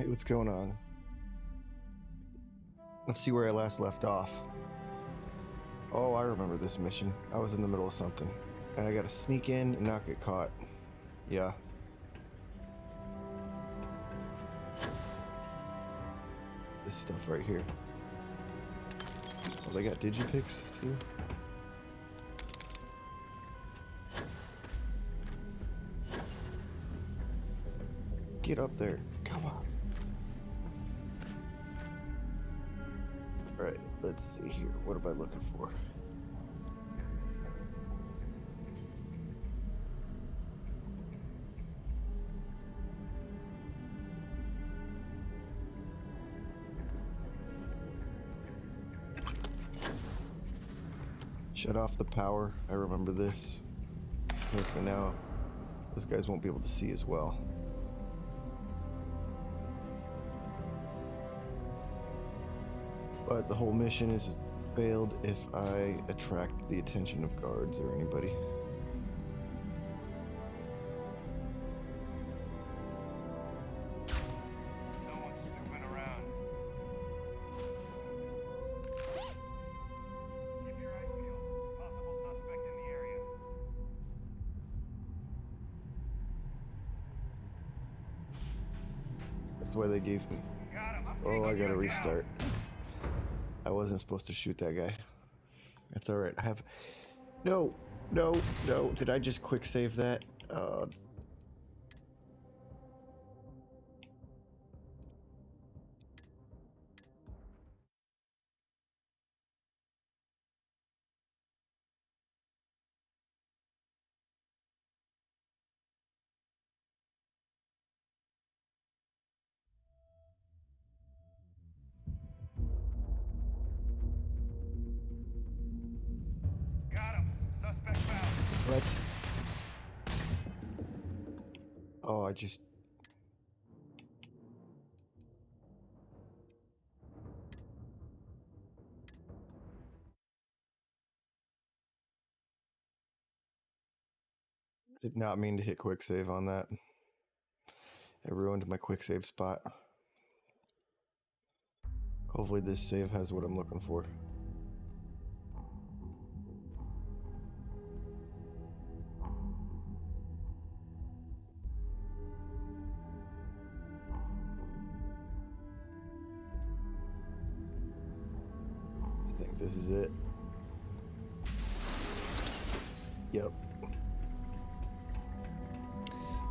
Hey, what's going on? Let's see where I last left off. Oh, I remember this mission. I was in the middle of something. And I gotta sneak in and not get caught. Yeah. This stuff right here. Oh, they got digipicks too? Get up there. Come on. Alright, let's see here. What am I looking for? Shut off the power. I remember this. Okay, so now those guys won't be able to see as well. But the whole mission is failed if I attract the attention of guards or anybody. Someone's snooping around. Keep your eyes peeled. Possible suspect in the area. That's why they gave me. Got him. Oh, I gotta restart. I wasn't supposed to shoot that guy. That's alright. I have... No! No! No! Did I just quick save that? Got him. Suspect found. What? Oh, I just... Did not mean to hit quick save on that. It ruined my quick save spot. Hopefully this save has what I'm looking for. I think this is it. Yep.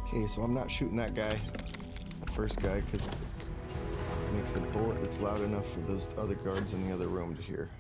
Okay, so I'm not shooting that guy, the first guy, because it makes a bullet that's loud enough for those other guards in the other room to hear.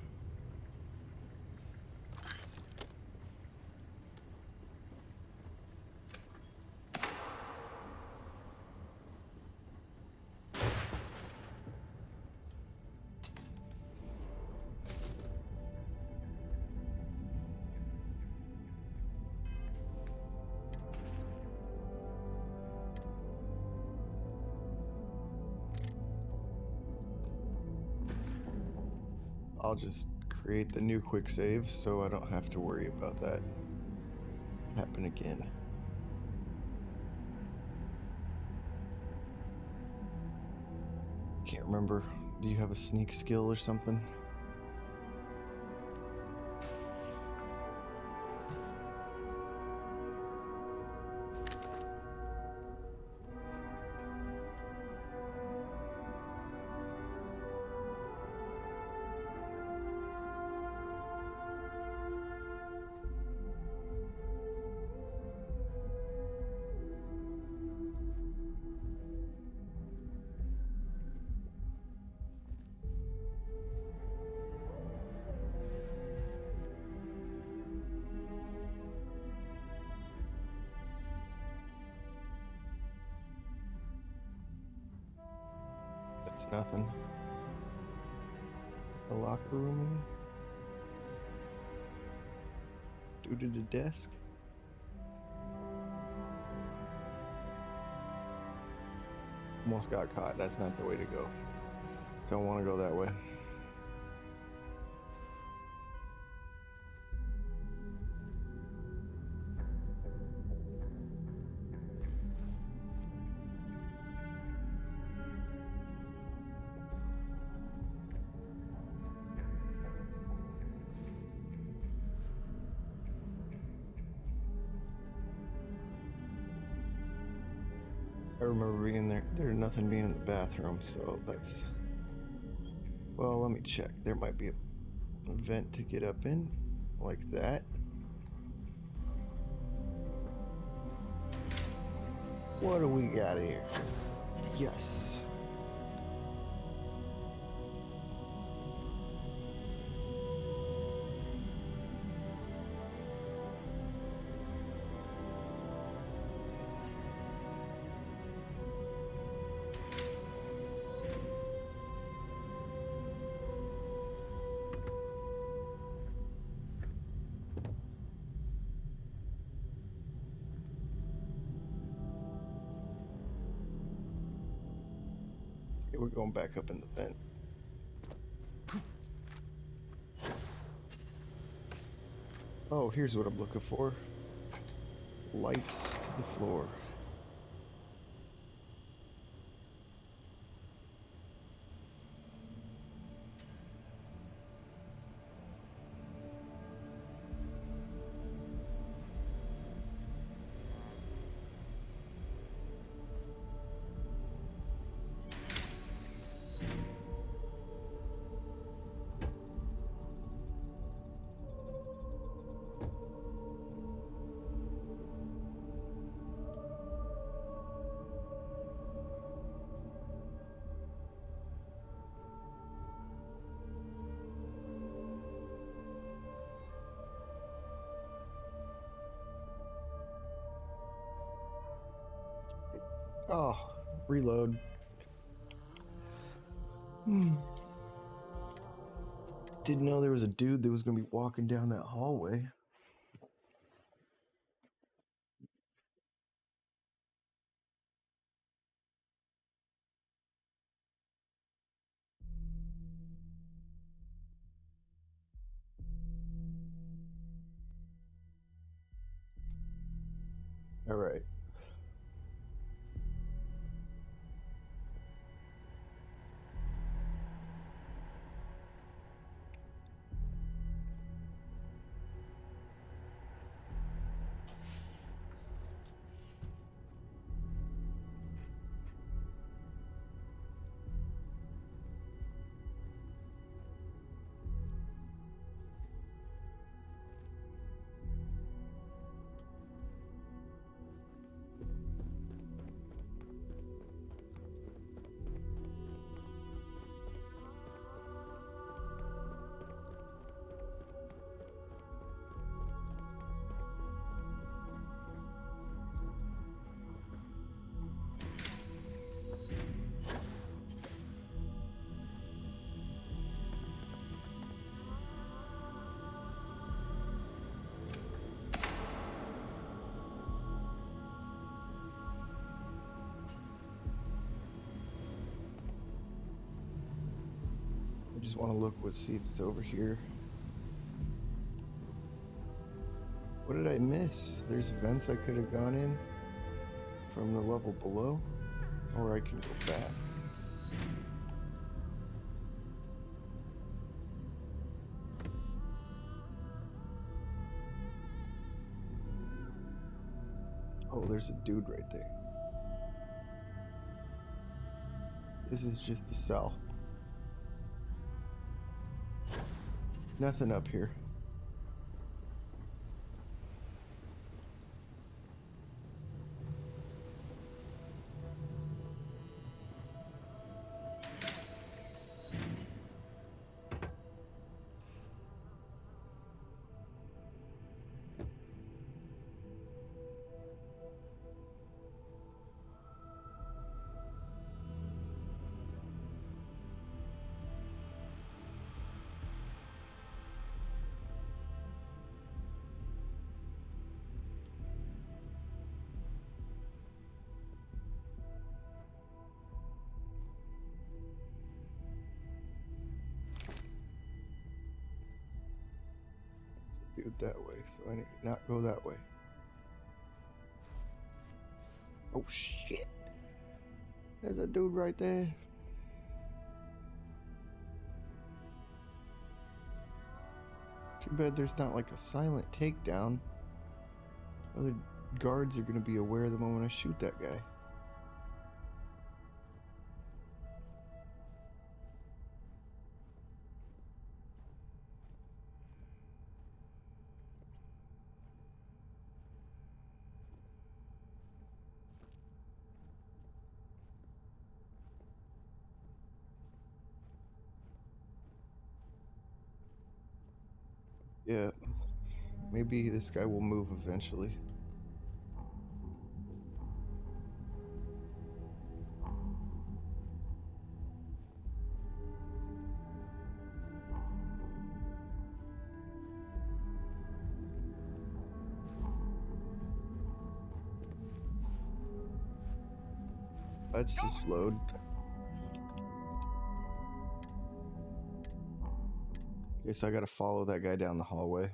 I'll just create the new quick save so I don't have to worry about that happen again. Can't remember. Do you have a sneak skill or something? That's nothing. The locker room? Due to the desk? Almost got caught. That's not the way to go. Don't want to go that way. remember being there nothing being in the bathroom, so that's... Well, let me check. There might be a vent to get up in, like that. What do we got here? Yes. Okay, we're going back up in the vent. Oh, here's what I'm looking for. Lights to the floor. Oh, reload. Didn't know there was a dude that was gonna be walking down that hallway. All right. I just want to look what seats over here. What did I miss? There's vents I could have gone in from the level below, or I can go back. Oh, there's a dude right there. This is just the cell. Nothing up here. Do it that way, so I need to not go that way. Oh shit! There's a dude right there. Too bad there's not like a silent takedown. Other guards are gonna be aware the moment I shoot that guy. Yeah. Maybe this guy will move eventually. Let's just load. Okay, so I gotta follow that guy down the hallway.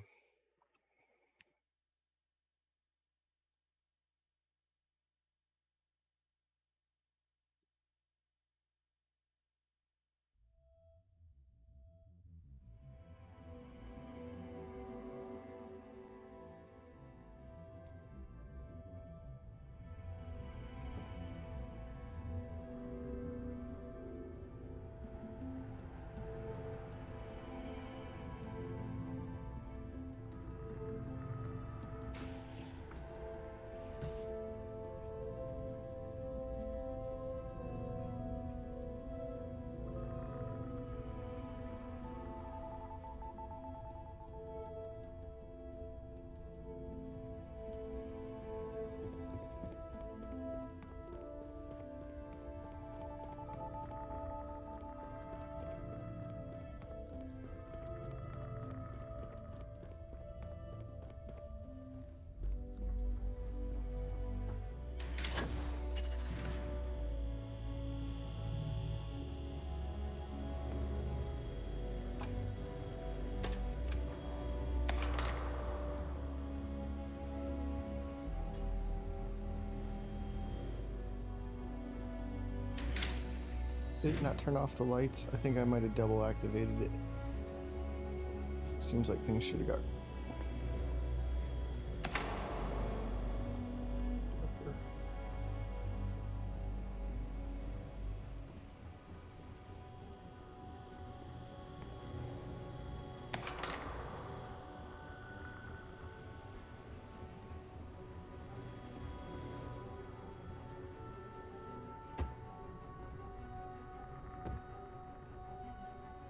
Did it not turn off the lights? I think I might have double activated it. Seems like things should have got.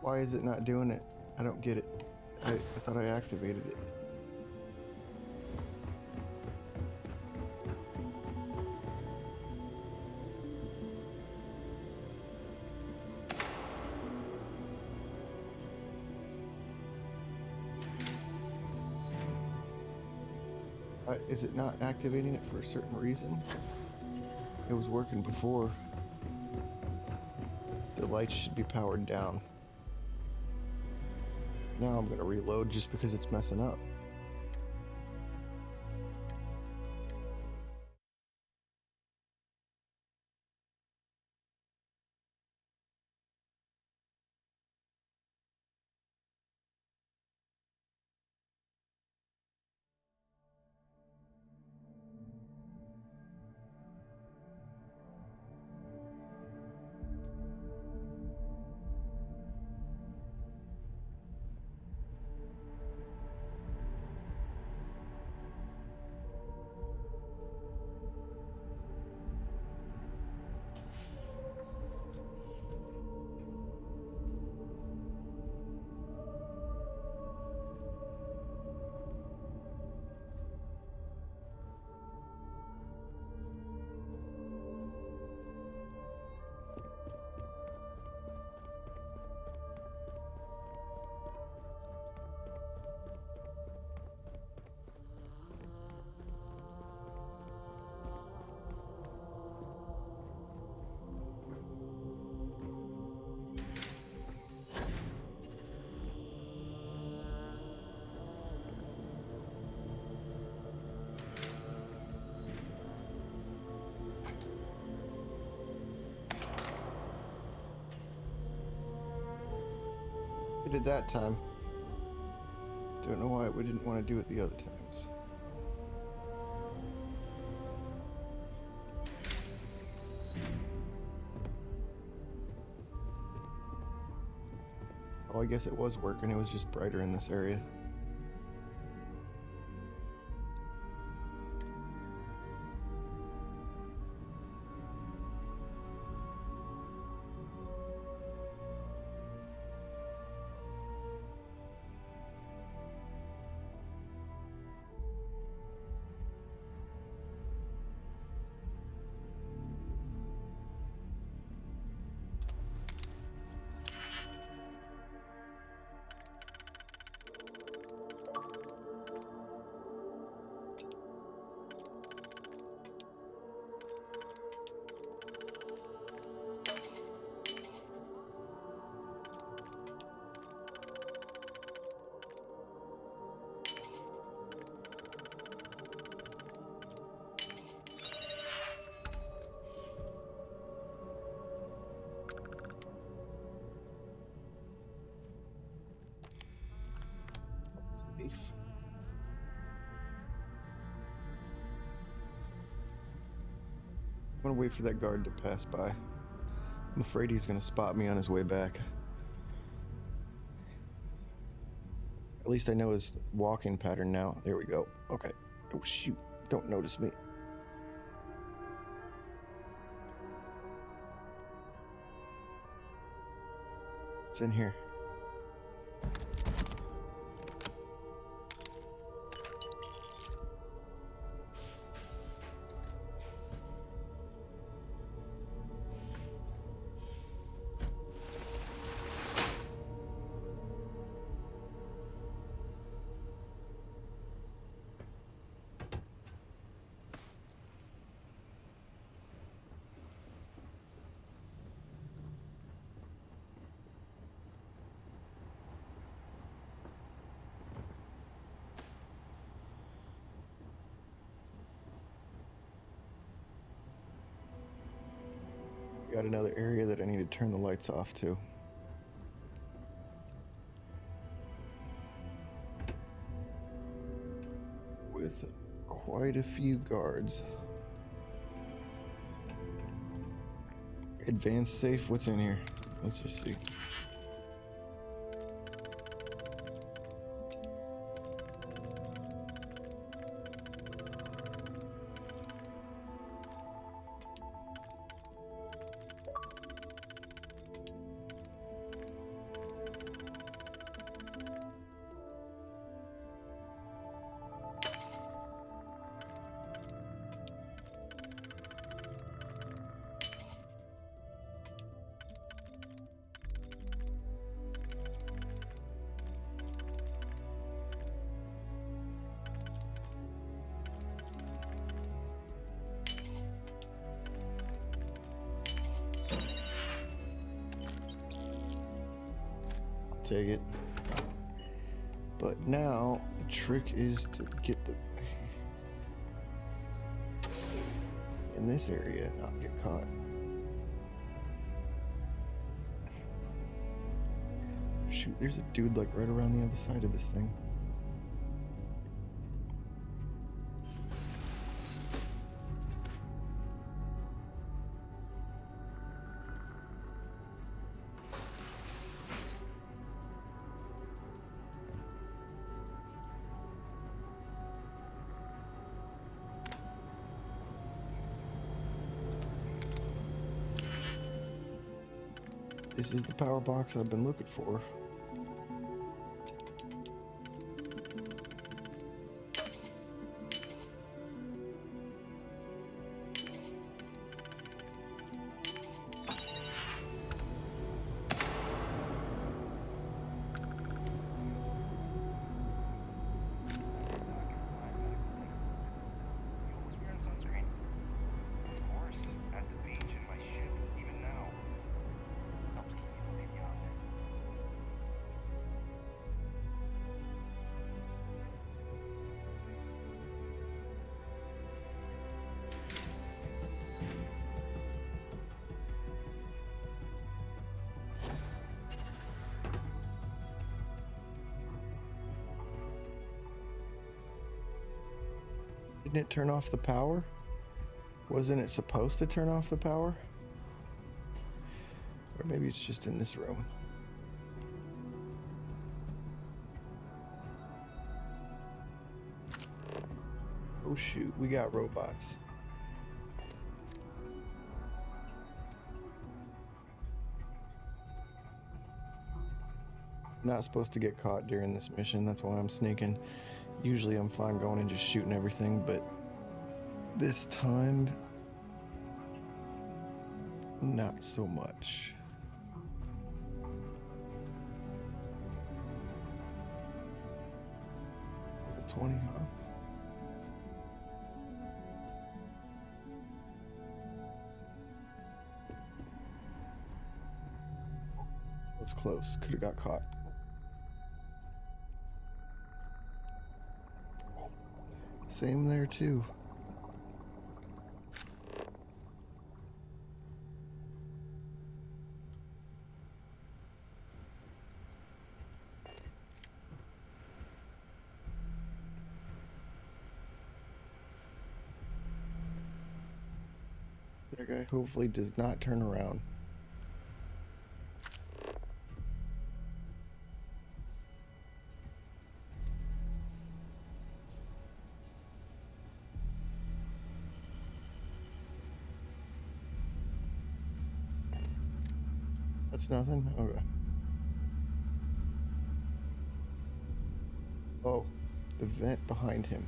Why is it not doing it? I don't get it. I thought I activated it. Is it not activating it for a certain reason? It was working before. The lights should be powered down. Now I'm gonna reload just because it's messing up. It did that time. Don't know why we didn't want to do it the other times. Oh, I guess it was working. It was just brighter in this area. I'm gonna wait for that guard to pass by. I'm afraid he's gonna spot me on his way back. At least I know his walking pattern now. There we go. Okay. Oh shoot. Don't notice me. It's in here. Got another area that I need to turn the lights off to. With quite a few guards. Advanced safe, what's in here? Let's just see. Take it. But now the trick is to get the in this area and not get caught. Shoot, there's a dude like right around the other side of this thing. This is the power box I've been looking for. You always wearing sunscreen? Of course. At the beach, in my ship, even now. Helps keep you looking young. Didn't it turn off the power? Wasn't it supposed to turn off the power? Or maybe it's just in this room. Oh shoot, we got robots. Not supposed to get caught during this mission, that's why I'm sneaking. Usually I'm fine going and just shooting everything, but this time, not so much. Level 20, huh? Was close. Could have got caught. Same there too. That guy hopefully does not turn around. That's nothing? Okay. Oh, the vent behind him.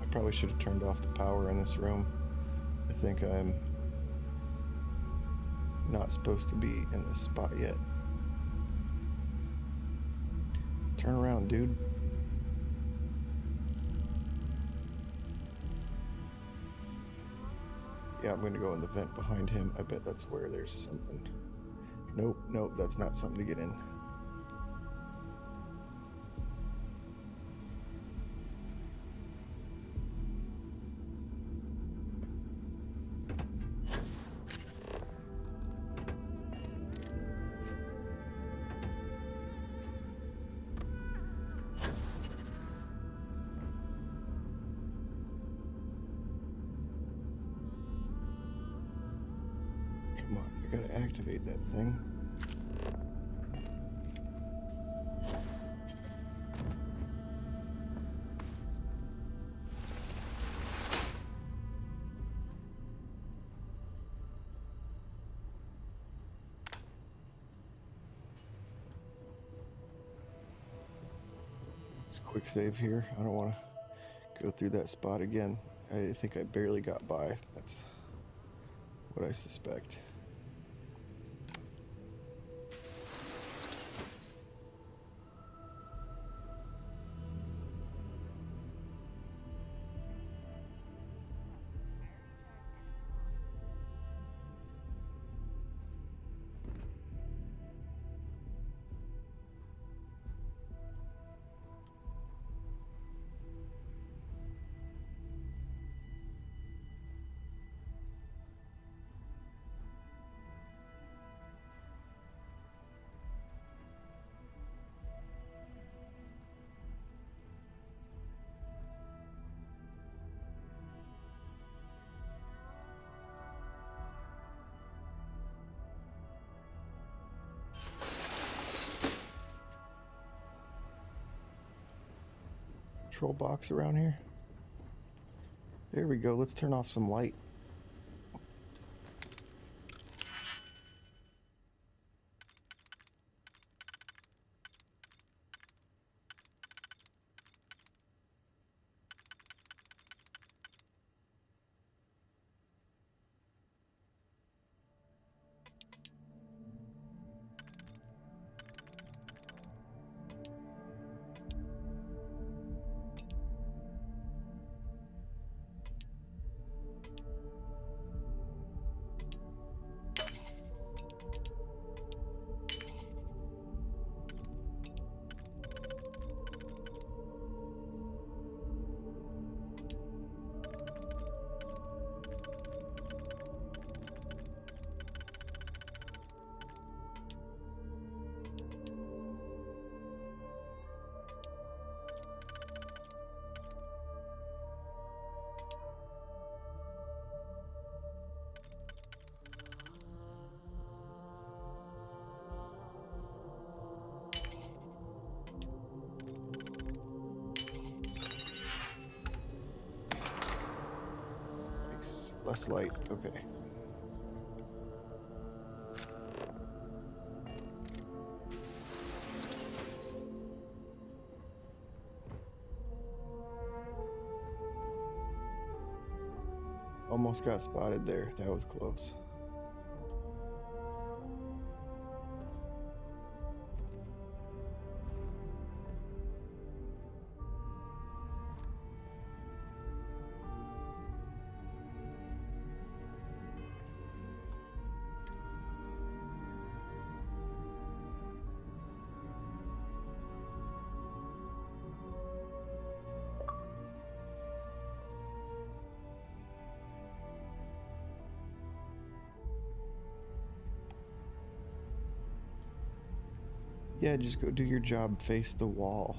I probably should have turned off the power in this room. I think I'm not supposed to be in this spot yet. Turn around, dude. Yeah, I'm gonna go in the vent behind him. I bet that's where there's something. Nope, nope, that's not something to get in. Come on, I gotta activate that thing. Let's quick save here. I don't want to go through that spot again. I think I barely got by. That's what I suspect. Control box around here. There we go. Let's turn off some light. Nice. Less light. Okay. Almost got spotted there. That was close. Yeah, just go do your job. Face the wall.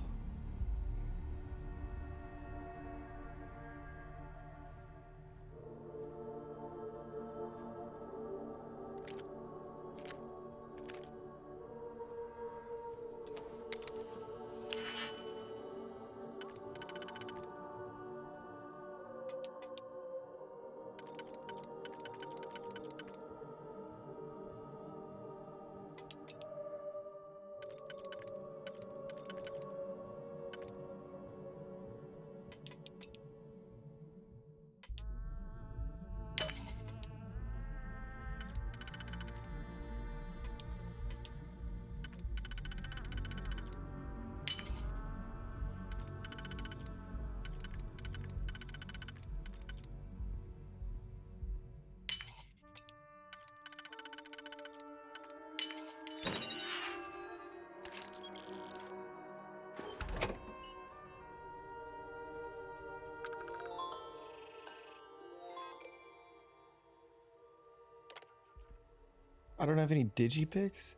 I don't have any digipicks?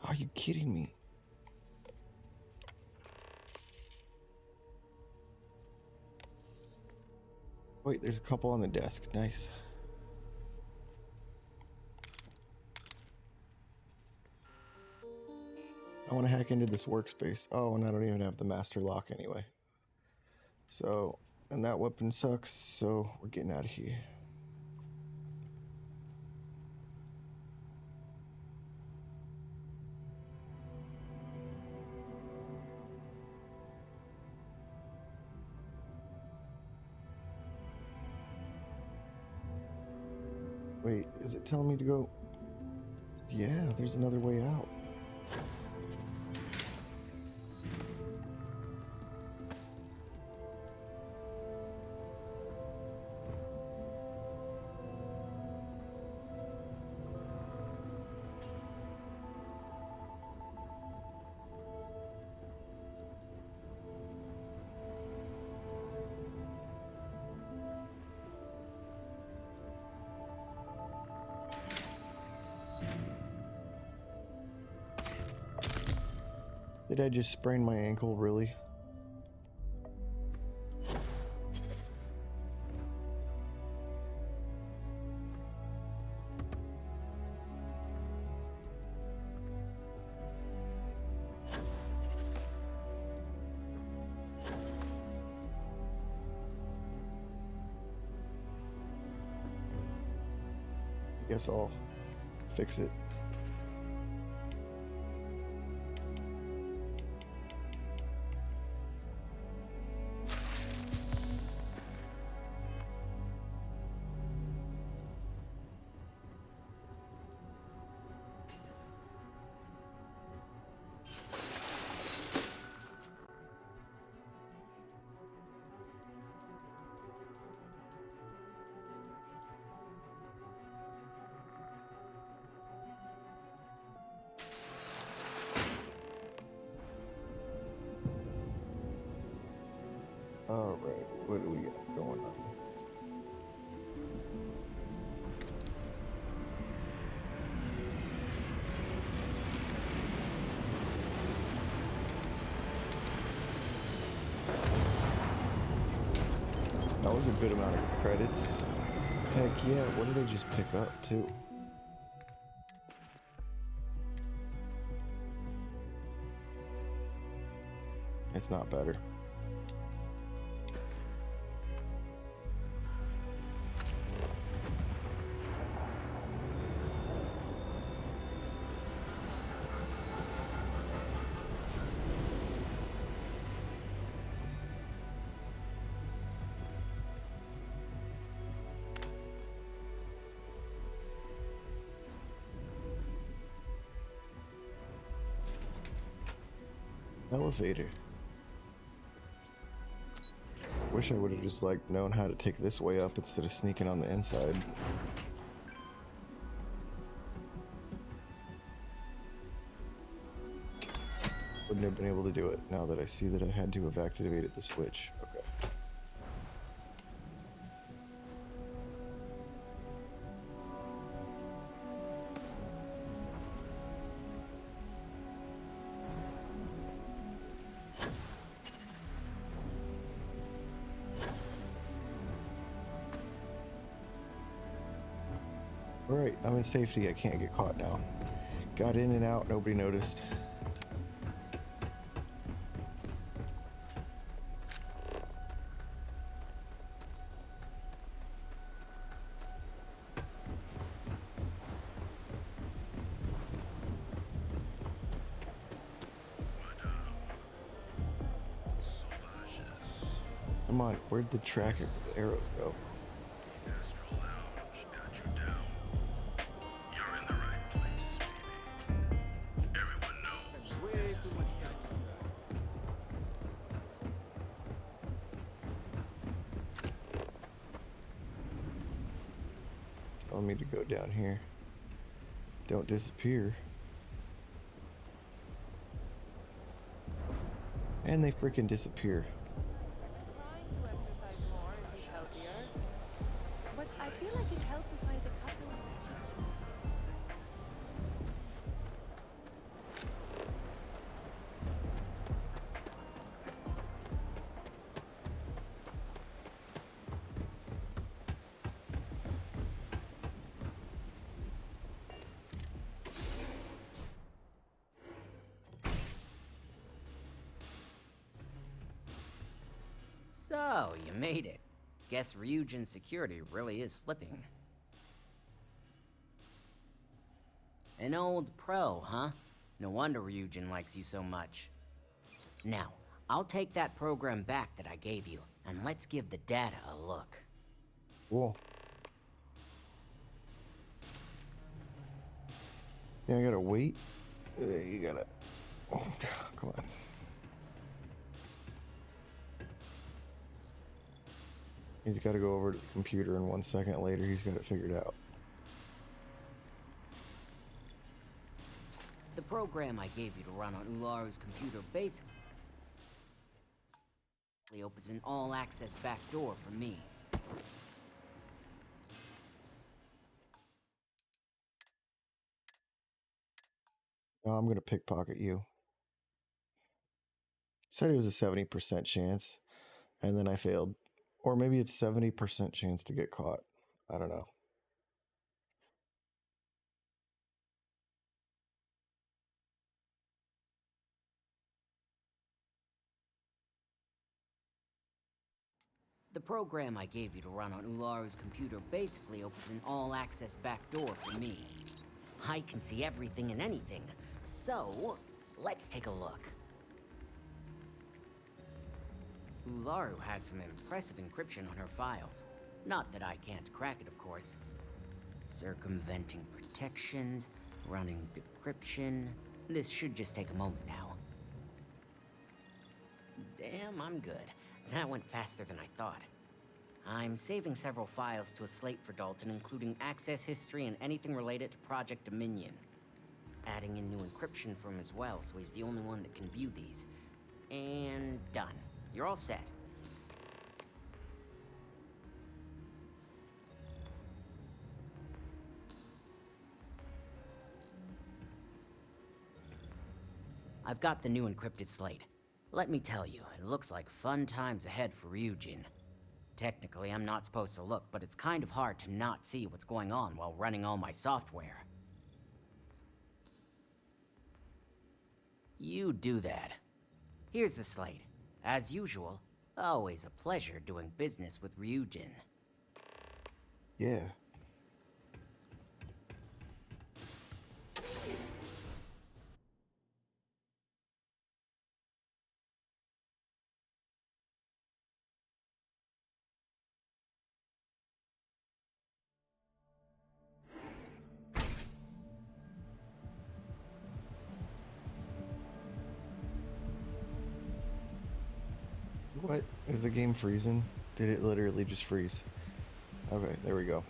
Are you kidding me? Wait, there's a couple on the desk. Nice. I want to hack into this workspace. Oh, and I don't even have the master lock anyway. So, and that weapon sucks, so we're getting out of here. Wait, is it telling me to go? Yeah, there's another way out. Did I just sprain my ankle, really? Guess I'll fix it. Alright, what do we got going on? That was a good amount of credits. Heck yeah, what did I just pick up too? It's not better. Elevator. Wish I would have just like known how to take this way up instead of sneaking on the inside. Wouldn't have been able to do it now that I see that I had to have activated the switch. Okay. Alright, I'm in safety. I can't get caught now. Got in and out, nobody noticed. Come on, where'd the tracker, the arrows go? Way too much time inside. Telling me to go down here. Don't disappear. And they freaking disappear. Trying to exercise more and be healthier. But I feel like it'd help if I had a couple of chickens. So, you made it. Guess Ryujin's security really is slipping. An old pro, huh? No wonder Ryujin likes you so much. Now, I'll take that program back that I gave you, and let's give the data a look. Cool. Yeah, I gotta wait. You gotta. Oh, come on. He's got to go over to the computer, and 1 second later, he's got it figured out. The program I gave you to run on Ularu's computer basically opens an all-access backdoor for me. No, I'm gonna pickpocket you. Said it was a 70% chance, and then I failed. Or maybe it's 70% chance to get caught. I don't know. The program I gave you to run on Ularu's computer basically opens an all-access backdoor for me. I can see everything and anything, so let's take a look. Ularu has some impressive encryption on her files. Not that I can't crack it, of course. Circumventing protections, running decryption. This should just take a moment now. Damn, I'm good. That went faster than I thought. I'm saving several files to a slate for Dalton, including access history and anything related to Project Dominion. Adding in new encryption for him as well, so he's the only one that can view these. And done. You're all set. I've got the new encrypted slate. Let me tell you, it looks like fun times ahead for Ryujin. Technically, I'm not supposed to look, but it's kind of hard to not see what's going on while running all my software. You do that. Here's the slate. As usual, always a pleasure doing business with Ryujin. Yeah. What? Is the game freezing? Did it literally just freeze? Okay, there we go.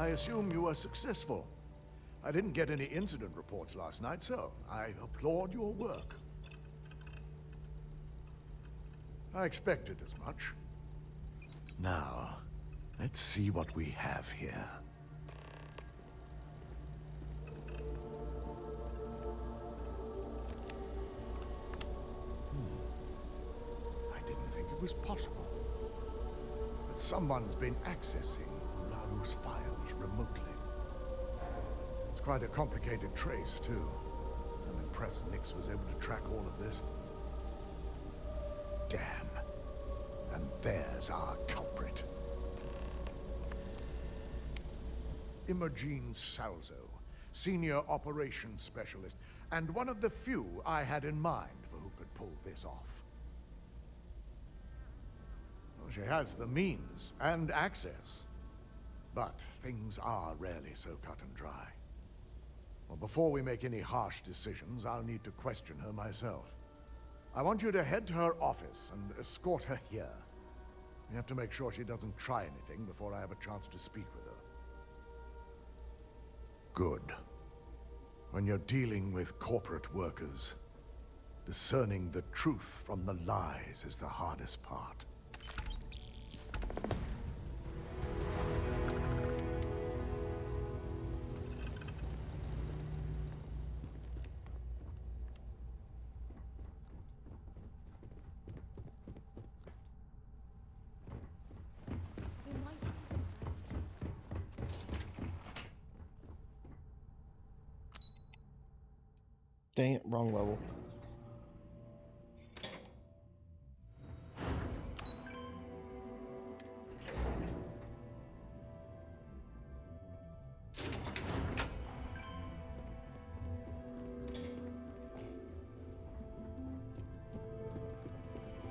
I assume you were successful. I didn't get any incident reports last night, so I applaud your work. I expected as much. Now, let's see what we have here. I didn't think it was possible. But someone's been accessing Ularu's files remotely. It's quite a complicated trace, too. I'm impressed Nix was able to track all of this. Damn. And there's our culprit. Imogene Salzo, Senior Operations Specialist, and one of the few I had in mind for who could pull this off. Well, she has the means and access, but things are rarely so cut and dry. Well, before we make any harsh decisions, I'll need to question her myself. I want you to head to her office and escort her here. We have to make sure she doesn't try anything before I have a chance to speak with her. Good. When you're dealing with corporate workers, discerning the truth from the lies is the hardest part. We might need Dang it, wrong level.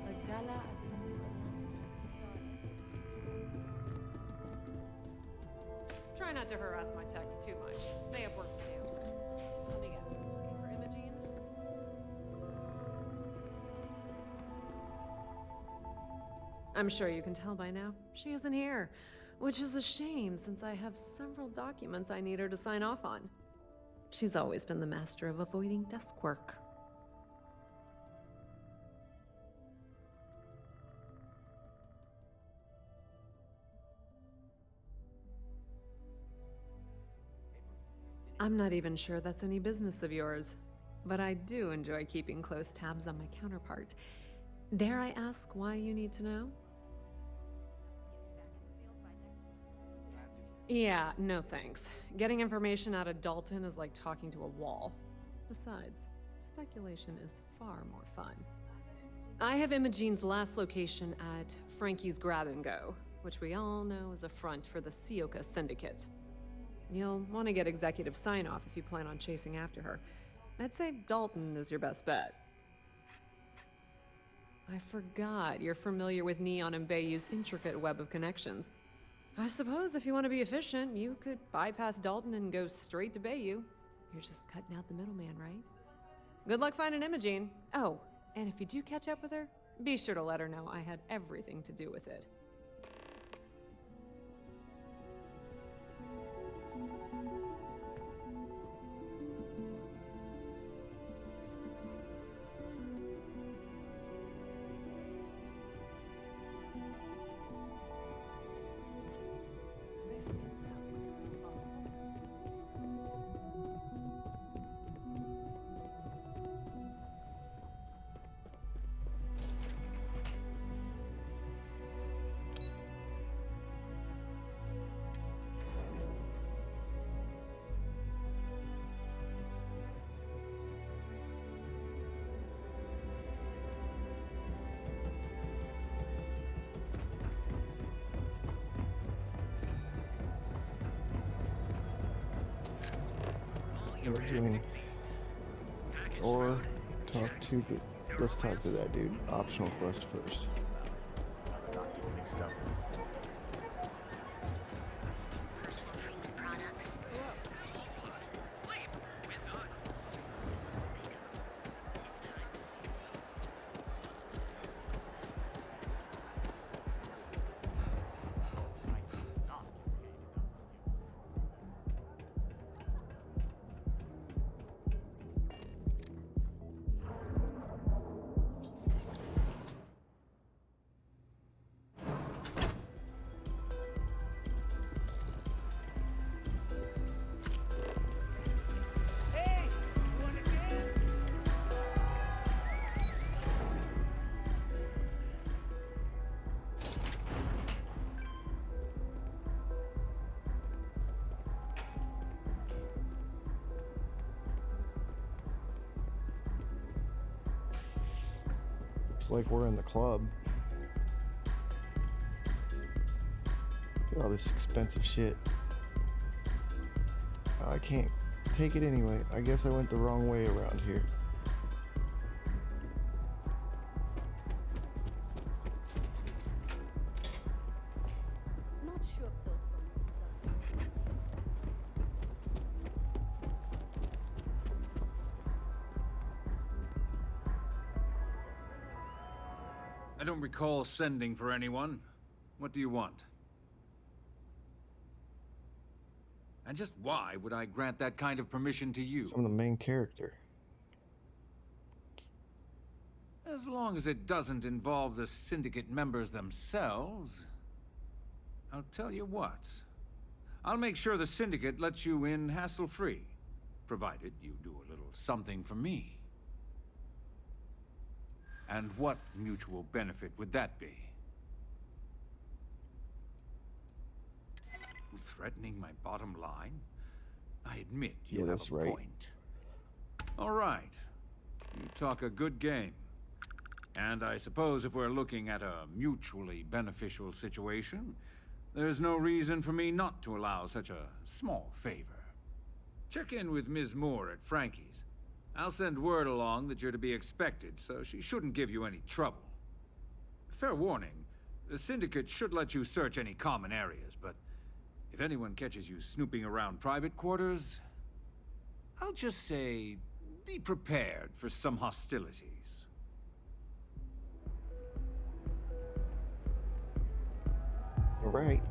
a gala at the New Atlantis Star. Try not to harass my techs too much. They have work to do. Let me guess. Looking for Imogene? I'm sure you can tell by now. She isn't here, which is a shame since I have several documents I need her to sign off on. She's always been the master of avoiding desk work. I'm not even sure that's any business of yours, but I do enjoy keeping close tabs on my counterpart. Dare I ask why you need to know? Yeah, no thanks. Getting information out of Dalton is like talking to a wall. Besides, speculation is far more fun. I have Imogene's last location at Frankie's Grab and Go, which we all know is a front for the Sioka Syndicate. You'll want to get executive sign-off if you plan on chasing after her. I'd say Dalton is your best bet. I forgot you're familiar with Neon and Bayou's intricate web of connections. I suppose if you want to be efficient, you could bypass Dalton and go straight to Bayou. You're just cutting out the middleman, right? Good luck finding Imogene. Oh, and if you do catch up with her, be sure to let her know I had everything to do with it. We're doing, or talk to the. Let's talk to that dude. Optional quest first. Looks like we're in the club. Look at all this expensive shit. I can't take it anyway. I guess I went the wrong way around here. Not sure if those were your sons. I don't recall sending for anyone. What do you want? And just why would I grant that kind of permission to you? I'm the main character. As long as it doesn't involve the Syndicate members themselves. I'll tell you what. I'll make sure the Syndicate lets you in hassle-free, provided you do a little something for me. And what mutual benefit would that be? Threatening my bottom line? I admit you Yeah, have that's a right. point. All right. You talk a good game. And I suppose if we're looking at a mutually beneficial situation, there's no reason for me not to allow such a small favor. Check in with Ms. Moore at Frankie's. I'll send word along that you're to be expected, so she shouldn't give you any trouble. Fair warning, the Syndicate should let you search any common areas, but if anyone catches you snooping around private quarters, I'll just say, be prepared for some hostilities. All right.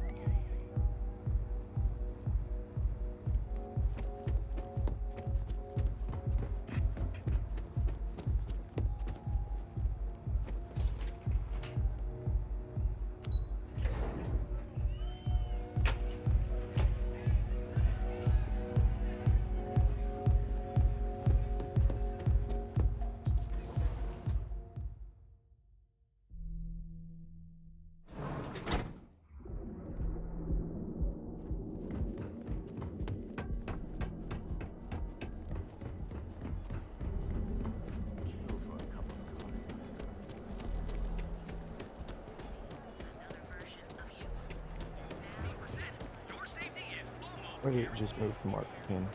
Kill for a cup of coffee. Why did it just move the mark pin?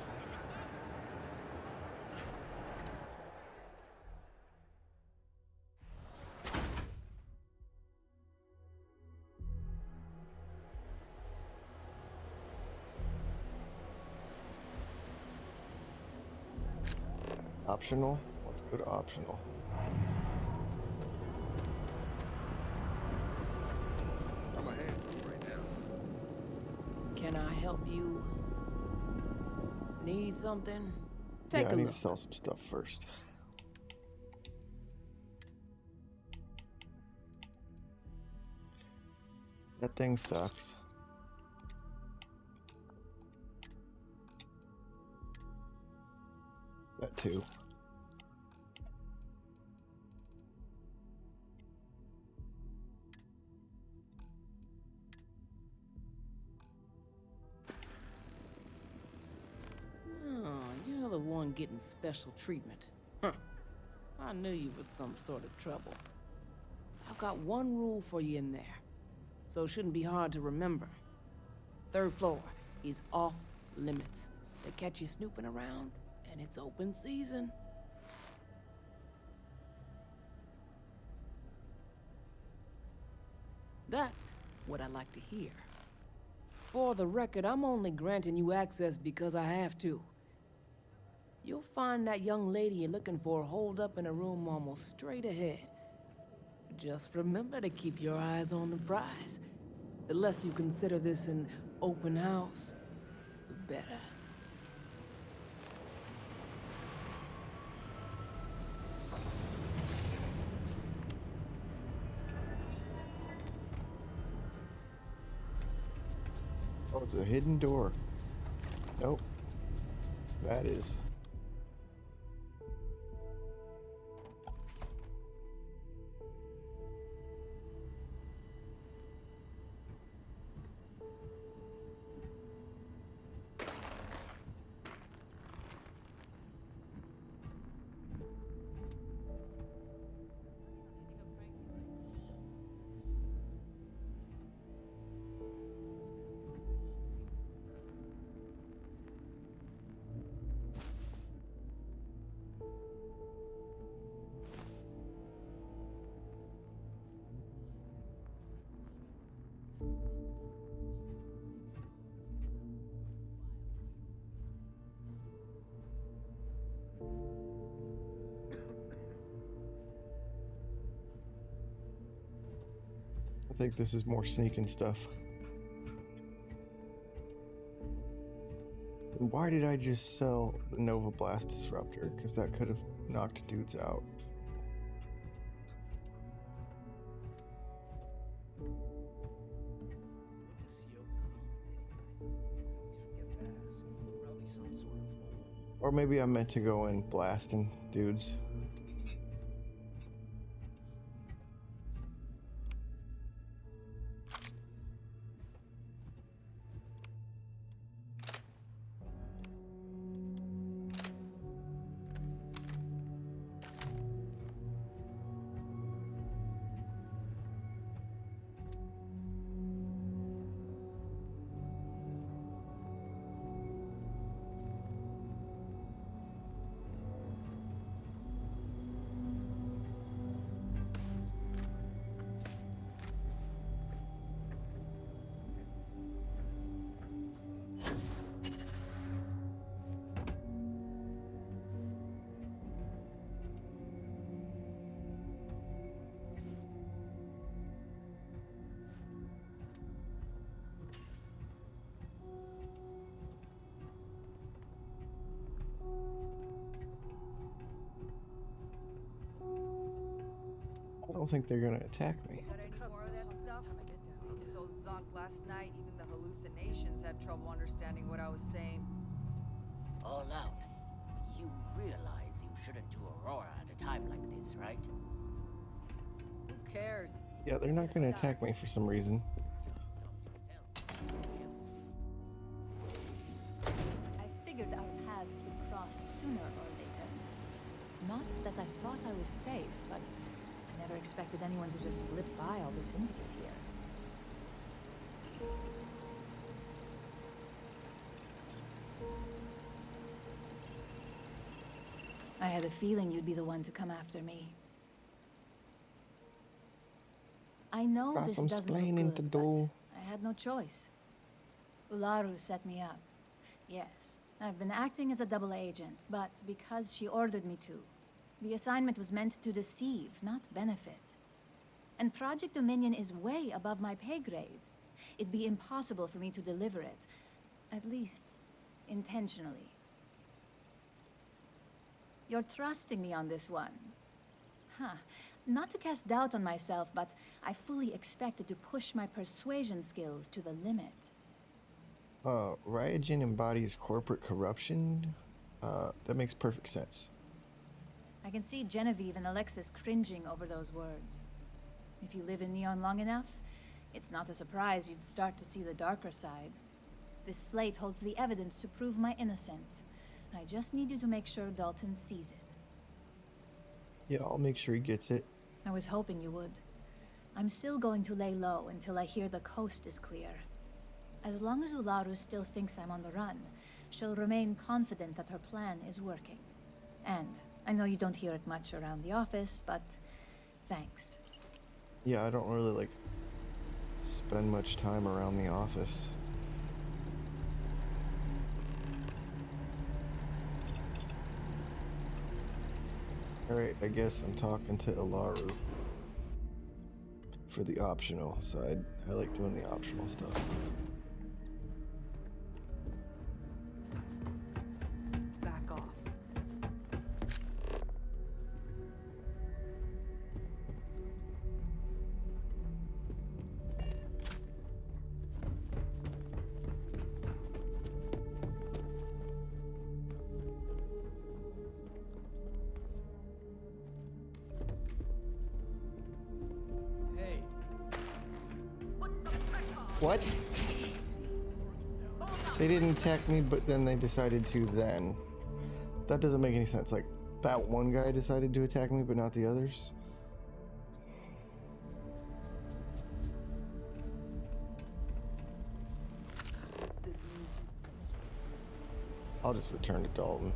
Optional? Let's go to optional. I'm a hands right now. Can I help you? Need something? Yeah, Take I a need look. to sell some stuff first. That thing sucks. That too. Oh, you're the one getting special treatment. Huh. I knew you was some sort of trouble. I've got one rule for you in there, so it shouldn't be hard to remember. Third floor is off limits. They catch you snooping around, and it's open season. That's what I like to hear. For the record, I'm only granting you access because I have to. You'll find that young lady you're looking for holed up in a room almost straight ahead. Just remember to keep your eyes on the prize. The less you consider this an open house, the better. Oh, it's a hidden door. Nope. That is. think this is more sneaking stuff. And why did I just sell the Nova Blast Disruptor? Because that could have knocked dudes out. Or maybe I meant to go in blasting dudes. I don't think they're gonna attack me. Got any more of that stuff? I was so zonked last night, even the hallucinations had trouble understanding what I was saying. All out. You realize you shouldn't do Aurora at a time like this, right? Who cares? Yeah, they're not gonna attack me for some reason. I figured our paths would cross sooner or later. Not that I thought I was safe, but I never expected anyone to just slip by all the syndicate here. I had a feeling you'd be the one to come after me. I know Got this some doesn't look splaining to good, but do. I had no choice. Ularu set me up. Yes, I've been acting as a double agent, but because she ordered me to. The assignment was meant to deceive, not benefit. And Project Dominion is way above my pay grade. It'd be impossible for me to deliver it. At least, intentionally. You're trusting me on this one. Huh. Not to cast doubt on myself, but I fully expected to push my persuasion skills to the limit. Ryogen embodies corporate corruption? That makes perfect sense. I can see Genevieve and Alexis cringing over those words. If you live in Neon long enough, it's not a surprise you'd start to see the darker side. This slate holds the evidence to prove my innocence. I just need you to make sure Dalton sees it. Yeah, I'll make sure he gets it. I was hoping you would. I'm still going to lay low until I hear the coast is clear. As long as Ularu still thinks I'm on the run, she'll remain confident that her plan is working. And I know you don't hear it much around the office, but thanks. Yeah, I don't really, spend much time around the office. Alright, I guess I'm talking to Ularu for the optional side. I like doing the optional stuff. Back off. What? They didn't attack me, but then they decided to then. That doesn't make any sense. Like, that one guy decided to attack me, but not the others? I'll just return to Dalton.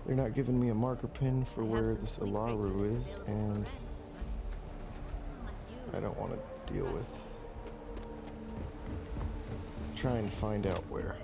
They're not giving me a marker pin for where this Ularu is, and I don't want to deal with trying to find out where.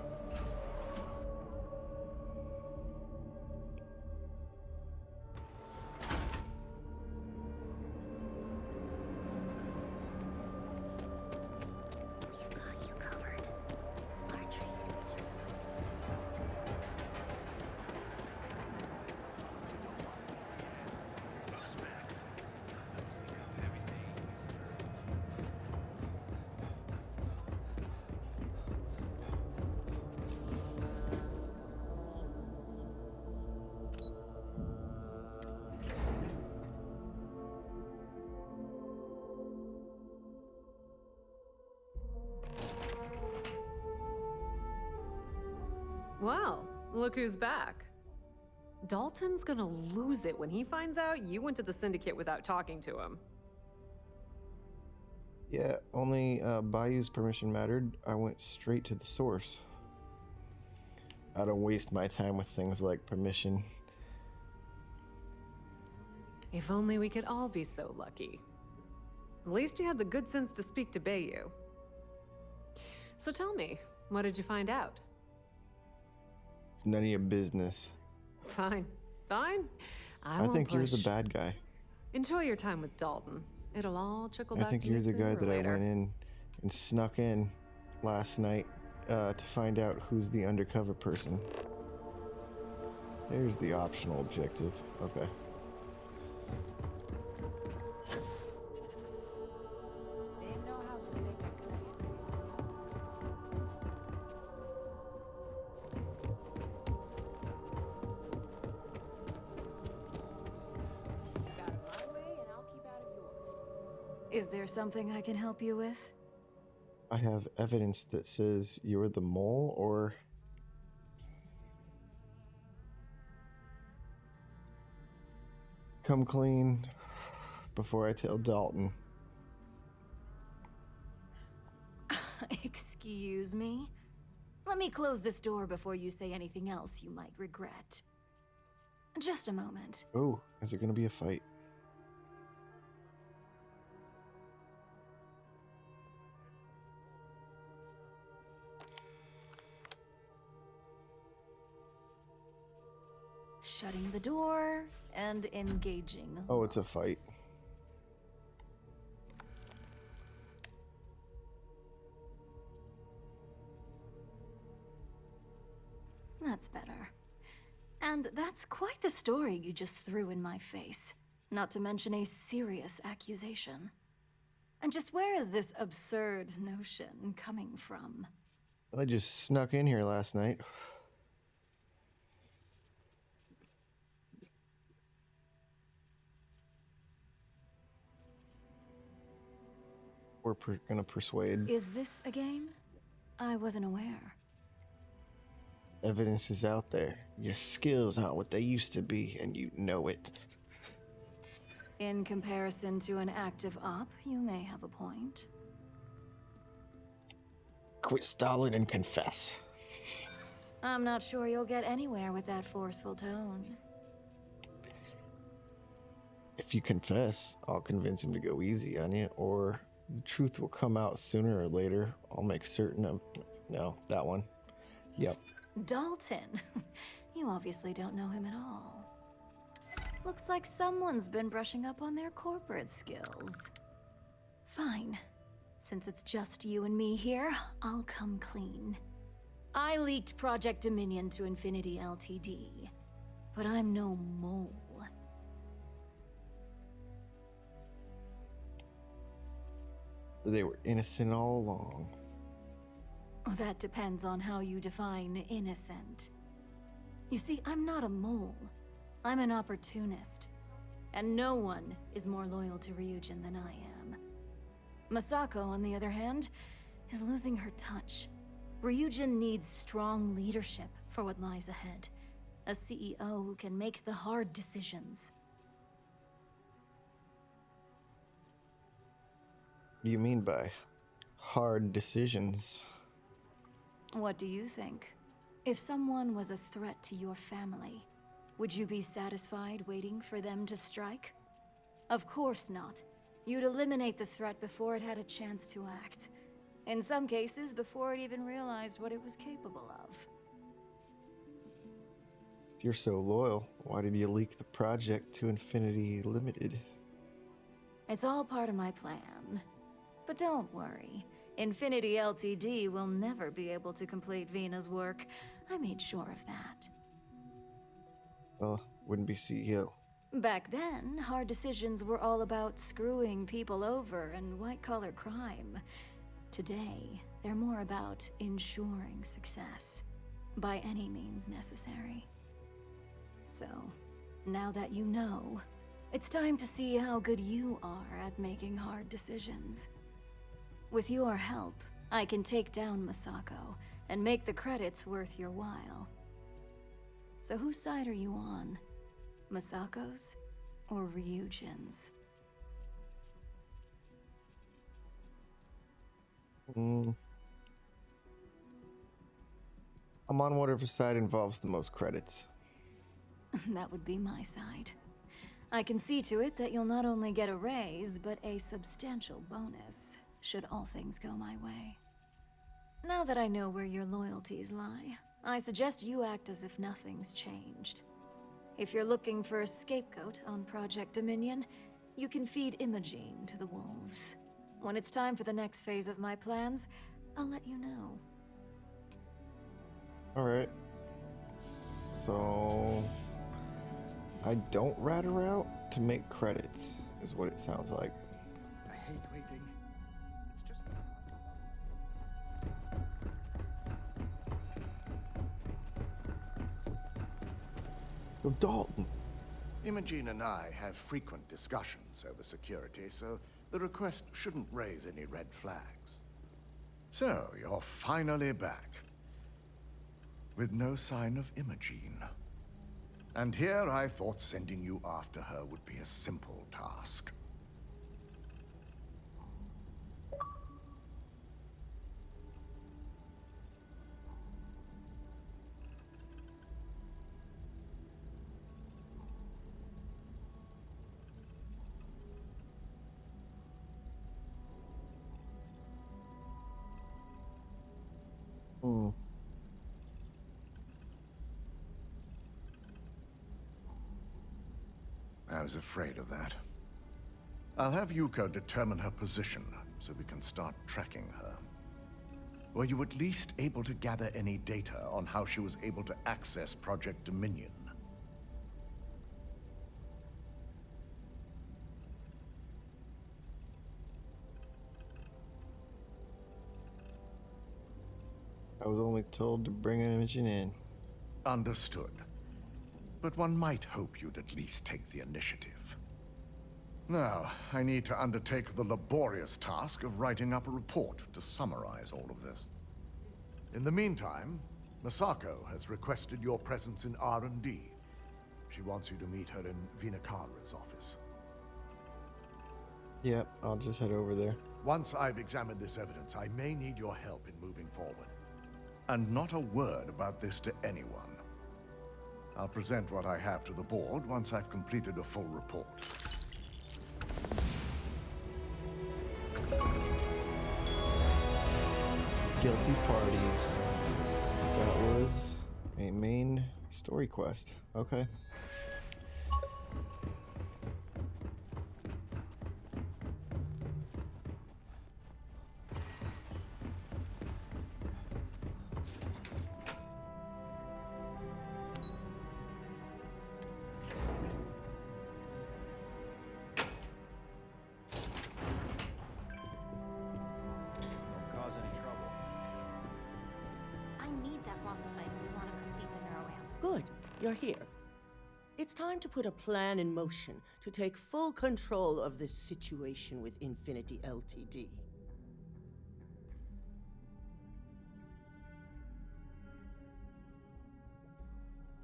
Well, look who's back. Dalton's gonna lose it when he finds out you went to the Syndicate without talking to him. Yeah, only Bayou's permission mattered. I went straight to the source. I don't waste my time with things like permission. If only we could all be so lucky. At least you had the good sense to speak to Bayou. So tell me, what did you find out? It's none of your business. Fine. Fine. I I won't think you're push. the bad guy. Enjoy your time with Dalton. It'll all trickle I back think to you're me the sooner guy or that I later. went in and snuck in last night to find out who's the undercover person. There's the optional objective. Okay. They know how to make a Keep out of my way, and I'll keep out of yours. Is there something I can help you with? I have evidence that says you're the mole, or come clean before I tell Dalton. Excuse me? Let me close this door before you say anything else you might regret. Just a moment. Oh, is it gonna be a fight? Shutting the door and engaging. Oh, it's a fight. looks. That's better. And that's quite the story you just threw in my face. Not to mention a serious accusation. And just where is this absurd notion coming from? I just snuck in here last night. We're gonna persuade. Is this a game? I wasn't aware. Evidence is out there. Your skills aren't what they used to be, and you know it. In comparison to an active op, you may have a point. Quit stalling and confess. I'm not sure you'll get anywhere with that forceful tone. If you confess, I'll convince him to go easy on you, or the truth will come out sooner or later. I'll make certain of... No, that one. Yep. Dalton. You obviously don't know him at all. Looks like someone's been brushing up on their corporate skills. Fine. Since it's just you and me here, I'll come clean. I leaked Project Dominion to Infinity Ltd. But I'm no mole. They were innocent all along. That depends on how you define innocent. You see, I'm not a mole. I'm an opportunist. And no one is more loyal to Ryujin than I am. Masako, on the other hand, is losing her touch. Ryujin needs strong leadership for what lies ahead. A CEO who can make the hard decisions. What do you mean by hard decisions? What do you think? If someone was a threat to your family, would you be satisfied waiting for them to strike? Of course not. You'd eliminate the threat before it had a chance to act. In some cases, before it even realized what it was capable of. If you're so loyal, why did you leak the project to Infinity Limited? It's all part of my plan. But don't worry. Infinity Ltd will never be able to complete Vina's work. I made sure of that. Well, wouldn't be CEO. Back then, hard decisions were all about screwing people over and white-collar crime. Today, they're more about ensuring success, by any means necessary. So, now that you know, it's time to see how good you are at making hard decisions. With your help, I can take down Masako and make the credits worth your while. So whose side are you on? Masako's or Ryujin's? I'm on whatever side involves the most credits. That would be my side. I can see to it that you'll not only get a raise, but a substantial bonus, should all things go my way. Now that I know where your loyalties lie, I suggest you act as if nothing's changed. If you're looking for a scapegoat on Project Dominion, you can feed Imogene to the wolves. When it's time for the next phase of my plans, I'll let you know. Alright. So... I don't rat her out to make credits, is what it sounds like. I hate waiting. It's just... So Dalton. Imogene and I have frequent discussions over security, so the request shouldn't raise any red flags. So, you're finally back. With no sign of Imogene. And here I thought sending you after her would be a simple task. I was afraid of that. I'll have Yuko determine her position, so we can start tracking her. Were you at least able to gather any data on how she was able to access Project Dominion? I was only told to bring an Imogene in. Understood. But one might hope you'd at least take the initiative. Now, I need to undertake the laborious task of writing up a report to summarize all of this. In the meantime, Masako has requested your presence in R&D. She wants you to meet her in Vinakara's office. Yep, I'll just head over there. Once I've examined this evidence, I may need your help in moving forward. And not a word about this to anyone. I'll present what I have to the board once I've completed a full report. Guilty parties. That was a main story quest. Okay. Good, you're here. It's time to put a plan in motion to take full control of this situation with Infinity Ltd.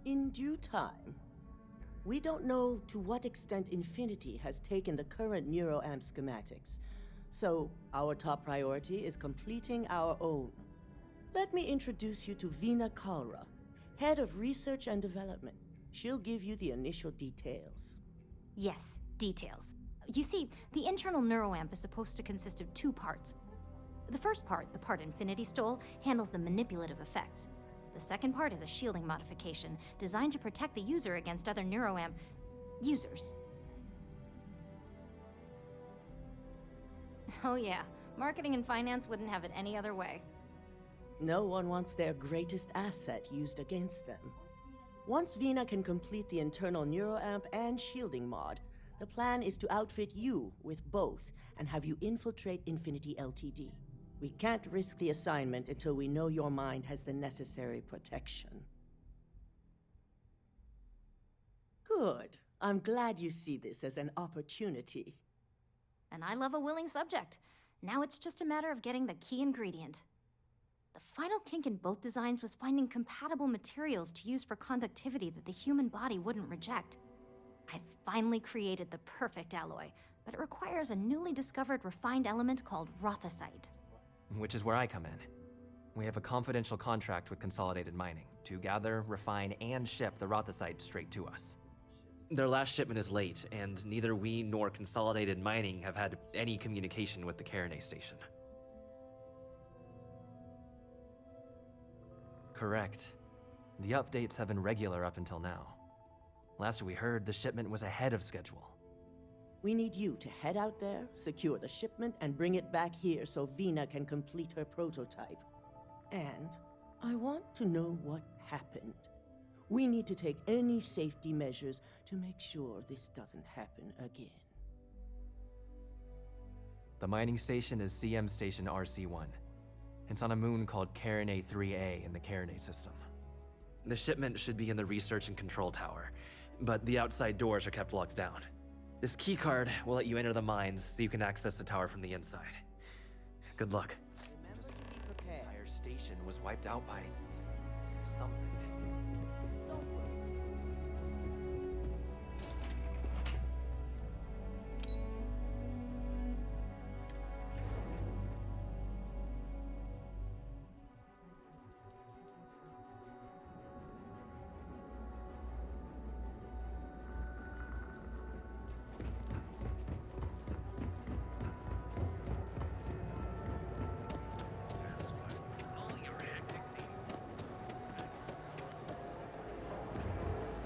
In due time. We don't know to what extent Infinity has taken the current NeuroAmp schematics, so our top priority is completing our own. Let me introduce you to Vina Kalra, Head of Research and Development. She'll give you the initial details. Yes, details. You see, the internal NeuroAmp is supposed to consist of two parts. The first part, the part Infinity stole, handles the manipulative effects. The second part is a shielding modification designed to protect the user against other NeuroAmp users. Oh yeah, marketing and finance wouldn't have it any other way. No one wants their greatest asset used against them. Once Vina can complete the internal NeuroAmp and shielding mod, the plan is to outfit you with both and have you infiltrate Infinity Ltd. We can't risk the assignment until we know your mind has the necessary protection. Good. I'm glad you see this as an opportunity. And I love a willing subject. Now it's just a matter of getting the key ingredient. The final kink in both designs was finding compatible materials to use for conductivity that the human body wouldn't reject. I've finally created the perfect alloy, but it requires a newly discovered refined element called rothosite. Which is where I come in. We have a confidential contract with Consolidated Mining to gather, refine, and ship the rothosite straight to us. Their last shipment is late, and neither we nor Consolidated Mining have had any communication with the Carinay station. Correct. The updates have been regular up until now. Last we heard, the shipment was ahead of schedule. We need you to head out there, secure the shipment, and bring it back here so Vina can complete her prototype. And I want to know what happened. We need to take any safety measures to make sure this doesn't happen again. The mining station is CM Station RC-1. It's on a moon called Carinay 3A in the Carinay system. The shipment should be in the research and control tower, but the outside doors are kept locked down. This keycard will let you enter the mines so you can access the tower from the inside. Good luck. The entire station was wiped out by something.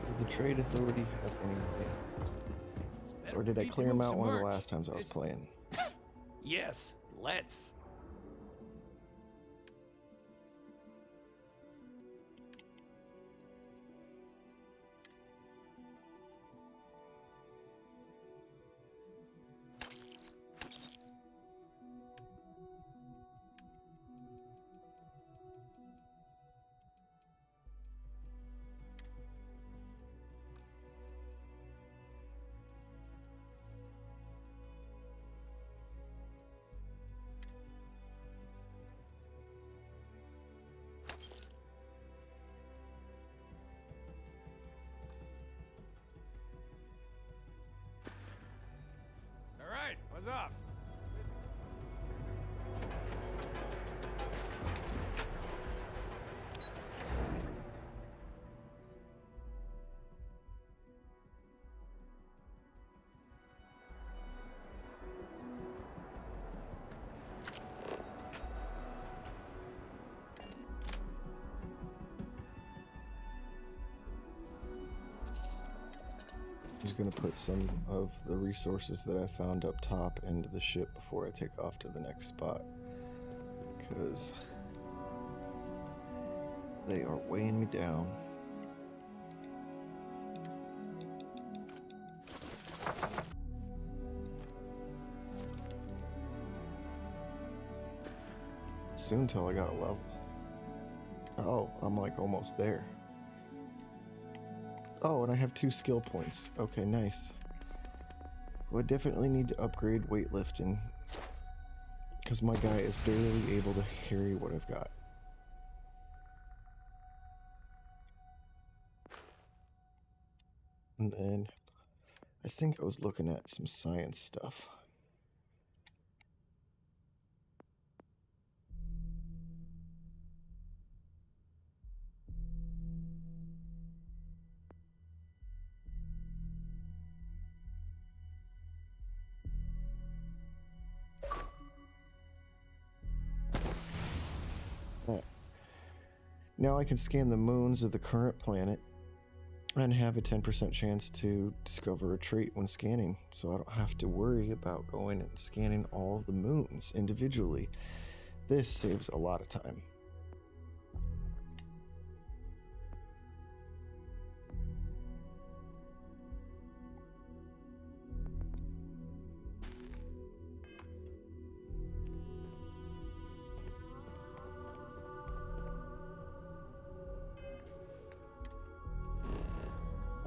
Does the Trade Authority have anything? Or did I clear them out one of the last times I was playing? Yes, let's. All right, buzz off. I'm just gonna put some of the resources that I found up top into the ship before I take off to the next spot, because they are weighing me down. Soon till I got a level. Oh, I'm like almost there. Oh, and I have 2 skill points. Okay, nice. Would definitely need to upgrade weightlifting, because my guy is barely able to carry what I've got. And then I think I was looking at some science stuff. Now I can scan the moons of the current planet and have a 10% chance to discover a trait when scanning, so I don't have to worry about going and scanning all the moons individually. This saves a lot of time.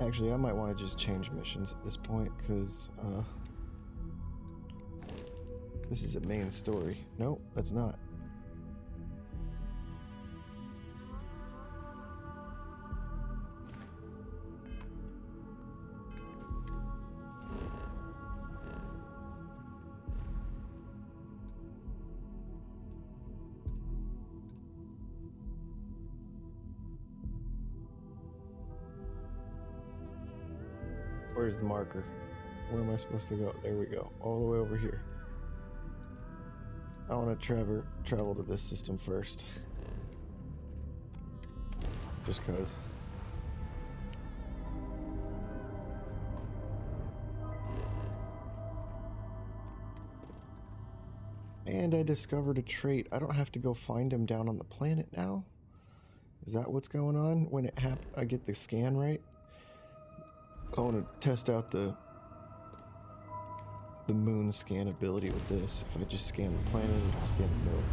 Actually, I might want to just change missions at this point, because this is a main story. Nope, that's not. Where's the marker? Where am I supposed to go? There we go. All the way over here. I want to travel to this system first. Just cause. And I discovered a trait. I don't have to go find him down on the planet now. Is that what's going on? When I get the scan right? I want to test out the moon scan ability with this. If I just scan the planet and scan the moon.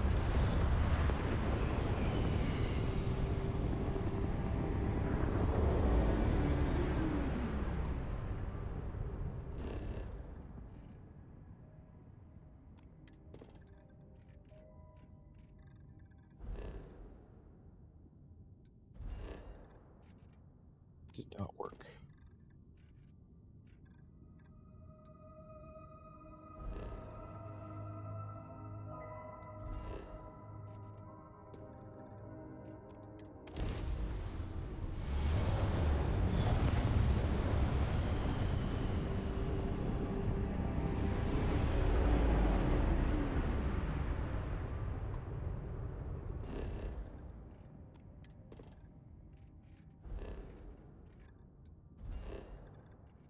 Did not work.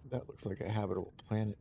That looks like a habitable planet.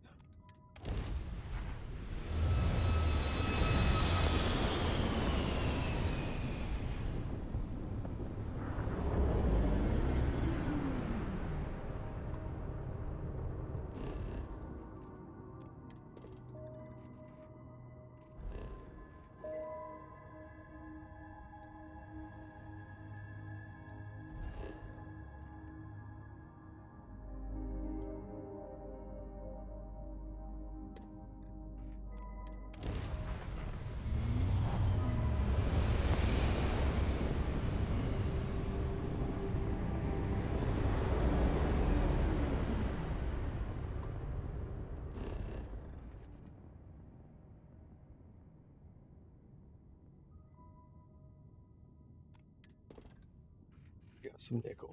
Got some nickel.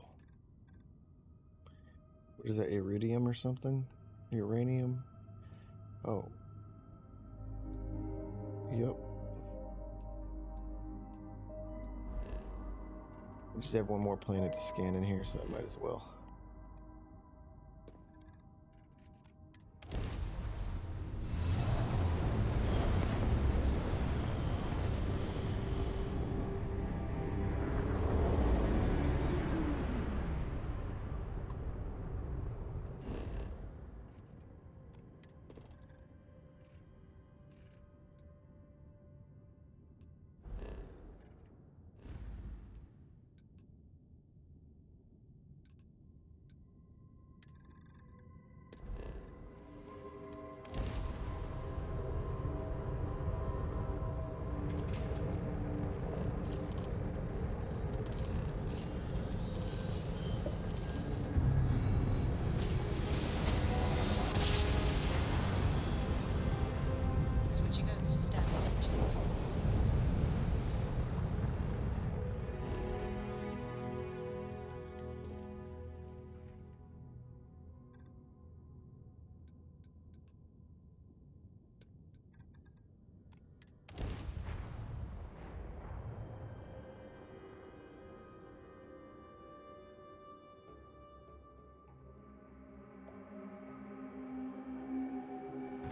What is that, iridium or something? Uranium? Oh. Yep. We just have one more planet to scan in here, so I might as well. Switching over to standard engines.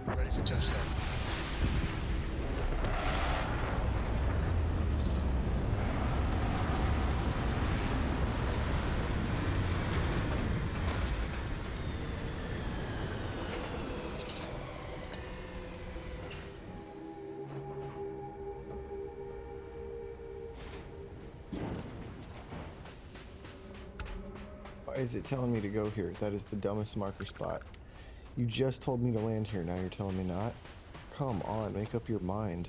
Ready for touchdown. Why is it telling me to go here? That is the dumbest marker spot. You just told me to land here, now you're telling me not? Come on, make up your mind.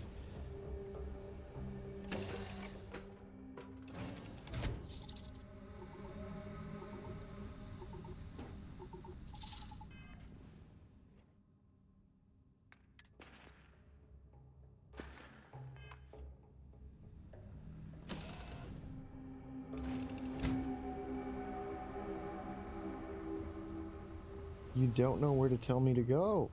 You don't know where to tell me to go.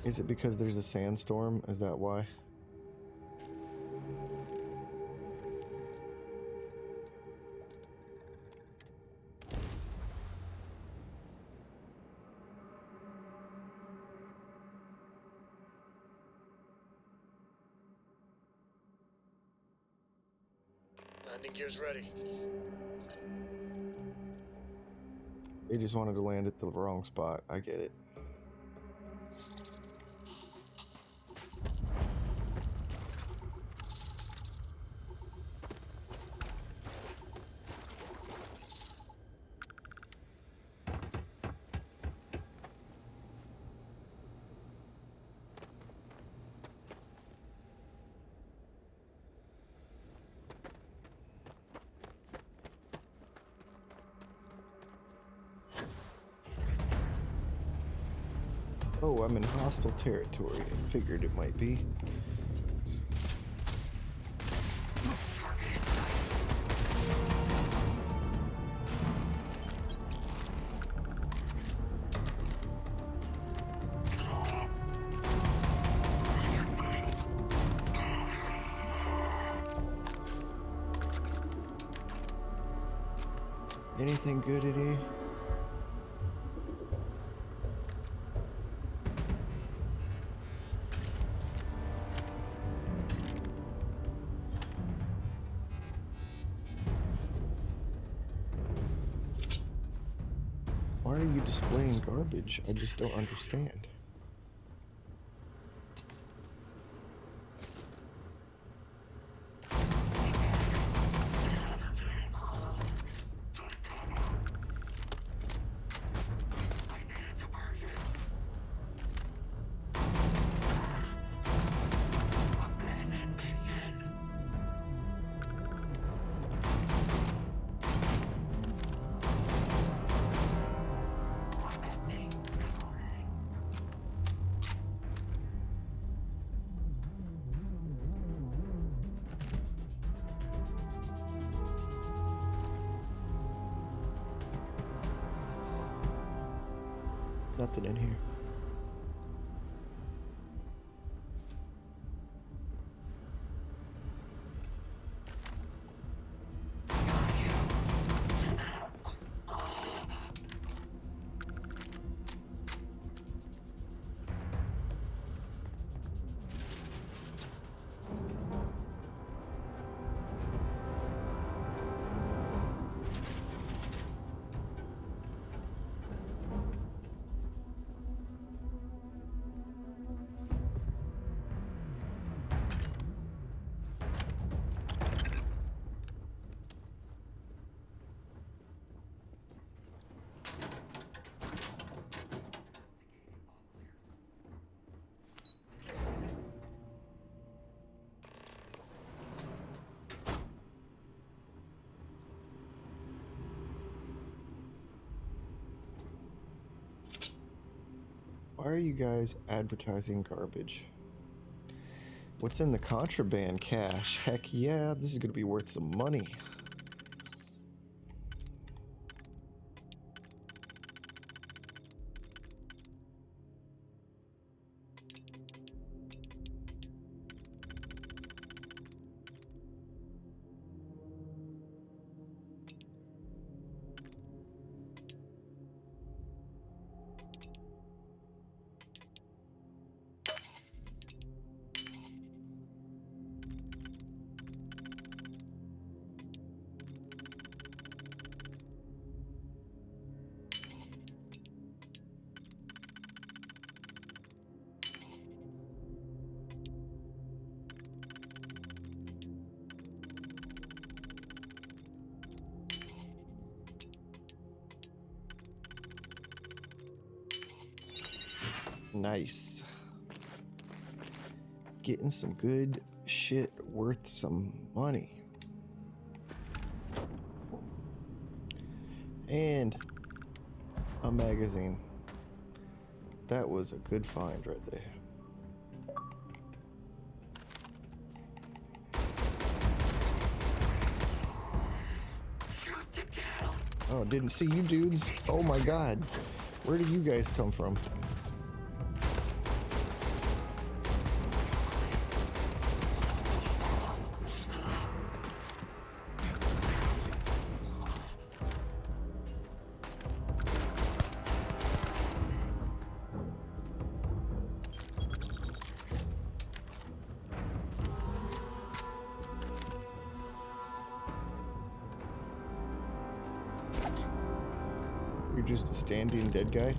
Is it because there's a sandstorm? Is that why? Landing gear's ready. They just wanted to land at the wrong spot. I get it. Oh, I'm in hostile territory. I figured it might be. Anything good in here? Why are you displaying garbage? I just don't understand. Nothing in here. Why are you guys advertising garbage? What's in the contraband cache? Heck yeah, this is gonna be worth some money. Nice. Getting some good shit worth some money. And a magazine. That was a good find right there. Oh, didn't see you dudes. Oh my god. Where did you guys come from? You're just a standing dead guy?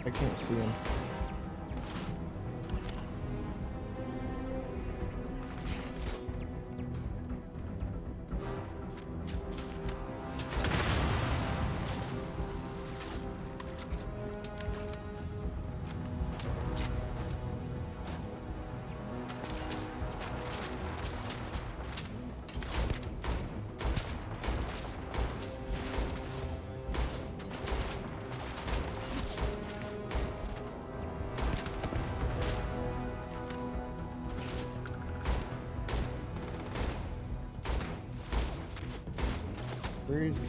I can't see him. Where is he?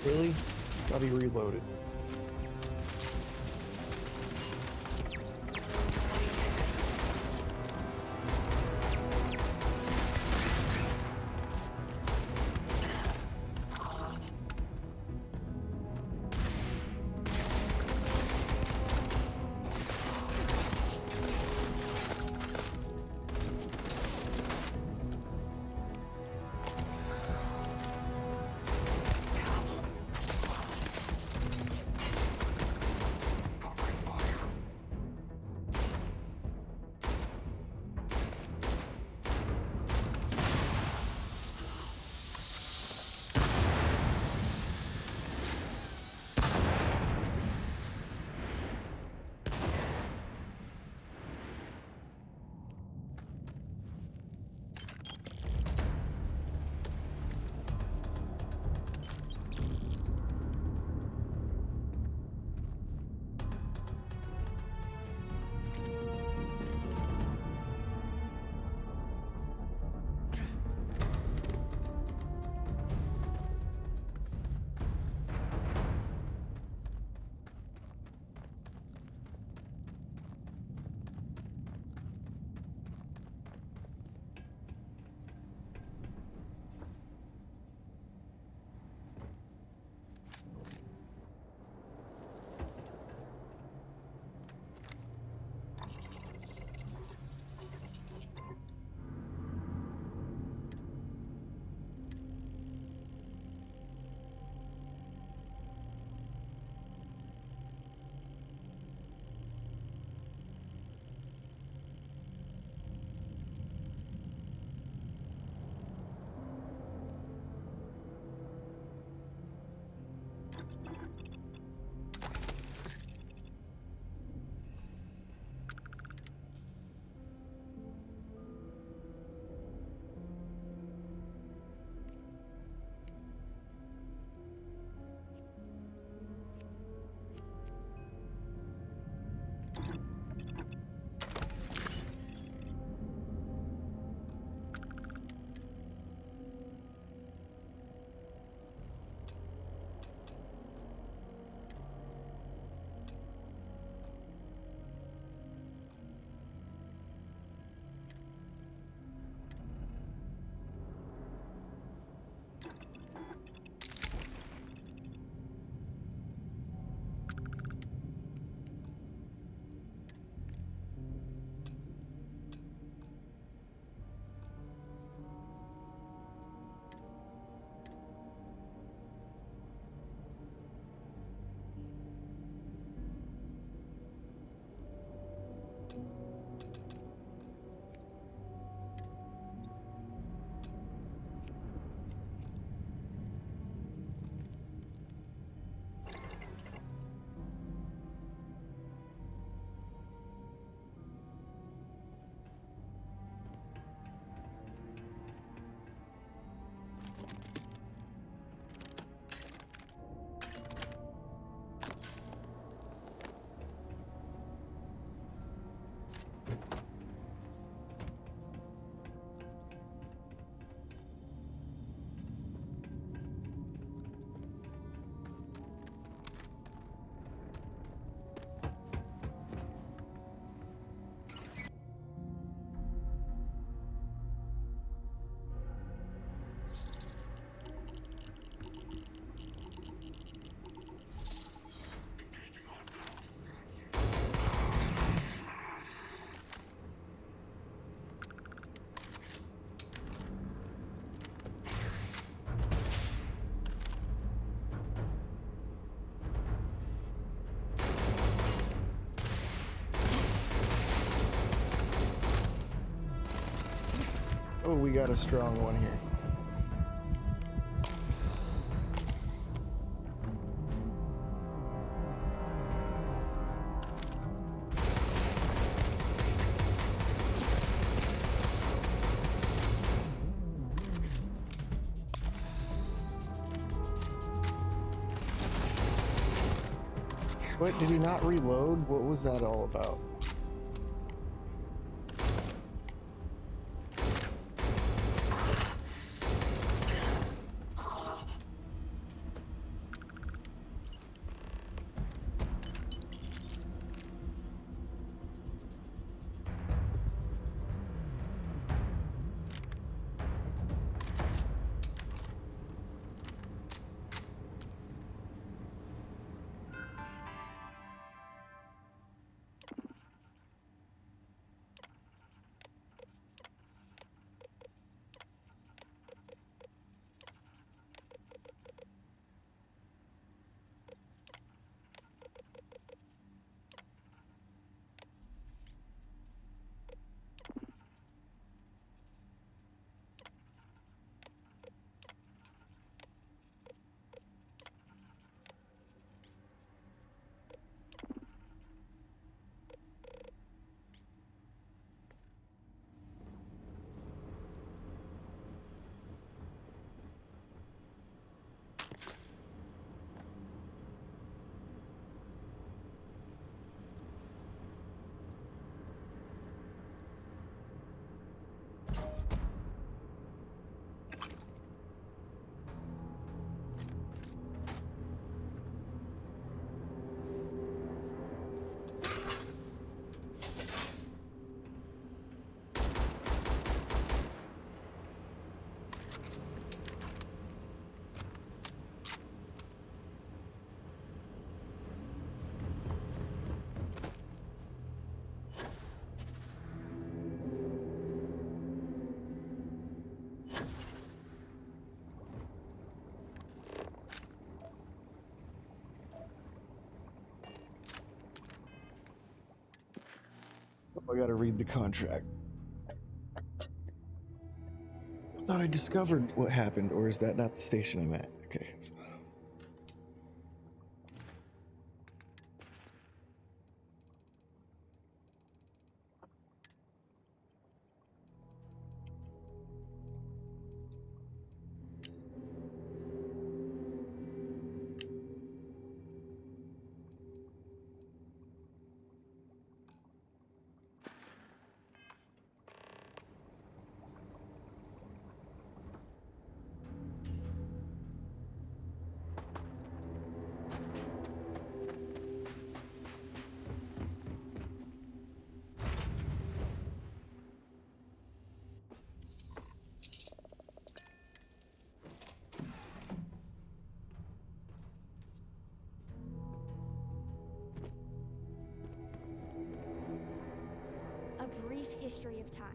Really? Gotta be reloaded. Oh, we got a strong one here. What, did he not reload? What was that all about? I gotta read the contract. I thought I discovered what happened, or is that not the station I'm at? Okay. So. A brief history of time.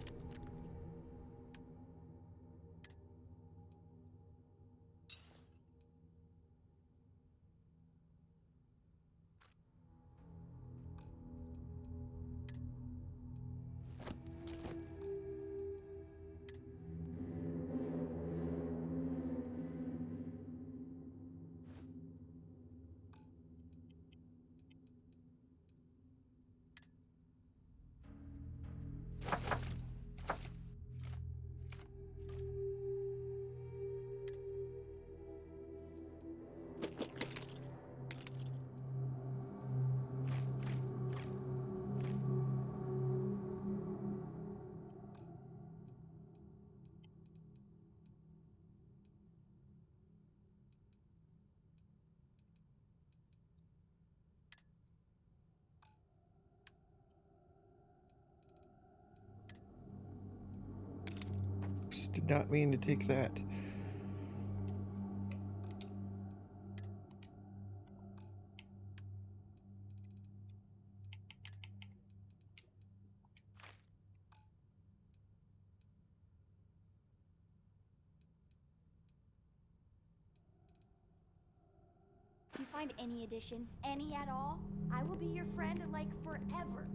Just did not mean to take that. If you find any addition, any at all, I will be your friend, like, forever.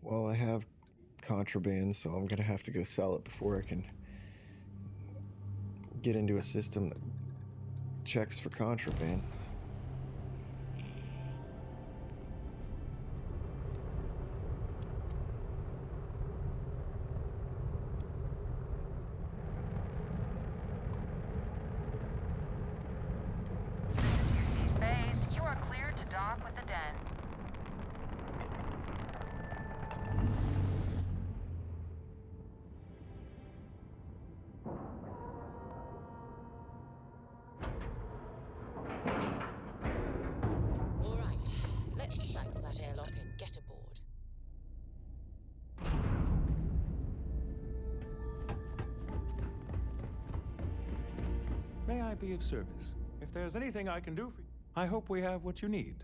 Well, I have contraband, so I'm gonna have to go sell it before I can get into a system that checks for contraband. Space, you are cleared to dock with the den. All right, let's cycle that airlock and get aboard. May I be of service? If there's anything I can do for you, I hope we have what you need.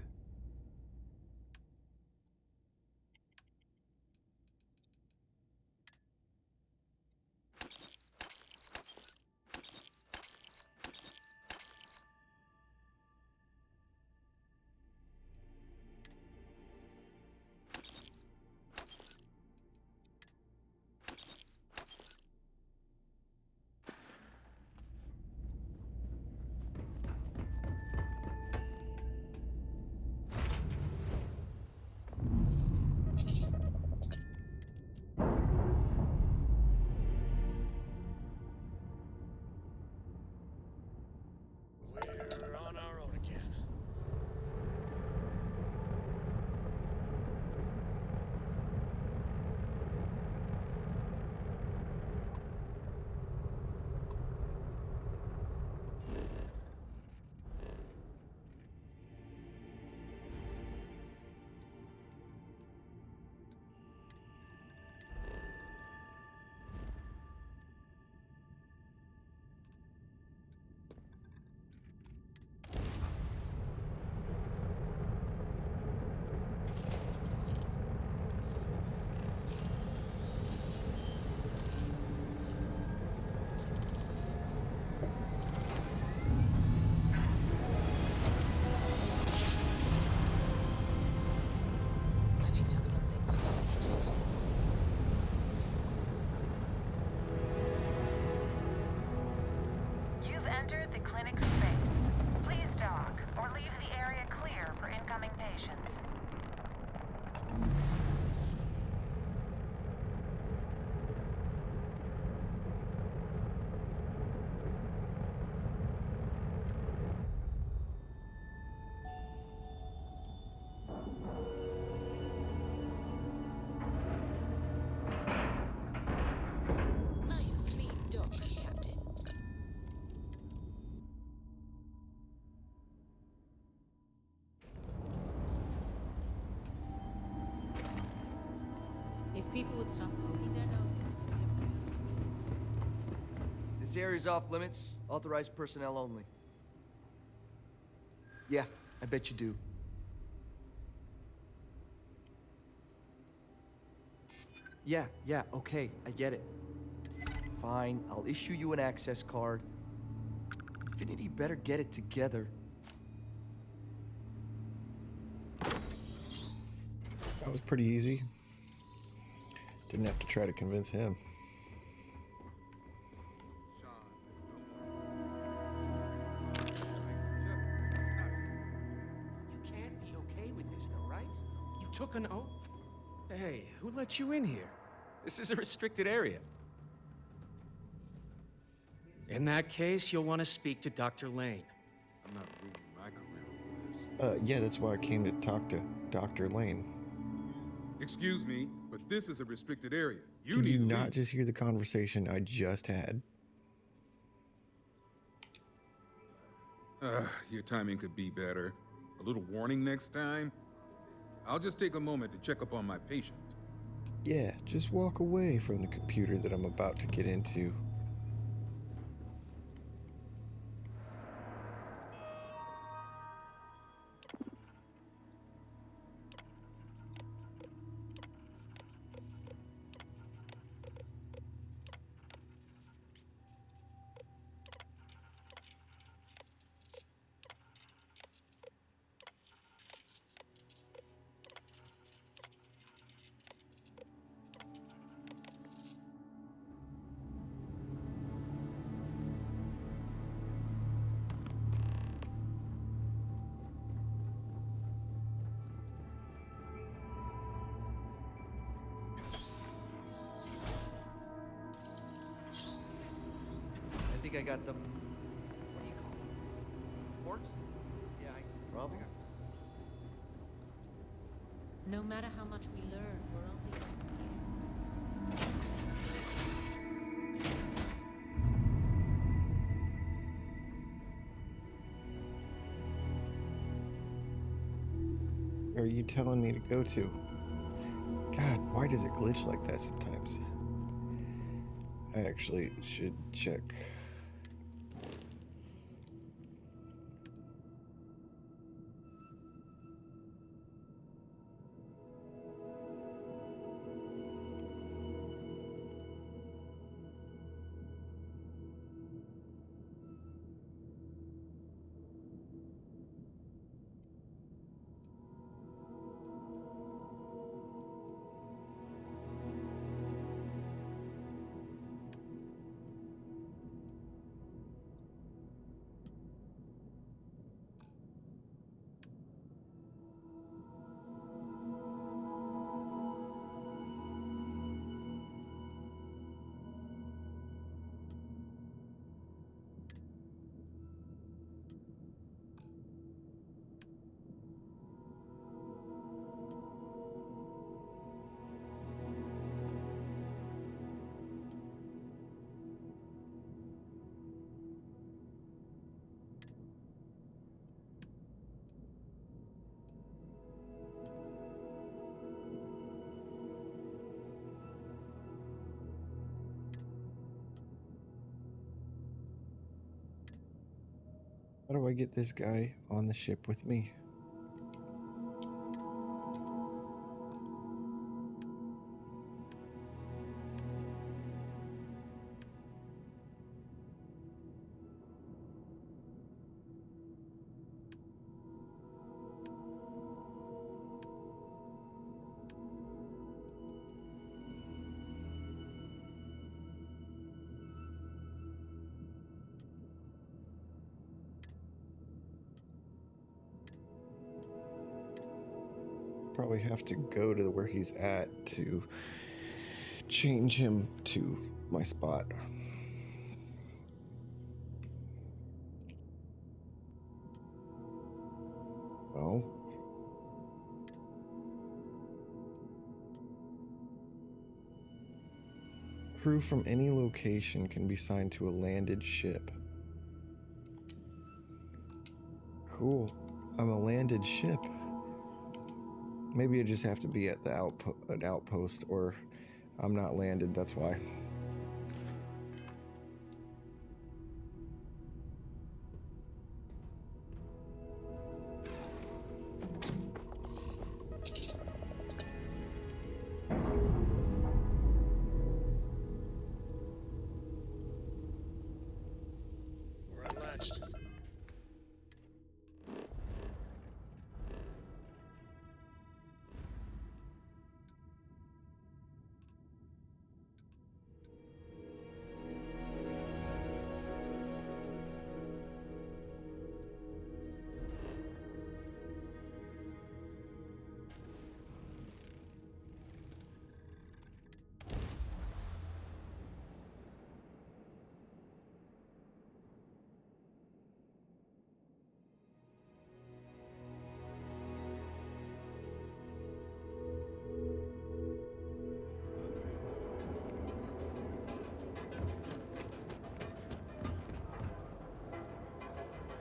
We're on our own again. I picked up something you might be interested in. You've entered the clinic space. Please dock or leave the area clear for incoming patients. Nice clean dock, Captain. If people would stop poking their noses into the This area's off limits. Authorized personnel only. Yeah, I bet you do. Yeah, okay, I get it. Fine, I'll issue you an access card. Infinity better get it together. That was pretty easy. Didn't have to try to convince him. You can't be okay with this though, right? You took an oath? Hey, who let you in here? This is a restricted area. In that case, you'll want to speak to Dr. Lane. I'm not ruining my career over this. Yeah, that's why I came to talk to Dr. Lane. Excuse me, but this is a restricted area. You Did need you to not leave. just hear the conversation I just had? Your timing could be better. A little warning next time. I'll just take a moment to check up on my patient. Yeah, just walk away from the computer that I'm about to get into. think I got them. What do you call them? Ports? Yeah, Problem? No matter how much we learn, we're only Where are you telling me to go to? God, why does it glitch like that sometimes? I actually should check. How do I get this guy on the ship with me? Probably have to go to where he's at to change him to my spot. Well, crew from any location can be assigned to a landed ship. Cool. I'm a landed ship. Maybe I just have to be at the an outpost, or I'm not landed, that's why. We're unlatched.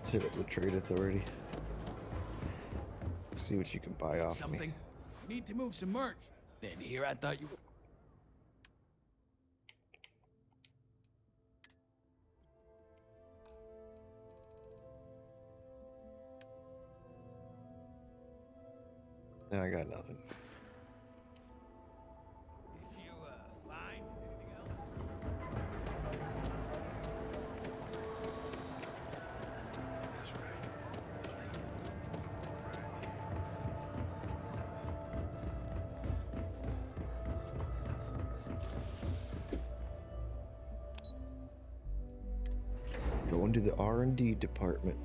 Hit up the trade authority. See what you can buy off Something? me. Need to move some merch. Then here I thought you. And I got nothing. If you find anything else. Going to the R&D department.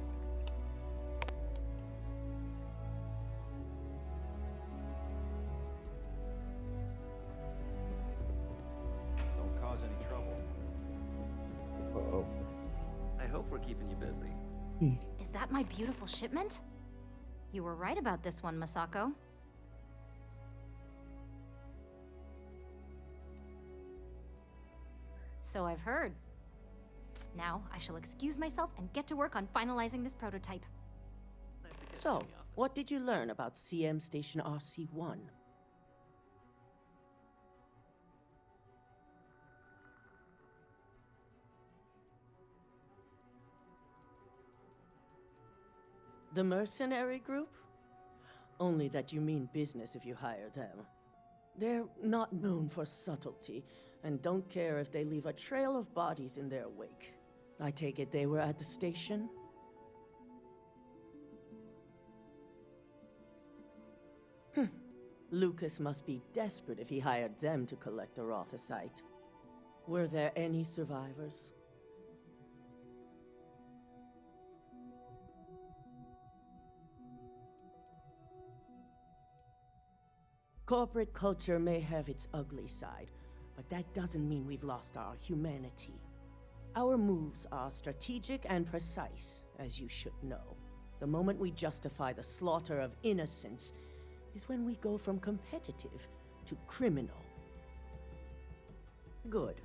Don't cause any trouble. Uh-oh. we're keeping you busy. Is that my beautiful shipment? You were right about this one, Masako. So I've heard. Now, I shall excuse myself and get to work on finalizing this prototype. So, what did you learn about CM Station RC-1? The mercenary group? Only that you mean business if you hire them. They're not known for subtlety, and don't care if they leave a trail of bodies in their wake. I take it they were at the station? Lucas must be desperate if he hired them to collect the Rothicite. Were there any survivors? Corporate culture may have its ugly side, but that doesn't mean we've lost our humanity. Our moves are strategic and precise, as you should know. The moment we justify the slaughter of innocents is when we go from competitive to criminal. Good.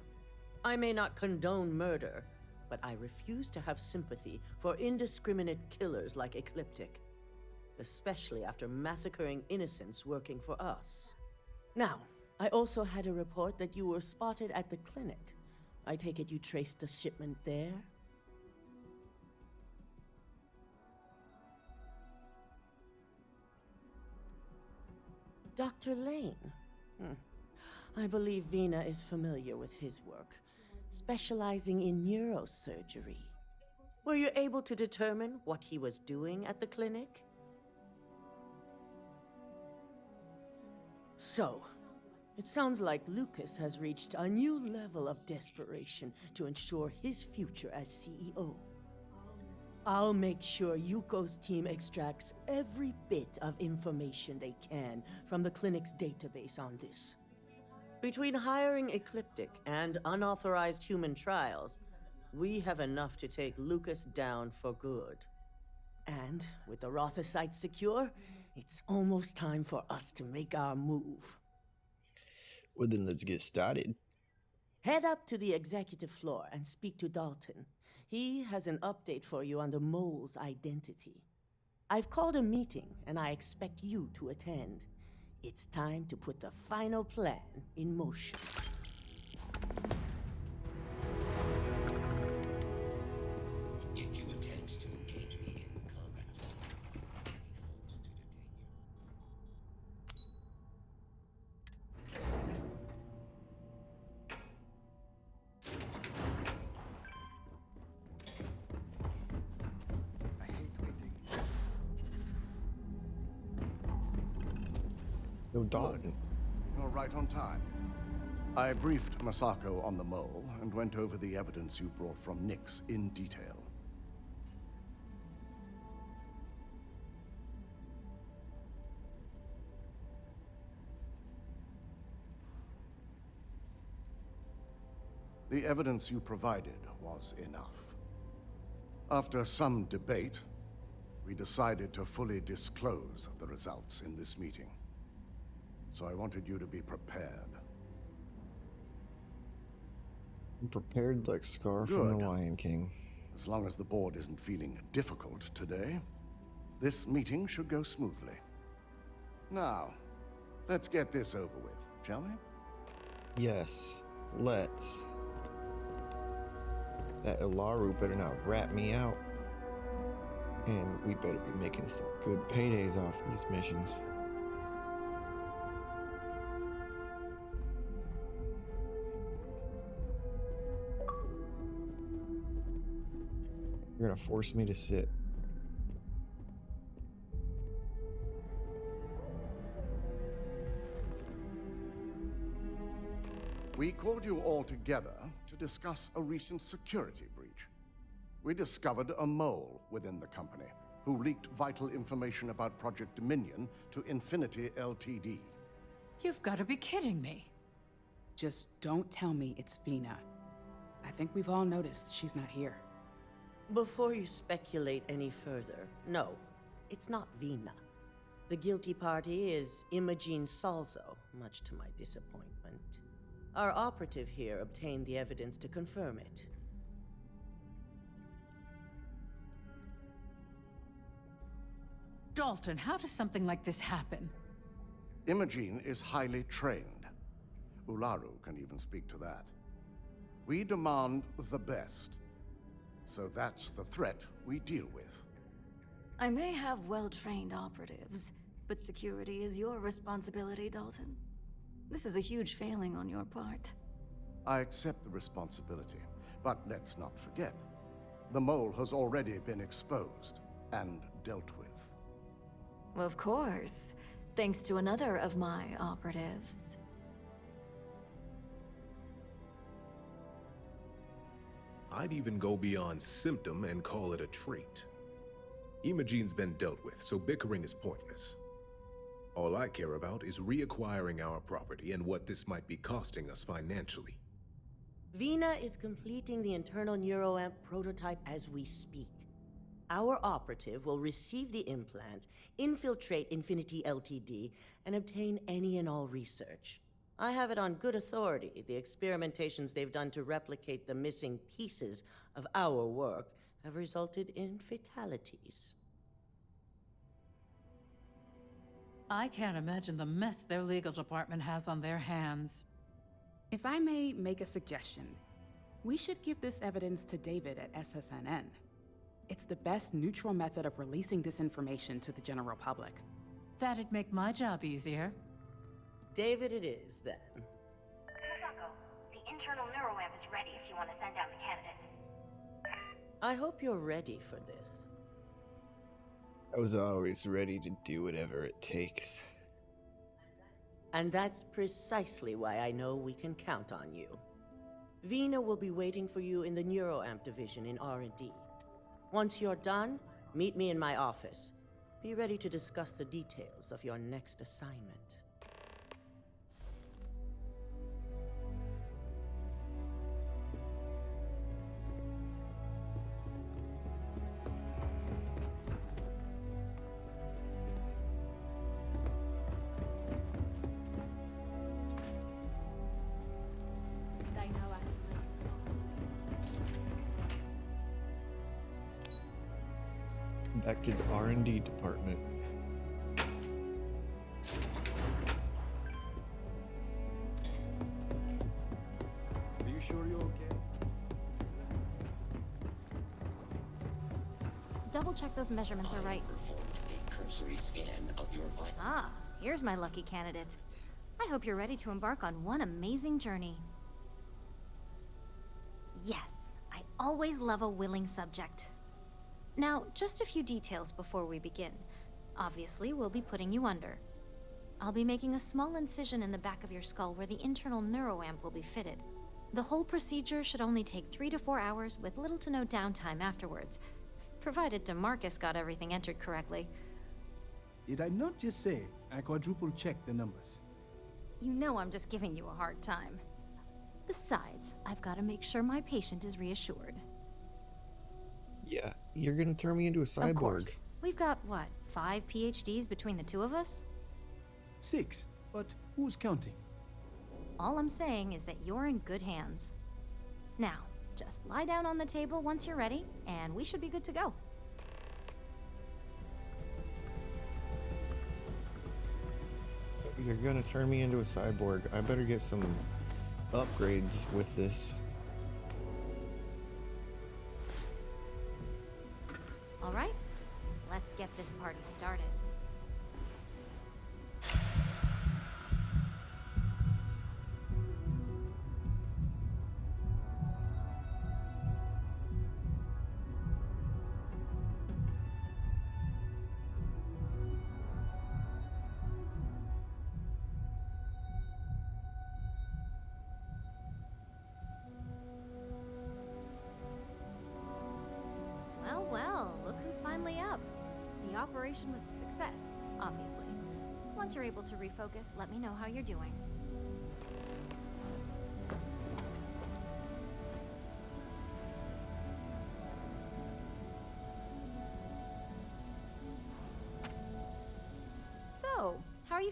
I may not condone murder, but I refuse to have sympathy for indiscriminate killers like Ecliptic. Especially after massacring innocents working for us. Now, I also had a report that you were spotted at the clinic. I take it you traced the shipment there? Dr. Lane? I believe Vina is familiar with his work, specializing in neurosurgery. Were you able to determine what he was doing at the clinic? So, it sounds like Lucas has reached a new level of desperation to ensure his future as CEO. I'll make sure Yuko's team extracts every bit of information they can from the clinic's database on this. Between hiring Ecliptic and unauthorized human trials, we have enough to take Lucas down for good. And with the Rothicite secure, it's almost time for us to make our move. Well, then let's get started. Head up to the executive floor and speak to Dalton. He has an update for you on the mole's identity. I've called a meeting, and I expect you to attend. It's time to put the final plan in motion. If you attempt to engage me in combat, No, Dalton. You're right on time. I briefed Masako on the mole and went over the evidence you brought from Nyx in detail. The evidence you provided was enough. After some debate, we decided to fully disclose the results in this meeting. So I wanted you to be prepared. I'm prepared like Scar from Good. the Lion King. As long as the board isn't feeling difficult today, this meeting should go smoothly. Now, let's get this over with, shall we? Yes, let's. That Ilaru better not rat me out. And we better be making some good paydays off these missions. You're gonna force me to sit. We called you all together to discuss a recent security breach. We discovered a mole within the company who leaked vital information about Project Dominion to Infinity Ltd. You've got to be kidding me. Just don't tell me it's Vina. I think we've all noticed she's not here. Before you speculate any further, no, it's not Vina. The guilty party is Imogene Salzo, much to my disappointment. Our operative here obtained the evidence to confirm it. Dalton, how does something like this happen? Imogene is highly trained. Ularu can even speak to that. We demand the best. So that's the threat we deal with. I may have well-trained operatives, but security is your responsibility, Dalton. This is a huge failing on your part. I accept the responsibility, but let's not forget. The mole has already been exposed and dealt with. Of course, thanks to another of my operatives. I'd even go beyond symptom and call it a trait. Imogene's been dealt with, so bickering is pointless. All I care about is reacquiring our property and what this might be costing us financially. Vina is completing the internal neuroamp prototype as we speak. Our operative will receive the implant, infiltrate Infinity Ltd, and obtain any and all research. I have it on good authority. The experimentations they've done to replicate the missing pieces of our work have resulted in fatalities. I can't imagine the mess their legal department has on their hands. If I may make a suggestion, we should give this evidence to David at SSNN. It's the best neutral method of releasing this information to the general public. That'd make my job easier. David it is, then. Misako, the internal neuroamp is ready if you want to send down the candidate. I hope you're ready for this. I was always ready to do whatever it takes. And that's precisely why I know we can count on you. Vina will be waiting for you in the neuroamp division in R&D. Once you're done, meet me in my office. Be ready to discuss the details of your next assignment. Back to the R&D department. Are you sure you're okay? Double check those measurements are right. Performed a cursory scan of your vitals. Ah, here's my lucky candidate. I hope you're ready to embark on one amazing journey. Yes, I always love a willing subject. Now, just a few details before we begin. Obviously, we'll be putting you under. I'll be making a small incision in the back of your skull where the internal neuroamp will be fitted. The whole procedure should only take 3 to 4 hours with little to no downtime afterwards, provided DeMarcus got everything entered correctly. Did I not just say I quadruple-checked the numbers? You know I'm just giving you a hard time. Besides, I've got to make sure my patient is reassured. Yeah, you're gonna turn me into a cyborg. Of course. We've got, what, 5 PhDs between the two of us? 6, but who's counting? All I'm saying is that you're in good hands. Now, just lie down on the table once you're ready, and we should be good to go. So you're gonna turn me into a cyborg. I better get some upgrades with this. All right, let's get this party started. Well, look who's finally up. The operation was a success, obviously. Once you're able to refocus, let me know how you're doing.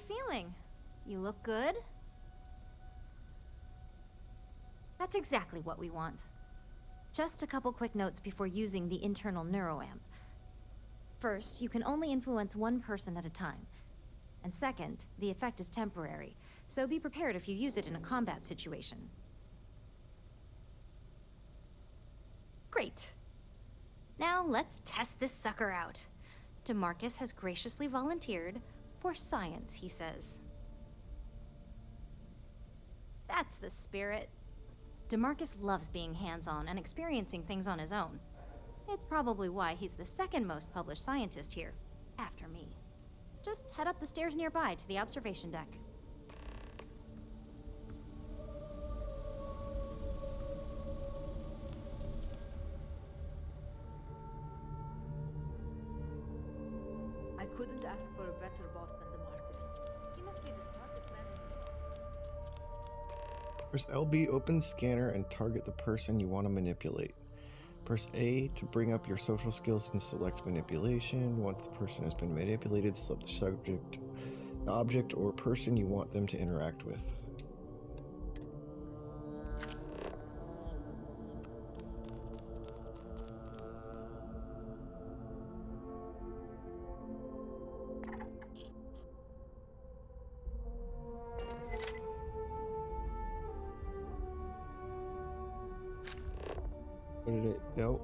you feeling? You look good? That's exactly what we want. Just a couple quick notes before using the internal neuroamp. First, you can only influence one person at a time. And second, the effect is temporary, so be prepared if you use it in a combat situation. Great. Now let's test this sucker out. DeMarcus has graciously volunteered for science, he says. That's the spirit. DeMarcus loves being hands-on and experiencing things on his own. It's probably why he's the second most published scientist here, after me. Just head up the stairs nearby to the observation deck. I couldn't ask for a better boss than DeMarcus. He must be the smartest man in Press LB, open scanner, and target the person you want to manipulate. Press A to bring up your social skills and select manipulation. Once the person has been manipulated, select the subject, object, or person you want them to interact with. What did it? Nope.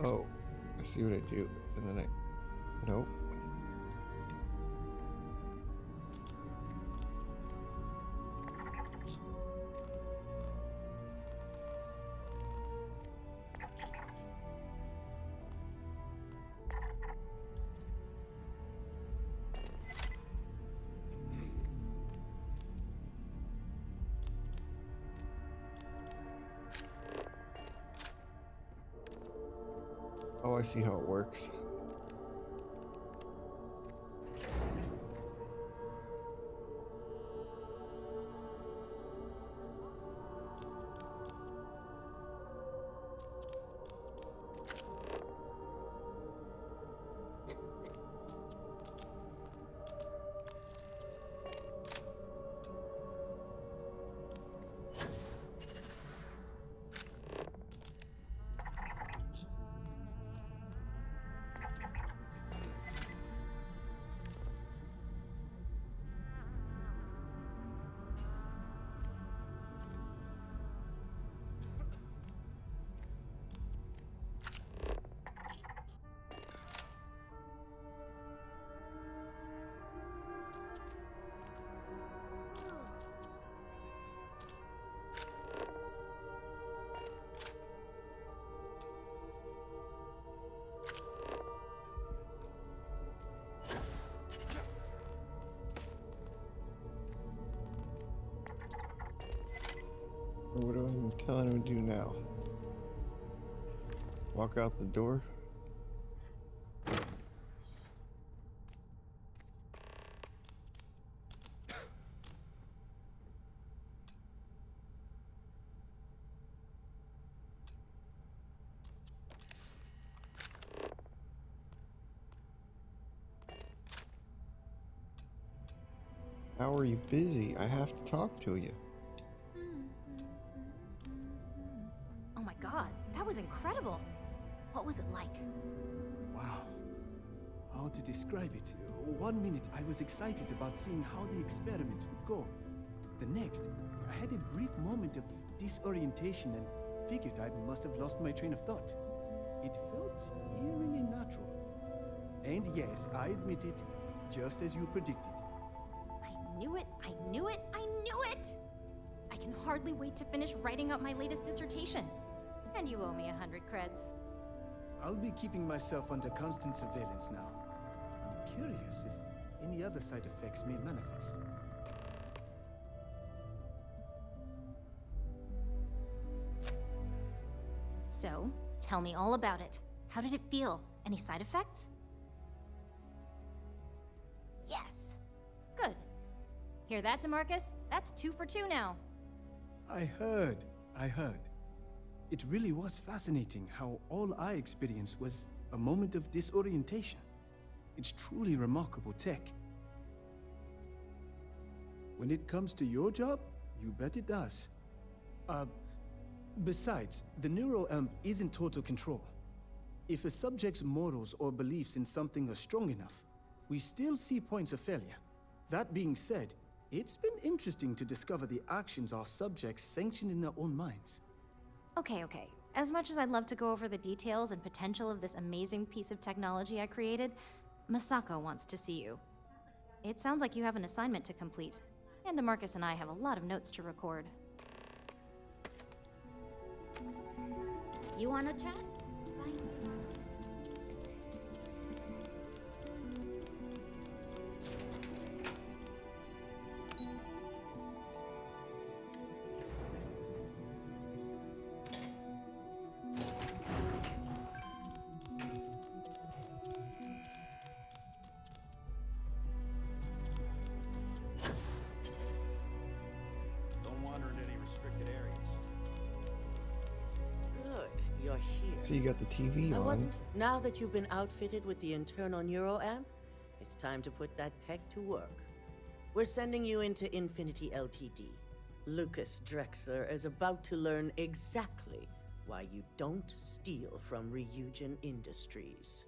Oh, I see what I do, and then I. Nope. Oh, I see how it works. What do I tell him to do now? Walk out the door? How are you busy? I have to talk to you. Oh my god, that was incredible. What was it like? Wow. How to describe it? 1 minute I was excited about seeing how the experiment would go. The next, I had a brief moment of disorientation and figured I must have lost my train of thought. It felt eerily natural. And yes, I admit it, just as you predicted. I knew it, I knew it, I knew it! I can hardly wait to finish writing up my latest dissertation. And you owe me 100 creds. I'll be keeping myself under constant surveillance now. I'm curious if any other side effects may manifest. So, tell me all about it. How did it feel? Any side effects? Yes! Good. Hear that, DeMarcus? That's 2 for 2 now. I heard. It really was fascinating how all I experienced was a moment of disorientation. It's truly remarkable tech. When it comes to your job, you bet it does. Besides, the NeuroAmp isn't total control. If a subject's morals or beliefs in something are strong enough, we still see points of failure. That being said, it's been interesting to discover the actions our subjects sanction in their own minds. Okay. As much as I'd love to go over the details and potential of this amazing piece of technology I created, Masako wants to see you. It sounds like you have an assignment to complete, and DeMarcus and I have a lot of notes to record. You wanna chat? Don't wander into any restricted areas. Good, you're here. So you got the TV on. Now that you've been outfitted with the internal NeuroAmp, it's time to put that tech to work. We're sending you into Infinity Ltd. Lucas Drexler is about to learn exactly why you don't steal from Ryujin Industries.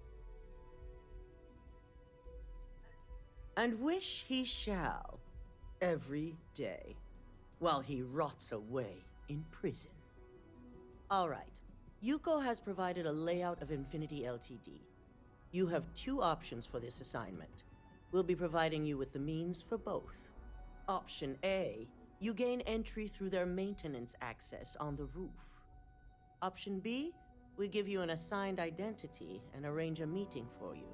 And wish he shall, every day, while he rots away in prison. All right, Yuko has provided a layout of Infinity Ltd. You have two options for this assignment. We'll be providing you with the means for both. Option A, you gain entry through their maintenance access on the roof. Option B, we give you an assigned identity and arrange a meeting for you.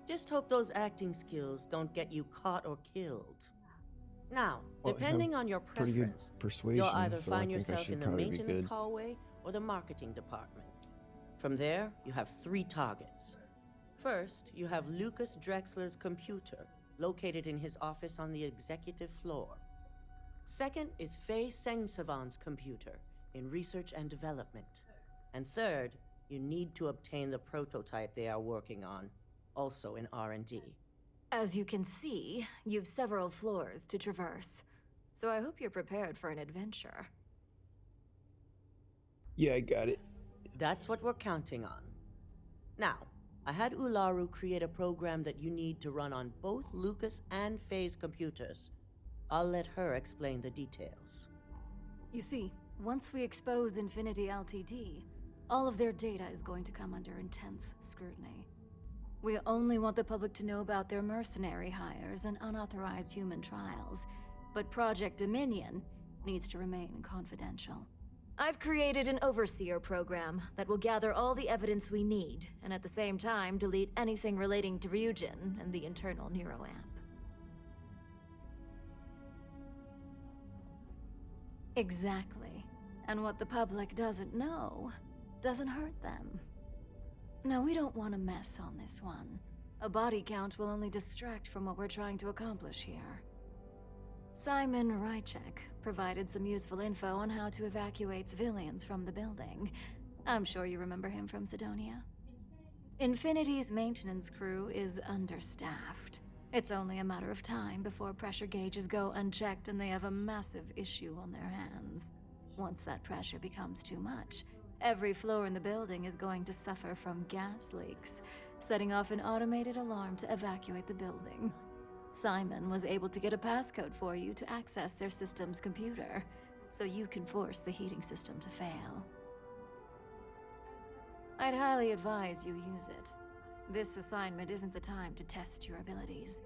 Just hope those acting skills don't get you caught or killed. Now, Well, I depending have on your pretty good preference, persuasion, you'll either so I find think I yourself should in the probably be maintenance good. hallway or the marketing department. From there, you have 3 targets. First, you have Lucas Drexler's computer, located in his office on the executive floor. Second is Faye Sengsavan's computer, in research and development. And third, you need to obtain the prototype they are working on, also in R&D. As you can see, you've several floors to traverse. So I hope you're prepared for an adventure. Yeah, I got it. That's what we're counting on. Now, I had Ularu create a program that you need to run on both Lucas and Faye's computers. I'll let her explain the details. You see, once we expose Infinity Ltd, all of their data is going to come under intense scrutiny. We only want the public to know about their mercenary hires and unauthorized human trials, but Project Dominion needs to remain confidential. I've created an overseer program that will gather all the evidence we need, and at the same time delete anything relating to Ryujin and the internal NeuroAmp. Exactly. And what the public doesn't know doesn't hurt them. Now, we don't want to mess on this one. A body count will only distract from what we're trying to accomplish here. Simon Rychek provided some useful info on how to evacuate civilians from the building. I'm sure you remember him from Sidonia. Infinity's maintenance crew is understaffed. It's only a matter of time before pressure gauges go unchecked and they have a massive issue on their hands. Once that pressure becomes too much, every floor in the building is going to suffer from gas leaks, setting off an automated alarm to evacuate the building. Simon was able to get a passcode for you to access their system's computer, so you can force the heating system to fail. I'd highly advise you use it. This assignment isn't the time to test your abilities.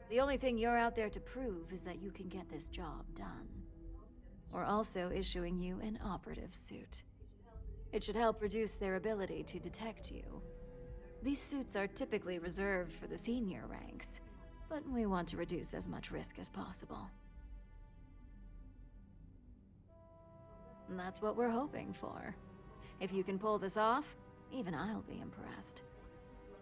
The only thing you're out there to prove is that you can get this job done. We're also issuing you an operative suit. It should help reduce their ability to detect you. These suits are typically reserved for the senior ranks, but we want to reduce as much risk as possible. And that's what we're hoping for. If you can pull this off, even I'll be impressed.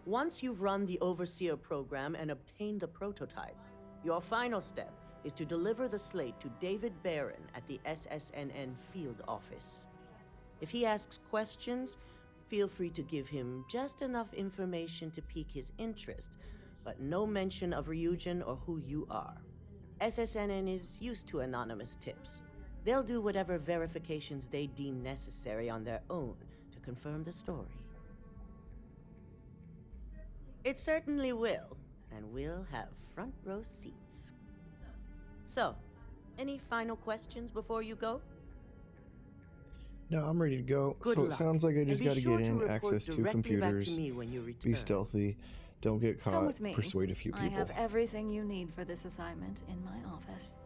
Once you've run the Overseer program and obtained the prototype, your final step is to deliver the slate to David Barron at the SSNN field office. If he asks questions, feel free to give him just enough information to pique his interest, but no mention of Ryujin or who you are. SSNN is used to anonymous tips. They'll do whatever verifications they deem necessary on their own to confirm the story. It certainly will, and we'll have front row seats. So, any final questions before you go? No, I'm ready to go. Good so luck. it sounds like I just And be got to sure get to in, report access to directly back to computers, me when you be return. stealthy, don't get Come caught, with me. persuade a few people. I have everything you need for this assignment in my office.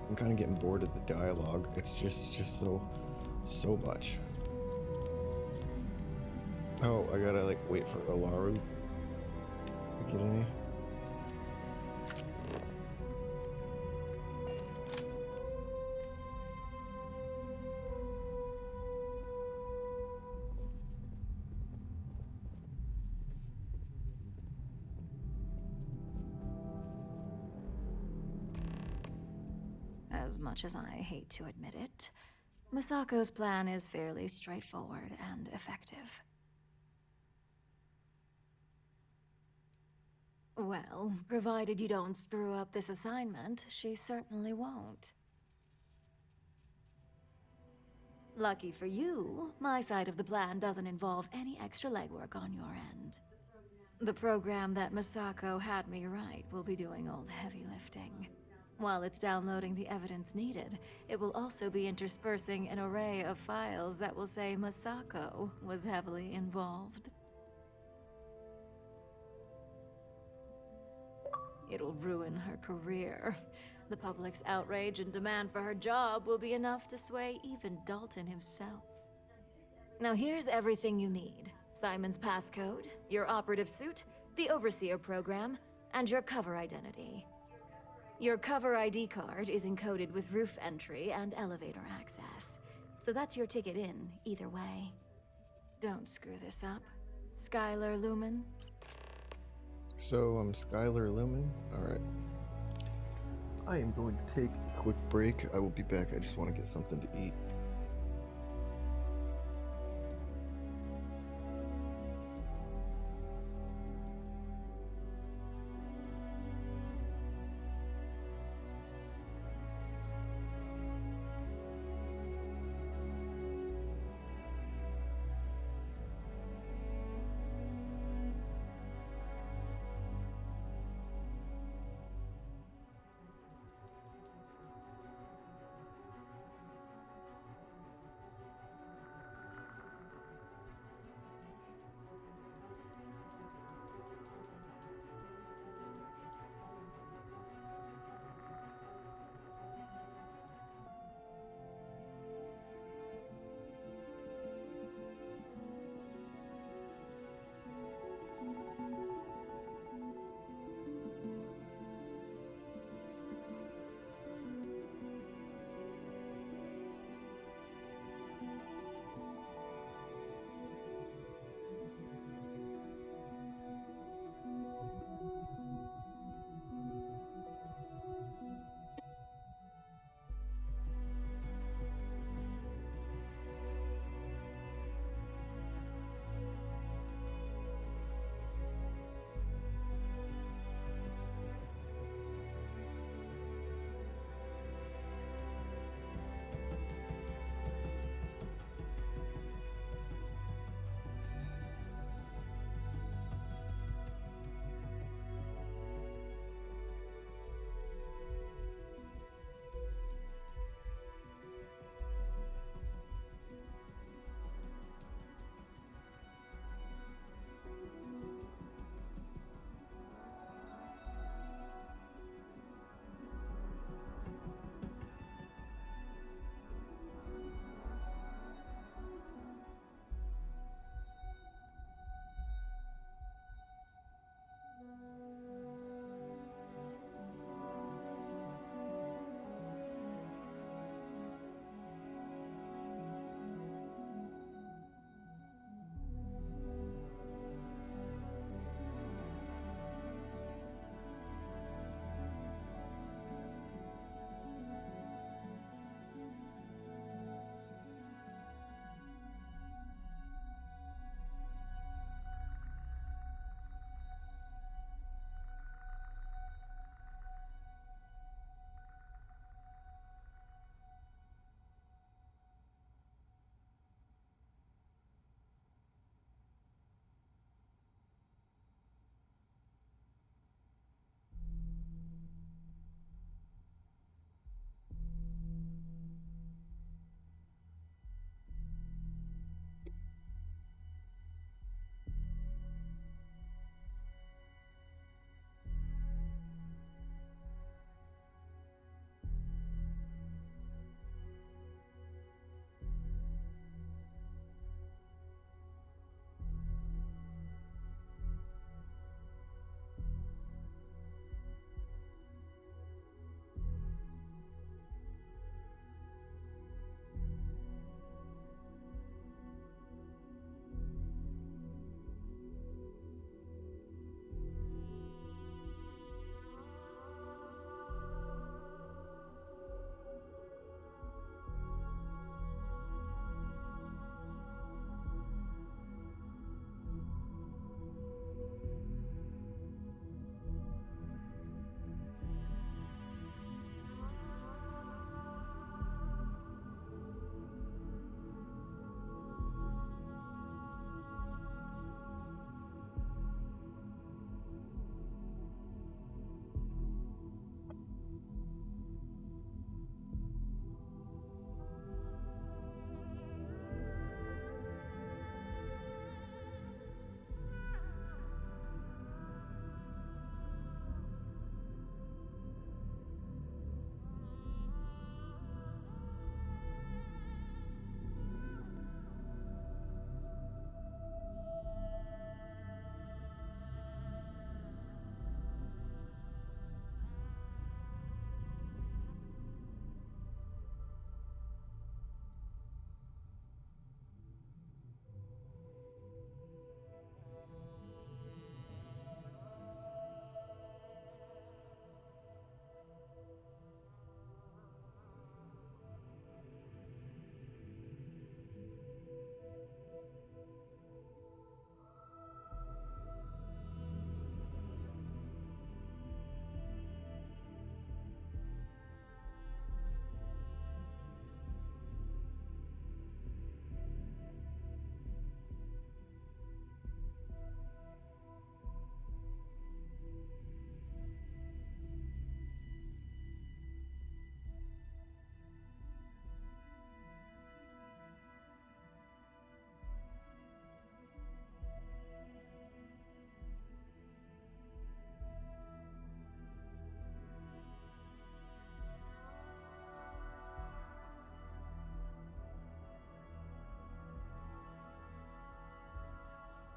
I'm kind of getting bored of the dialogue. It's just so much. Oh, I gotta like wait for Alaru to get in here. As much as I hate to admit it, Masako's plan is fairly straightforward and effective. Well, provided you don't screw up this assignment, she certainly won't. Lucky for you, my side of the plan doesn't involve any extra legwork on your end. The program that Masako had me write will be doing all the heavy lifting. While it's downloading the evidence needed, it will also be interspersing an array of files that will say Masako was heavily involved. It'll ruin her career. The public's outrage and demand for her job will be enough to sway even Dalton himself. Now here's everything you need. Simon's passcode, your operative suit, the Overseer program, and your cover identity. Your cover ID card is encoded with roof entry and elevator access, so that's your ticket in, either way. Don't screw this up. Skylar Lumen? So I'm Skylar Lumen. Alright. I am going to take a quick break. I will be back. I just want to get something to eat.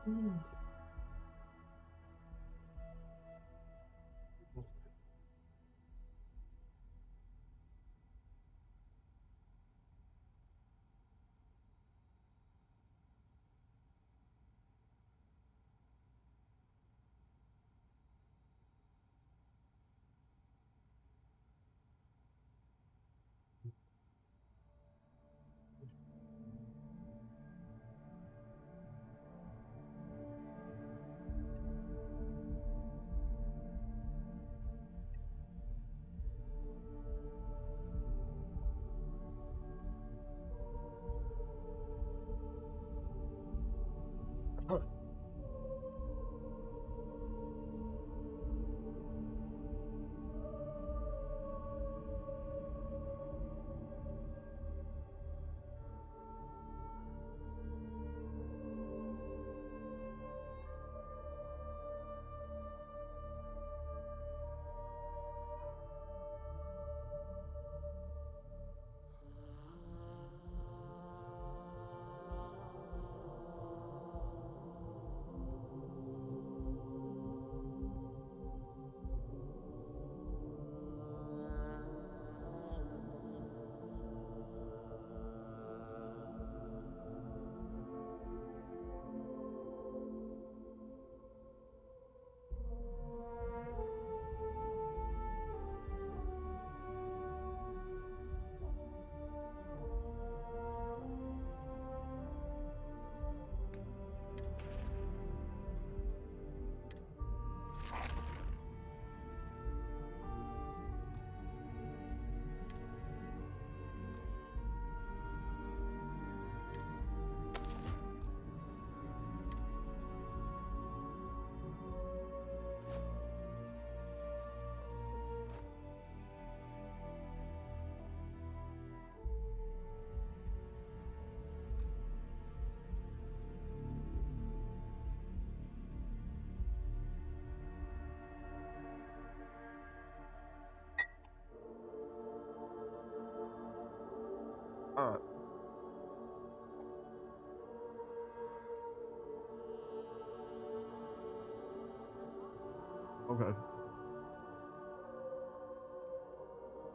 Okay.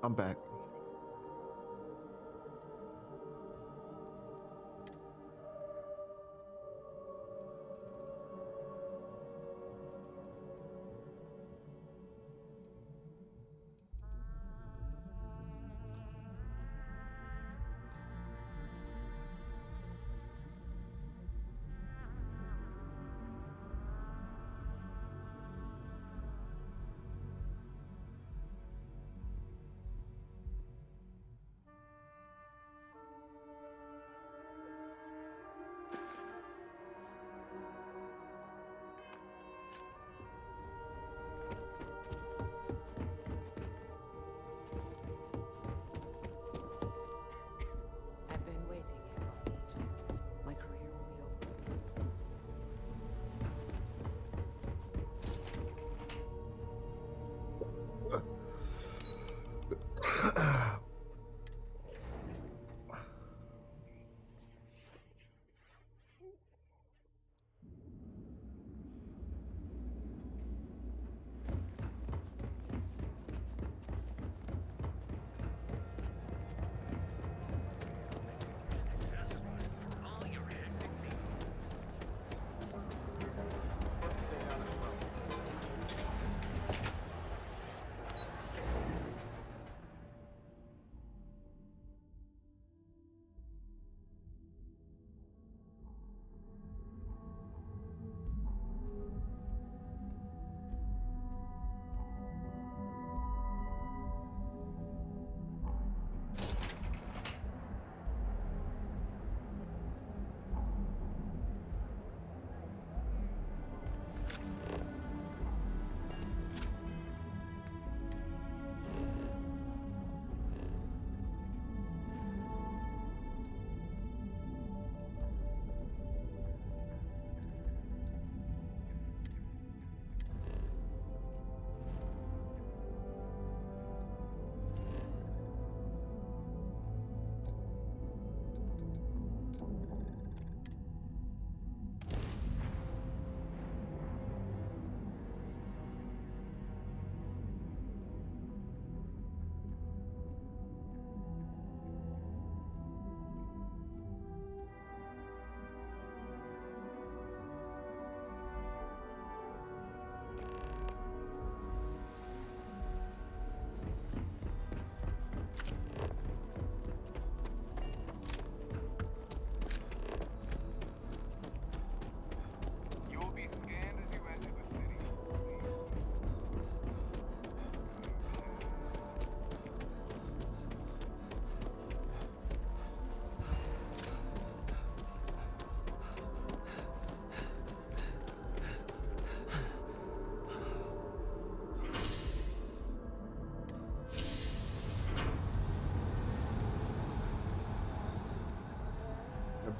I'm back.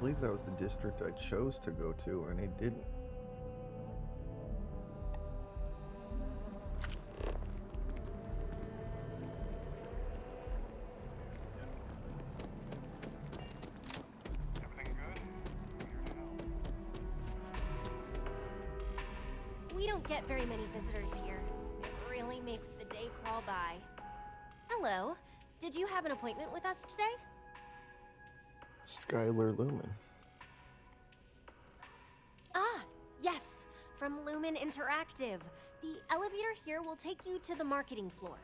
believe that was the district I chose to go to, and it didn't. We don't get very many visitors here. It really makes the day crawl by. Hello. Did you have an appointment with us today? Skylar Lumen. Ah, yes. From Lumen Interactive. The elevator here will take you to the marketing floor.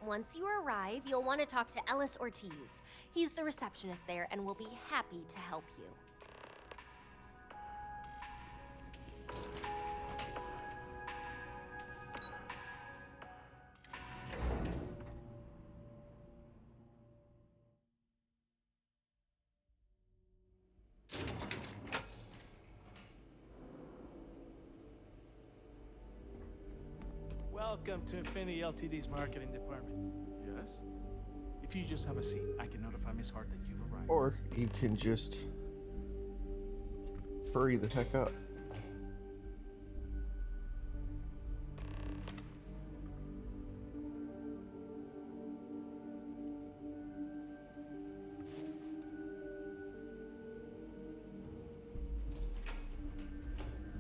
Once you arrive, you'll want to talk to Ellis Ortiz. He's the receptionist there and will be happy to help you. Welcome to Infinity Ltd's marketing department. Yes? If you just have a seat, I can notify Miss Hart that you've arrived. Or you can just hurry the heck up.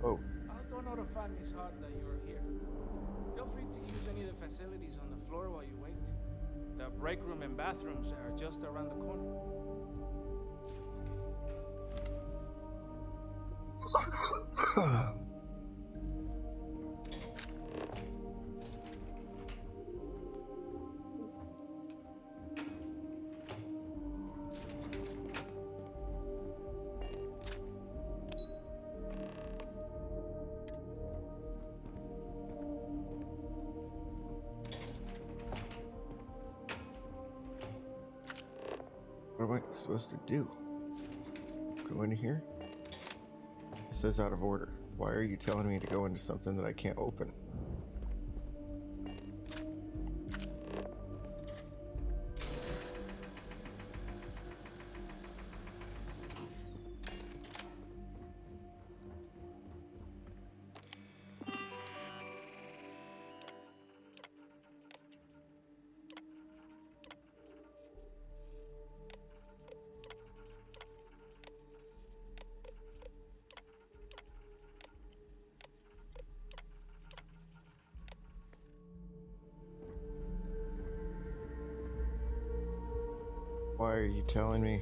Oh. I'll go notify Miss Hart that you're here. Feel free to use any of the facilities on the floor while you wait. The break room and bathrooms are just around the corner. What am I supposed to do? Go into here? It says out of order. Why are you telling me to go into something that I can't open? Why are you telling me?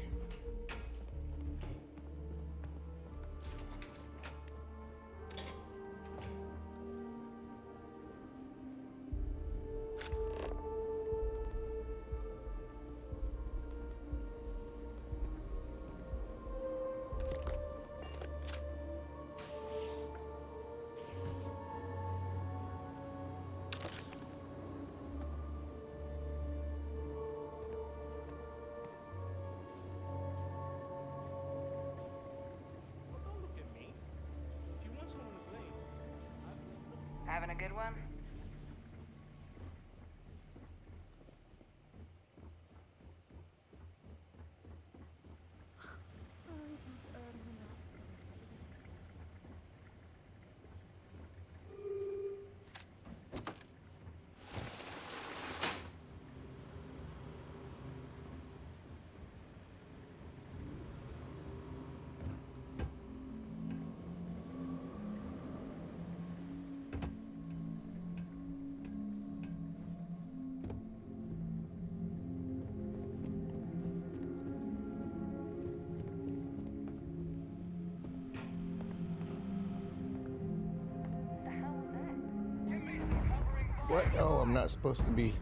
Having a good one? What? Oh, I'm not supposed to be.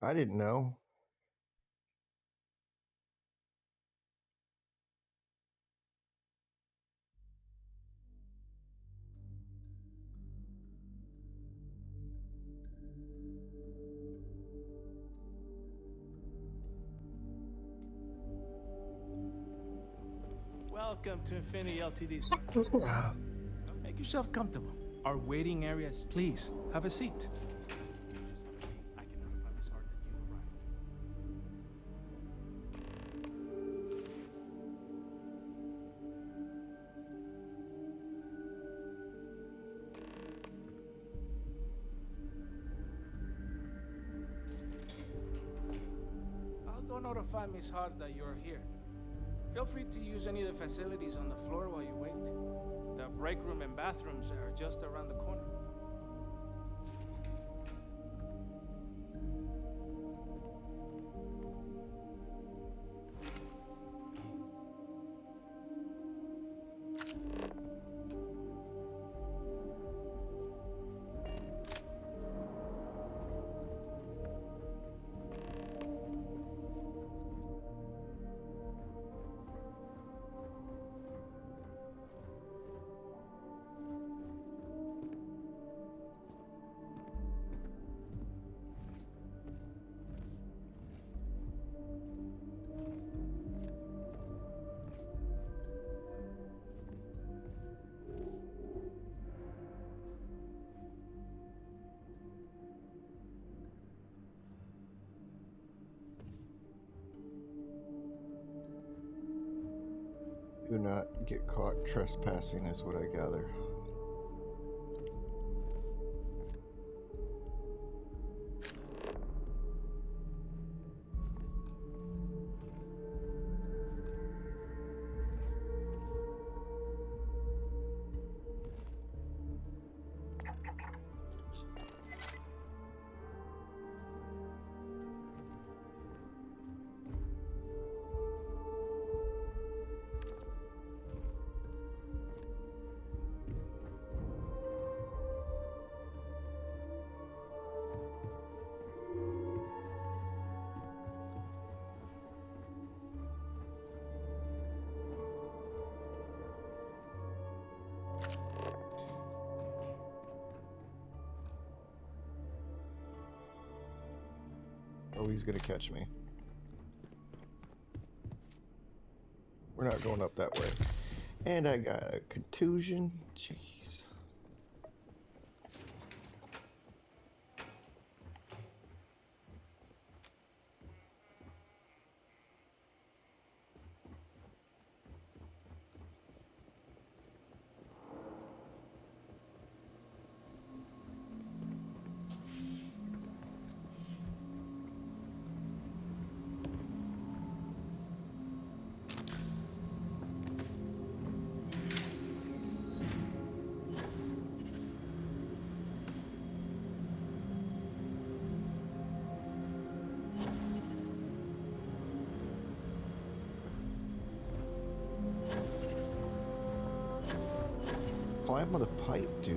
I didn't know. Welcome to Infinity Ltd's. Make yourself comfortable. Our waiting areas, please have a seat. notify Miss Hart that you're here. Feel free to use any of the facilities on the floor while you wait. The break room and bathrooms are just around the corner. Do not get caught trespassing, is what I gather. Oh, he's gonna catch me. We're not going up that way. And I got a contusion. Jeez. Climb on the pipe, dude.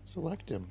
Select him.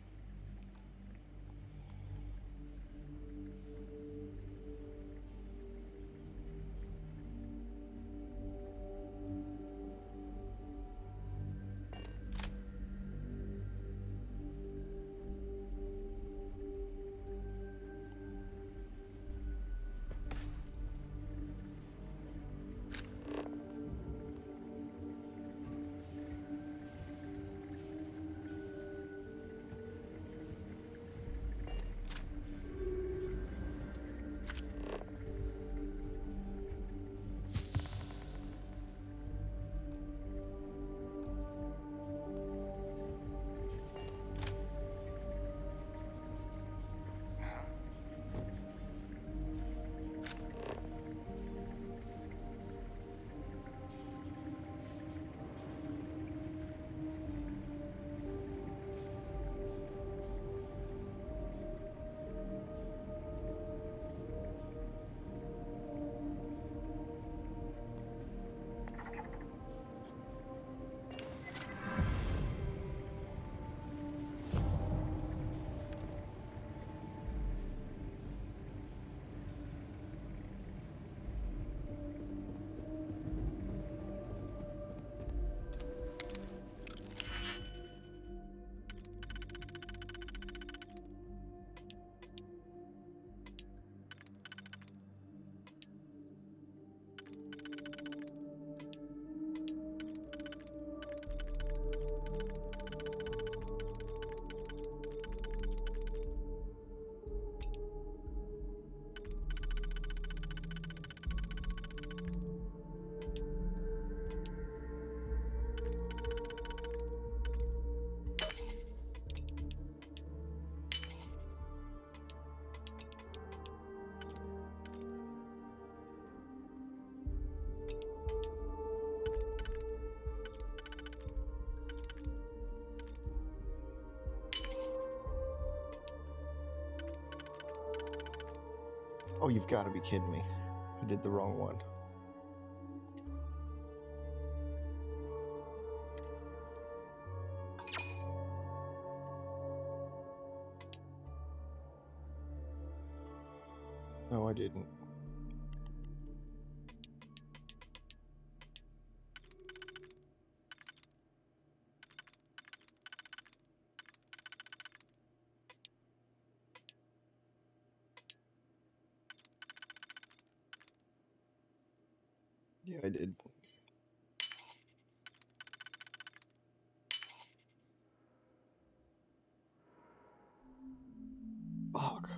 Oh, you've got to be kidding me. I did the wrong one. No, I didn't. Yeah, I did. Fuck.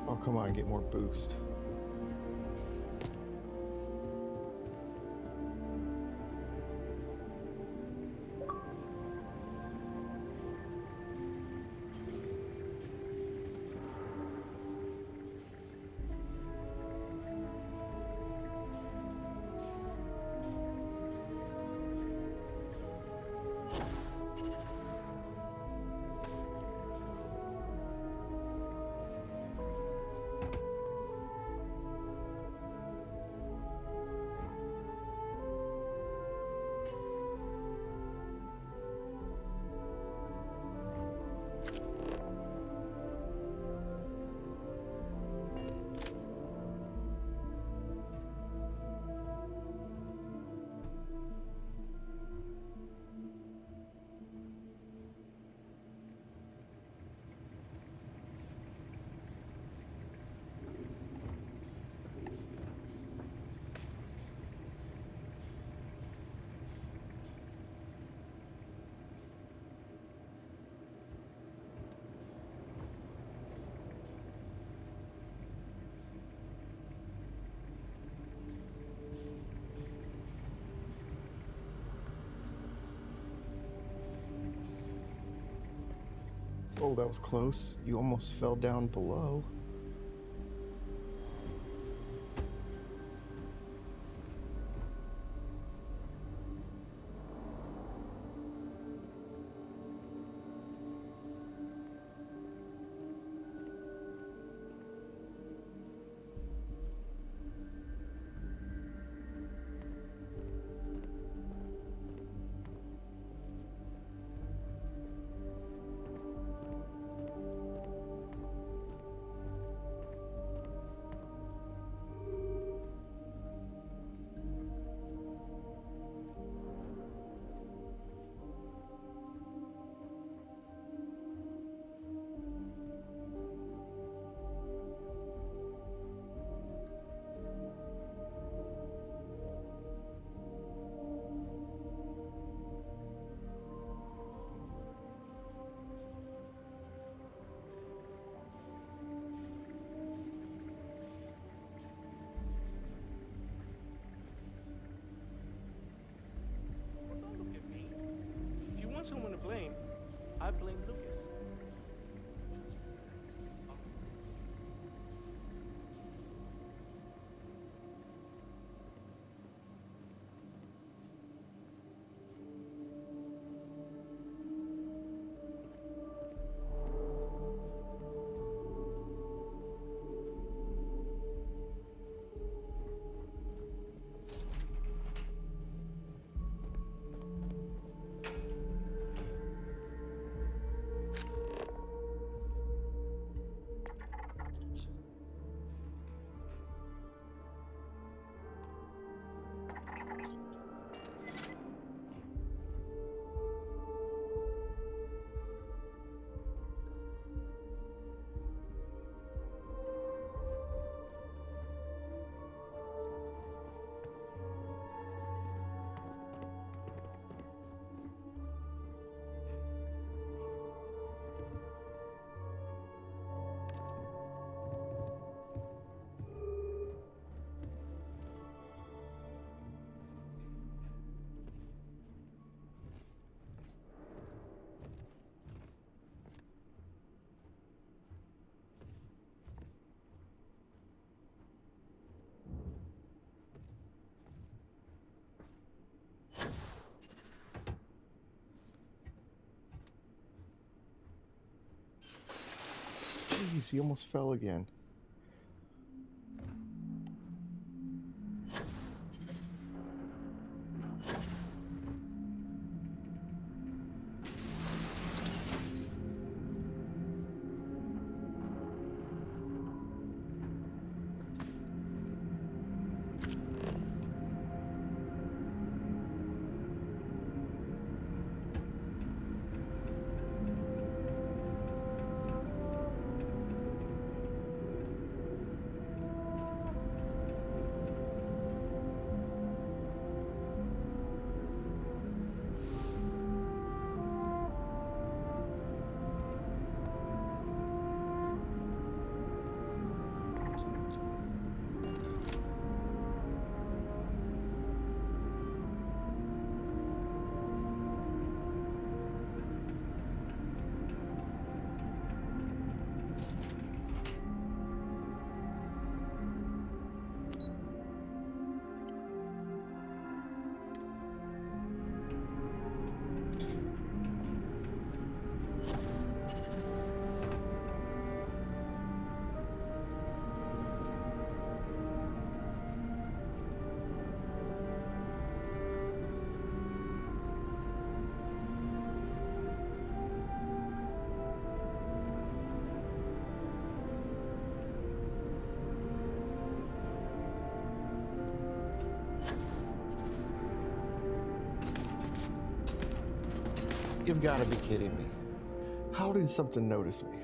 Oh, come on, get more boost. Oh, that was close. You almost fell down below. Don't look at me. If you want someone to blame, I blame Lucas. Jeez, he almost fell again. You've got to be kidding me. How did something notice me?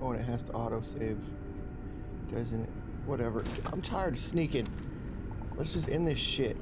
Oh, and it has to autosave. Doesn't it? Whatever. I'm tired of sneaking. Let's just end this shit.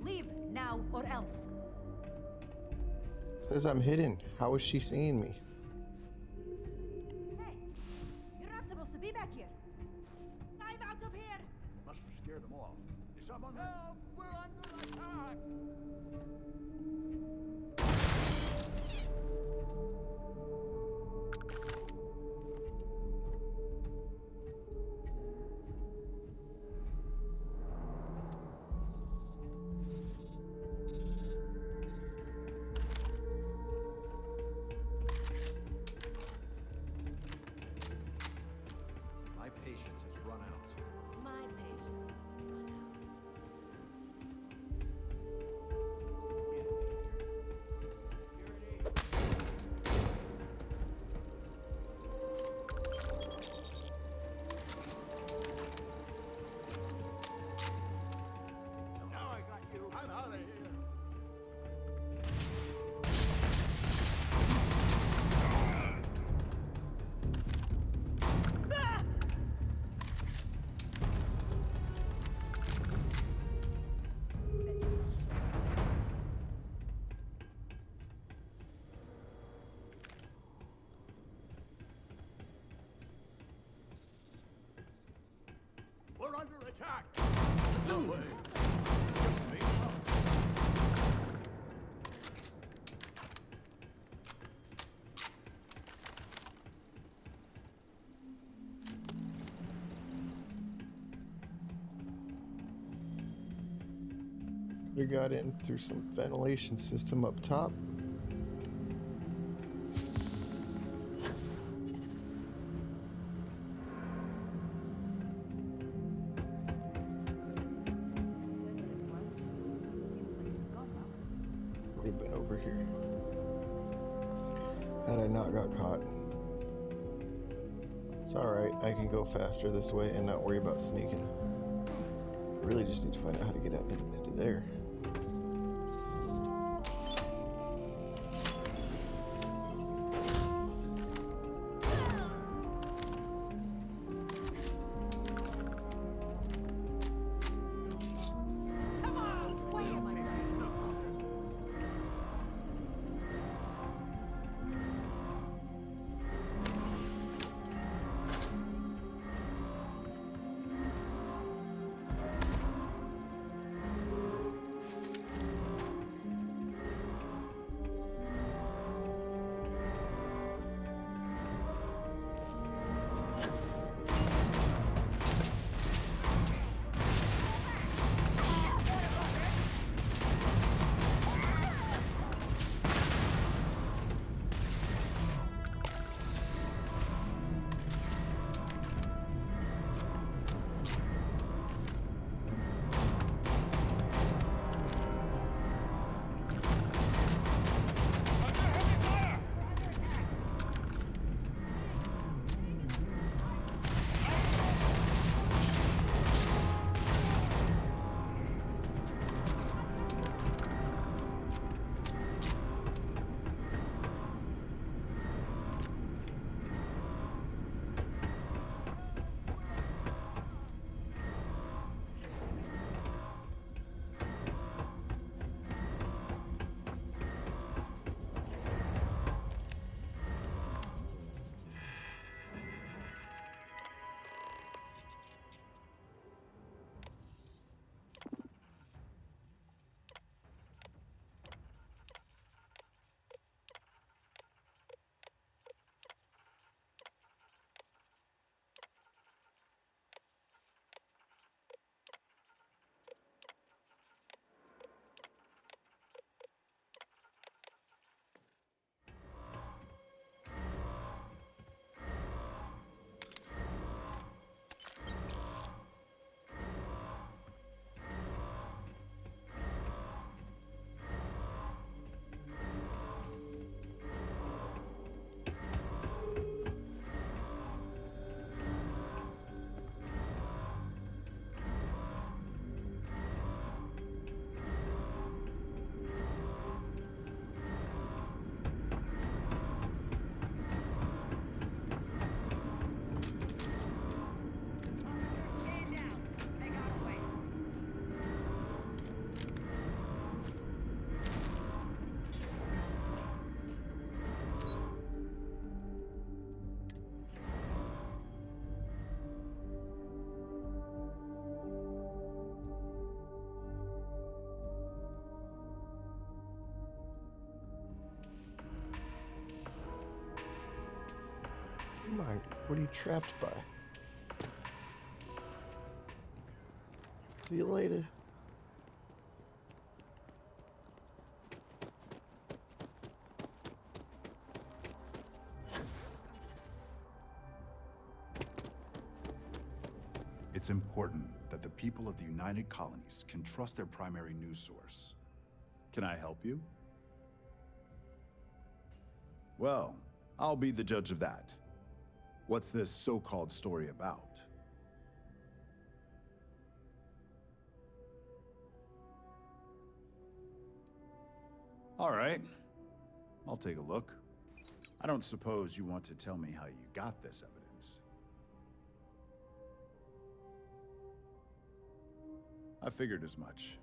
Leave now or else. Says I'm hidden. How is she seeing me? Hey, you're not supposed to be back here. I'm out of here. Must scare them off. Is someone... Help! We're under attack! My patience has run out. My patience has run out. Now I got you. I'm out of here. We're under attack. No way. We got in through some ventilation system up top. Would have been over here. Had I not got caught. It's alright, I can go faster this way and not worry about sneaking. Really just need to find out how to get up into there. What are you trapped by? See you later. It's important that the people of the United Colonies can trust their primary news source. Can I help you? Well, I'll be the judge of that. What's this so-called story about? All right. I'll take a look. I don't suppose you want to tell me how you got this evidence. I figured as much.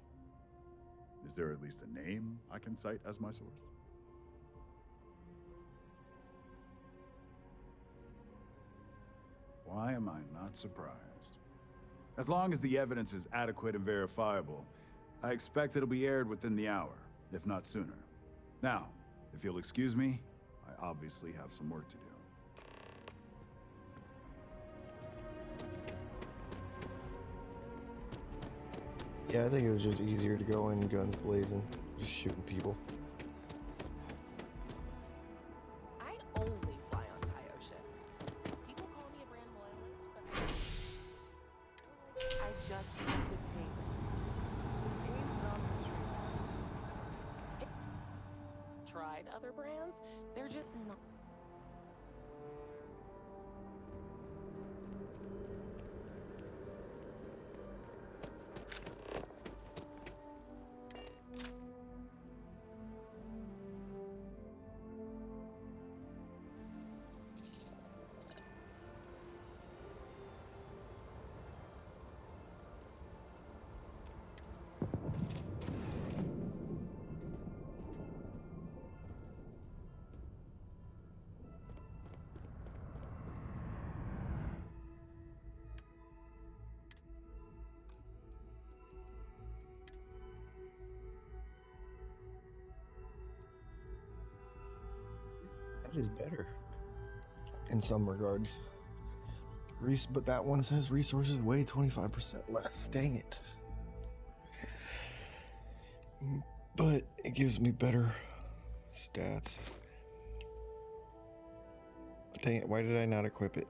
Is there at least a name I can cite as my source? Why am I not surprised? As long as the evidence is adequate and verifiable, I expect it'll be aired within the hour, if not sooner. Now, if you'll excuse me, I obviously have some work to do. Yeah, I think it was just easier to go in guns blazing, just shooting people. I only fly on Tayo ships. People call me a brand loyalist, but I just have good taste. It's not the truth. Tried other brands, they're just not. That is better in some regards. But that one says resources weigh 25% less. Dang it. But it gives me better stats. Dang it, why did I not equip it?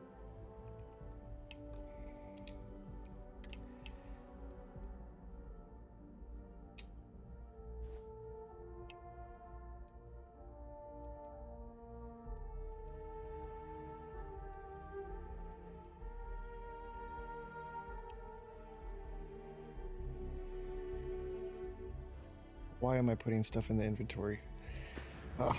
Why am I putting stuff in the inventory? Ah.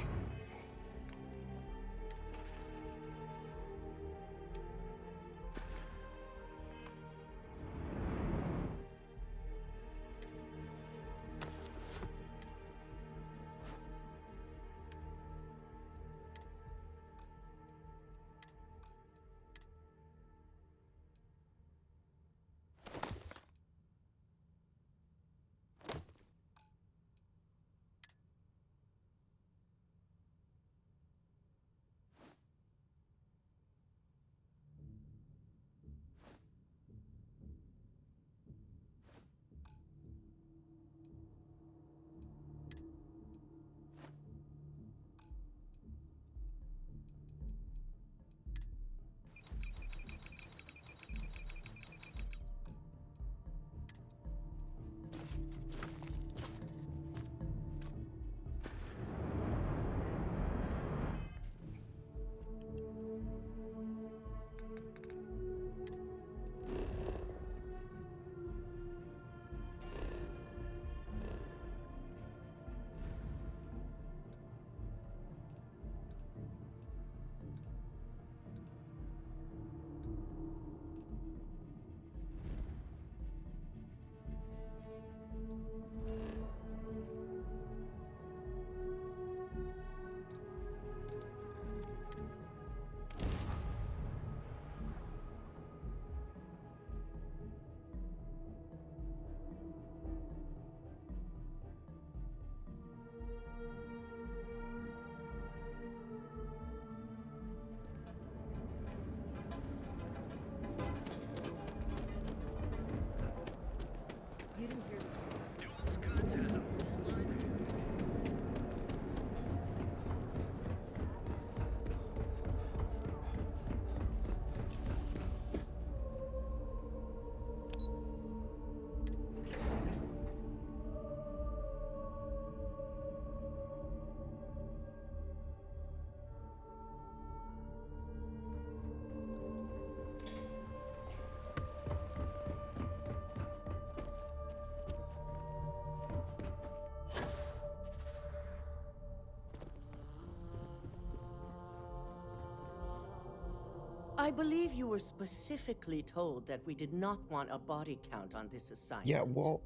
I believe you were specifically told that we did not want a body count on this assignment. Yeah, well,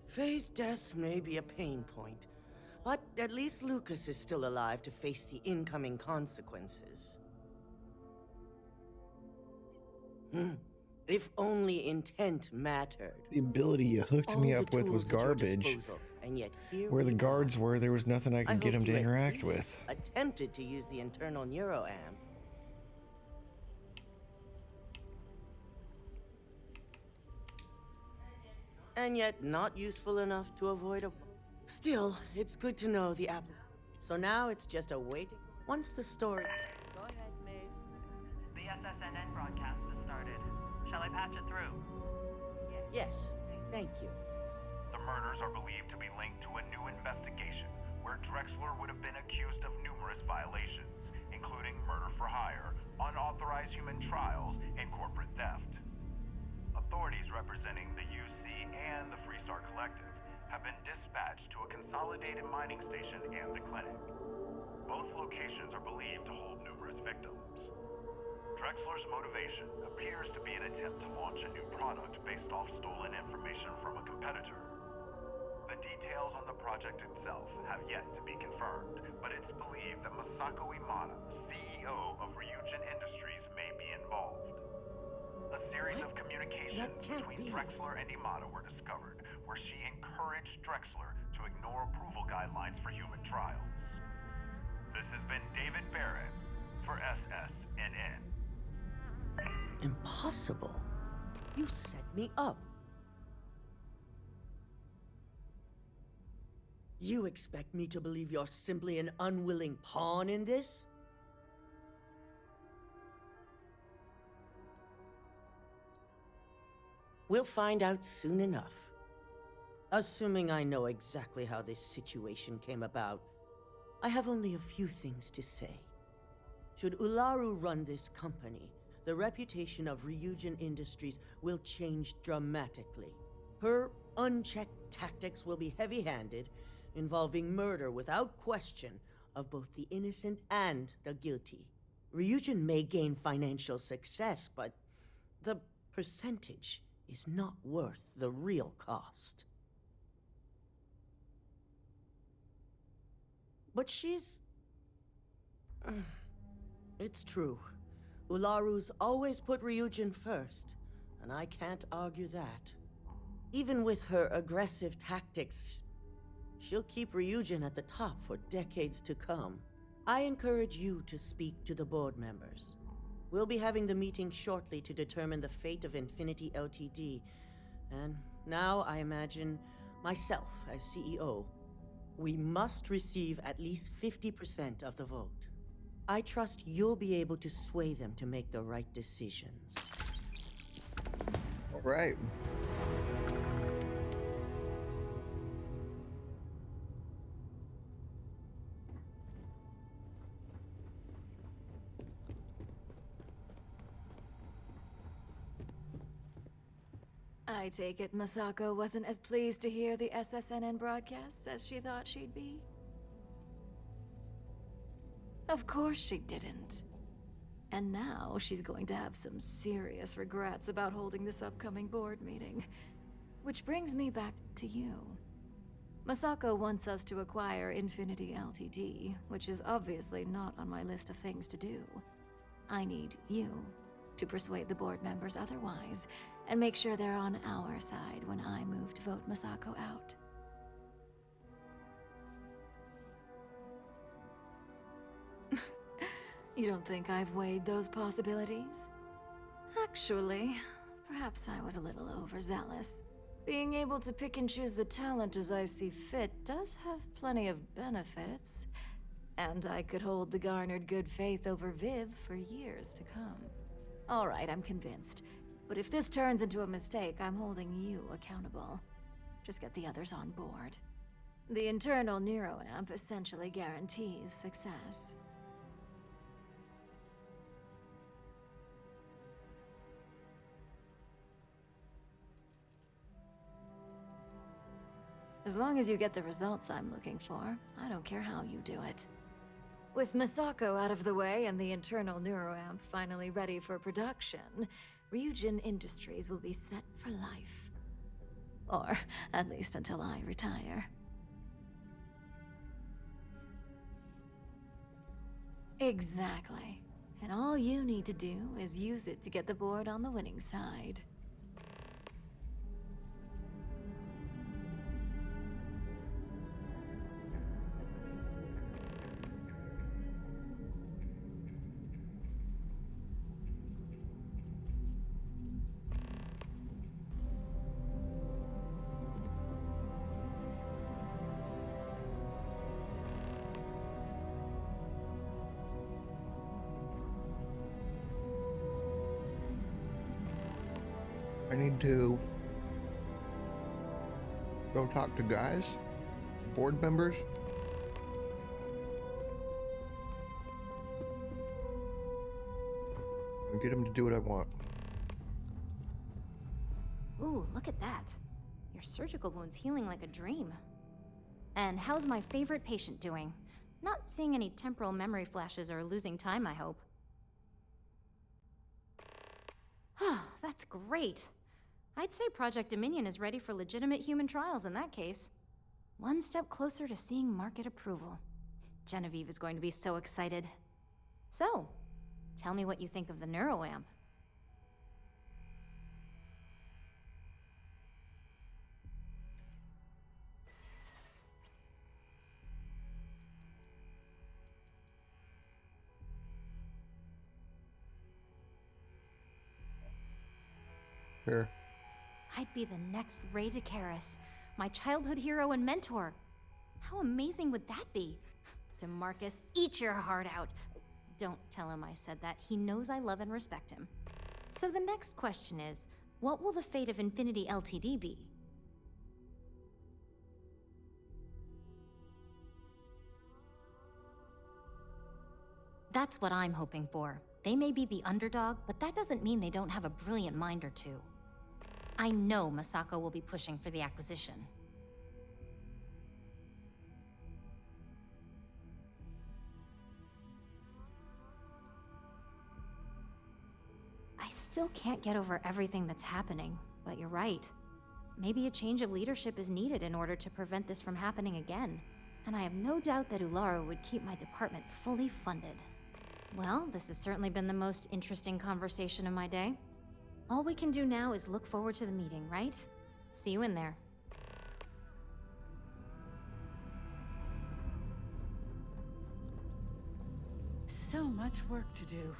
Faye's death may be a pain point, but at least Lucas is still alive to face the incoming consequences. If only intent mattered. the ability you hooked me All up the with was tools at your garbage. disposal, and yet here Where the we guards were, there was nothing I could get hope him to you at interact least with. Attempted to use the internal neuroamp. And yet not useful enough to avoid a... Still, it's good to know the app. So now it's just a waiting... Once the story... Go ahead, Maeve. The SSNN broadcast has started. Shall I patch it through? Yes, thank you. The murders are believed to be linked to a new investigation where Drexler would have been accused of numerous violations, including murder for hire, unauthorized human trials, and corporate theft. Authorities representing the UC and the Freestar Collective have been dispatched to a consolidated mining station and the clinic. Both locations are believed to hold numerous victims. Drexler's motivation appears to be an attempt to launch a new product based off stolen information from a competitor. The details on the project itself have yet to be confirmed, but it's believed that Masako Imada, CEO of Ryujin Industries, may be involved. A series of communications between Drexler and Imada were discovered, where she encouraged Drexler to ignore approval guidelines for human trials. This has been David Barrett for SSNN. Impossible. You set me up. You expect me to believe you're simply an unwilling pawn in this? We'll find out soon enough. Assuming I know exactly how this situation came about, I have only a few things to say. Should Ularu run this company, the reputation of Ryujin Industries will change dramatically. Her unchecked tactics will be heavy-handed, involving murder without question of both the innocent and the guilty. Ryujin may gain financial success, but the percentage is not worth the real cost. But she's... It's true. Ularu's always put Ryujin first, and I can't argue that. Even with her aggressive tactics, she'll keep Ryujin at the top for decades to come. I encourage you to speak to the board members. We'll be having the meeting shortly to determine the fate of Infinity Ltd. And now, I imagine, myself as CEO. We must receive at least 50% of the vote. I trust you'll be able to sway them to make the right decisions. All right. I take it Masako wasn't as pleased to hear the SSNN broadcasts as she thought she'd be? Of course she didn't. And now she's going to have some serious regrets about holding this upcoming board meeting. Which brings me back to you. Masako wants us to acquire Infinity Ltd., which is obviously not on my list of things to do. I need you to persuade the board members otherwise, and make sure they're on our side when I move to vote Masako out. You don't think I've weighed those possibilities? Actually, perhaps I was a little overzealous. Being able to pick and choose the talent as I see fit does have plenty of benefits, and I could hold the garnered good faith over Viv for years to come. All right, I'm convinced. But if this turns into a mistake, I'm holding you accountable. Just get the others on board. The internal neuroamp essentially guarantees success. As long as you get the results I'm looking for, I don't care how you do it. With Masako out of the way and the internal neuroamp finally ready for production, Ryujin Industries will be set for life. Or at least until I retire. Exactly. And all you need to do is use it to get the board on the winning side. I need to go talk to guys, board members. And get them to do what I want. Ooh, look at that. Your surgical wound's healing like a dream. And how's my favorite patient doing? Not seeing any temporal memory flashes or losing time, I hope. That's great. I'd say Project Dominion is ready for legitimate human trials in that case. One step closer to seeing market approval. Genevieve is going to be so excited. So, tell me what you think of the neuroamp. Here. I'd be the next Ray DeCaris, my childhood hero and mentor. How amazing would that be? DeMarcus, eat your heart out. Don't tell him I said that. He knows I love and respect him. So the next question is, what will the fate of Infinity LTD be? That's what I'm hoping for. They may be the underdog, but that doesn't mean they don't have a brilliant mind or two. I know Masako will be pushing for the acquisition. I still can't get over everything that's happening, but you're right. Maybe a change of leadership is needed in order to prevent this from happening again. And I have no doubt that Ularu would keep my department fully funded. Well, this has certainly been the most interesting conversation of my day. All we can do now is look forward to the meeting, right? See you in there. So much work to do.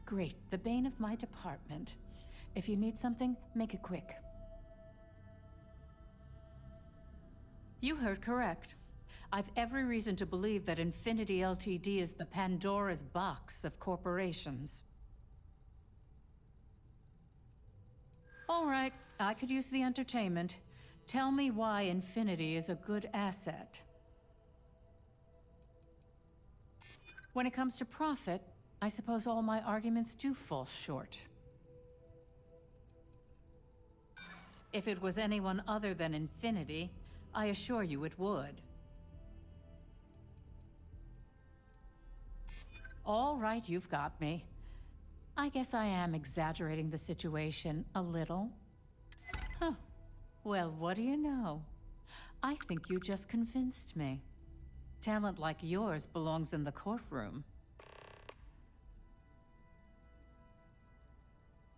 Great, the bane of my department. If you need something, make it quick. You heard correct. I've every reason to believe that Infinity LTD is the Pandora's box of corporations. All right, I could use the entertainment. Tell me why Infinity is a good asset. When it comes to profit, I suppose all my arguments do fall short. If it was anyone other than Infinity, I assure you it would. All right, you've got me. I guess I am exaggerating the situation a little. Huh. Well, what do you know? I think you just convinced me. Talent like yours belongs in the courtroom.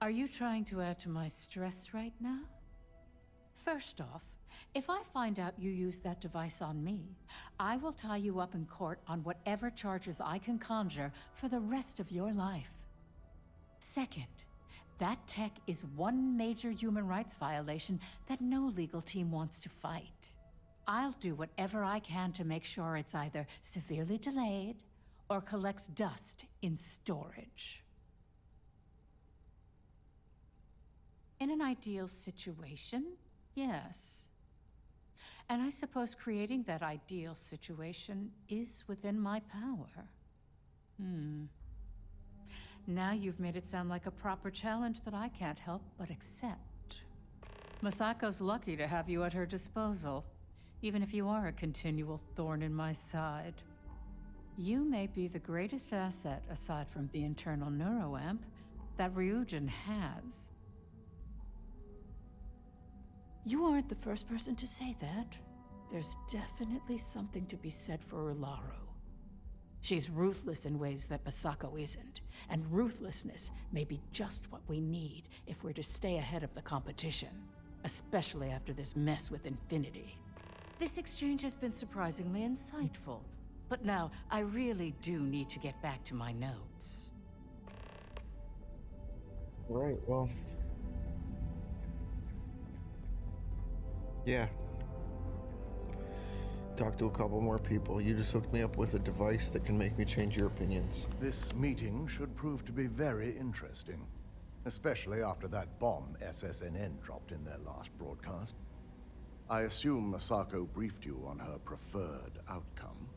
Are you trying to add to my stress right now? First off, if I find out you used that device on me, I will tie you up in court on whatever charges I can conjure for the rest of your life. Second, that tech is one major human rights violation that no legal team wants to fight. I'll do whatever I can to make sure it's either severely delayed or collects dust in storage. In an ideal situation, yes. And I suppose creating that ideal situation is within my power. Now you've made it sound like a proper challenge that I can't help but accept. Masako's lucky to have you at her disposal, even if you are a continual thorn in my side. You may be the greatest asset, aside from the internal neuroamp, that Ryujin has. You aren't the first person to say that. There's definitely something to be said for Ularu. She's ruthless in ways that Masako isn't, and ruthlessness may be just what we need if we're to stay ahead of the competition, especially after this mess with Infinity. This exchange has been surprisingly insightful, but now I really do need to get back to my notes. Right, well. Yeah. Talk to a couple more people. You just hooked me up with a device that can make me change your opinions. This meeting should prove to be very interesting, especially after that bomb SSNN dropped in their last broadcast. I assume Masako briefed you on her preferred outcome.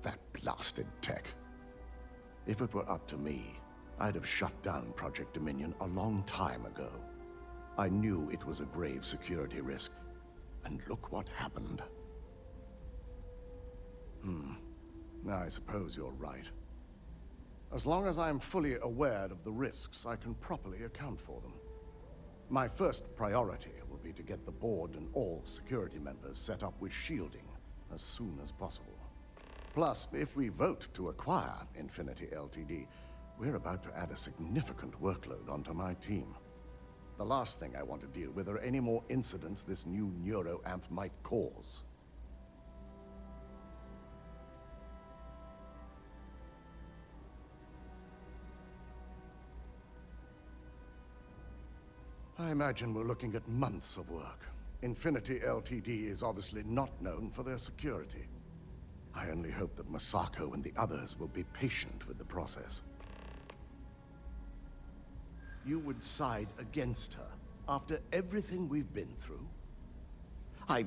That blasted tech. If it were up to me, I'd have shut down Project Dominion a long time ago. I knew it was a grave security risk, and look what happened. I suppose you're right. As long as I'm fully aware of the risks, I can properly account for them. My first priority will be to get the board and all security members set up with shielding as soon as possible. Plus, if we vote to acquire Infinity Ltd, we're about to add a significant workload onto my team. The last thing I want to deal with are any more incidents this new neuroamp might cause. I imagine we're looking at months of work. Infinity Ltd is obviously not known for their security. I only hope that Masako and the others will be patient with the process. You would side against her after everything we've been through? I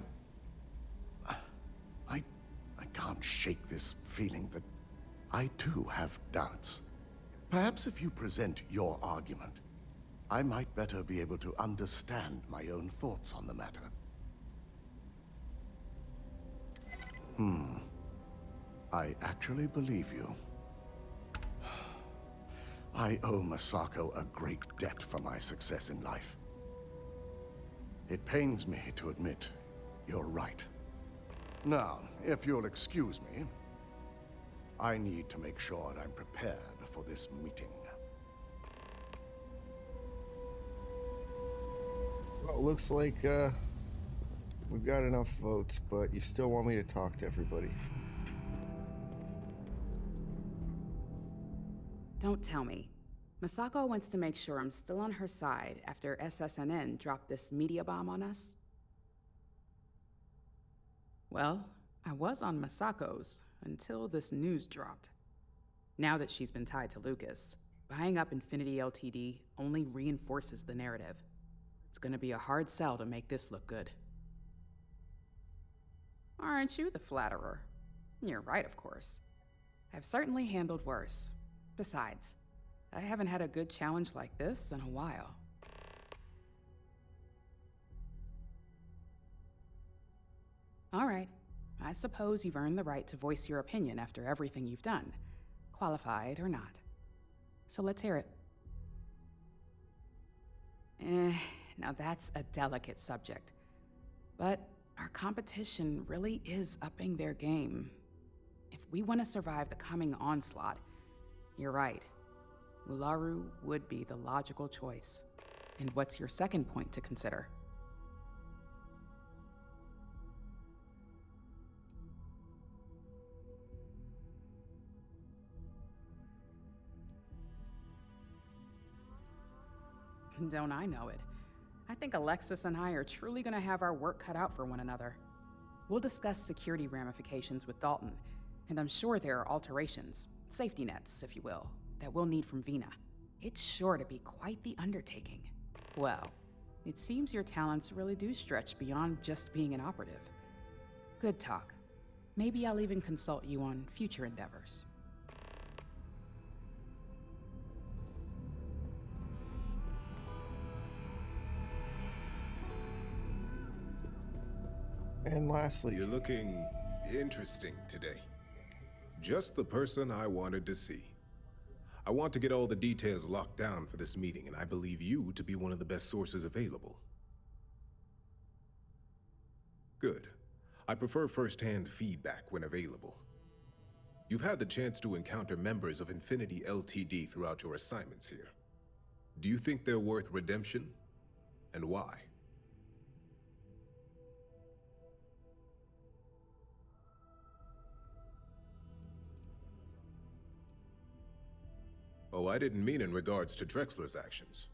can't shake this feeling that I too have doubts. Perhaps if you present your argument, I might better be able to understand my own thoughts on the matter. I actually believe you. I owe Masako a great debt for my success in life. It pains me to admit you're right. Now, if you'll excuse me, I need to make sure I'm prepared for this meeting. Well, it looks like we've got enough votes, but you still want me to talk to everybody. Don't tell me. Masako wants to make sure I'm still on her side after SSNN dropped this media bomb on us? Well, I was on Masako's until this news dropped. Now that she's been tied to Lucas, buying up Infinity Ltd only reinforces the narrative. It's gonna be a hard sell to make this look good. Aren't you the flatterer? You're right, of course. I've certainly handled worse. Besides, I haven't had a good challenge like this in a while. All right, I suppose you've earned the right to voice your opinion after everything you've done, qualified or not. So let's hear it. Now that's a delicate subject. But our competition really is upping their game. If we want to survive the coming onslaught, you're right. Ularu would be the logical choice. And what's your second point to consider? Don't I know it? I think Alexis and I are truly going to have our work cut out for one another. We'll discuss security ramifications with Dalton, and I'm sure there are alterations, safety nets, if you will, that we'll need from Vina. It's sure to be quite the undertaking. Well, it seems your talents really do stretch beyond just being an operative. Good talk. Maybe I'll even consult you on future endeavors. And lastly, you're looking interesting today. Just the person I wanted to see. I want to get all the details locked down for this meeting, and I believe you to be one of the best sources available. Good. I prefer first-hand feedback when available. You've had the chance to encounter members of Infinity LTD throughout your assignments here. Do you think they're worth redemption? And why? Oh, I didn't mean in regards to Drexler's actions.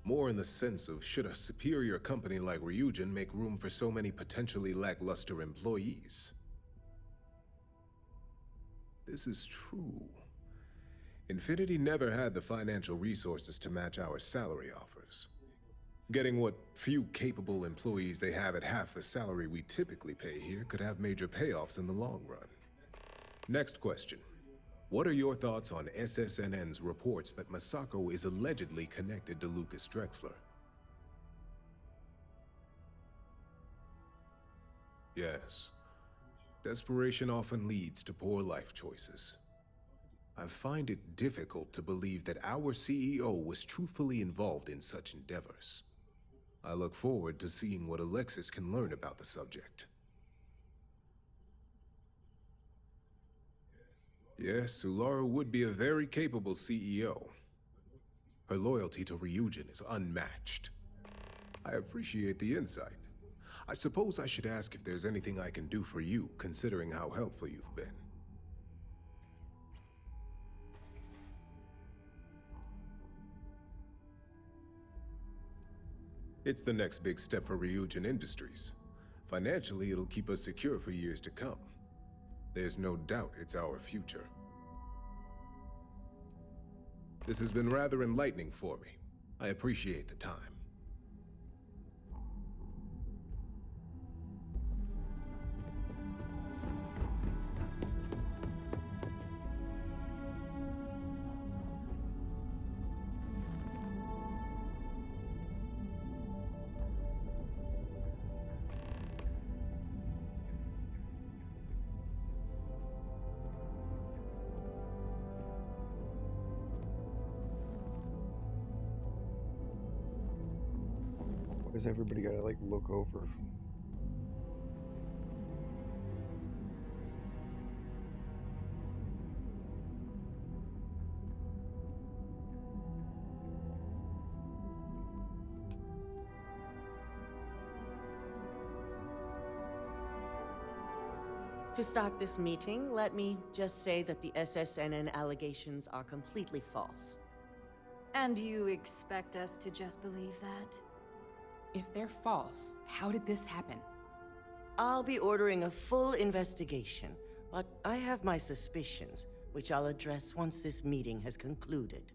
More in the sense of, should a superior company like Ryujin make room for so many potentially lackluster employees? This is true. Infinity never had the financial resources to match our salary offers. Getting what few capable employees they have at half the salary we typically pay here could have major payoffs in the long run. Next question. What are your thoughts on SSNN's reports that Masako is allegedly connected to Lucas Drexler? Yes. Desperation often leads to poor life choices. I find it difficult to believe that our CEO was truthfully involved in such endeavors. I look forward to seeing what Alexis can learn about the subject. Yes, Ulara would be a very capable CEO. Her loyalty to Ryujin is unmatched. I appreciate the insight. I suppose I should ask if there's anything I can do for you, considering how helpful you've been. It's the next big step for Ryujin Industries. Financially, it'll keep us secure for years to come. There's no doubt it's our future. This has been rather enlightening for me. I appreciate the time. Because everybody gotta like look over. To start this meeting, let me just say that the SSNN allegations are completely false. And you expect us to just believe that? If they're false, how did this happen? I'll be ordering a full investigation, but I have my suspicions, which I'll address once this meeting has concluded.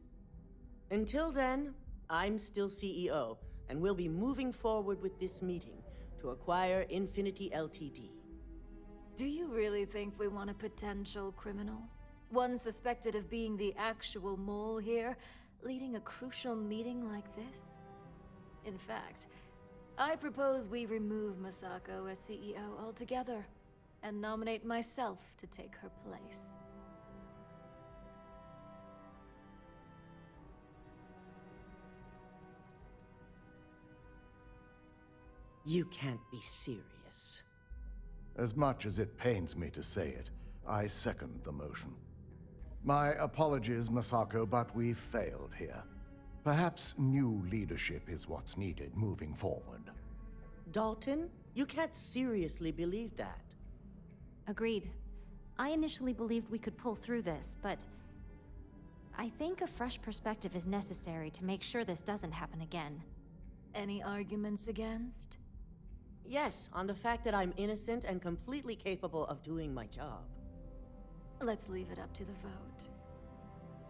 Until then, I'm still CEO, and we'll be moving forward with this meeting to acquire Infinity LTD. Do you really think we want a potential criminal? One suspected of being the actual mole here, leading a crucial meeting like this? In fact, I propose we remove Masako as CEO altogether, and nominate myself to take her place. You can't be serious. As much as it pains me to say it, I second the motion. My apologies, Masako, but we've failed here. Perhaps new leadership is what's needed moving forward. Dalton, you can't seriously believe that. Agreed. I initially believed we could pull through this, but I think a fresh perspective is necessary to make sure this doesn't happen again. Any arguments against? Yes, on the fact that I'm innocent and completely capable of doing my job. Let's leave it up to the vote.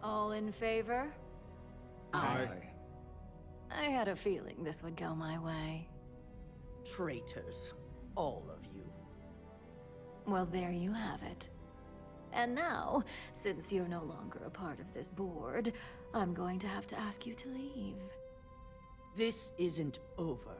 All in favor? Aye. I had a feeling this would go my way. Traitors. All of you. Well, there you have it. And now, since you're no longer a part of this board, I'm going to have to ask you to leave. This isn't over.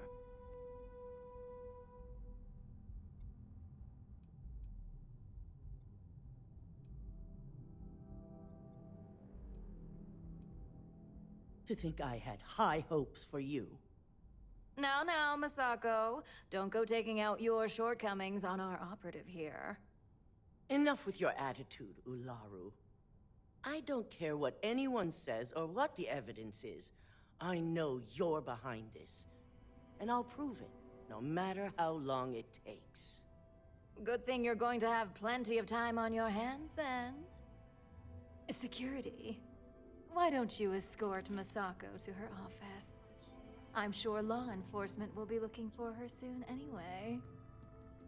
to think I had high hopes for you. Now, Masako. Don't go taking out your shortcomings on our operative here. Enough with your attitude, Ularu. I don't care what anyone says or what the evidence is. I know you're behind this. And I'll prove it, no matter how long it takes. Good thing you're going to have plenty of time on your hands, then. Security. Why don't you escort Masako to her office? I'm sure law enforcement will be looking for her soon anyway.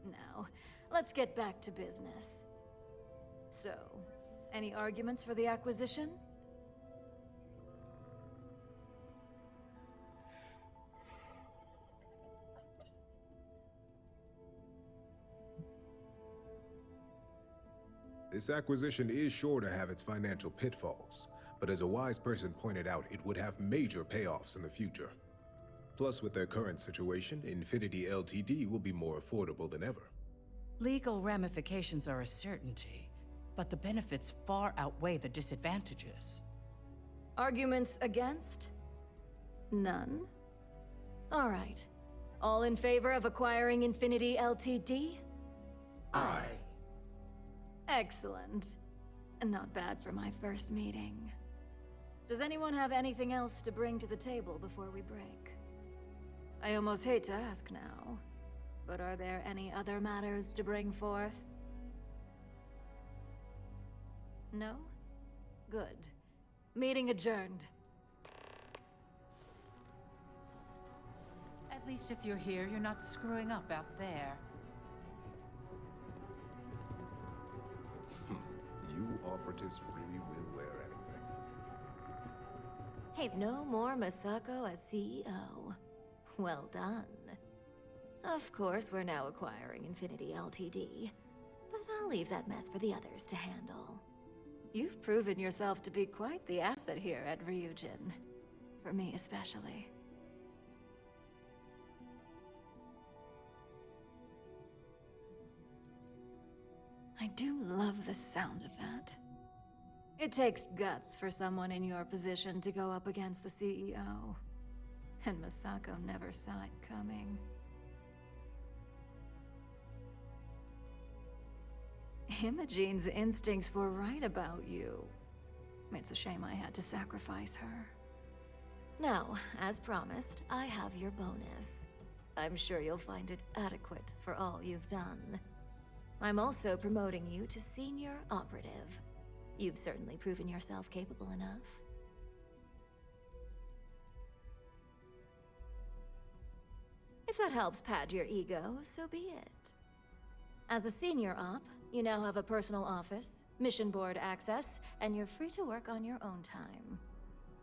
Now, let's get back to business. So, any arguments for the acquisition? This acquisition is sure to have its financial pitfalls, but as a wise person pointed out, it would have major payoffs in the future. Plus, with their current situation, Infinity Ltd. Will be more affordable than ever. Legal ramifications are a certainty, but the benefits far outweigh the disadvantages. Arguments against? None? All right. All in favor of acquiring Infinity Ltd? Aye. Excellent. Not bad for my first meeting. Does anyone have anything else to bring to the table before we break? I almost hate to ask now, but are there any other matters to bring forth? No? Good. Meeting adjourned. At least if you're here, you're not screwing up out there. You operatives really will wear anything. Hey, no more Masako as CEO. Well done. Of course, we're now acquiring Infinity Ltd., but I'll leave that mess for the others to handle. You've proven yourself to be quite the asset here at Ryujin. For me especially. I do love the sound of that. It takes guts for someone in your position to go up against the CEO. And Masako never saw it coming. Imogene's instincts were right about you. It's a shame I had to sacrifice her. Now, as promised, I have your bonus. I'm sure you'll find it adequate for all you've done. I'm also promoting you to senior operative. You've certainly proven yourself capable enough. If that helps pad your ego, so be it. As a senior op, you now have a personal office, mission board access, and you're free to work on your own time.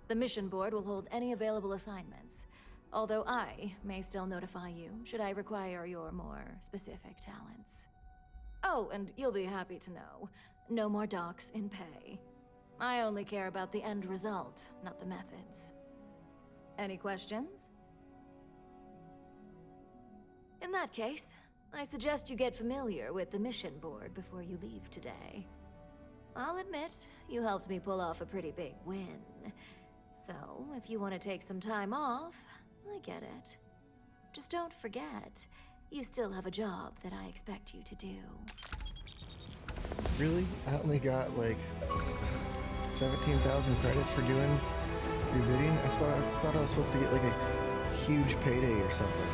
The mission board will hold any available assignments, although I may still notify you should I require your more specific talents. Oh, and you'll be happy to know, no more docks in pay. I only care about the end result, not the methods. Any questions? In that case, I suggest you get familiar with the mission board before you leave today. I'll admit, you helped me pull off a pretty big win. So, if you want to take some time off, I get it. Just don't forget, you still have a job that I expect you to do. Really? I only got like 17,000 credits for doing your bidding? I thought I was supposed to get like a huge payday or something.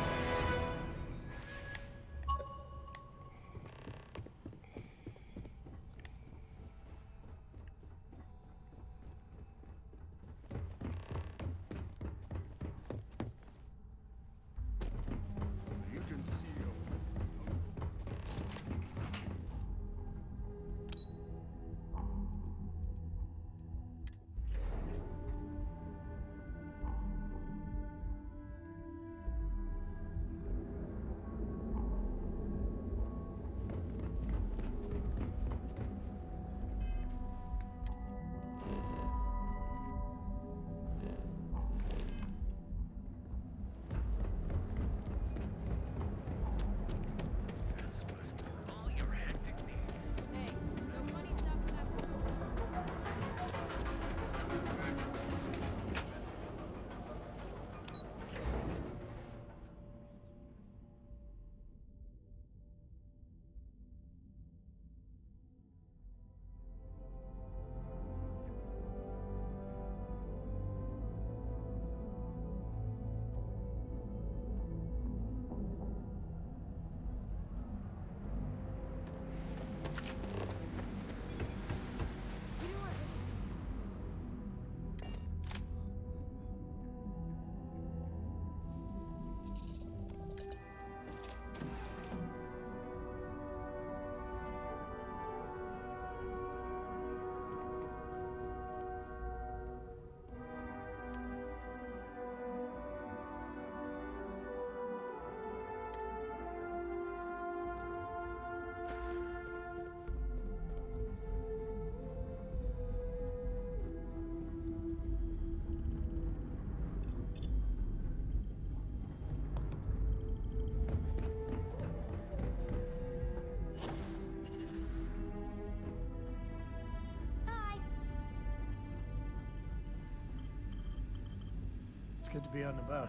It's good to be out and about.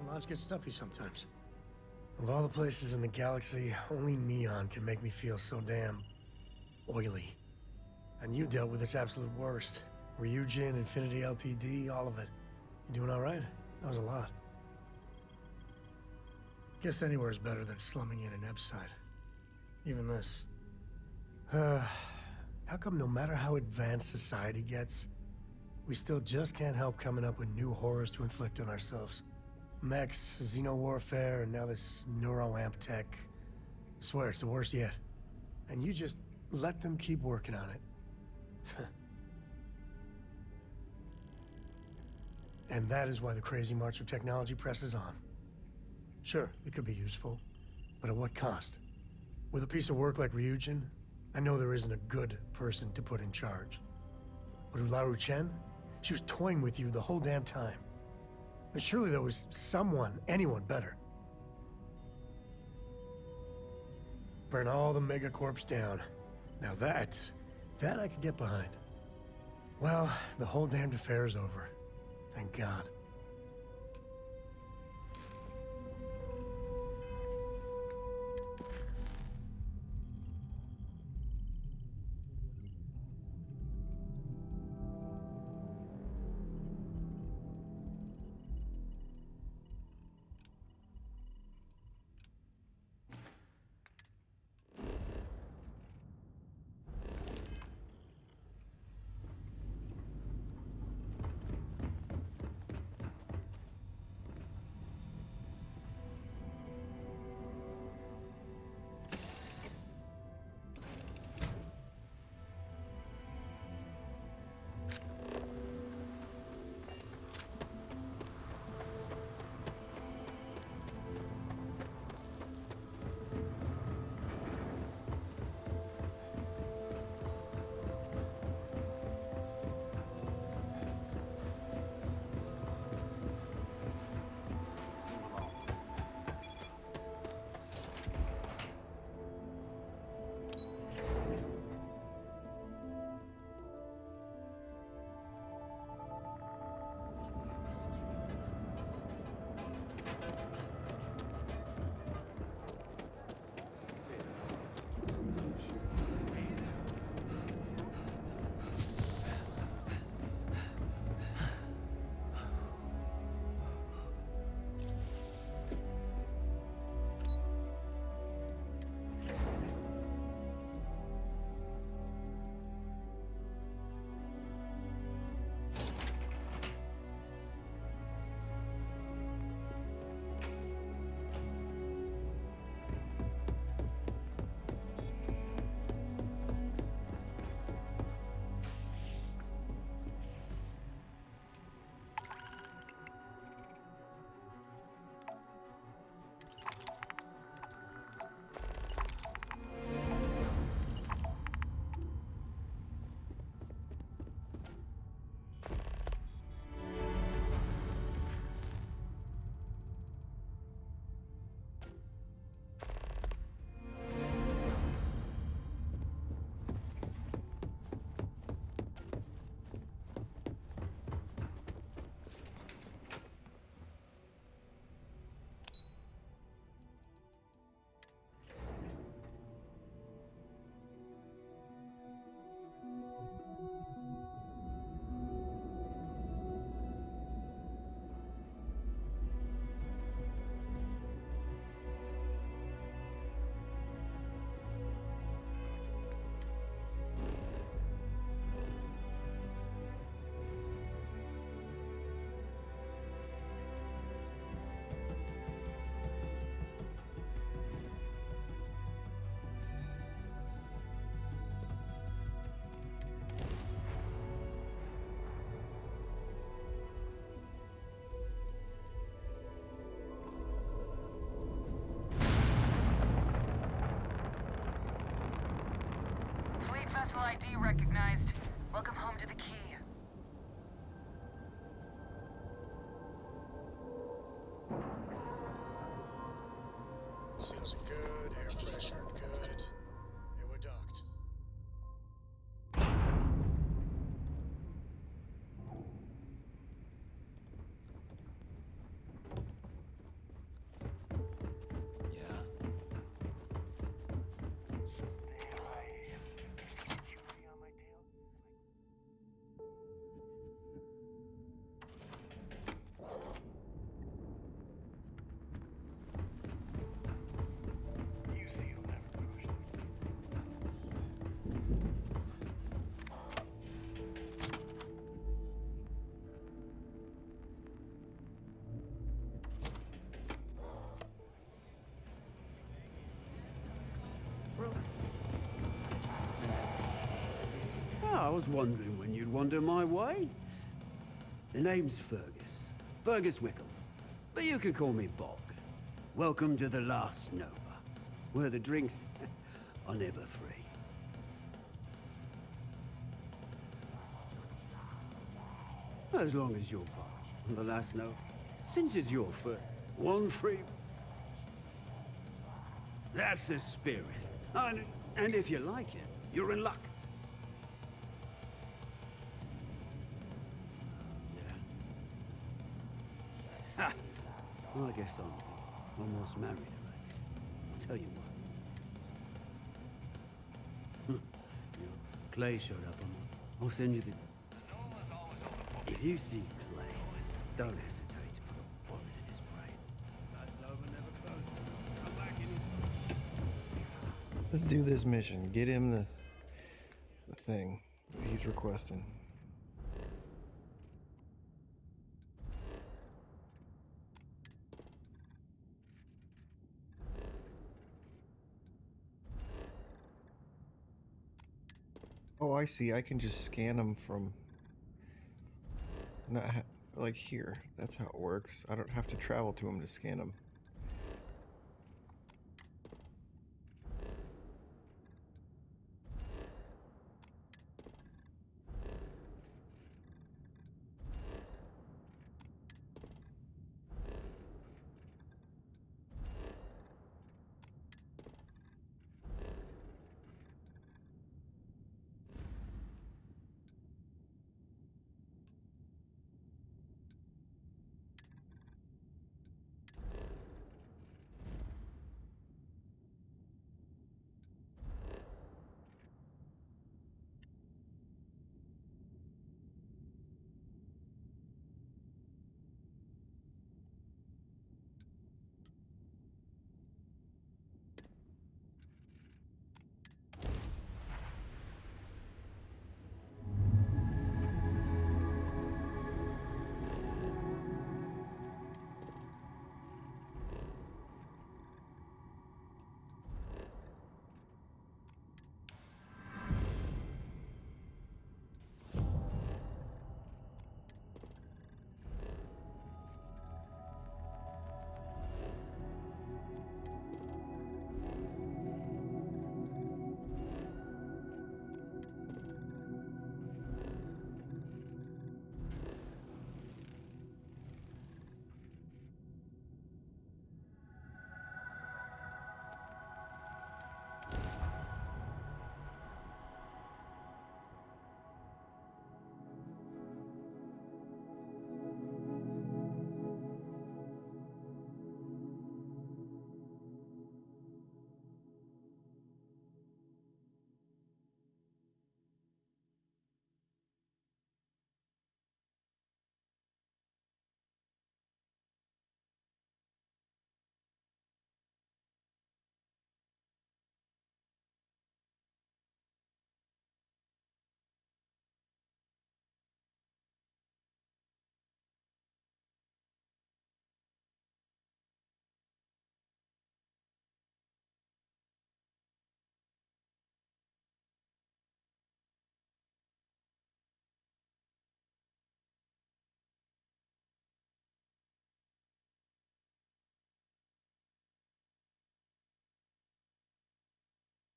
Lives get stuffy sometimes. Of all the places in the galaxy, only Neon can make me feel so damn oily. And you dealt with its absolute worst. Ryujin, Infinity LTD, all of it. You doing all right? That was a lot. Guess anywhere is better than slumming in an Epside. Even this. How come no matter how advanced society gets, we still just can't help coming up with new horrors to inflict on ourselves? Mechs, xeno-warfare, and now this neuroamp tech. I swear, it's the worst yet. And you just let them keep working on it. And that is why the crazy march of technology presses on. Sure, it could be useful, but at what cost? With a piece of work like Ryujin, I know there isn't a good person to put in charge. But Ularu Chen? She was toying with you the whole damn time. But surely there was someone, anyone better. Burn all the megacorps down. Now that I could get behind. Well, the whole damned affair is over. Thank God. Vessel ID recognized. Welcome home to the key. Seals are good, air pressure good. Hey, we're docked. I was wondering when you'd wander my way. The name's Fergus. Fergus Wickham. But you can call me Bog. Welcome to the Last Nova, where the drinks are never free. As long as you're part of the Last Nova. Since it's your first, one free... That's the spirit. And if you like it, you're in luck. Ha! Well, I guess I'm almost married already. I'll tell you what. Clay showed up. I'll send you the... If you see Clay, don't hesitate to put a bullet in his brain. Last Nova never closes. Come back in. Let's do this mission. Get him the thing he's requesting. Oh, I see. I can just scan them from not like here. That's how it works. I don't have to travel to them to scan them.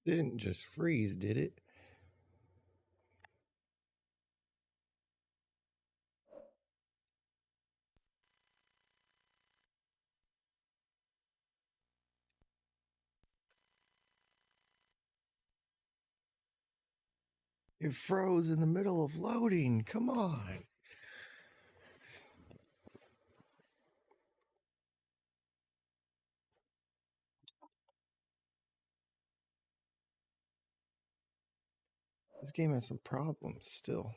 Didn't just freeze, did it? It froze in the middle of loading. Come on. This game has some problems still.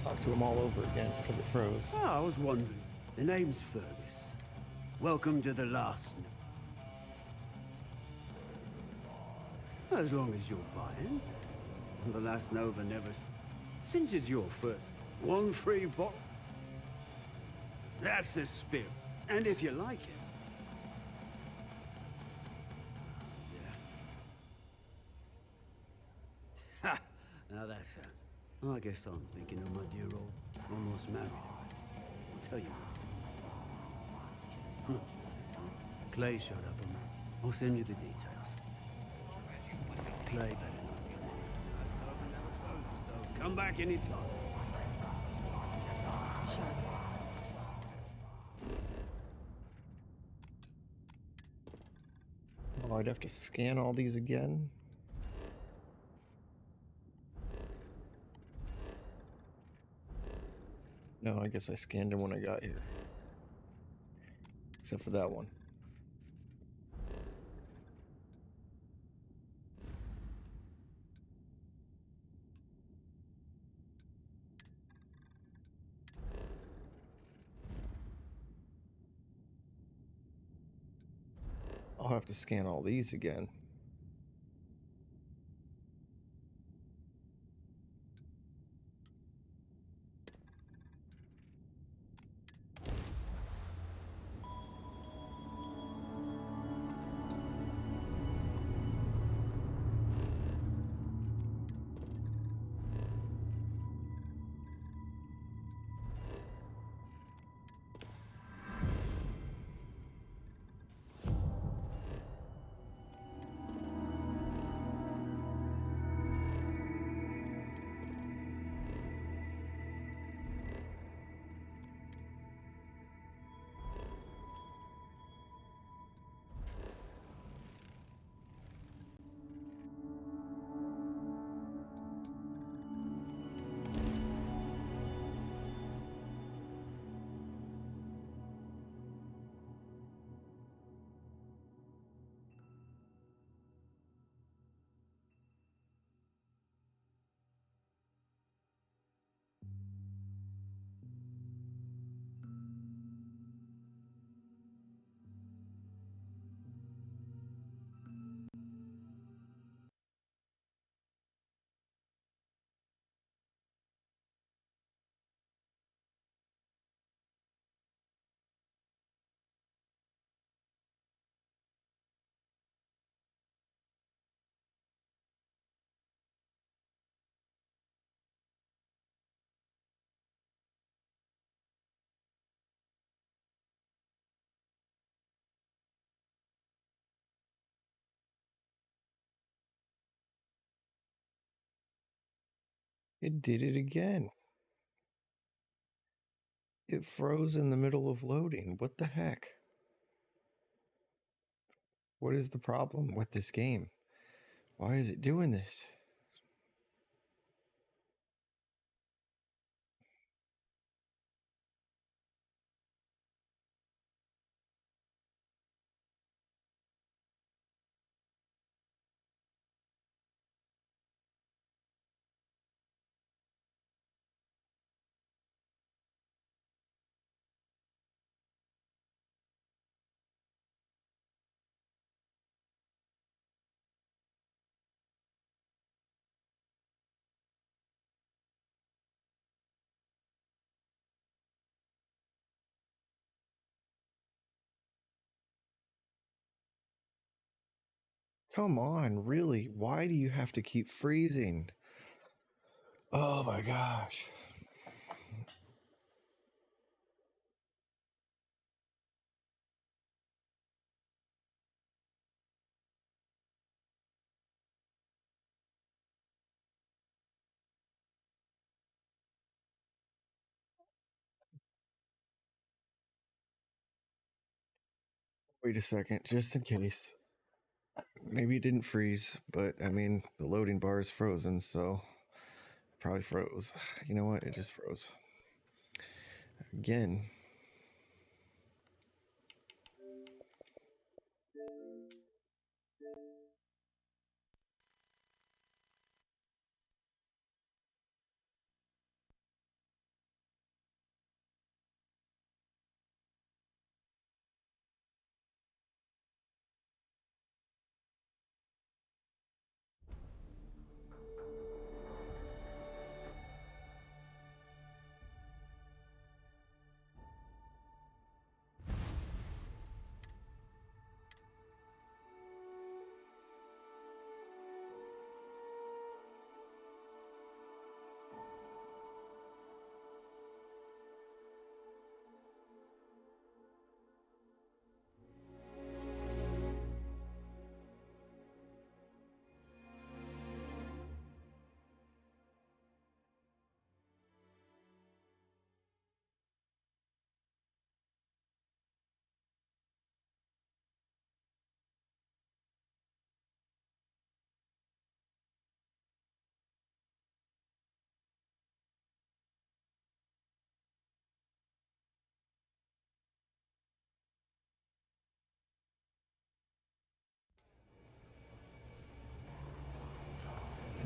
talk to him all over again because it froze. Ah, I was wondering. The name's Fergus. Welcome to the last. As long as you're buying. The last Nova never. Since it's your first, one free bottle. That's the spirit. And if you like it. Yeah. Ha! Now that sounds. I guess I'm thinking of my dear old, almost married already. I'll tell you what. Clay showed up on me. I'll send you the details. Clay better not have done anything. Last Nova never closes, so come back anytime. Oh, I'd have to scan all these again. No, I guess I scanned them when I got here. Except for that one. I'll have to scan all these again. It did it again. It froze in the middle of loading. What the heck? What is the problem with this game? Why is it doing this? Come on, really? Why do you have to keep freezing? Oh my gosh. Wait a second, just in case. Maybe it didn't freeze, but I mean, the loading bar is frozen, so it probably froze. You know what? It just froze. Again.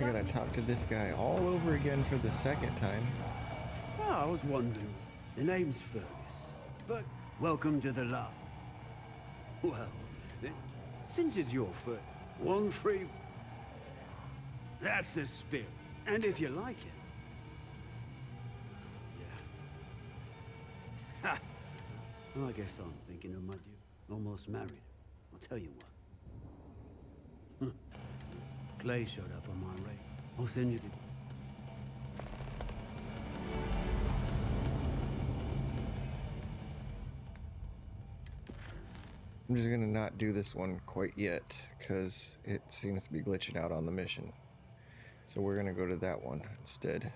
I gotta talk to this guy all over again for the second time. Oh, I was wondering. The name's Fergus, but welcome to the lab. Well, since it's your first, one free... That's the spirit. And if you like it... Yeah. Ha! Well, I guess I'm thinking of my dear. Almost married her. I'll tell you what. Clay showed up on my radar. I'll send you the... I'm just gonna not do this one quite yet, because it seems to be glitching out on the mission. So we're gonna go to that one instead.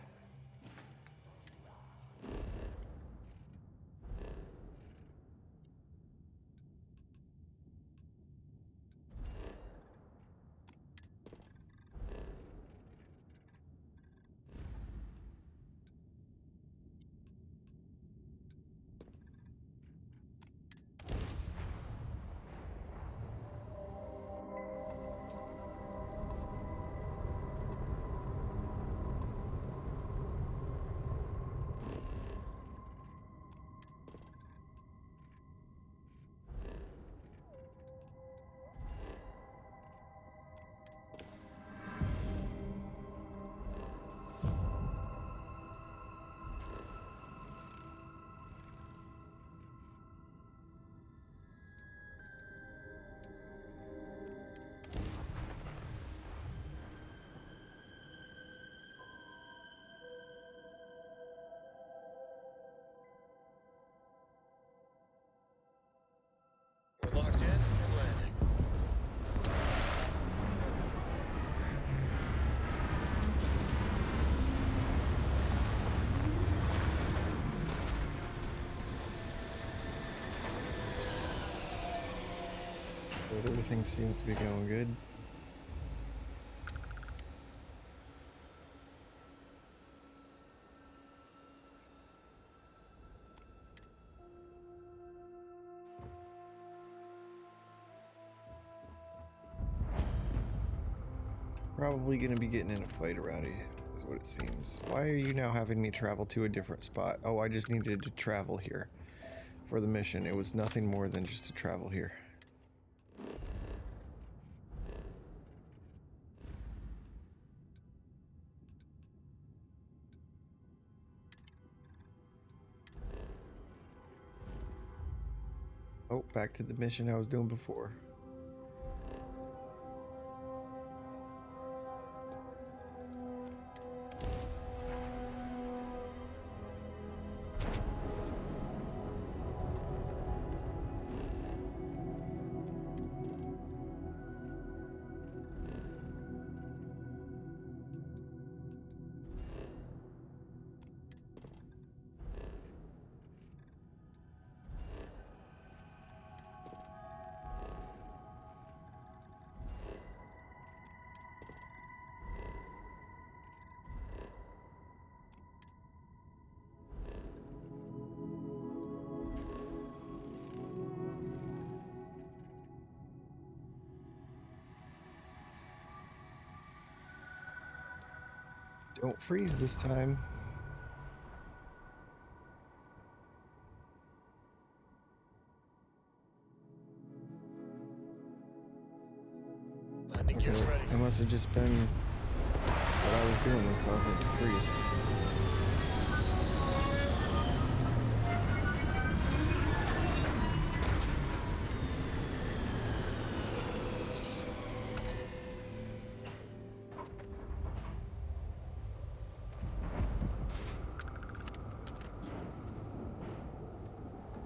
We're locked in and landing. But everything seems to be going good. Probably gonna be getting in a fight around here, is what it seems. Why are you now having me travel to a different spot? Oh, I just needed to travel here for the mission. It was nothing more than just to travel here. Oh, back to the mission I was doing before. Don't freeze this time. Landing gears ready. It must have just been what I was doing was causing it to freeze.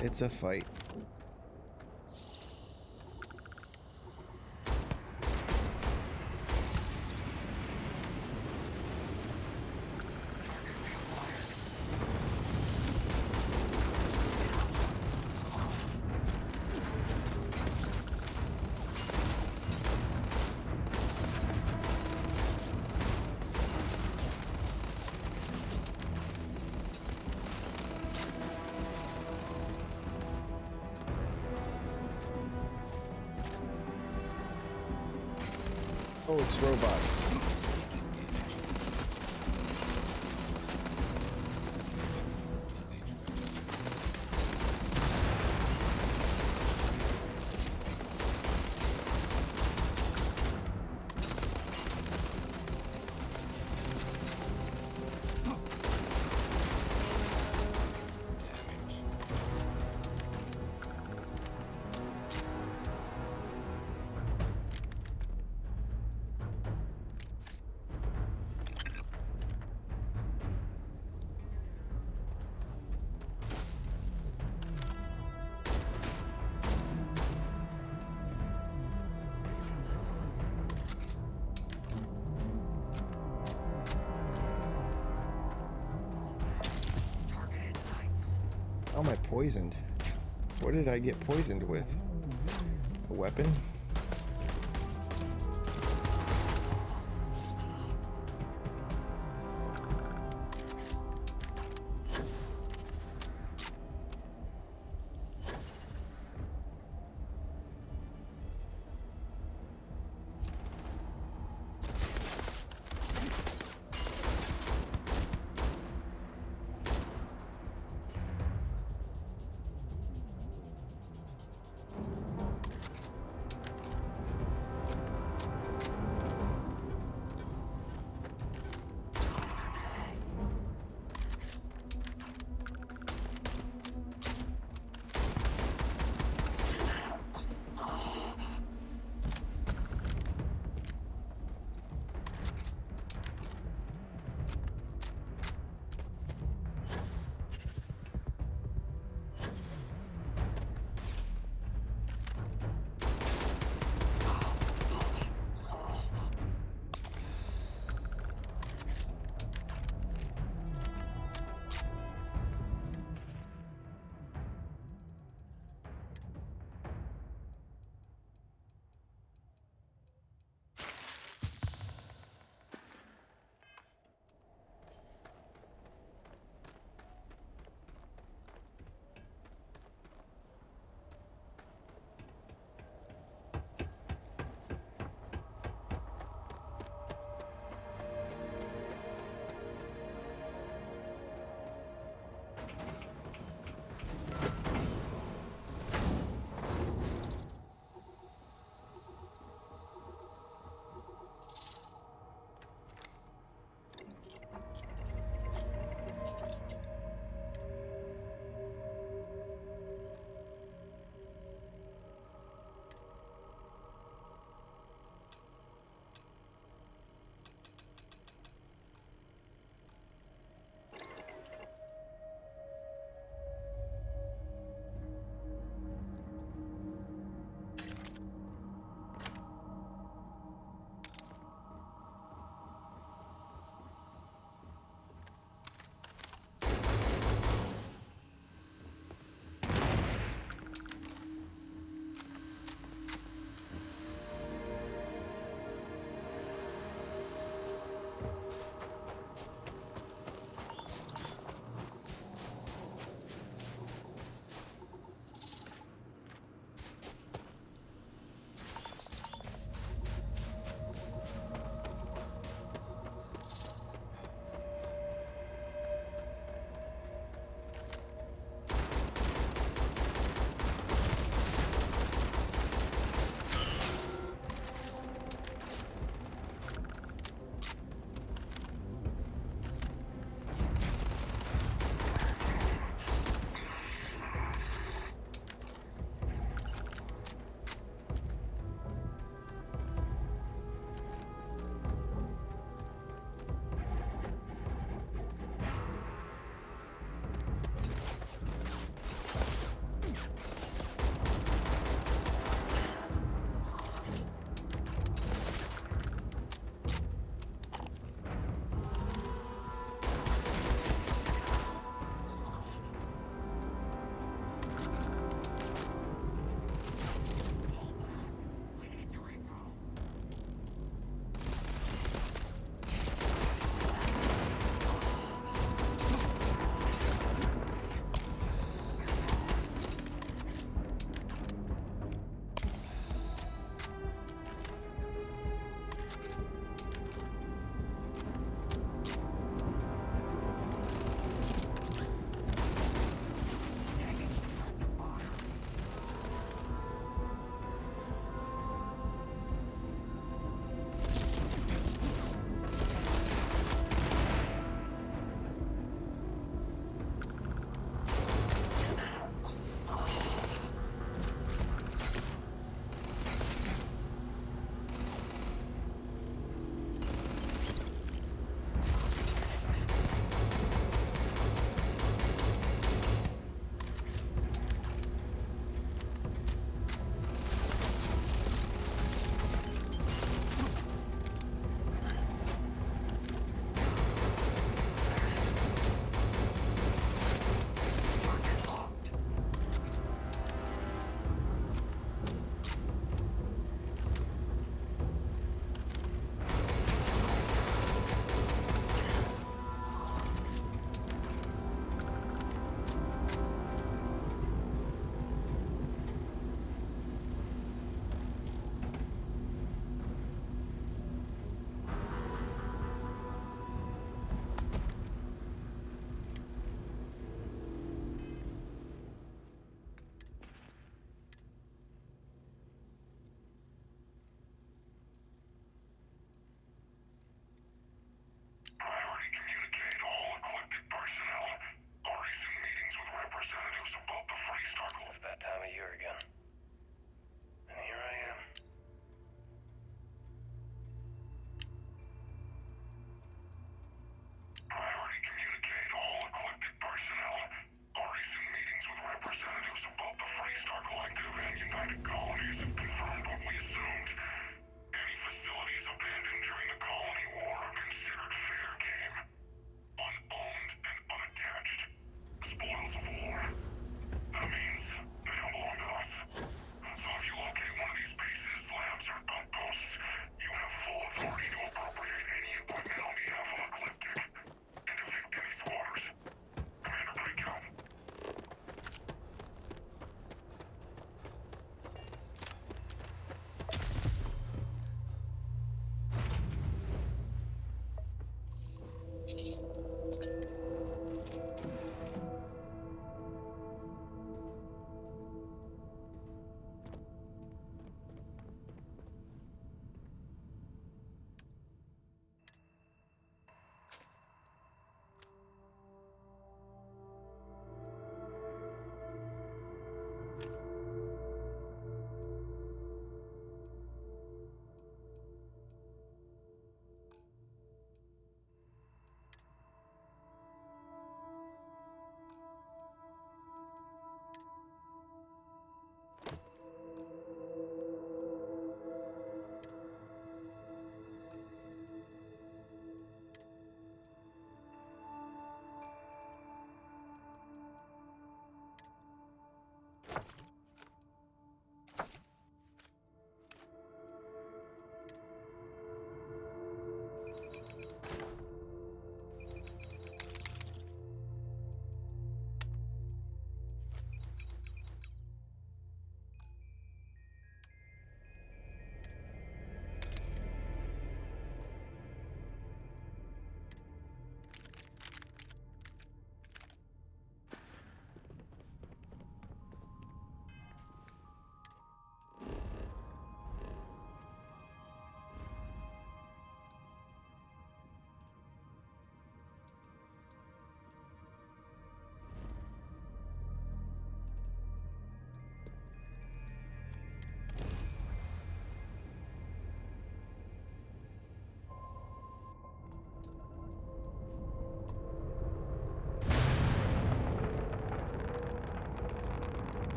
It's a fight. Oh, it's robots. How am I poisoned? What did I get poisoned with? A weapon?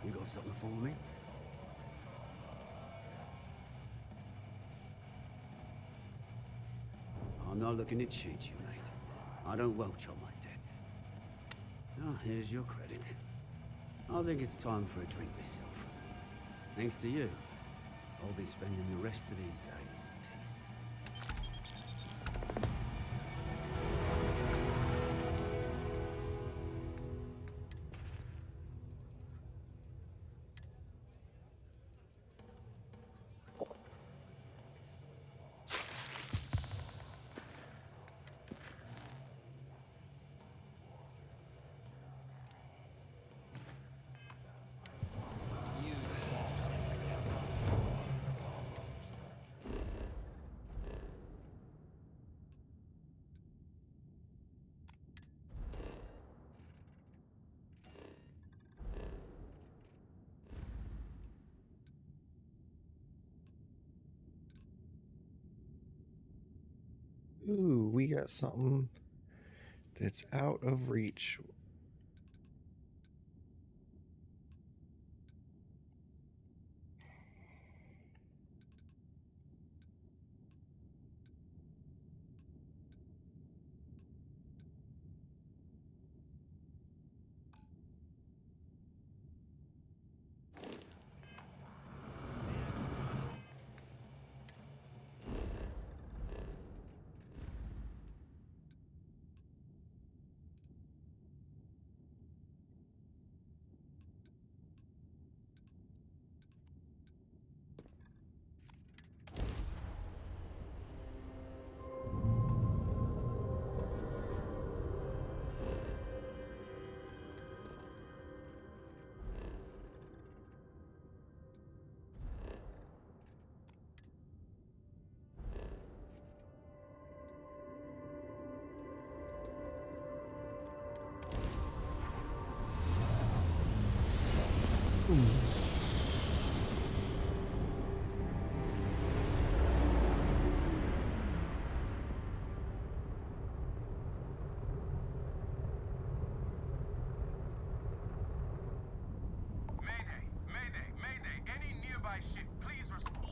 You got something for me? I'm not looking to cheat you, mate. I don't welch on my debts. Now, here's your credit. I think it's time for a drink myself. Thanks to you, I'll be spending the rest of these days in peace. Ooh, we got something that's out of reach.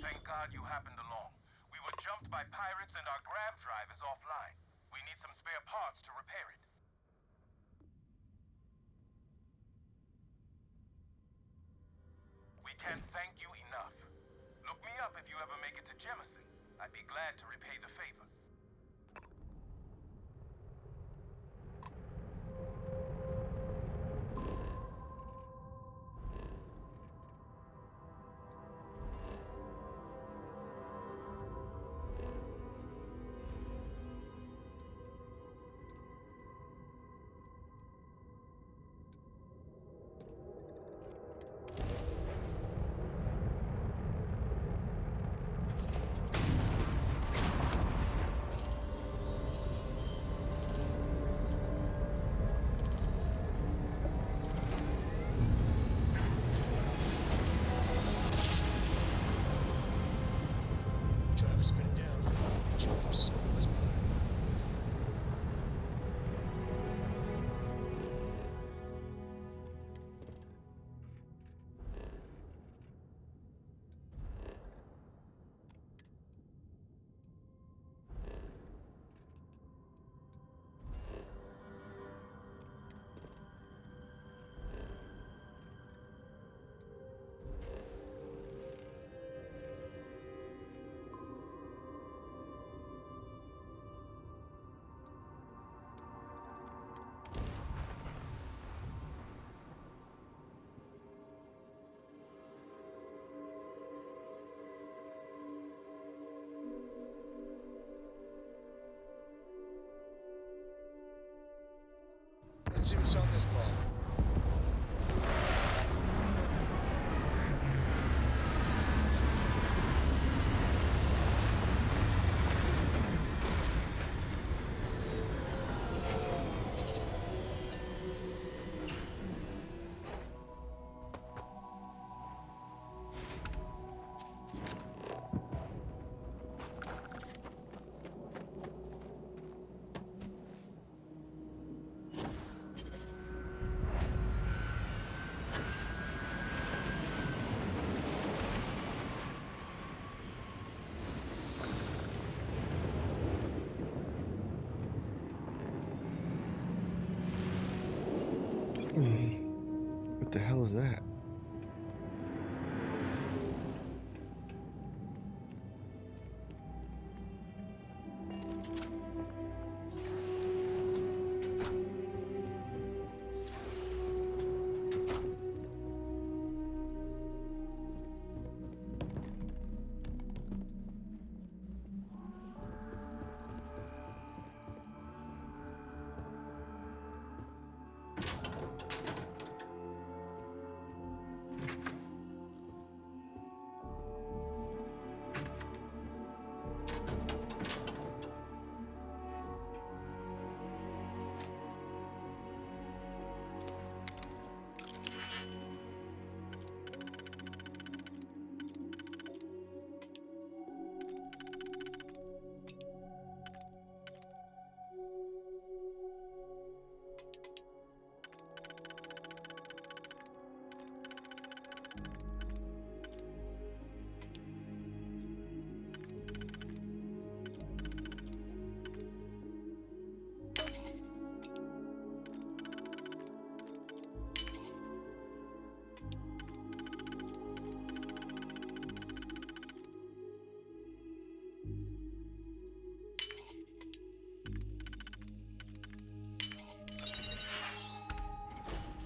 Thank God you happened along. We were jumped by pirates and our grav drive is offline. We need some spare parts to repair it. We can't thank you enough. Look me up if you ever make it to Jemison. I'd be glad to repay the favor. Travis been down. James was better. Let's see what's on this ball. hell is that?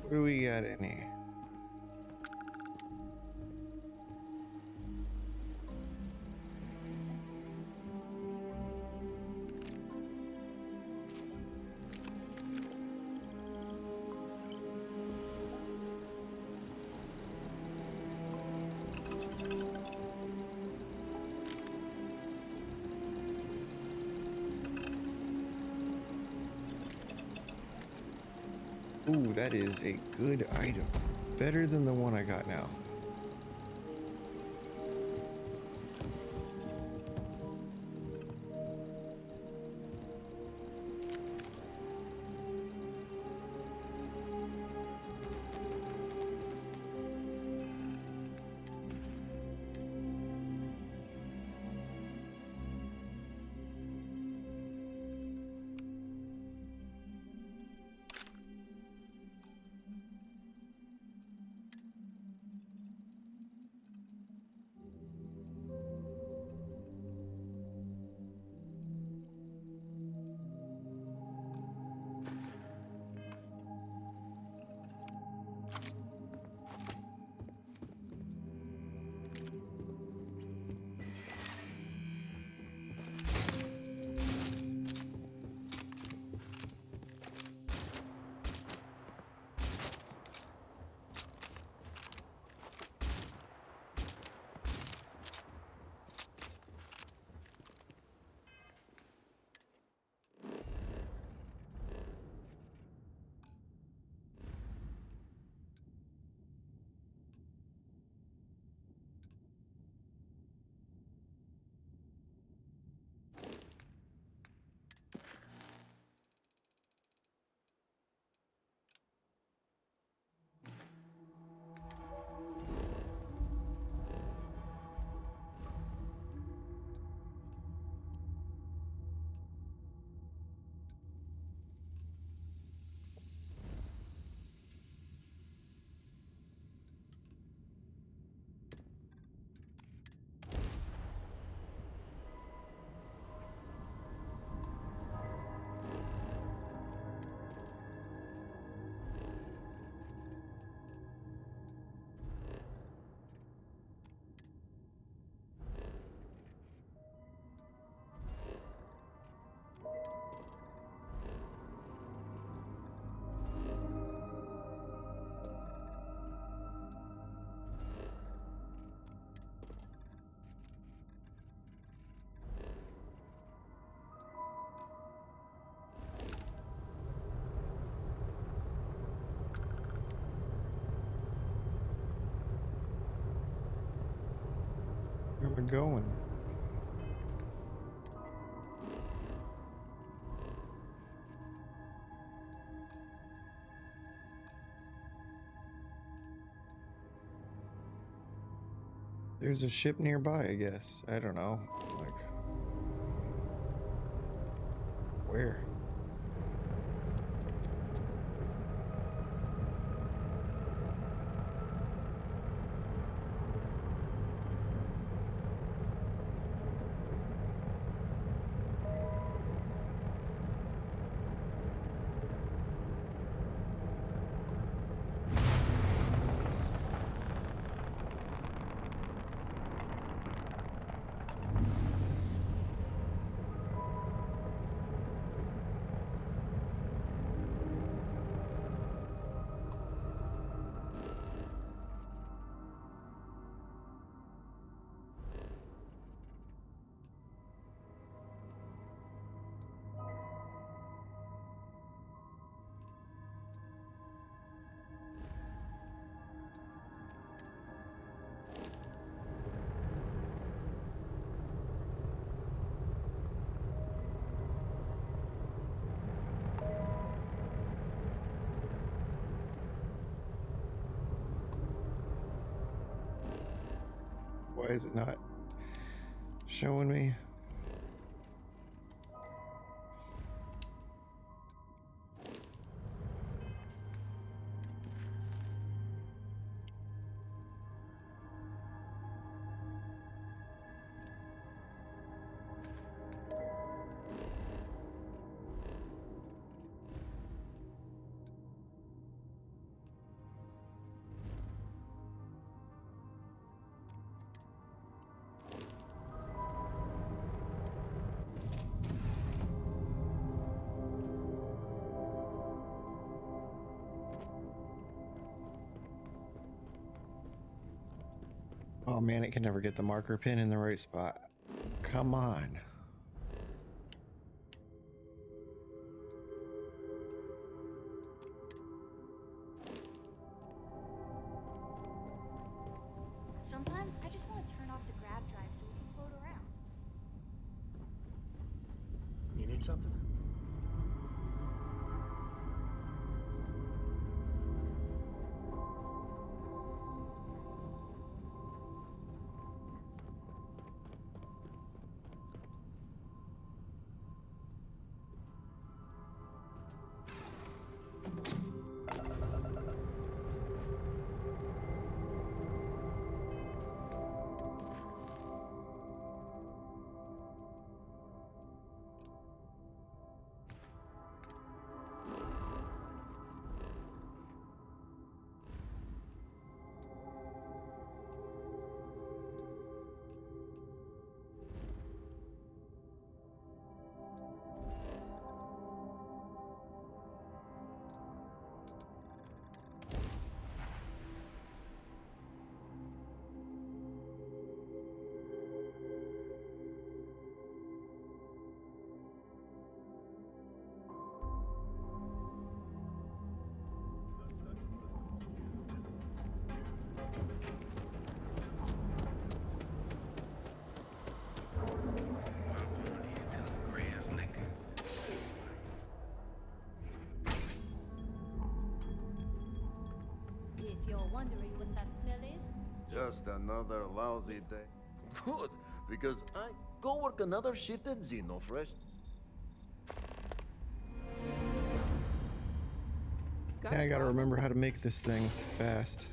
What do we got in here? Ooh, that is a good item. Better than the one I got now. Where am I going? There's a ship nearby, I guess. I don't know. Like, where? Why is it not showing me? Oh man, it can never get the marker pin in the right spot. Come on. Sometimes I just want to turn off the grav drive so we can float around. You need something? If you're wondering what that smell is, Just another lousy day. Good, because I go work another shift at Xenofresh. Yeah, I gotta remember how to make this thing fast,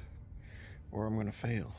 or I'm gonna fail.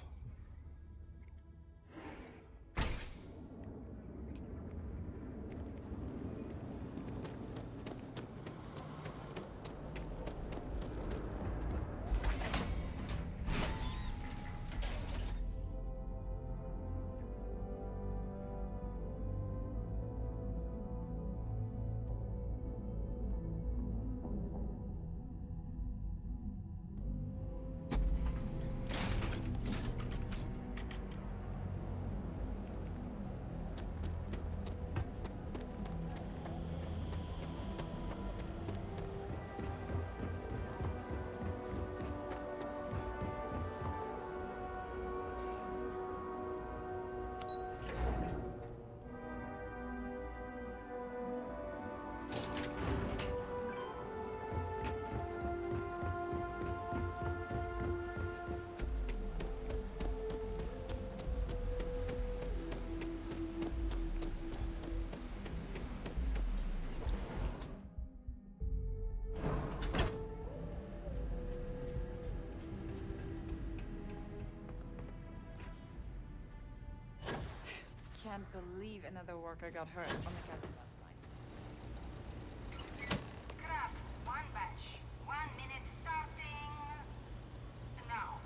Can't believe another worker got hurt on the chasm last night. Craft, one batch. 1 minute starting now.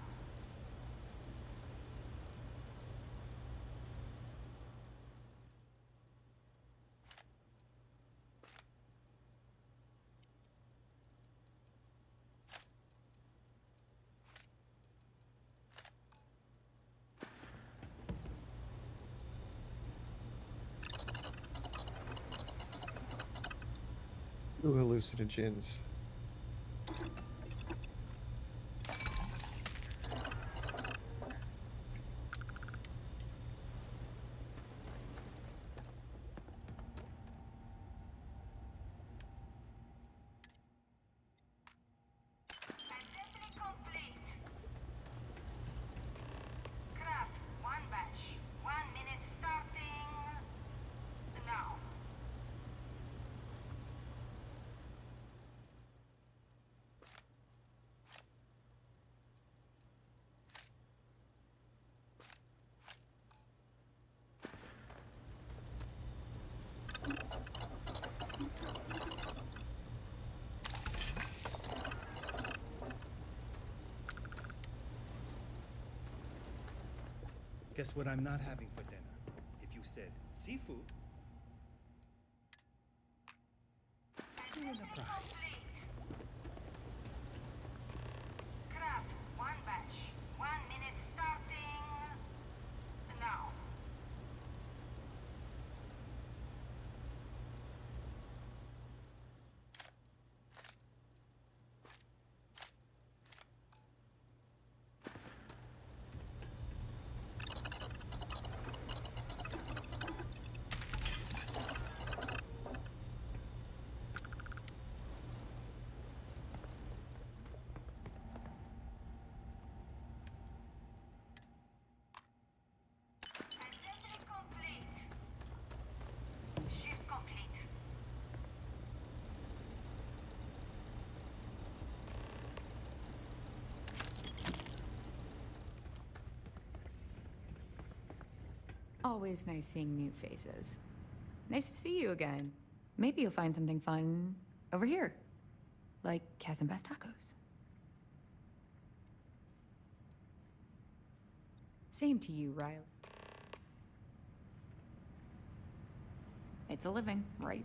Ooh, hallucinogens. Craft, one batch. Guess what I'm not having for dinner? If you said seafood, you win a prize. Craft one batch. 1 minute starting now. Assembly complete. Shift complete. Always nice seeing new faces. Nice to see you again. Maybe you'll find something fun over here. Like Chasm Bass Tacos. Same to you, Riley. It's a living, right?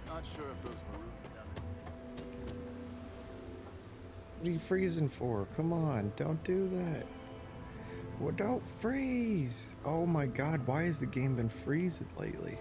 Not sure if those maroons have What are you freezing for? Come on, don't do that. Well, don't freeze! Oh my god, why has the game been freezing lately?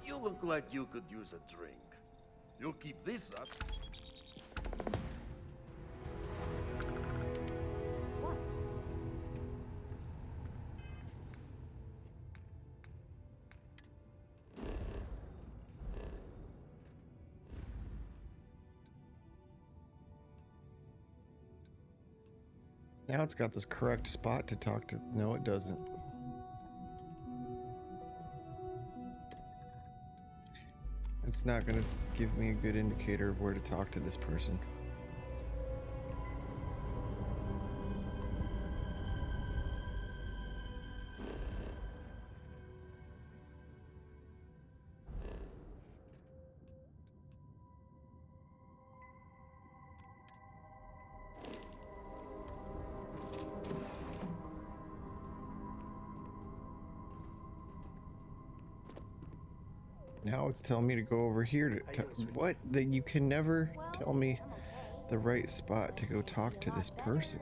You look like you could use a drink. You keep this up. What? Now it's got this correct spot to talk to. No, it doesn't. It's not going to give me a good indicator of where to talk to this person. Now it's telling me to go over here to what? That you can never tell me the right spot to go talk to this person.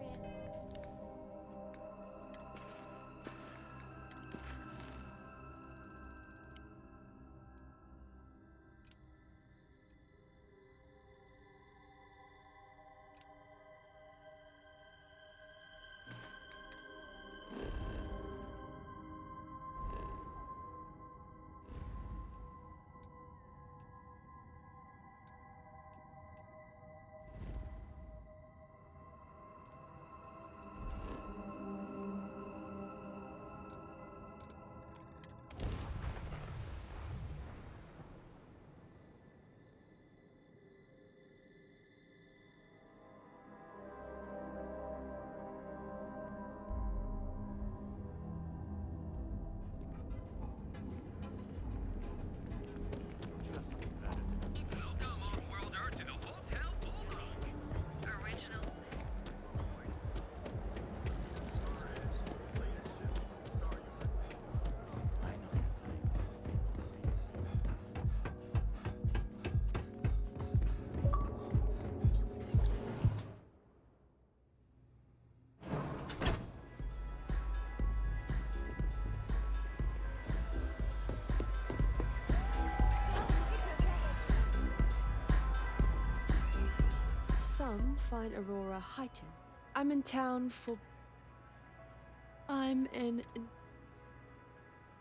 find Aurora heightened. I'm in town for...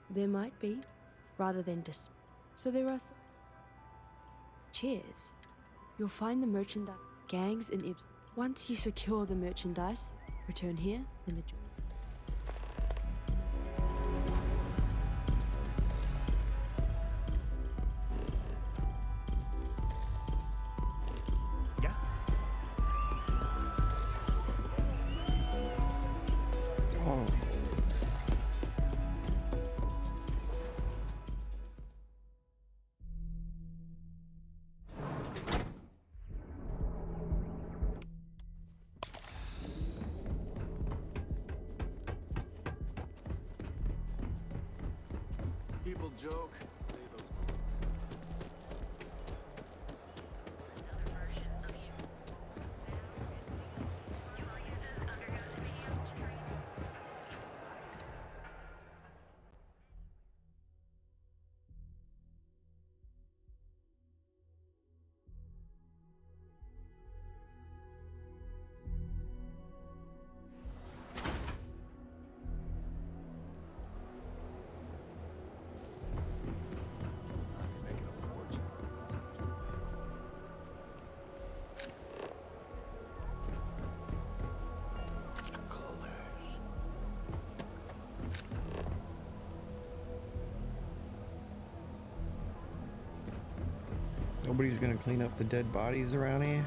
There might be, rather than So there are Cheers. You'll find the merchandise gangs in Ibs. Once you secure the merchandise, return here when the job. People joke, say those. Nobody's gonna clean up the dead bodies around here.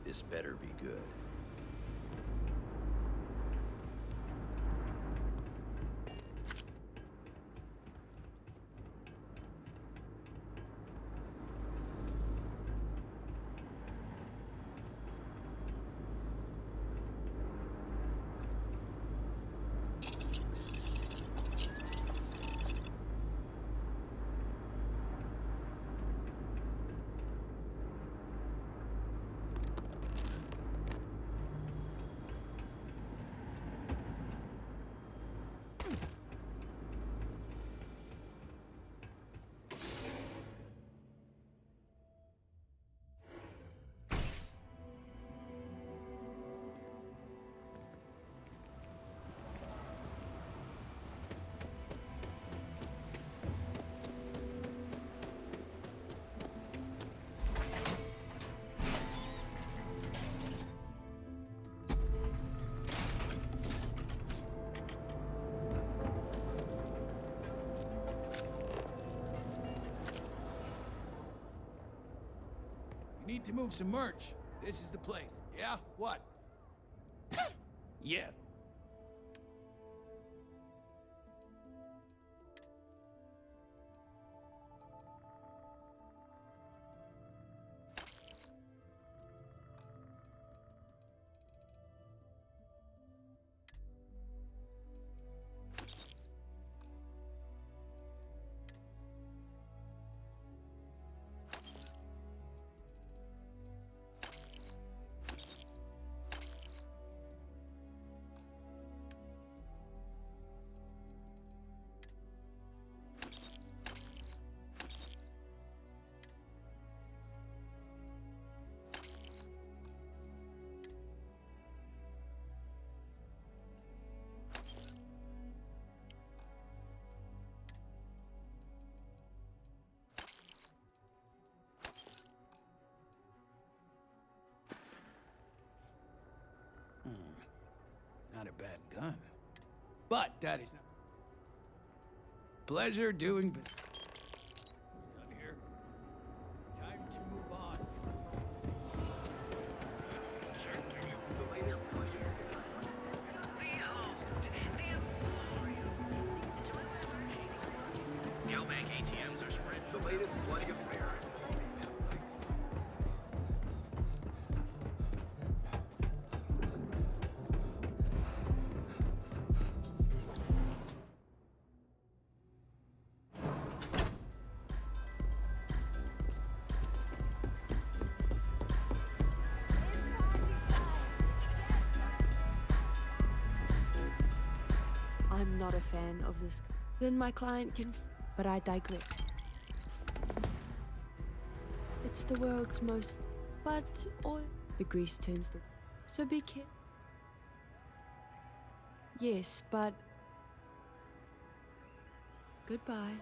This better be good. Need to move some merch. This is the place. Yeah? What? Yes. Not a bad gun. But that is not. Pleasure doing business. Done here. Time to move on. Neobank ATMs are spread. The latest bloody affair. I'm not a fan of this. Then my client can. But I digress. It's the world's most. But oil. The grease turns the. So be careful. Yes, but. Goodbye.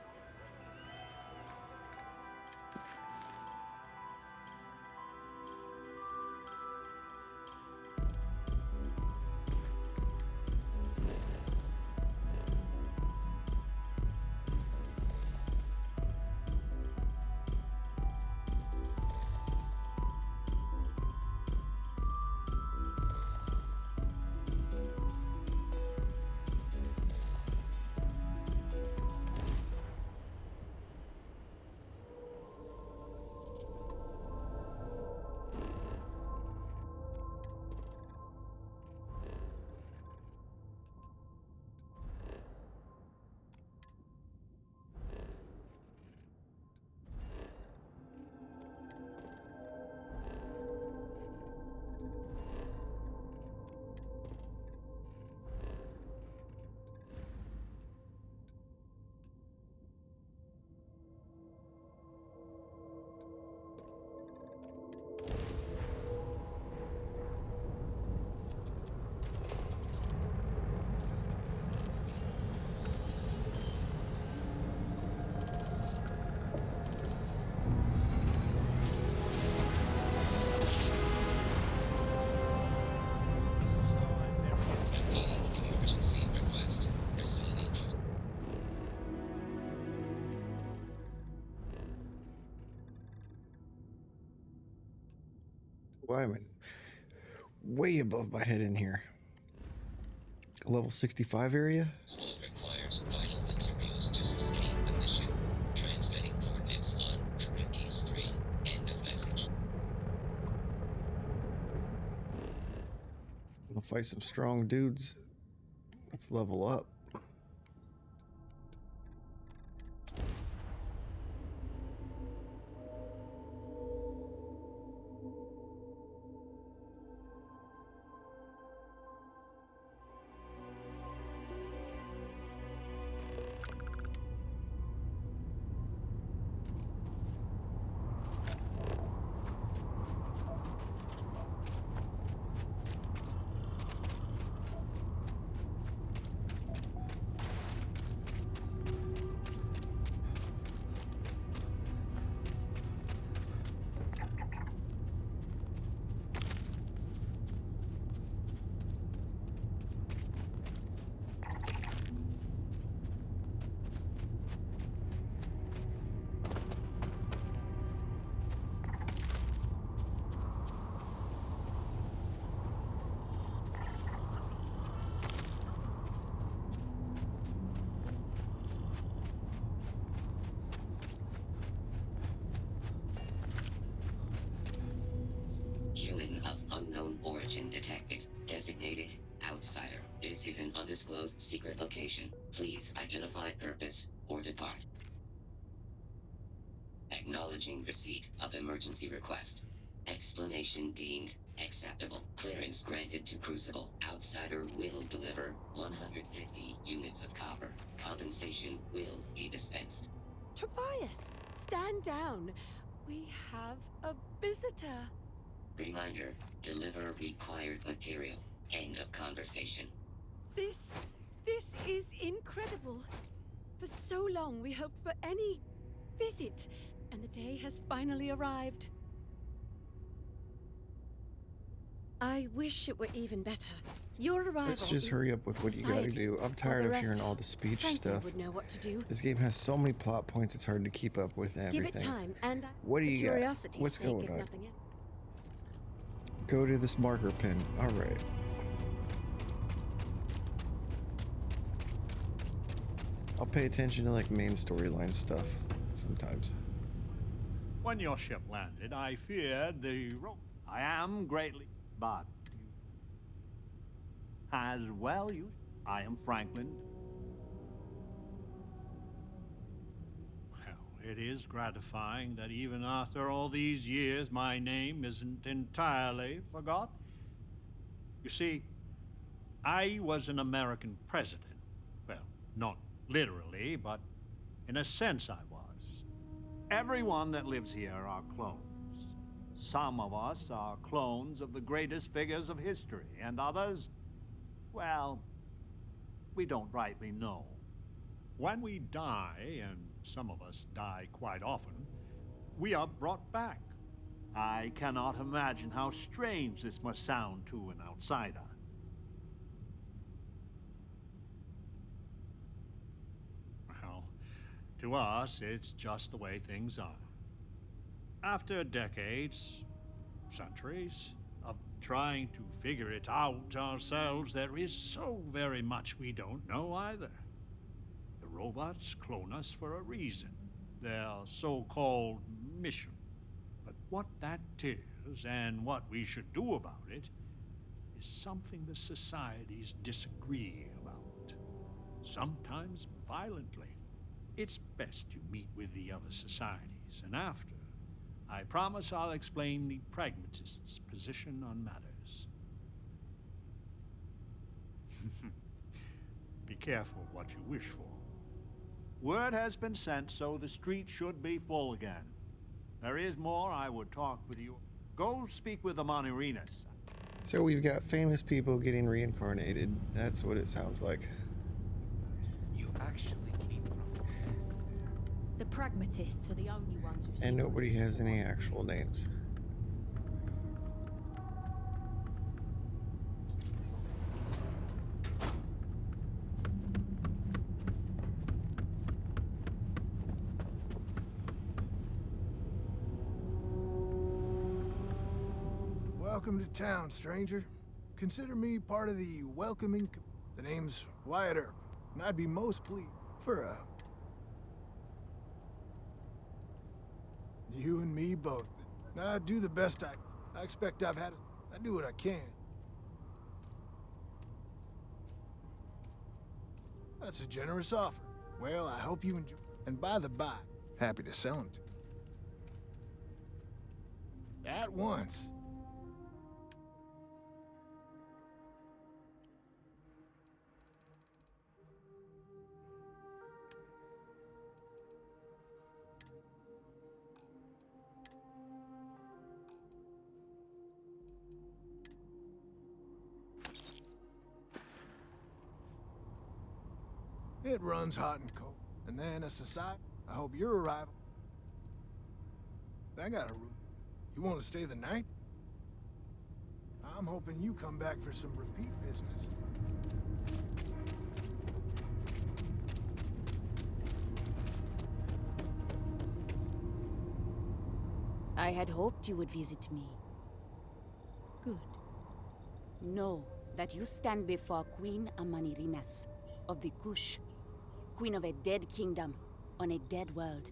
Why am I way above my head in here? Level 65 area? Requires vital materials to sustain the mission. Transmitting coordinates on Corinthians 3. End of message. We'll fight some strong dudes. Let's level up. Human of unknown origin detected. Designated outsider. This is an undisclosed secret location. Please identify purpose or depart. Acknowledging receipt of emergency request. Explanation deemed acceptable. Clearance granted to Crucible. Outsider will deliver 150 units of copper. Compensation will be dispensed. Tobias, stand down. We have a visitor. Reminder, deliver required material. End of conversation. This is incredible. For so long we hoped for any visit, and the day has finally arrived. I wish it were even better. Your arrival. Let's just hurry up with what you gotta do. I'm tired of hearing all the speech stuff. Would know what to do. This game has so many plot points, it's hard to keep up with everything. Give it time, and what do you got? What's going on? Go to this marker pin. All right. I'll pay attention to like main storyline stuff sometimes. When your ship landed, I feared the I am greatly, but as well you. I am Franklin. Well, it is gratifying that even after all these years, my name isn't entirely forgotten. You see, I was an American president. Well, Not literally, but in a sense I was. Everyone that lives here are clones. Some of us are clones of the greatest figures of history, and others, well, we don't rightly know. When we die, and some of us die quite often, we are brought back. I cannot imagine how strange this must sound to an outsider. Well, to us, it's just the way things are. After decades, centuries, of trying to figure it out ourselves, there is so very much we don't know either. The robots clone us for a reason, their so-called mission. But what that is, and what we should do about it, is something the societies disagree about. Sometimes violently. It's best you meet with the other societies, and after, I promise I'll explain the pragmatists' position on matters. Be careful what you wish for. Word has been sent, so the street should be full again. There is more I would talk with you. Go speak with the Monterinas. So we've got famous people getting reincarnated. That's what it sounds like. You actually came from space. The pragmatists are the only ones who see And nobody has any actual names. Welcome to town, stranger. Consider me part of the welcoming. The name's Wyatt Earp, and I'd be most pleased for you and me both. I do the best I expect I do what I can. That's a generous offer. Well, I hope you enjoy. And by the by, happy to sell them to you. At once. It runs hot and cold. And then a society. I hope your arrival. I got a room. You want to stay the night? I'm hoping you come back for some repeat business. I had hoped you would visit me. Good. Know that you stand before Queen Amanirinas of the Kush, queen of a dead kingdom on a dead world.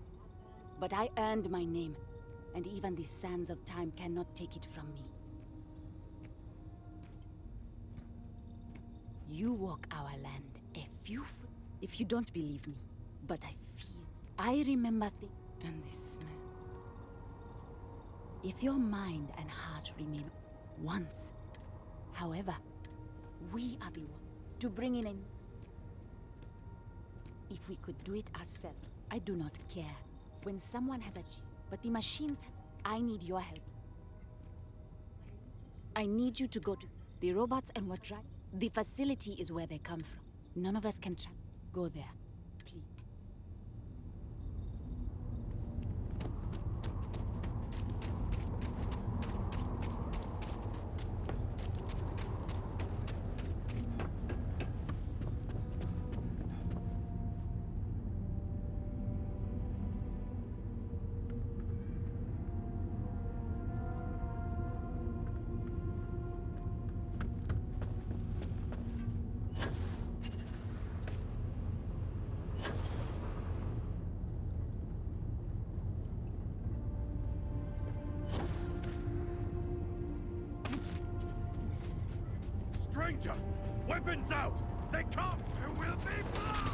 But I earned my name, and even the sands of time cannot take it from me. You walk our land a few foot. If you don't believe me, but I feel. I remember and the smell. If your mind and heart remain once, however, we are the one to bring in a. If we could do it ourselves, I do not care. When someone has but the machines, I need your help. I need you to go to the robots and what drive. The facility is where they come from. None of us can go there. Please. Stranger! Weapons out! They come! There will be blood!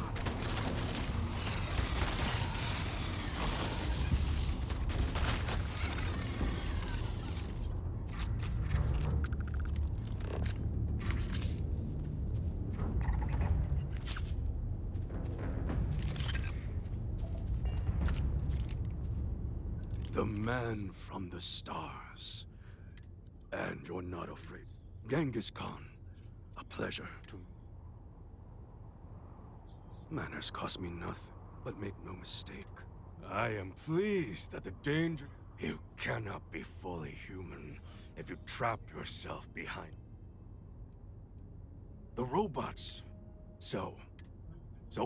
The man from the stars. And you're not afraid. Genghis Khan. A pleasure to... Manners cost me nothing, but make no mistake. I am pleased that the danger... You cannot be fully human if you trap yourself behind... the robots. So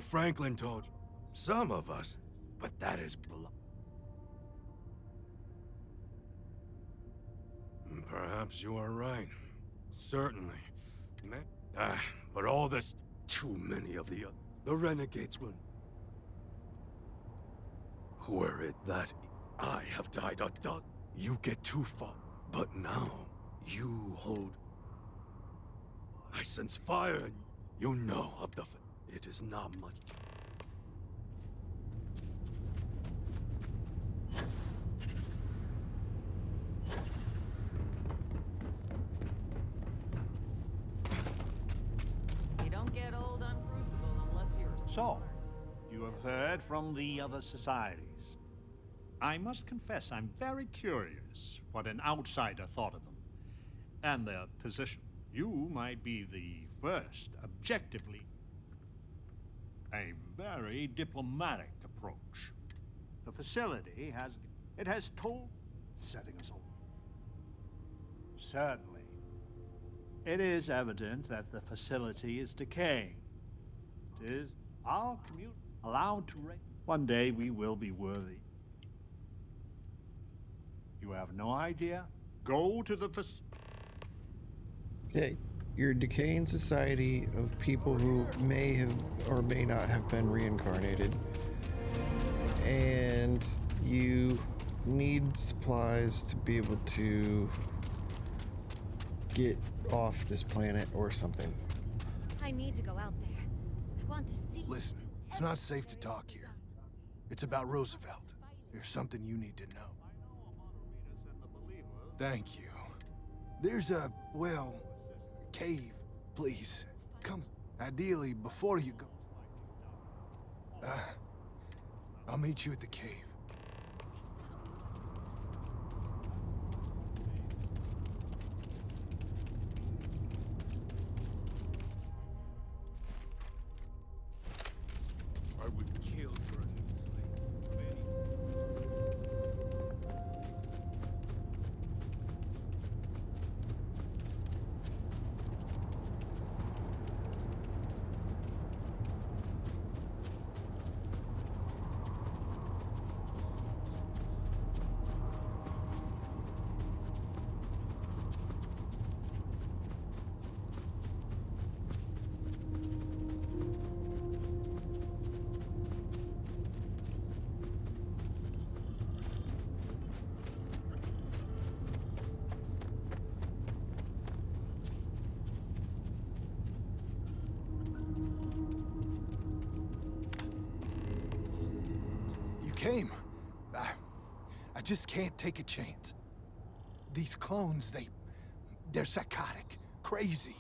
Franklin told you. Some of us, but that is blood. Perhaps you are right. Certainly. But all this... Too many of the renegades will... Were it that I have died a dozen, you get too far. But now, you hold... I sense fire, and you know of the... It is not much... You don't get old on Crucible unless you're So, you have heard from the other societies. I must confess I'm very curious what an outsider thought of them and their position. You might be the first, objectively, a very diplomatic approach. The facility has told, setting us all. Certainly. It is evident that the facility is decaying. It is our community allowed to reign. One day we will be worthy. You have no idea? Go to the Okay, you're a decaying society of people who may have or may not have been reincarnated. And you need supplies to be able to get off this planet or something. I need to go out there. I want to see. Listen, it's not safe to talk here. It's about Roosevelt. There's something you need to know. Thank you. There's a, well, cave, please. Come, ideally, before you go. I'll meet you at the cave. I would kill for a new slate. Came. I just can't take a chance. These clones, they're psychotic, crazy.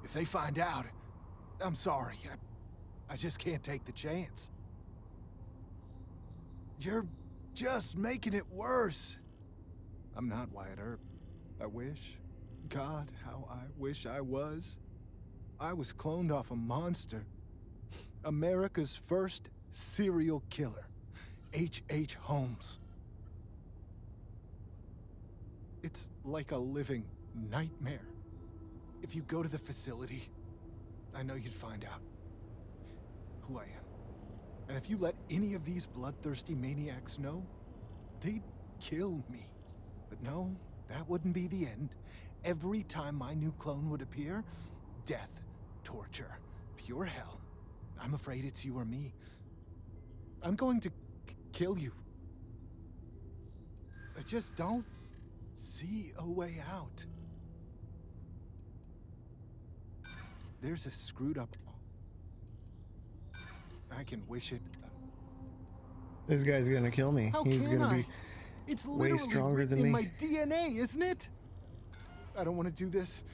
If they find out, I'm sorry. I just can't take the chance. You're just making it worse. I'm not Wyatt Earp. I wish. God, how I wish I was. I was cloned off a monster. America's first serial killer. H.H. Holmes. It's like a living nightmare. If you go to the facility, I know you'd find out who I am. And if you let any of these bloodthirsty maniacs know, they'd kill me. But no, that wouldn't be the end. Every time my new clone would appear, death, torture, pure hell. I'm afraid it's you or me. I'm going to kill you. I just don't see a way out. There's a screwed up... I can wish it... This guy's gonna kill me. How He's can gonna be It's way literally stronger than in me. my DNA, isn't it? I don't want to do this.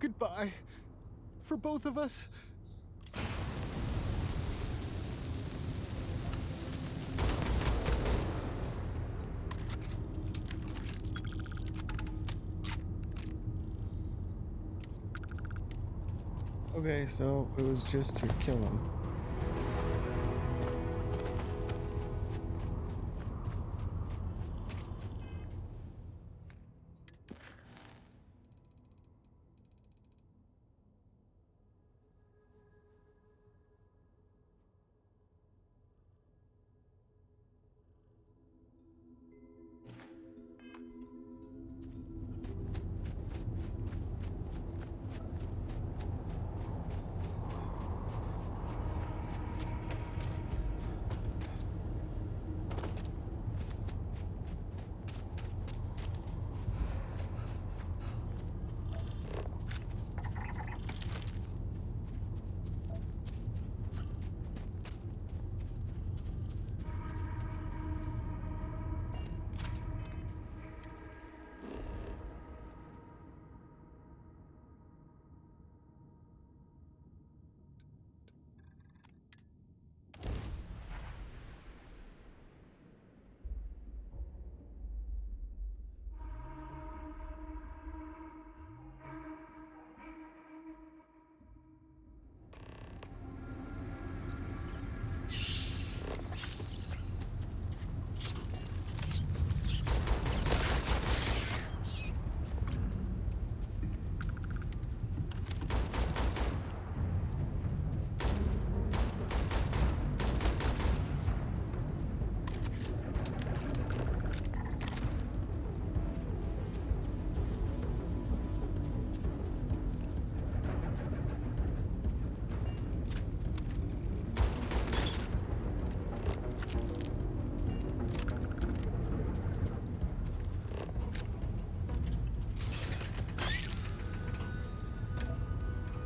Goodbye. For both of us. Okay, so it was just to kill him.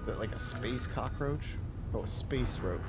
Is that like a space cockroach? Oh, a space roach.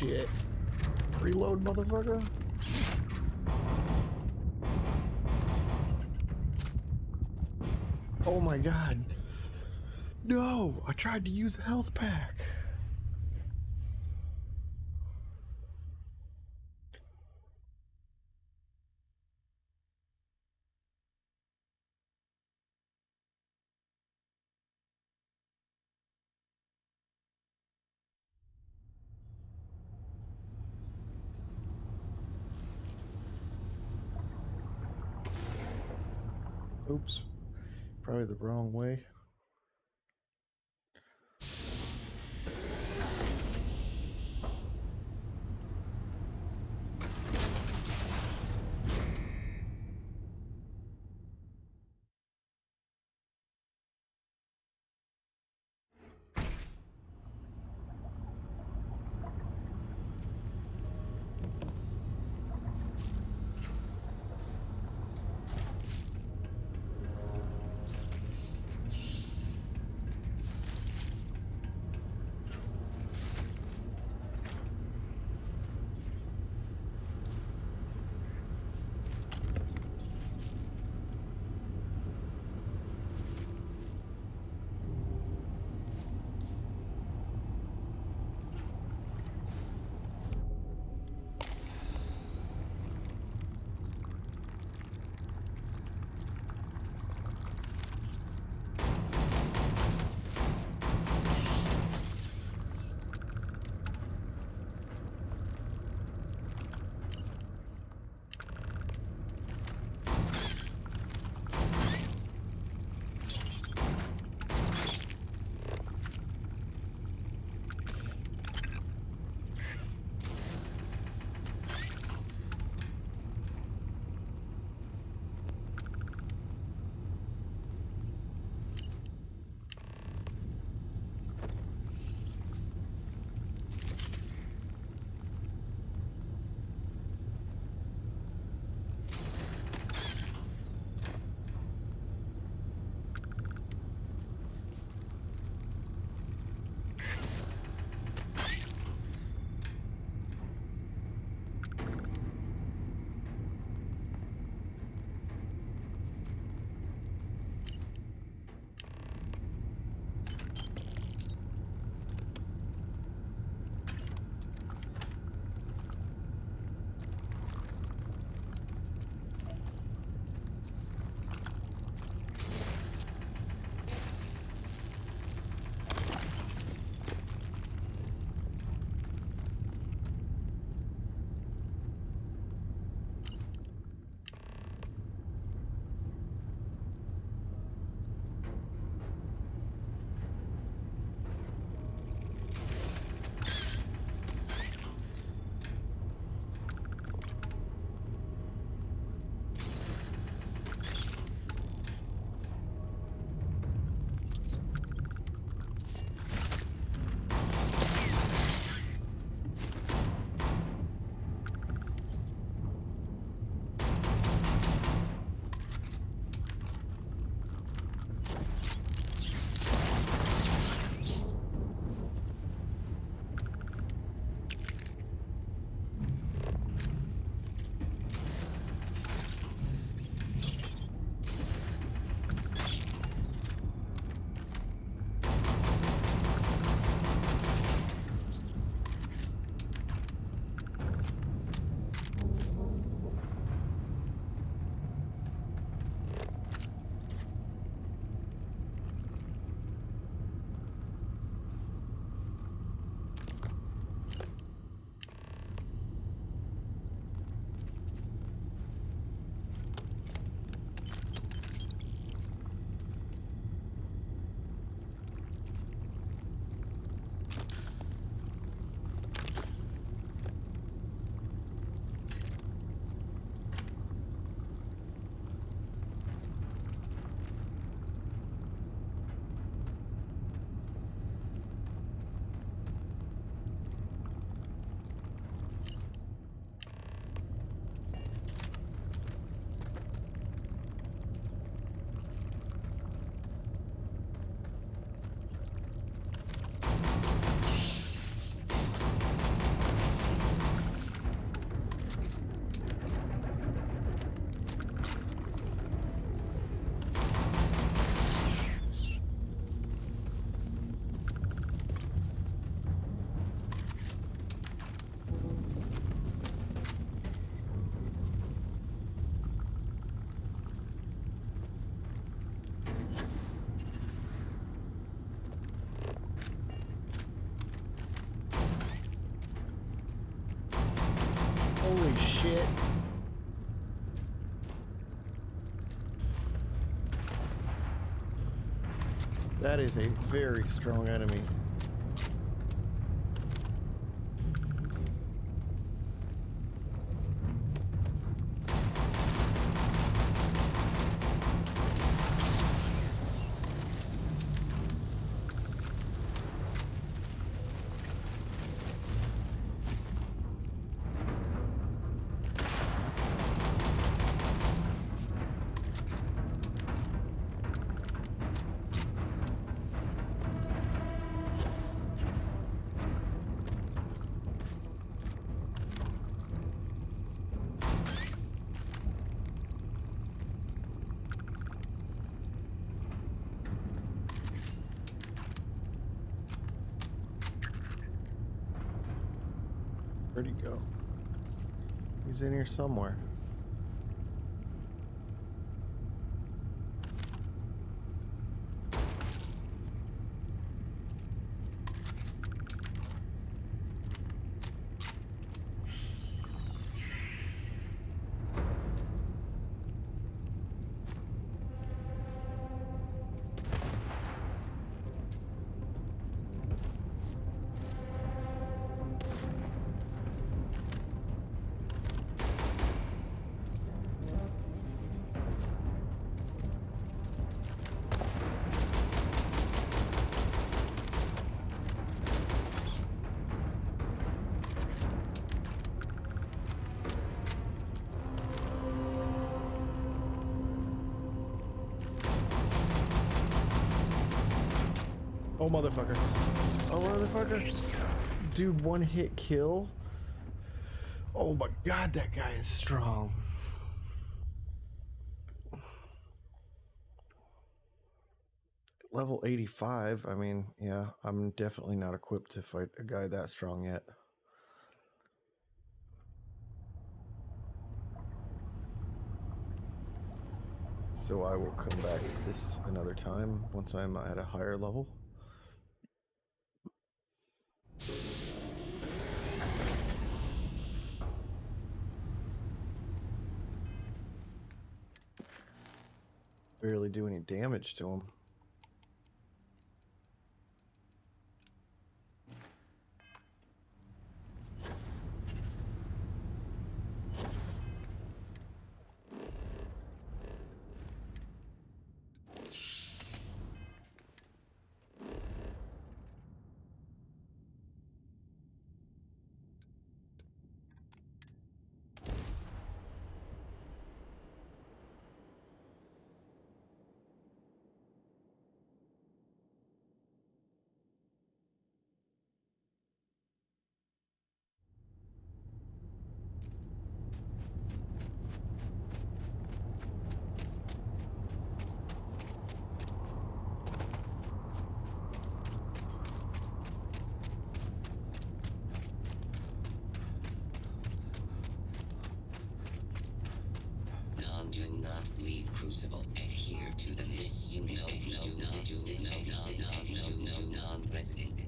shit. Reload, motherfucker. Oh my god. No, I tried to use a health pack. Oops. Probably the wrong way. shit. That is a very strong enemy. Where'd he go? He's in here somewhere. Oh, motherfucker. Oh, motherfucker. Dude, one hit kill? Oh my god, that guy is strong. Level 85, I mean, yeah, I'm definitely not equipped to fight a guy that strong yet. So I will come back to this another time once I'm at a higher level. Barely do any damage to him. Do not leave Crucible. Adhere to the this unit. No non-resident.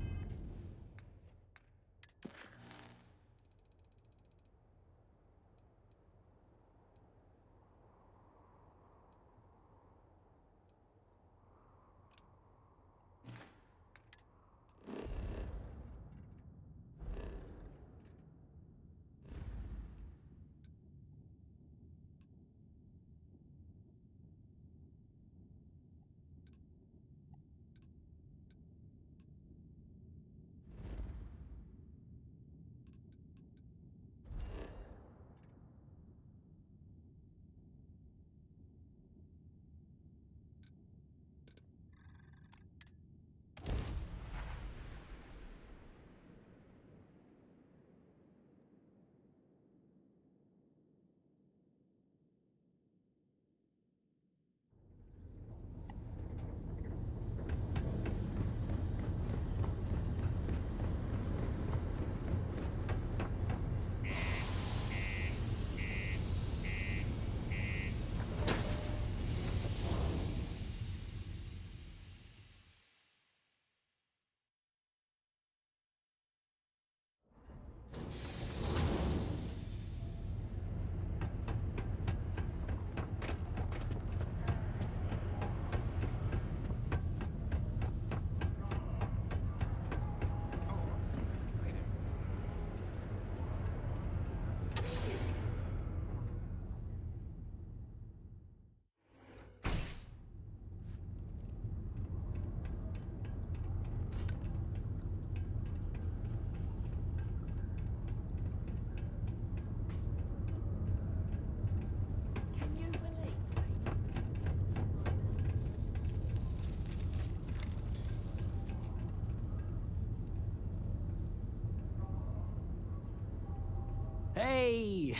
Hey!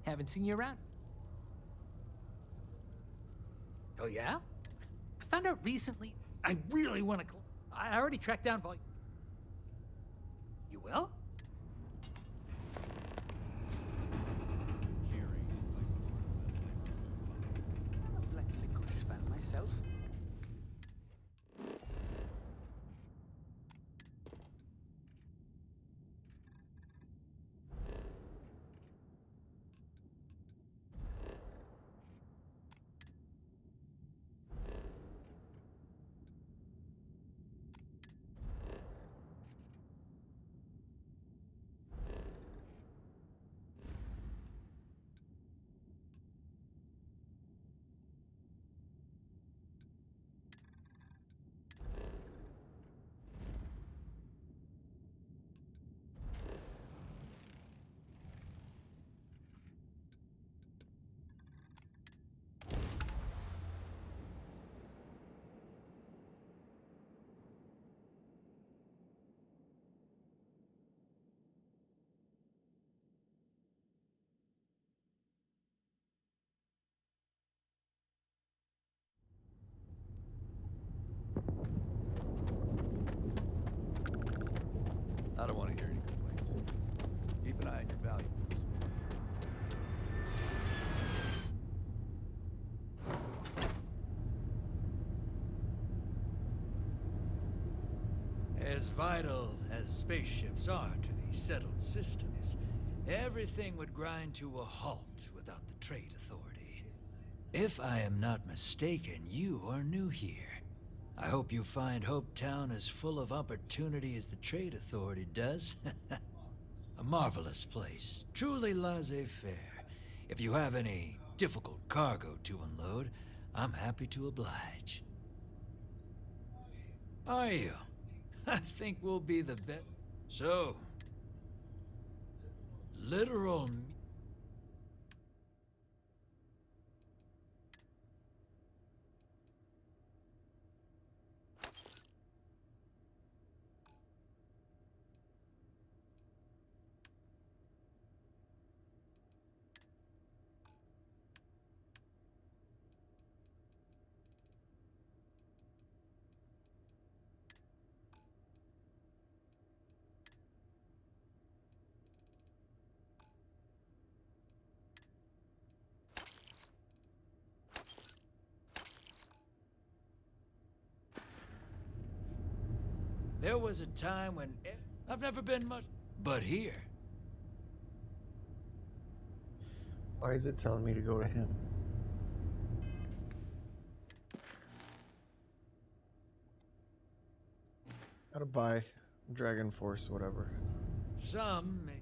Haven't seen you around. Oh, yeah? I found out recently I really want to. I already tracked down Volume. You will? I'm a Black Licorice fan myself. I don't want to hear any complaints. Keep an eye on your valuables. As vital as spaceships are to the settled systems, everything would grind to a halt without the Trade Authority. If I am not mistaken, you are new here. I hope you find Hope Town as full of opportunity as the Trade Authority does. A marvelous place, truly laissez-faire. If you have any difficult cargo to unload, I'm happy to oblige. Are you? I think we'll be the best. So, literal. There was a time when I've never been much, but here. Why is it telling me to go to him? Gotta buy Dragon Force, whatever. Some may.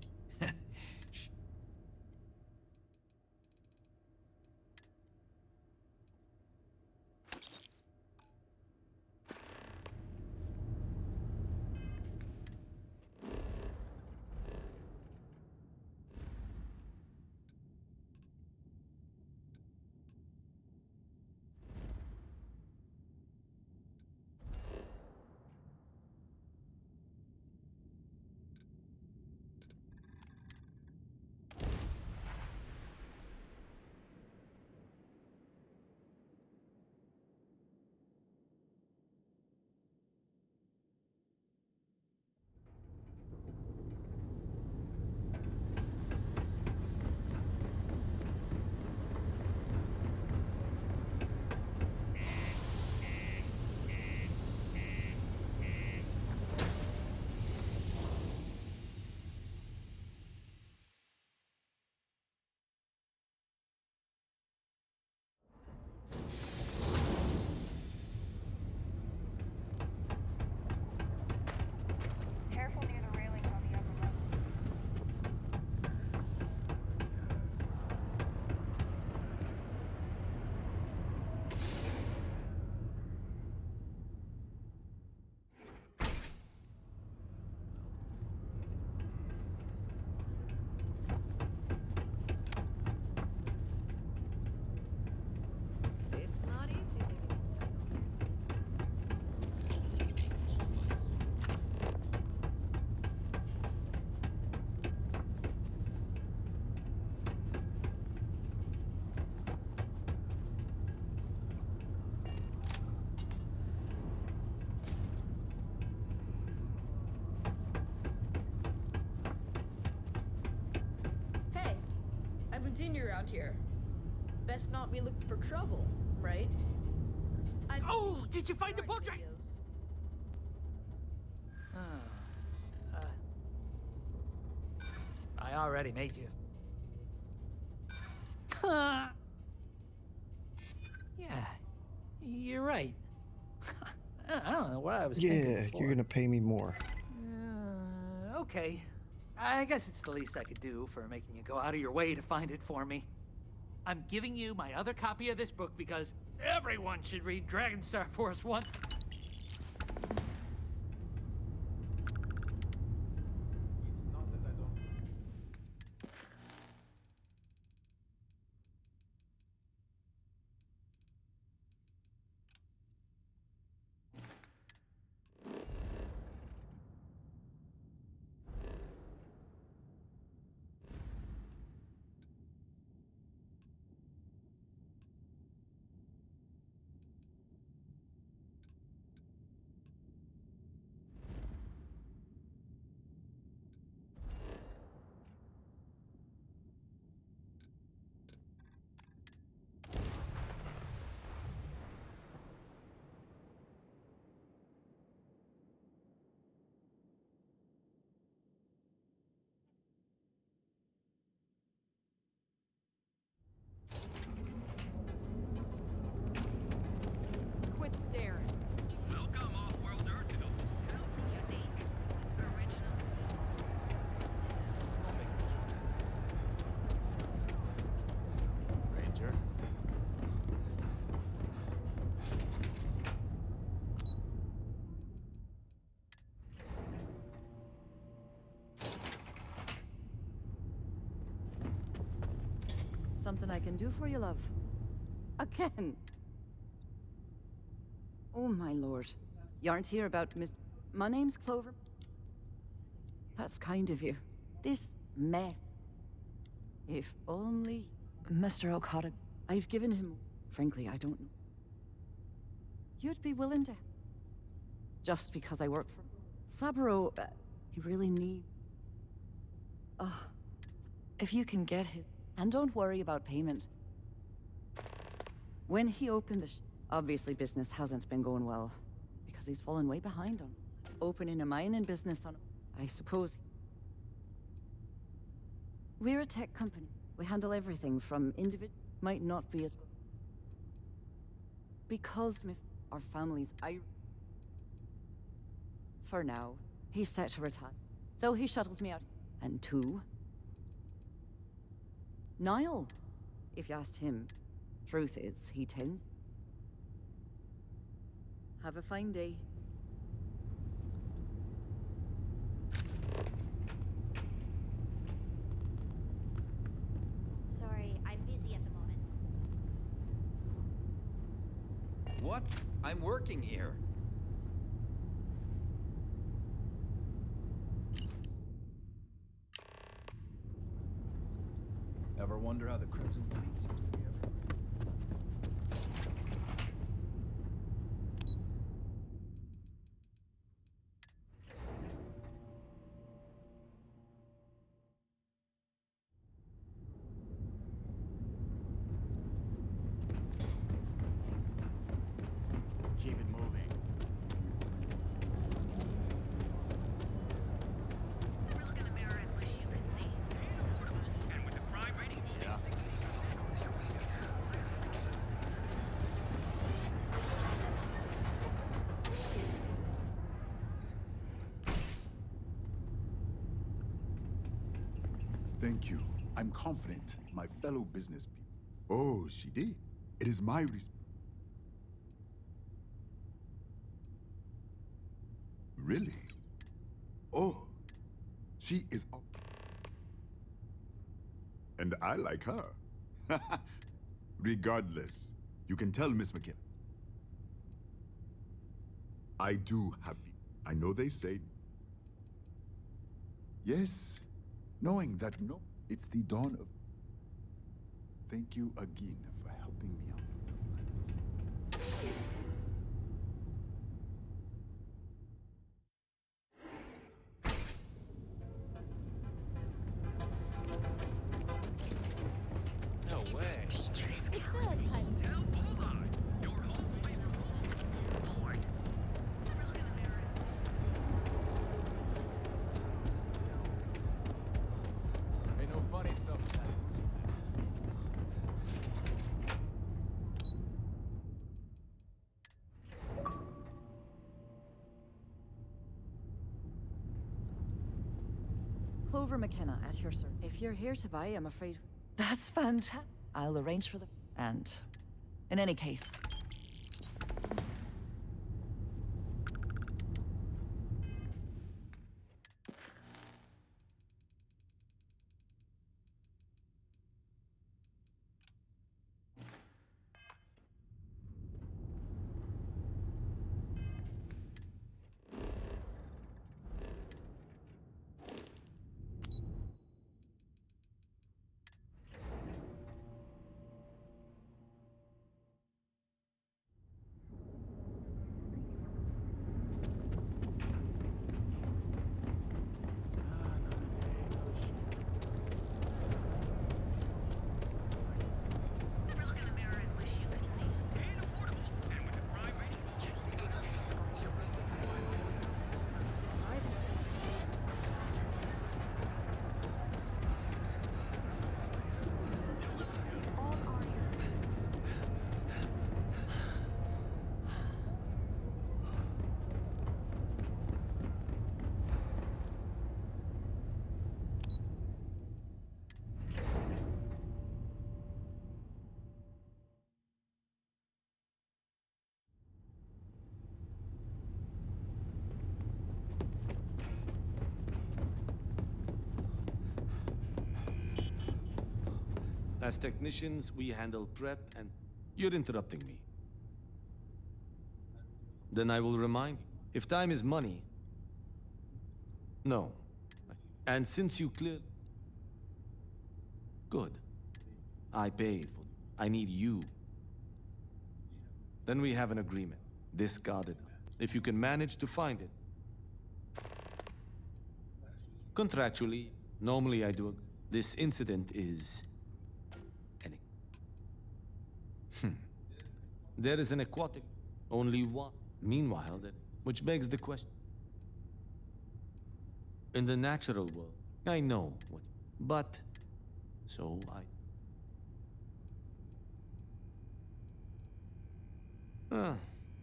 continue around here. Best not be looking for trouble, right? Oh, did you find the book? I already made you. Yeah, you're right. I don't know what I was thinking Yeah, before. you're gonna pay me more. Okay. I guess it's the least I could do for making you go out of your way to find it for me. I'm giving you my other copy of this book because everyone should read Dragonstar Force once. Quit staring. Welcome, off-world original. Unique. Original. Ranger. Something I can do for you, love. Again. Oh, my lord. You aren't here about Miss... My name's Clover. That's kind of you. This mess. If only... Mr. Okada... I've given him... Frankly, I don't know. You'd be willing to... Just because I work for... Saburo, he really needs... Oh, if you can get his... And don't worry about payment. When he opened the... Obviously, business hasn't been going well. Because he's fallen way behind on opening a mining business on... I suppose... We're a tech company. We handle everything from individual... Might not be as... Because our family's Irish. For now, he's set to retire. So he shuttles me out. And two... Niall. If you asked him, truth is, he tends... Have a fine day. Sorry, I'm busy at the moment. What? I'm working here. Ever wonder how the Crimson Fleet seems to be everywhere? Keep it moving. And with the crime rating, Yeah. Thank you. I'm confident my fellow business people. Oh, she did. It is my Really? Oh, she is. And I like her. Regardless, you can tell Miss McKenna. I do have. I know they say. Yes, knowing that no, it's the dawn of. Thank you again for helping me out with the plans. Clover McKenna at your service. If you're here to buy, I'm afraid... That's fantastic. I'll arrange for the... And... in any case... As technicians, we handle prep and... You're interrupting me. Then I will remind you. If time is money... No. And since you clear... Good. I pay for... I need you. Then we have an agreement. Discarded. If you can manage to find it. Contractually, normally I do... This incident is... There is an aquatic, only one. Meanwhile, which begs the question. In the natural world, I know what, but, so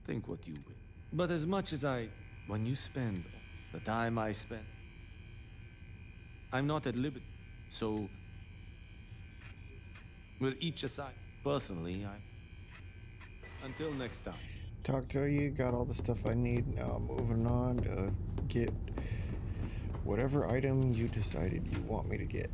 think what you will. But as much as when you spend the time I spend, I'm not at liberty, so we're each aside. Personally, until next time. Talk to you, got all the stuff I need. Now I'm moving on to get whatever item you decided you want me to get.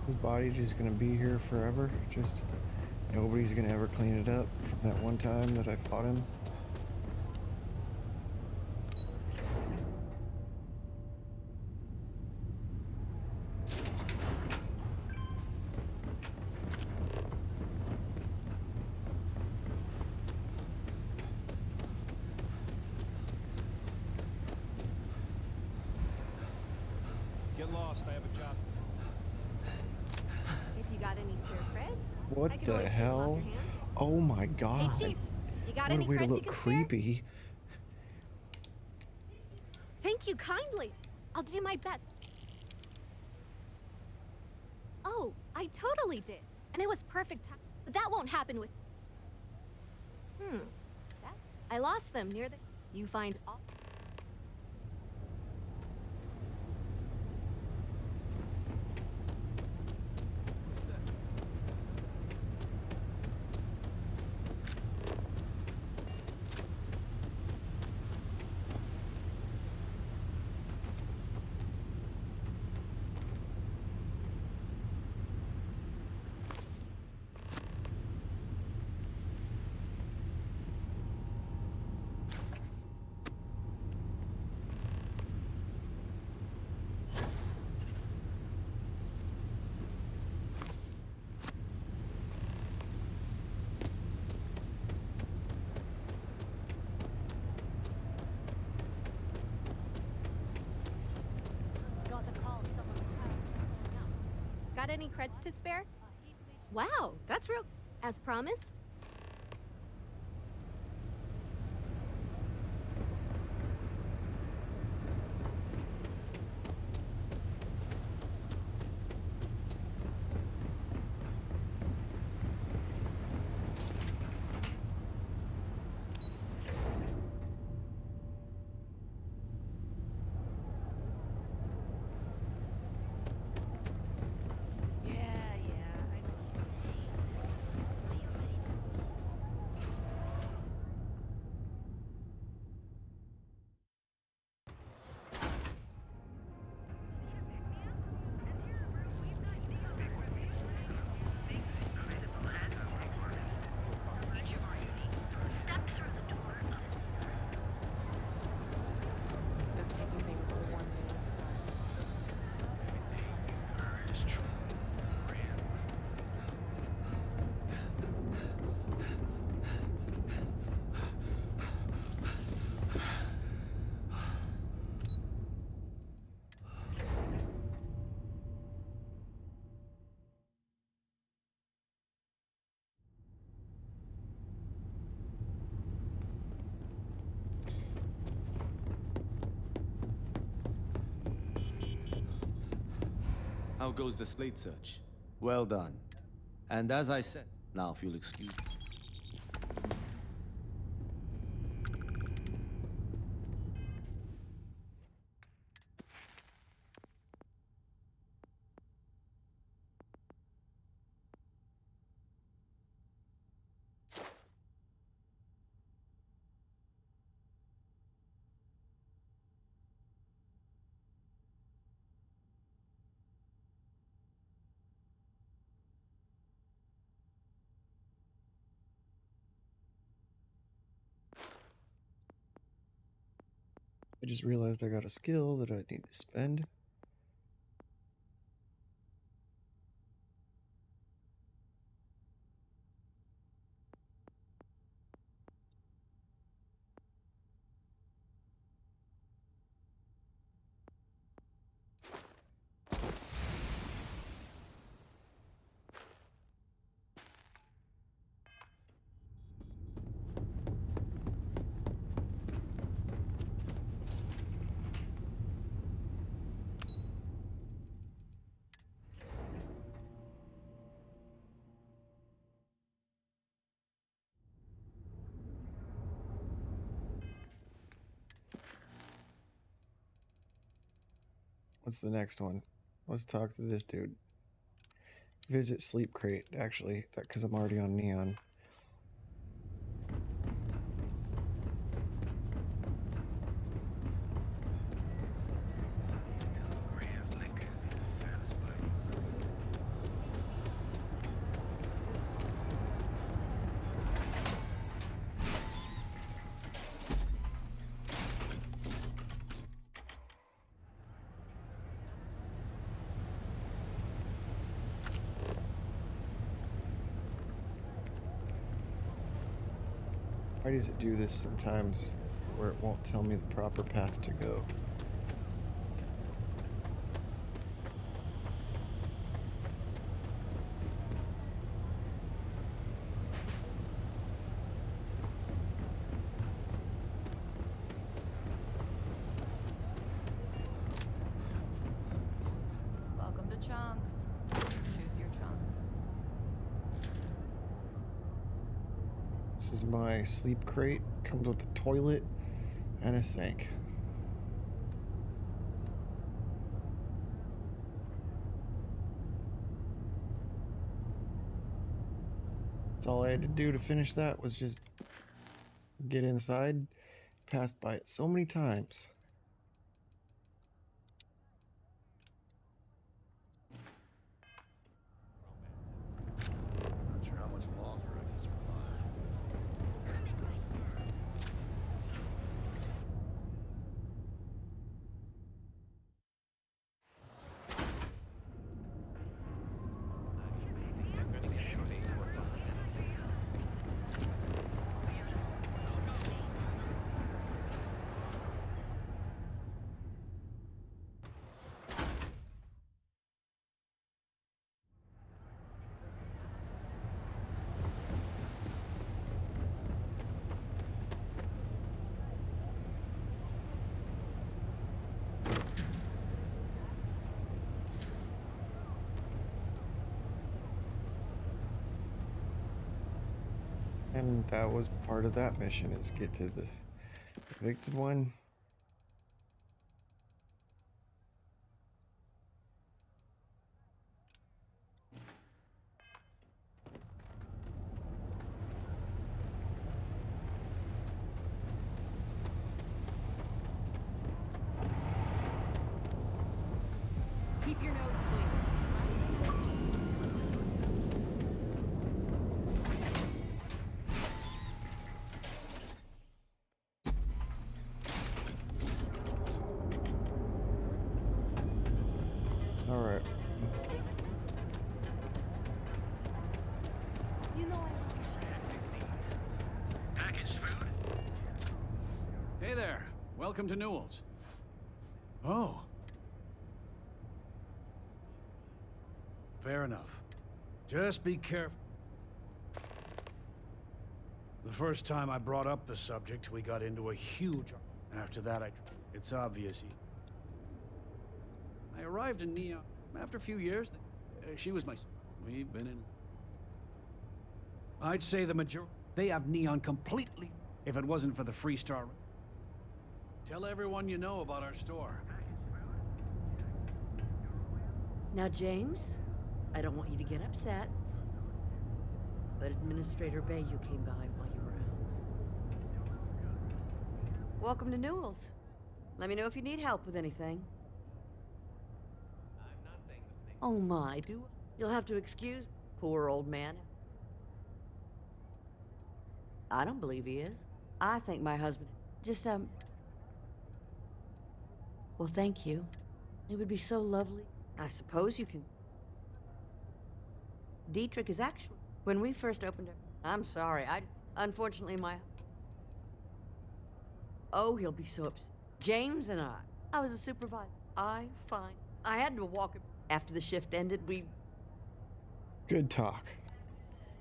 His body just gonna be here forever? Just nobody's gonna ever clean it up from that one time that I fought him? Get lost, I have a job. If you got any spare creds, What I can the always take 'em off hell? your hands. Oh my god. Hey, Chief, you got What any a way to creds you look can creepy. Thank you kindly. I'll do my best. Oh, I totally did. And it was perfect time. But that won't happen with... I lost them near the... You find all... Got any creds to spare? Wow, that's real. As promised? Just taking things one day at a time. How goes the slate search? Well done. And as I said, now if you'll excuse me. I just realized I got a skill that I need to spend. What's the next one? Let's talk to this dude. Visit Sleep Crate, actually, because I'm already on Neon. Why does it do this sometimes where it won't tell me the proper path to go? Welcome to Chunks. Choose your chunks. This is my sleep crate. Comes with a toilet and a sink. That's all I had to do to finish that was just get inside. Passed by it so many times. Not sure how much longer I can survive. And that was part of that mission, is get to the evicted one. Keep your nose clean. All right. You know Packaged food? Hey there. Welcome to Newell's. Oh. Fair enough. Just be careful. The first time I brought up the subject, we got into a huge... After that, it's obvious I arrived in Neon. After a few years, she was my... We've been in... I'd say the majority... They have Neon completely... If it wasn't for the Freestar... Tell everyone you know about our store. Now, James, I don't want you to get upset, but Administrator Bayou came by while you were out. Welcome to Newell's. Let me know if you need help with anything. Oh my, you'll have to excuse poor old man. I don't believe he is. I think my husband just, well, thank you. It would be so lovely. I suppose you can... Dietrich is actually... When we first opened it... I'm sorry, unfortunately, my... Oh, he'll be so upset. James and I was a supervisor. I had to walk him. After the shift ended, we... Good talk.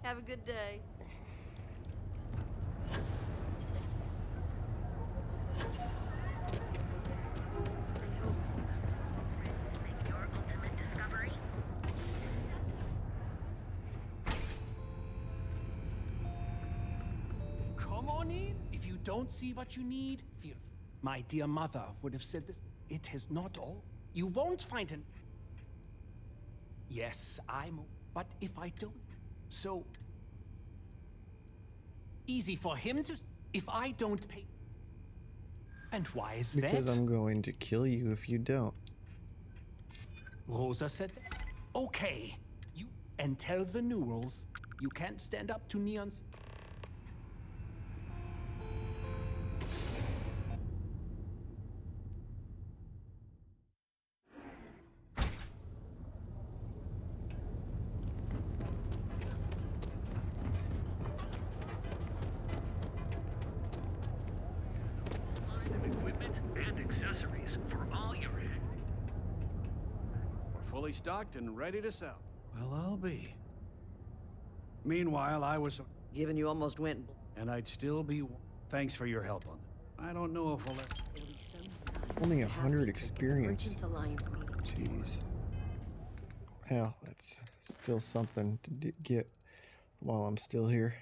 Have a good day. Come on in. If you don't see what you need, feel. My dear mother would have said this. It is not all. You won't find an... Yes, but if I don't... So... Easy for him to... If I don't pay... And why is that? Because I'm going to kill you if you don't. Rosa said that. Okay. You... And tell the Newells you can't stand up to Neon's... Fully stocked and ready to sell. Well, I'll be. Meanwhile, I was... Given you almost went... And I'd still be... Thanks for your help on that. I don't know if we'll... Only 100 experience. Merchants Alliance meeting. Jeez. Well, that's still something to get while I'm still here.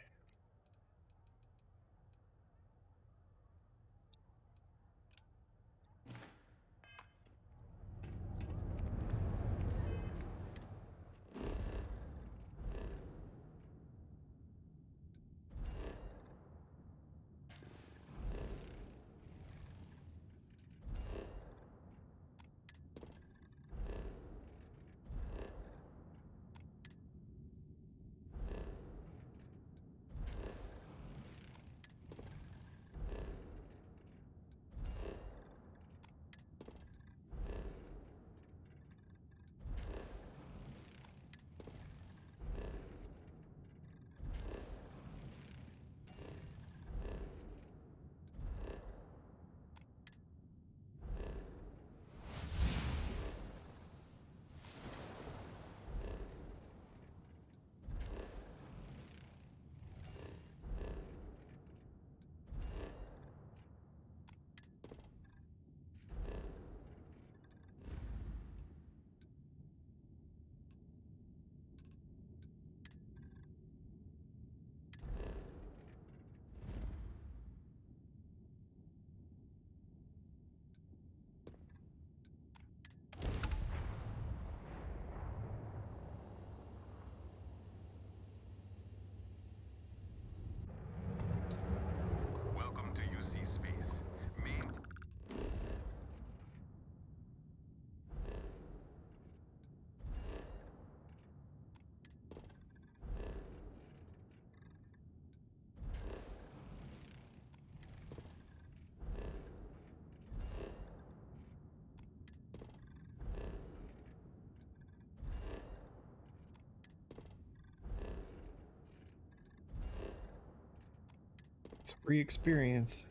It's a free experience.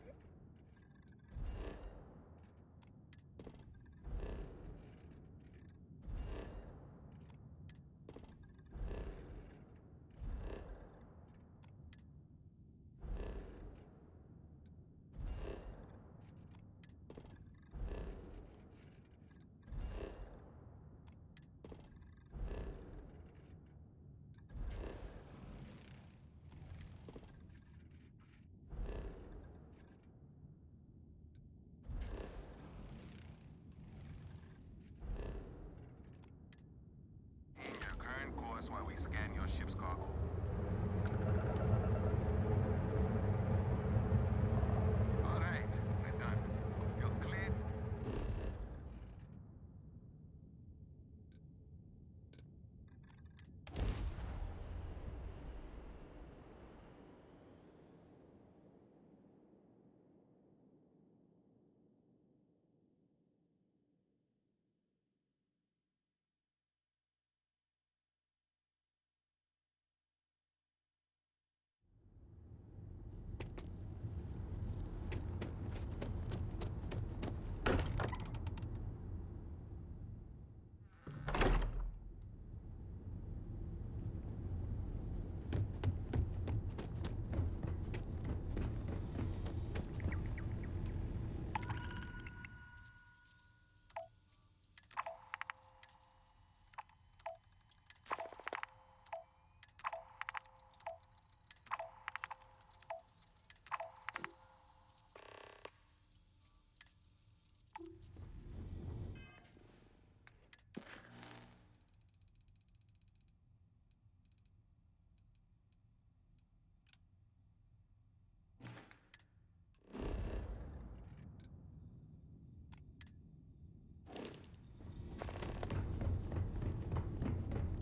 Your current course while we scan your ship's cargo. All right, we're done. You're clear.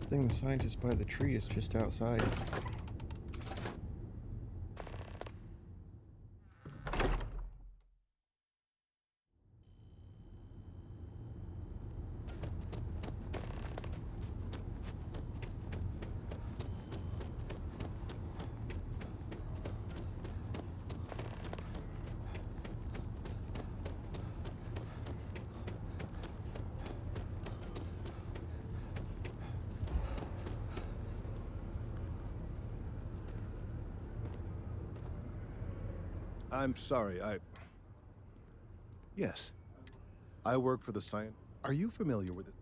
I think the scientist by the tree is just outside. I'm sorry, Yes. I work for the science. Are you familiar with it?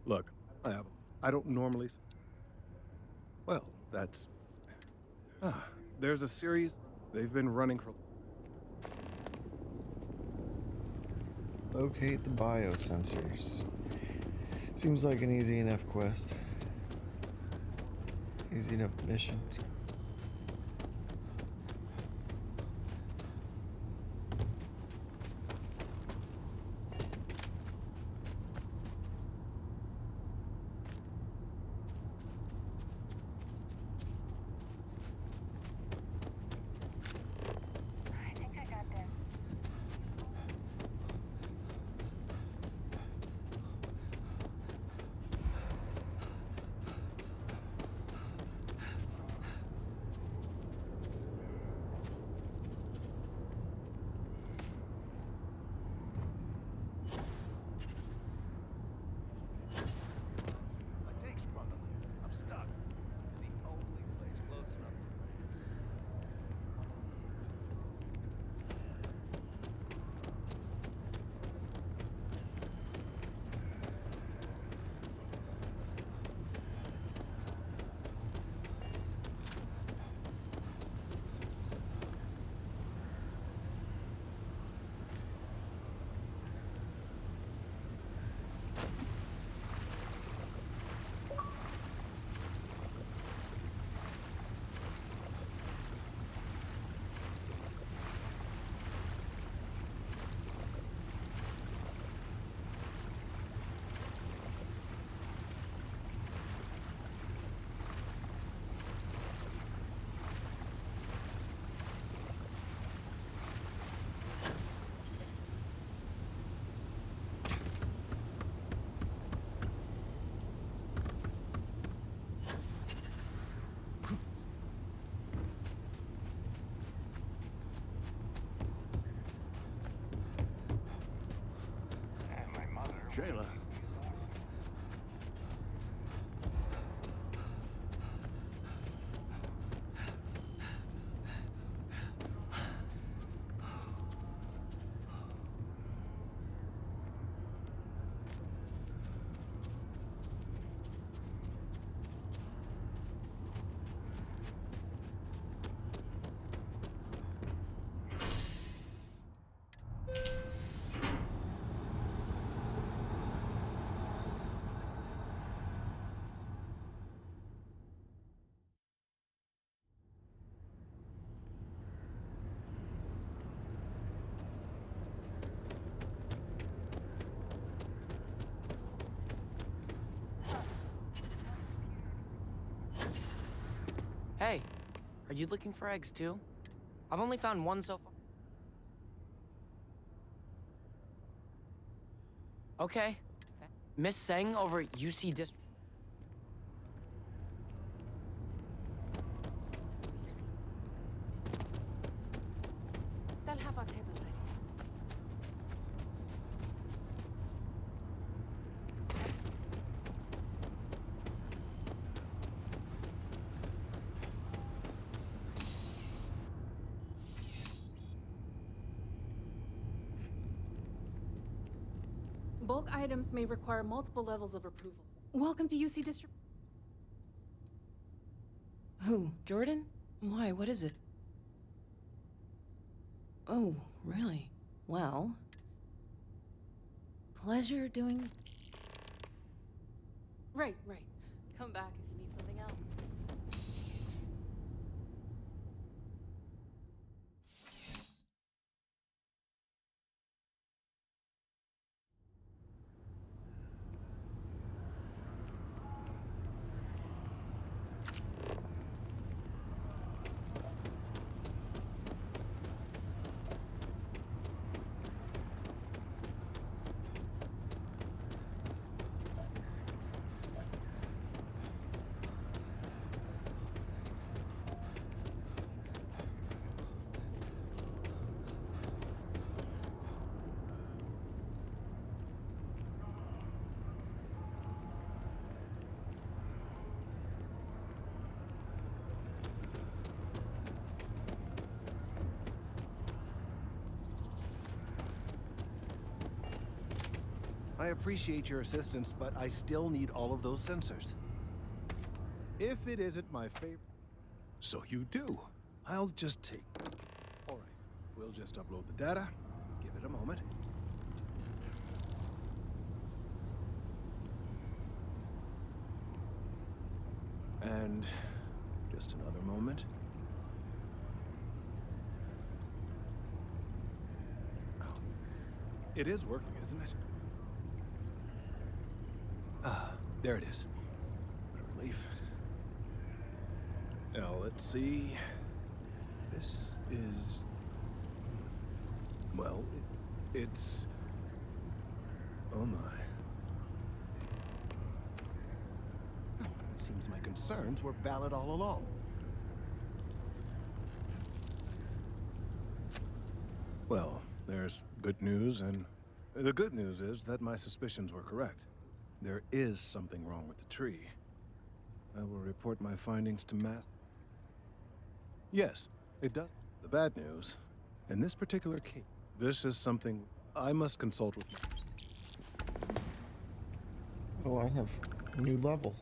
Look, I don't normally... Well, that's... there's a series they've been running for... Locate the biosensors. Seems like an easy enough quest. Easy enough mission. Shayla. Hey, are you looking for eggs too? I've only found one so far. Okay. Miss Seng over at UC District. They'll have our table ready. Bulk items may require multiple levels of approval. Welcome to UC District. Who? Jordan? Why? What is it? Oh, really? Well, pleasure doing... Right. Come back if you need something else. I appreciate your assistance, but I still need all of those sensors. If it isn't my favorite... So you do. I'll just take... All right, we'll just upload the data. Give it a moment. And just another moment. Oh, it is working, isn't it? Ah, there it is. What a relief. Now, let's see. This is... Well, it's... Oh my. It seems my concerns were valid all along. Well, there's good news, and the good news is that my suspicions were correct. There is something wrong with the tree. I will report my findings to Yes, it does. The bad news, in this particular case, this is something I must consult with. Oh, I have a new level.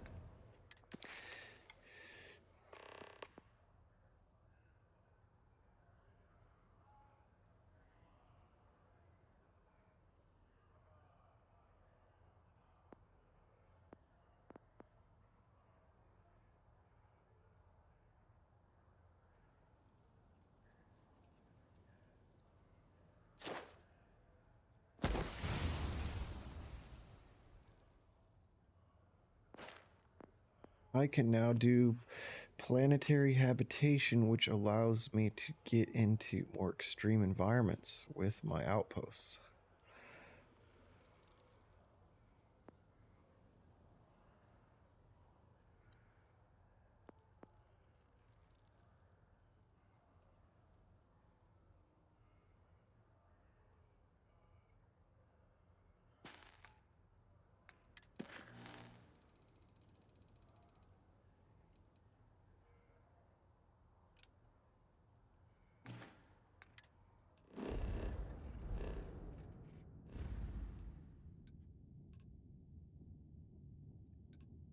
I can now do planetary habitation, which allows me to get into more extreme environments with my outposts.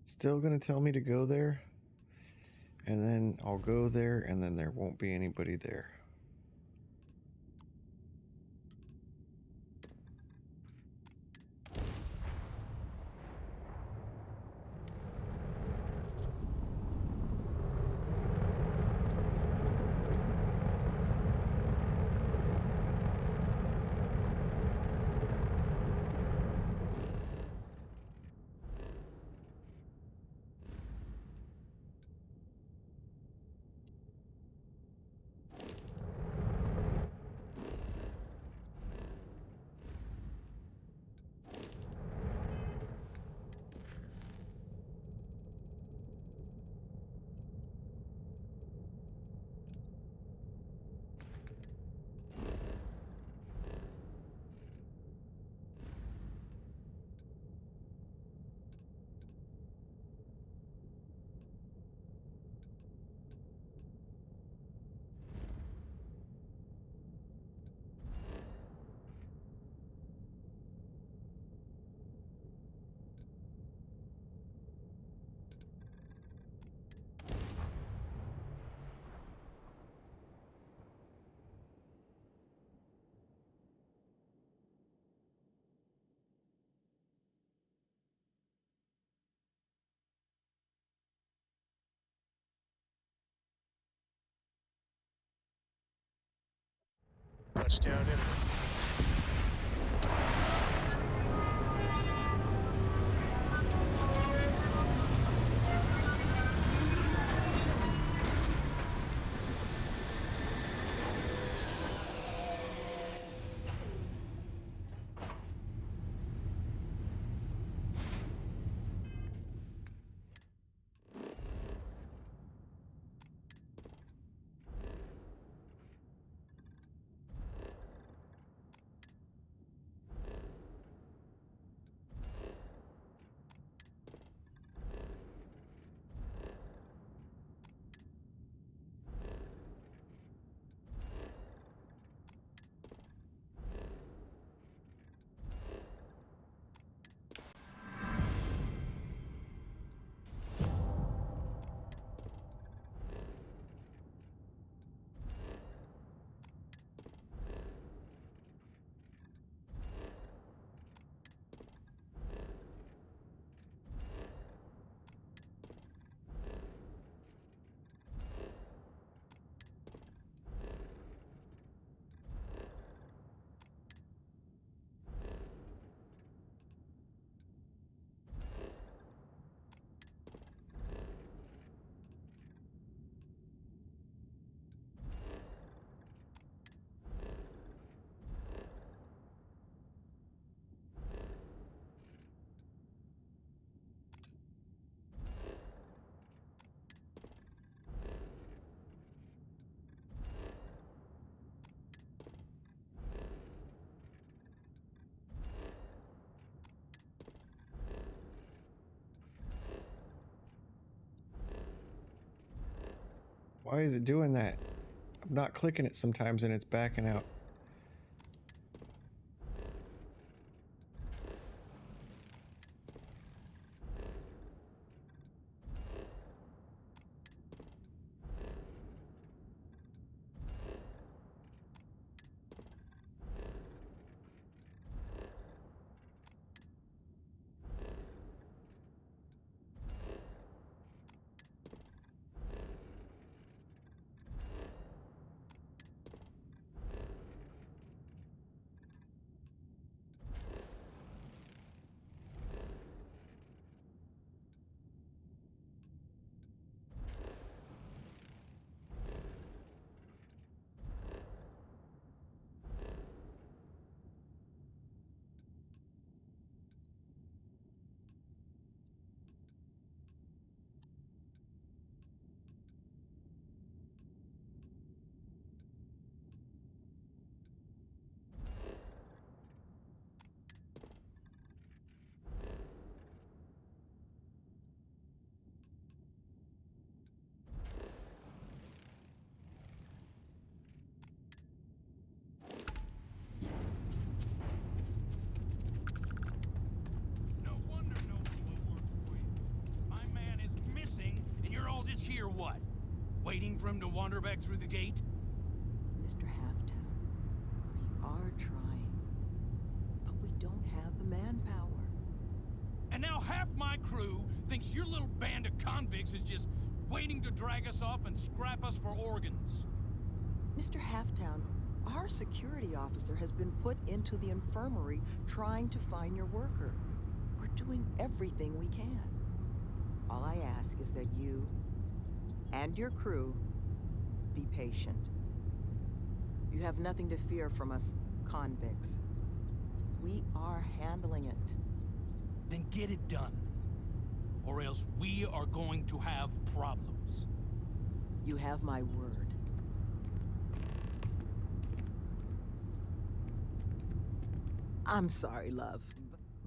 Still gonna tell me to go there, and then I'll go there, and then there won't be anybody there. Touchdown in. Why is it doing that? I'm not clicking it sometimes and it's backing out. waiting for him to wander back through the gate? Mr. Halftown, we are trying, but we don't have the manpower. And now half my crew thinks your little band of convicts is just waiting to drag us off and scrap us for organs. Mr. Halftown, our security officer has been put into the infirmary trying to find your worker. We're doing everything we can. All I ask is that you and your crew be patient. You have nothing to fear from us convicts. We are handling it. Then get it done. Or else we are going to have problems. You have my word. I'm sorry, love.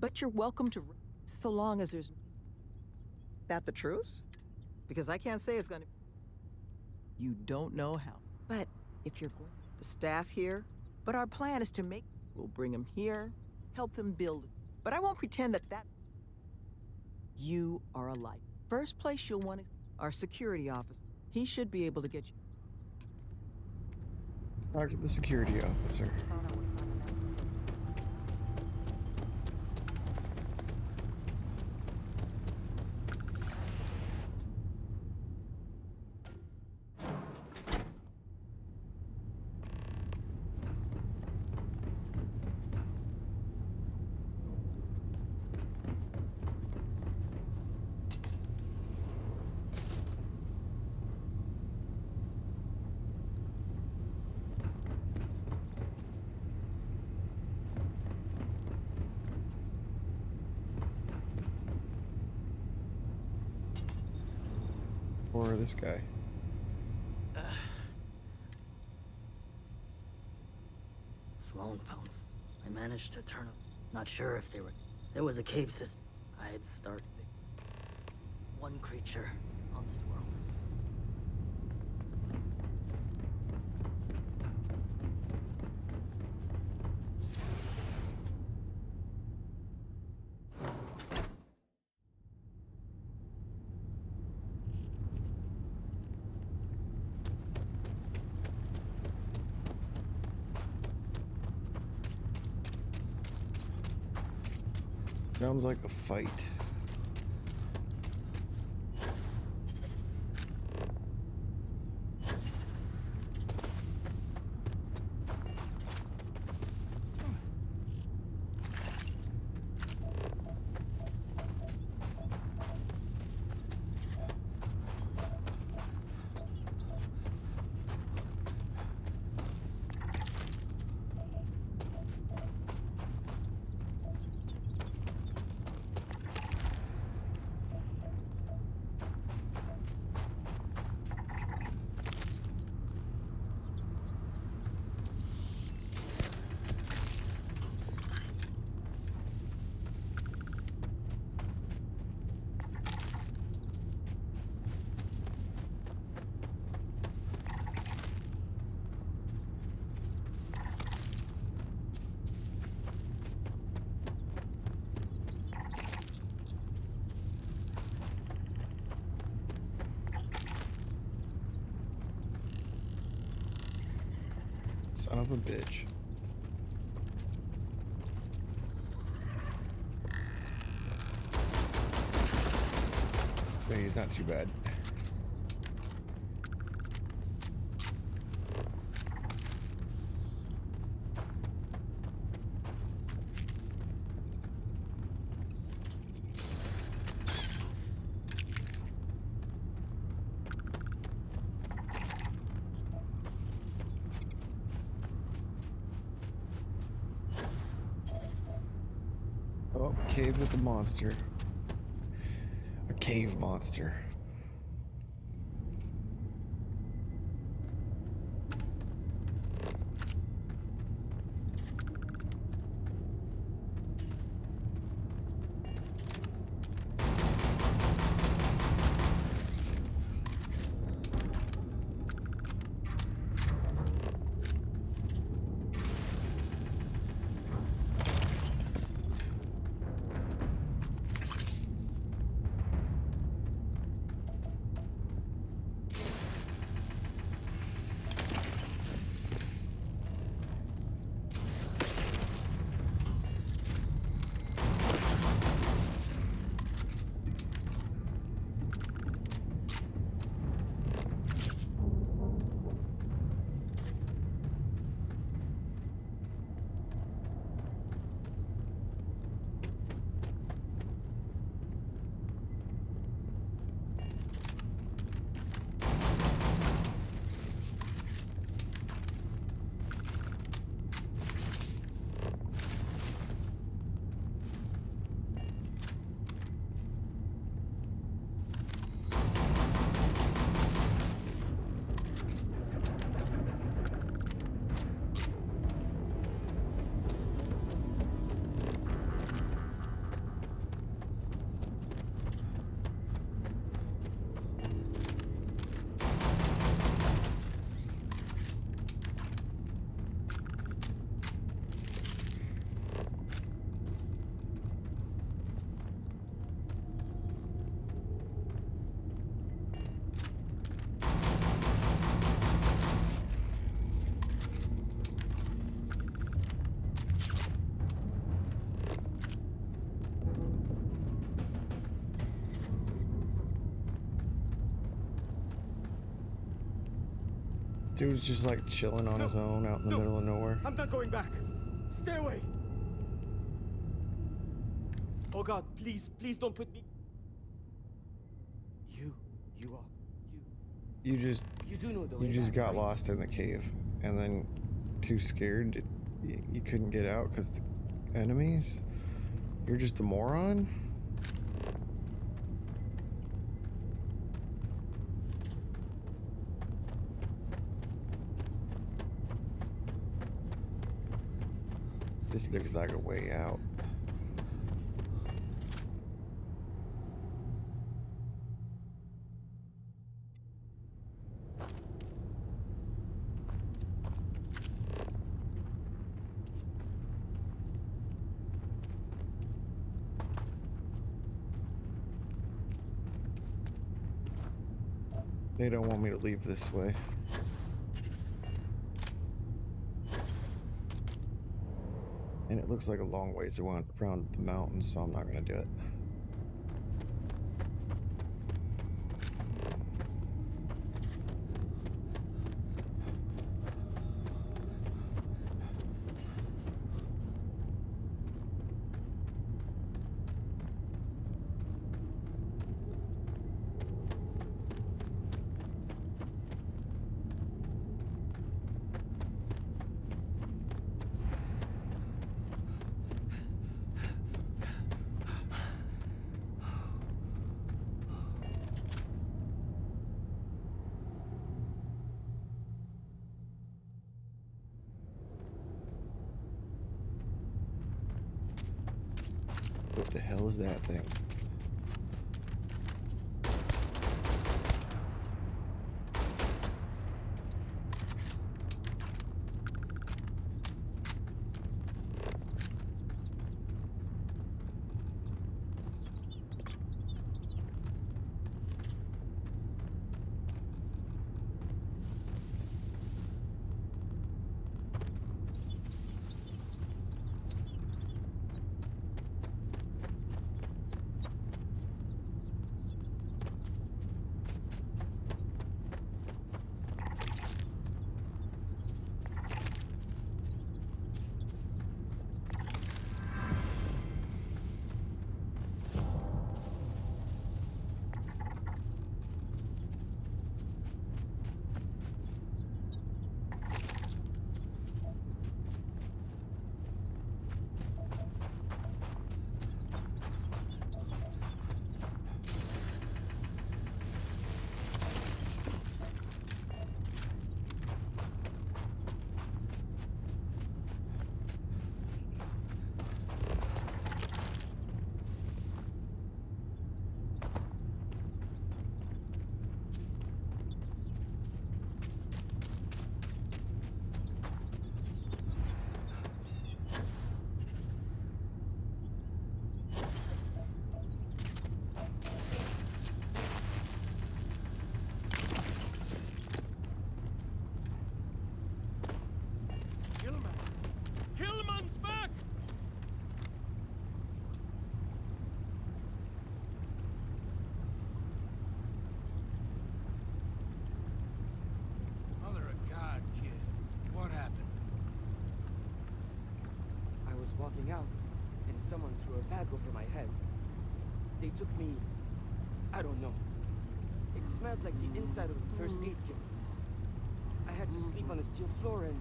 But you're welcome to... so long as there's... That the truth? Because I can't say it's gonna... You don't know how. But if you're going... The staff here... But our plan is to make... We'll bring them here, help them build it. But I won't pretend that... You are a light. First place you'll want to... Our security officer. He should be able to get you... Talk to the security officer. Or this guy. Sloan phones. I managed to turn them. Not sure if they were... There was a cave system. I had started... One creature on this world. Sounds like a fight. Son of a bitch. Wait, he's not too bad. Oh, cave with a monster. A cave monster. Dude's just like chilling on his own out in the middle of nowhere. I'm not going back. Stay away. Oh God, please, please don't put me. You are. You just You do know the way you just back, got right? lost in the cave, and then too scared you couldn't get out because the enemies. You're just a moron. This looks like a way out. They don't want me to leave this way. And it looks like a long ways around the mountain, so I'm not gonna do it. What the hell is that thing? Hillman's back! Mother of God, kid. What happened? I was walking out, and someone threw a bag over my head. They took me. I don't know. It smelled like the inside of a first aid kit. I had to sleep on a steel floor and.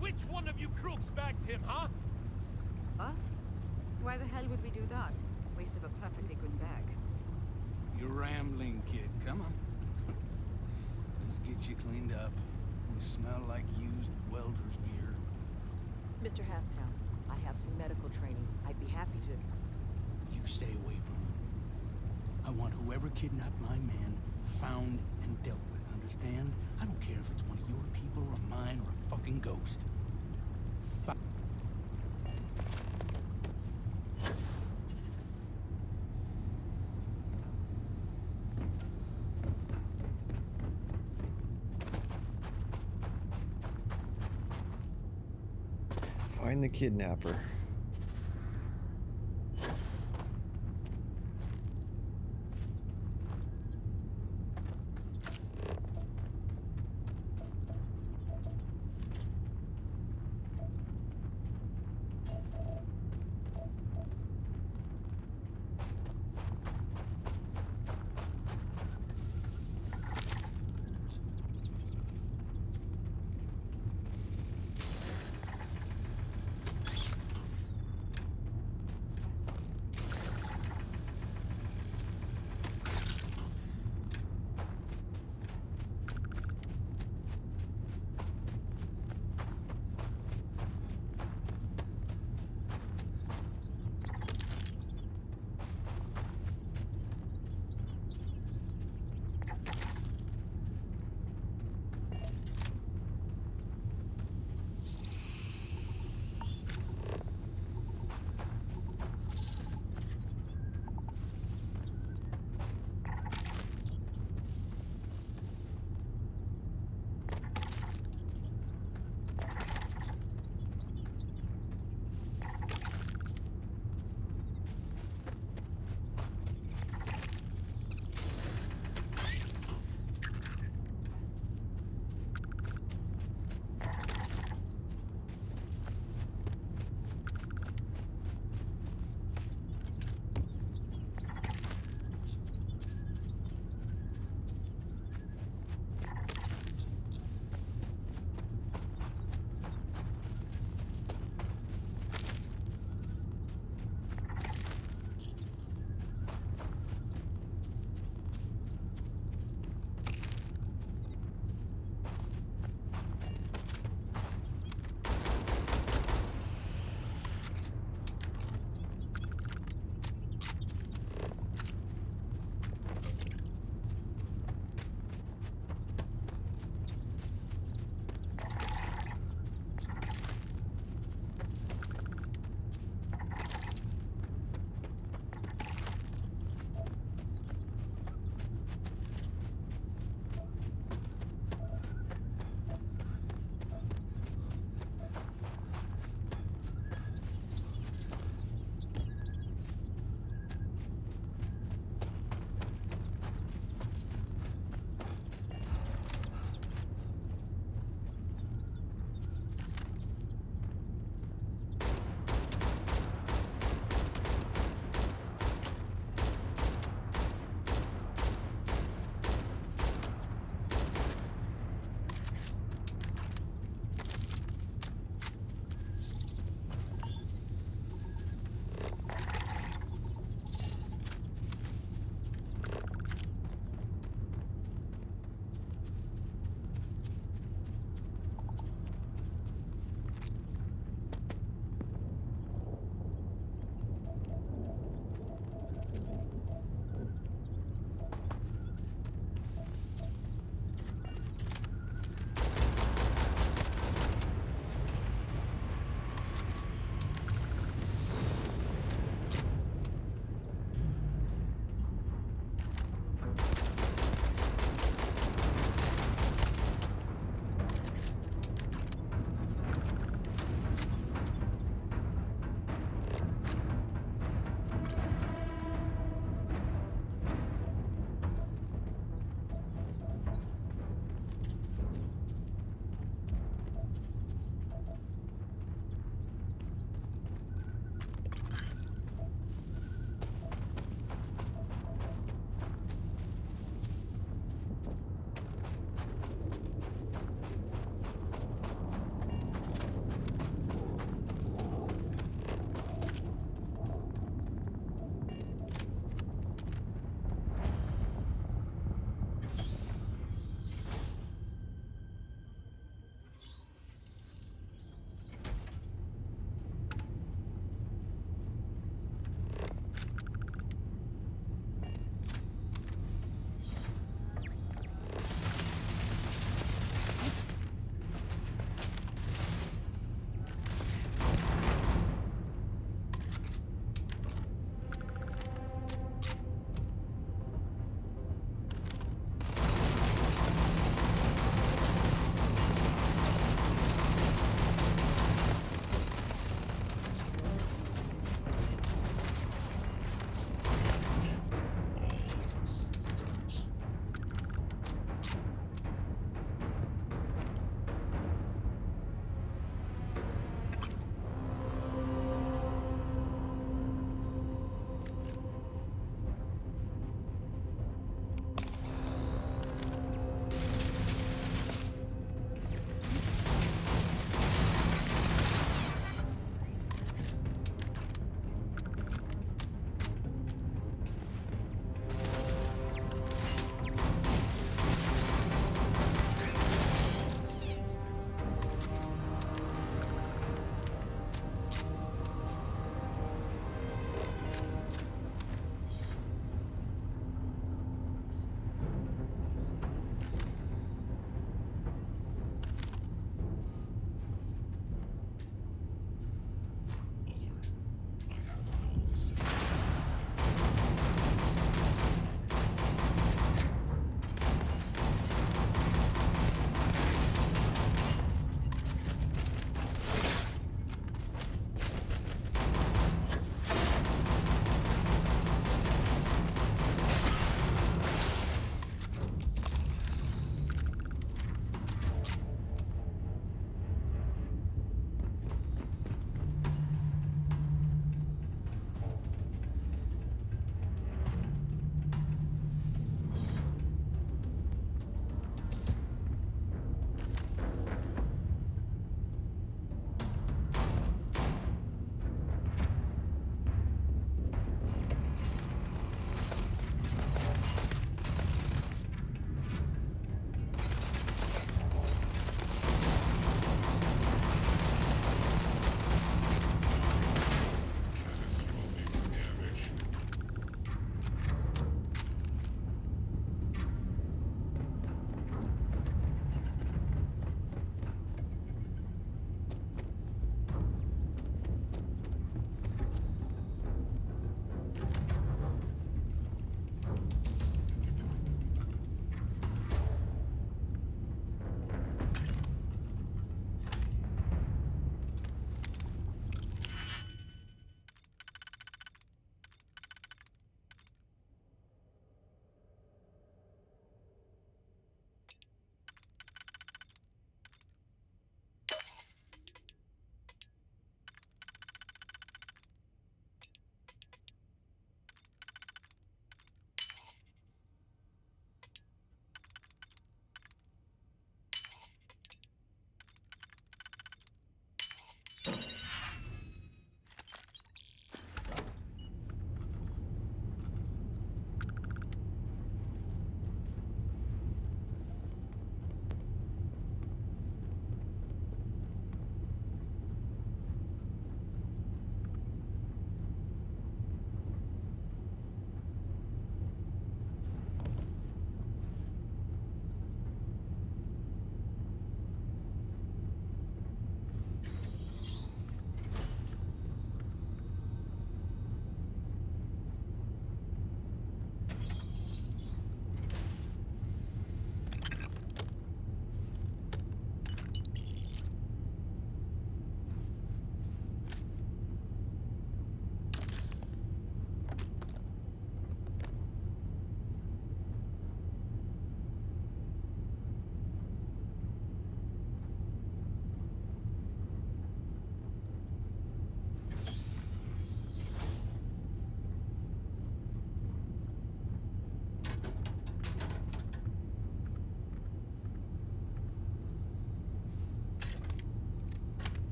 Which one of you crooks bagged him, huh? Us? Why the hell would we do that? Waste of a perfectly good bag. You're rambling, kid. Come on. Let's get you cleaned up. We smell like used welder's gear. Mr. Halftown, I have some medical training. I'd be happy to. You stay away from him. I want whoever kidnapped my man found and dealt with, understand? I don't care if it's one of your people or mine or a fucking ghost. Find the kidnapper.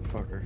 motherfucker.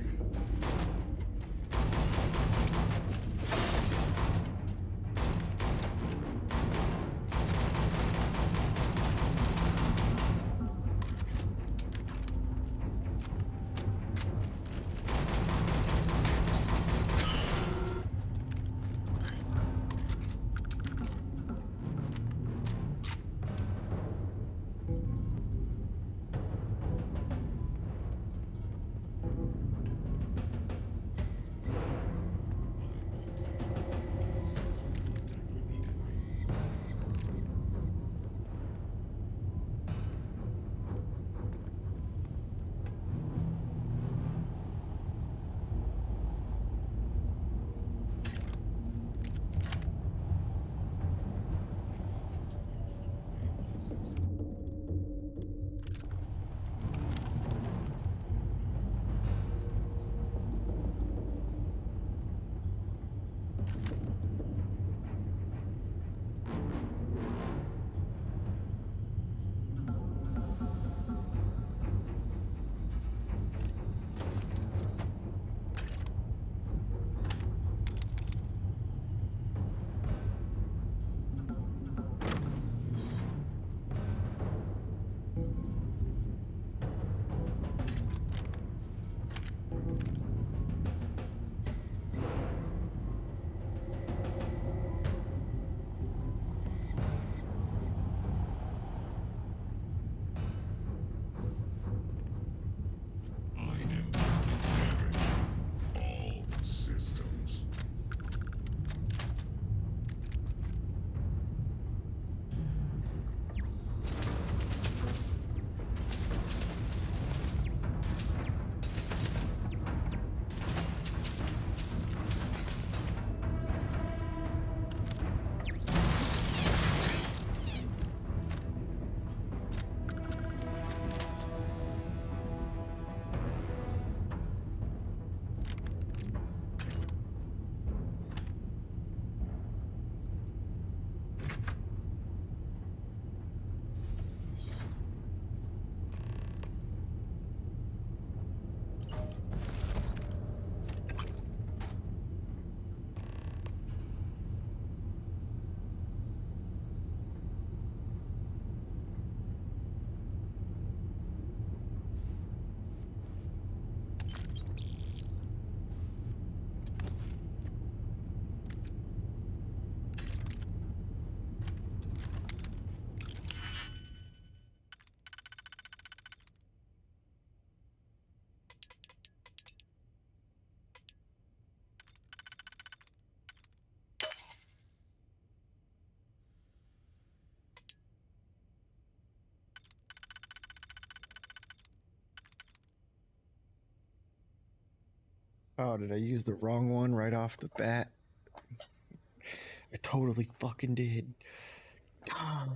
Oh, did I use the wrong one right off the bat? I totally fucking did. Ah.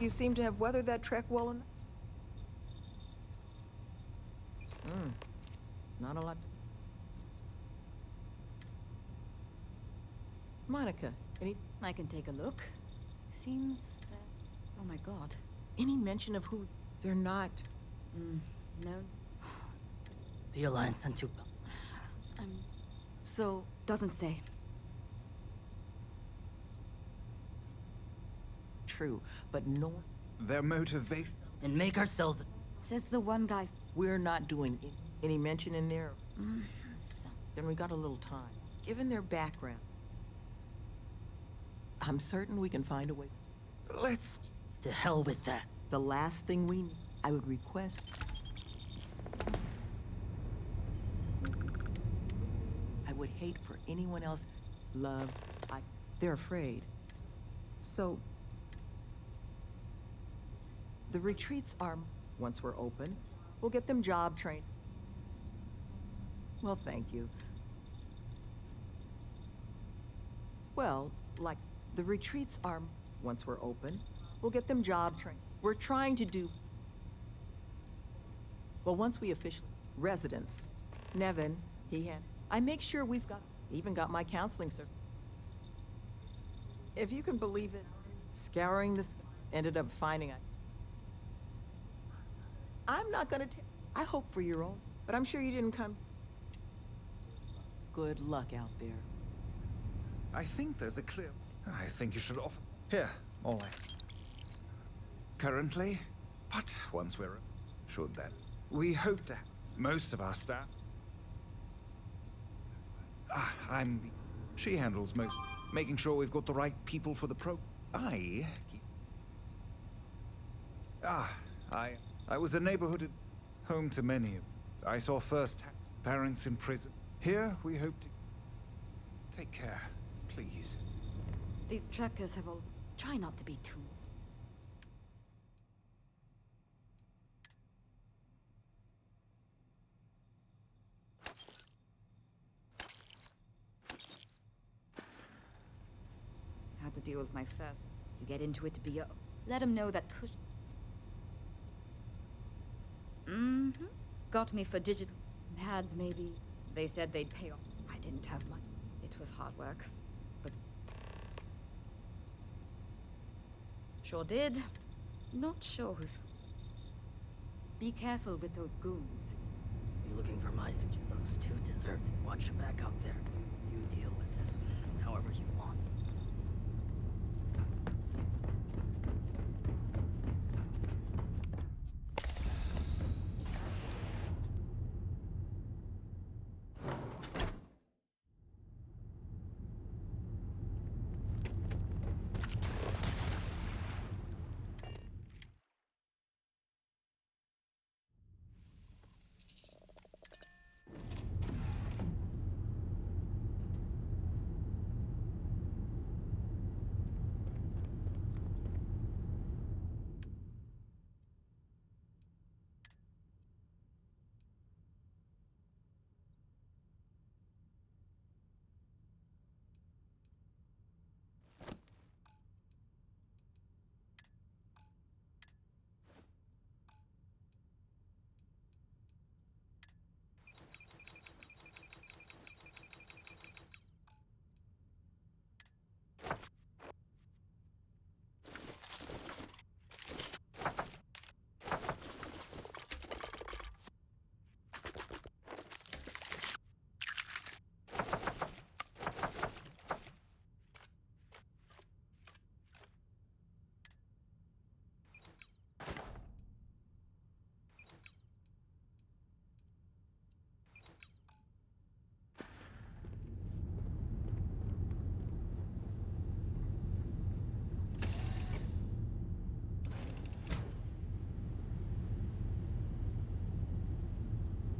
You seem to have weathered that trek well enough. Not a lot. Monica, I can take a look. Seems that... Oh my god. any mention of who they're not? No. The Alliance sent two. So... Doesn't say. True, but no... Their motivation... And make ourselves... Says the one guy... We're not doing any mention in there. Then we got a little time. Given their background, I'm certain we can find a way. Let's... To hell with that. The last thing we need, I would request... I would hate for anyone else... Love, they're afraid. So... The retreats are... Once we're open, we'll get them job trained. Well, thank you. Well, like, the retreats are... Once we're open, we'll get them job trained. We're trying to do... Well, once we officially... Residents. Nevin, I make sure we've got... Even got my counseling cert. If you can believe it, scouring this... Ended up finding I'm not gonna I hope for your own, but I'm sure you didn't come... Good luck out there. I think there's a clear... I think you should offer... Here, all right. Currently, but once we're... Should that... We hope to have most of our staff... She handles most... Making sure we've got the right people for the I was a neighborhood home to many of... I saw first parents in prison. Here, we hope to... Take care, please. These trackers have all... Try not to be too... Had to deal with my first... You get into it to be a... Let him know that push... Got me for digital. Had maybe. They said they'd pay off. I didn't have much. It was hard work. But... Sure did. Not sure who's... Be careful with those goons. You looking for my suggestion? Those two deserve to watch your back out there. You deal with this however you want.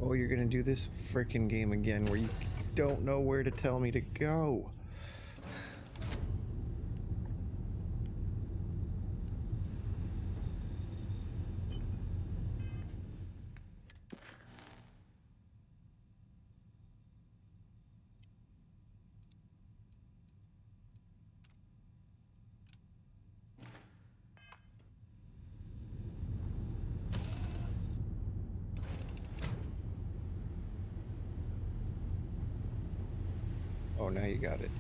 Oh, you're gonna do this frickin' game again where you don't know where to tell me to go. Oh, now you got it.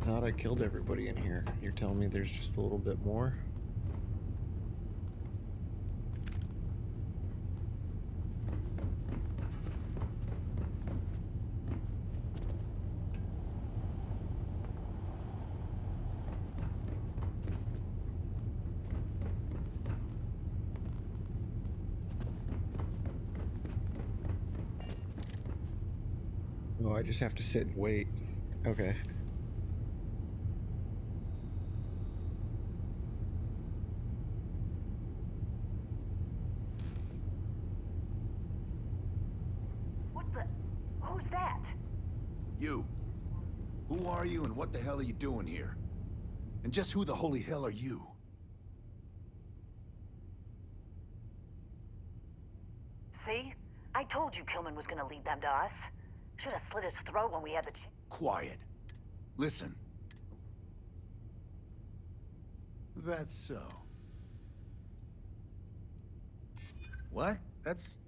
I thought I killed everybody in here. You're telling me there's just a little bit more? Oh, I just have to sit and wait. Okay. Who's that? You. Who are you and what the hell are you doing here? And just who the holy hell are you? See? I told you Kilman was gonna lead them to us. Should have slit his throat when we had the chance. Quiet. Listen. That's so. What? That's...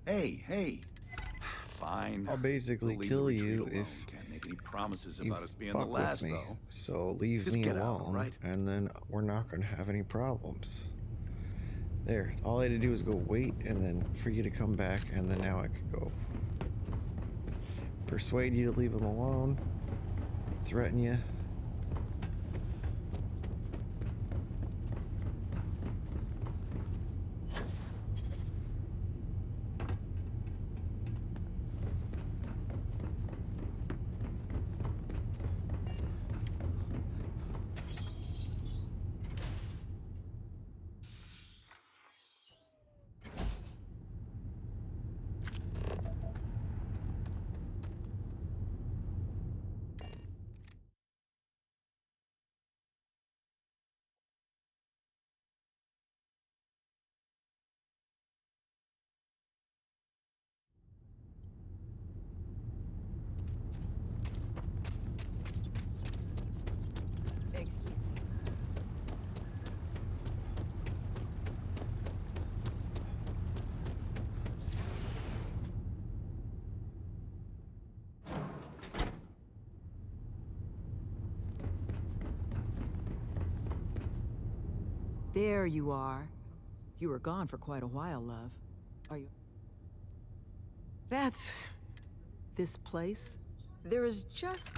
Hey. Fine. I'll basically We'll leave kill the retreat you alone. if Can't make any promises you about us being fuck the last, with me. though. So leave Just me get alone, out, all right? and then we're not going to have any problems. There. All I had to do was go wait, and then for you to come back, and then now I could go persuade you to leave him alone, threaten you. There you are. You were gone for quite a while, love. Are you? That's... this place? There is just...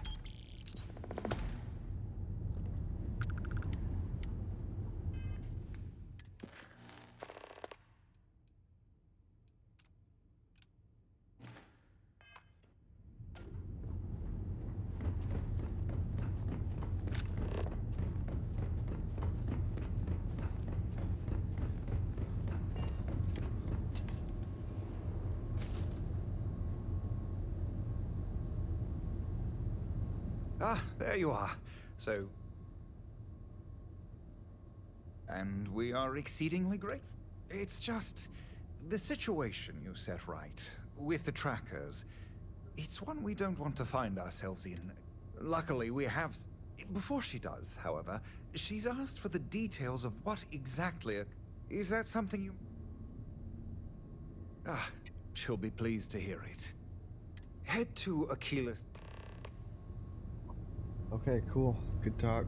Ah, there you are. So... And we are exceedingly grateful. It's just... the situation you set right, with the trackers, it's one we don't want to find ourselves in. Luckily, we have... Before she does, however, she's asked for the details of what exactly... Is that something you... Ah, she'll be pleased to hear it. Head to Achilles... Okay, cool. Good talk.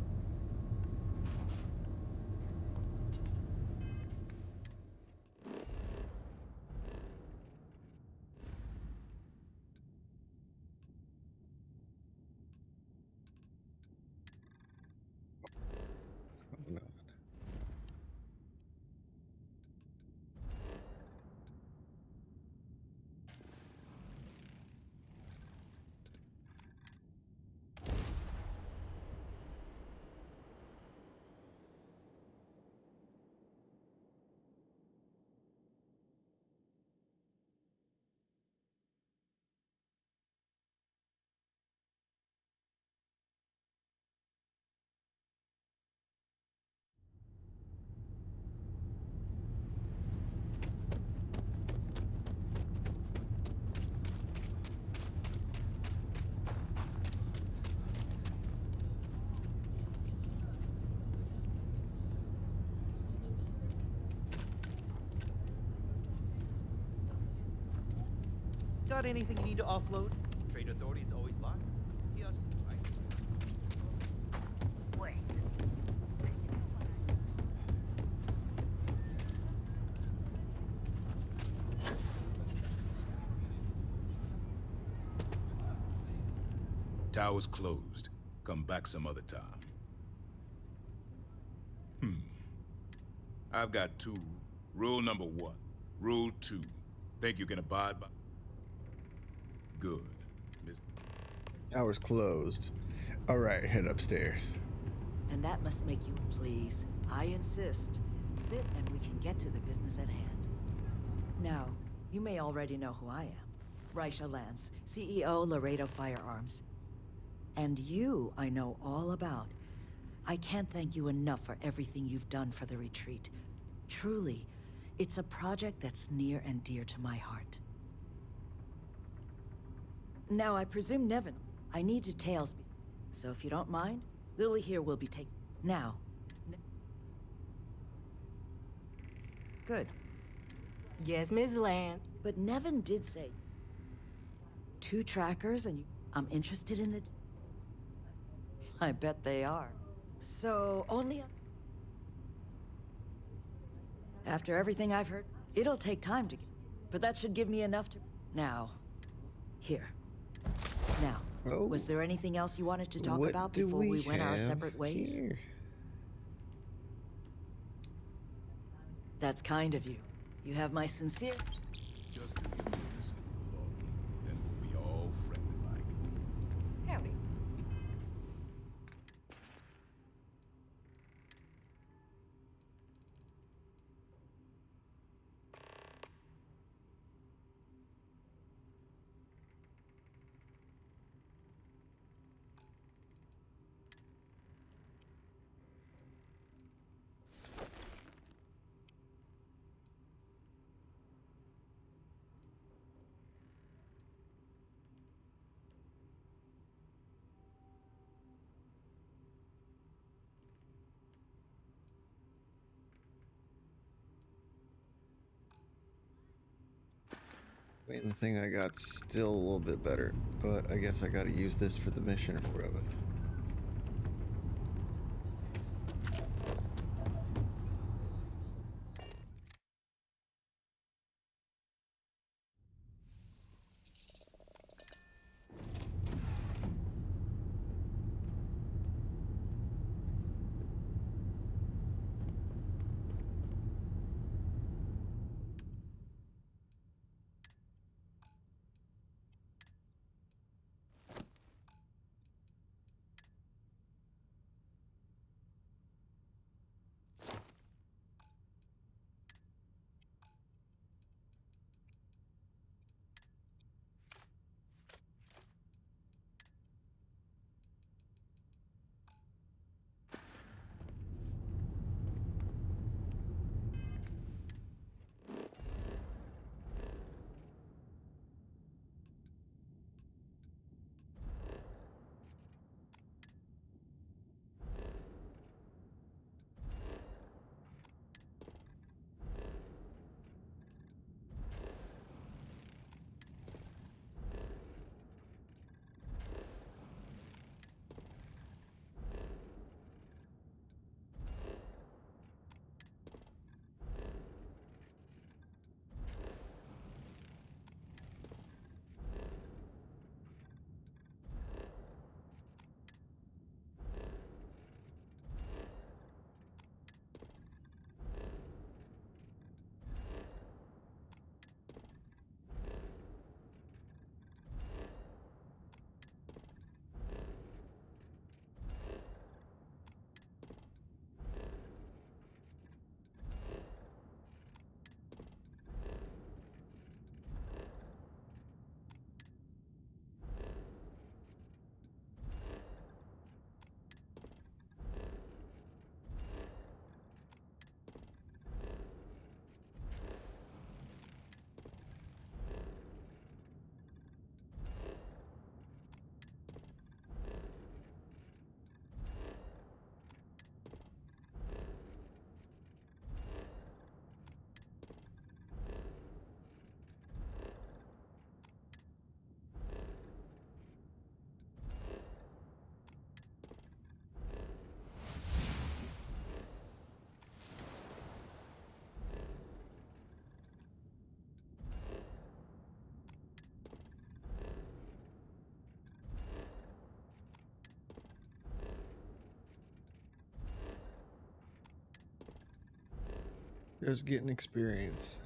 What's going on? Got anything you need to offload? Trade authorities always buy. Kiosk. Wait. Tower's closed. Come back some other time. I've got two. Rule number 1. Rule 2. Think you can abide by? Good. Miss... Tower's closed. All right, head upstairs. And that must make you please. I insist. Sit and we can get to the business at hand. Now, you may already know who I am. Raisha Lance, CEO Laredo Firearms. And you I know all about. I can't thank you enough for everything you've done for the retreat. Truly, it's a project that's near and dear to my heart. Now, I presume Nevin. I need details, so if you don't mind, Lily here will be taking... Now. Good. Yes, Ms. Lance. But Nevin did say... 2 trackers and you... I'm interested in the... I bet they are. So, only... After everything I've heard, it'll take time to get... But that should give me enough to... Now. Here. Now, was there anything else you wanted to talk about before we went our separate ways? Here? That's kind of you. You have my sincere... Just do your business and move along. Then we'll be all friendly like. Howdy. Wait, the thing I got's still a little bit better, but I guess I gotta use this for the mission or whatever. Just getting experience.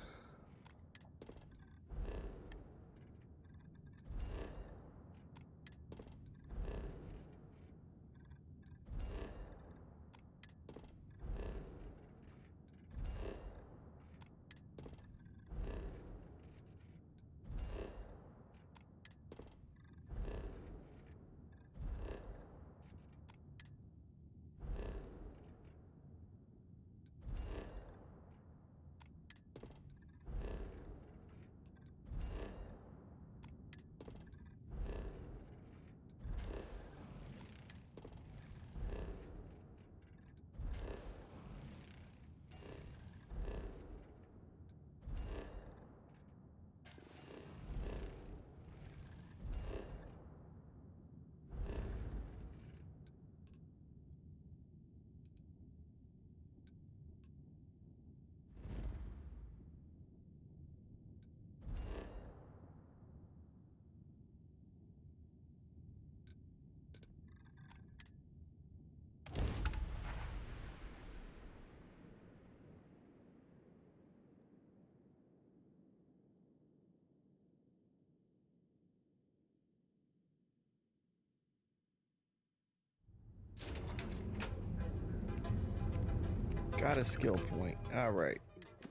Got a skill point. All right,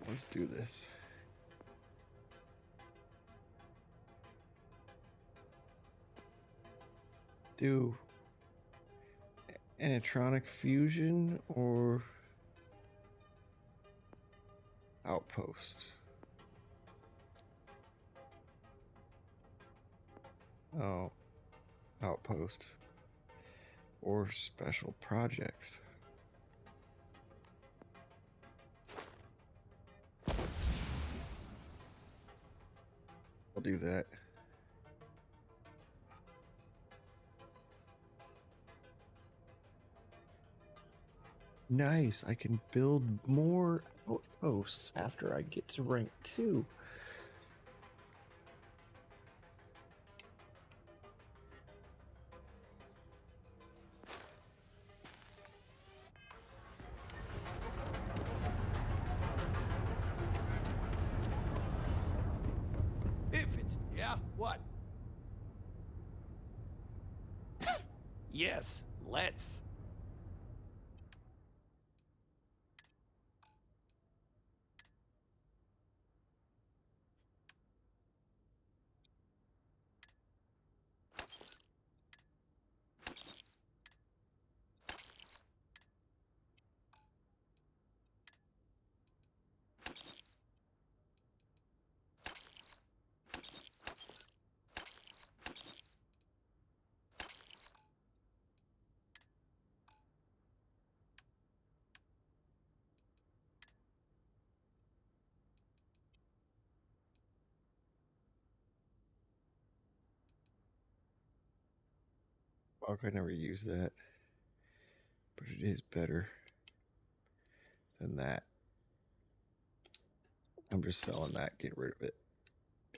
let's do this. Do anitronic fusion or outpost? Oh, outpost or special projects. I'll do that. Nice, I can build more outposts after I get to rank 2. If it's... Yeah? What? Yes, let's. Fuck, I never use that. But it is better than that. I'm just selling that, get rid of it.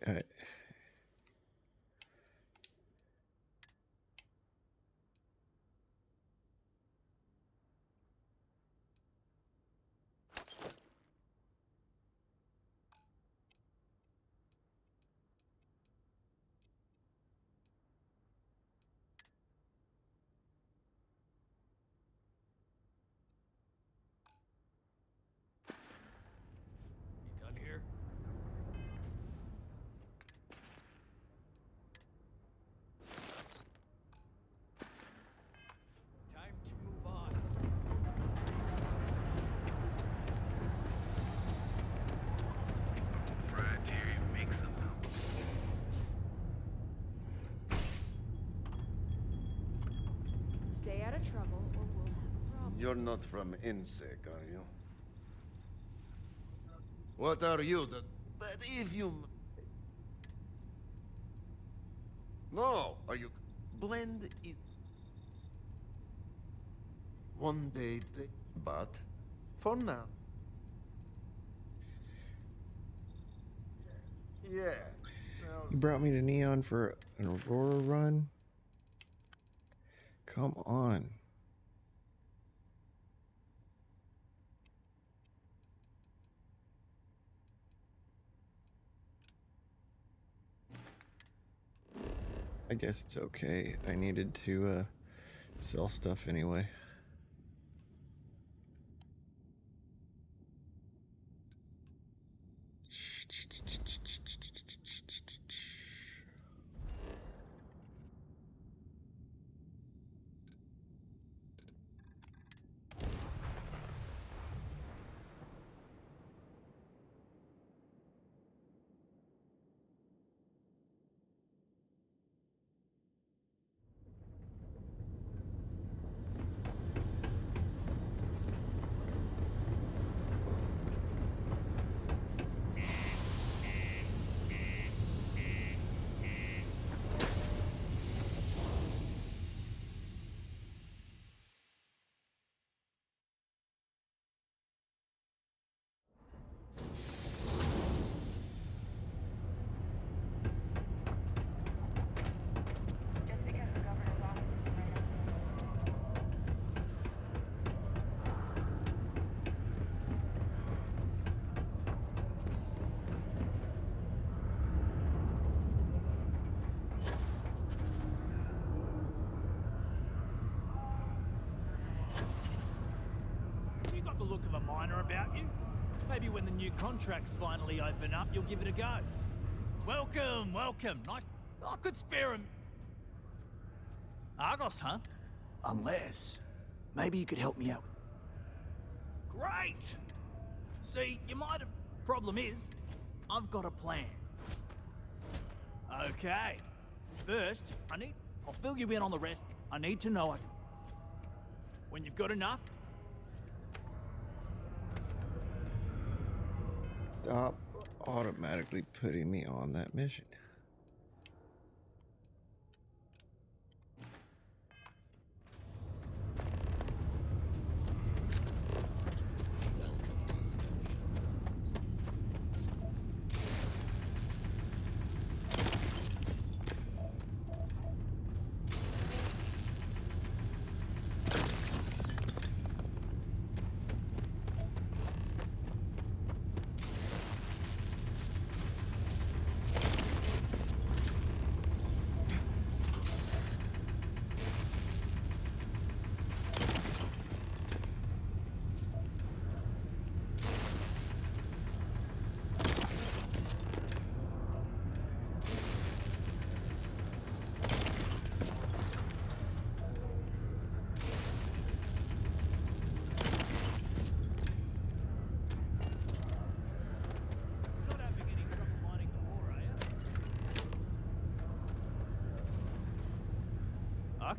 Alright. You done here? Time to move on. Proprietary mix of them. Stay out of trouble or we'll have a problem. You're not from INSEC, are you? What are you? But if you... No, are you... Blend is... One day, but for now. Yeah. You brought me to Neon for an Aurora run? Come on. I guess it's okay. I needed to sell stuff anyway. You got the look of a miner about you. Maybe when the new contracts finally open up, you'll give it a go. Welcome, welcome. Nice. I could spare him. Argos, huh? Unless, maybe you could help me out with... Great! See, you might have... Problem is, I've got a plan. Okay. First, I'll fill you in on the rest. I need to know when you've got enough, Stop automatically putting me on that mission.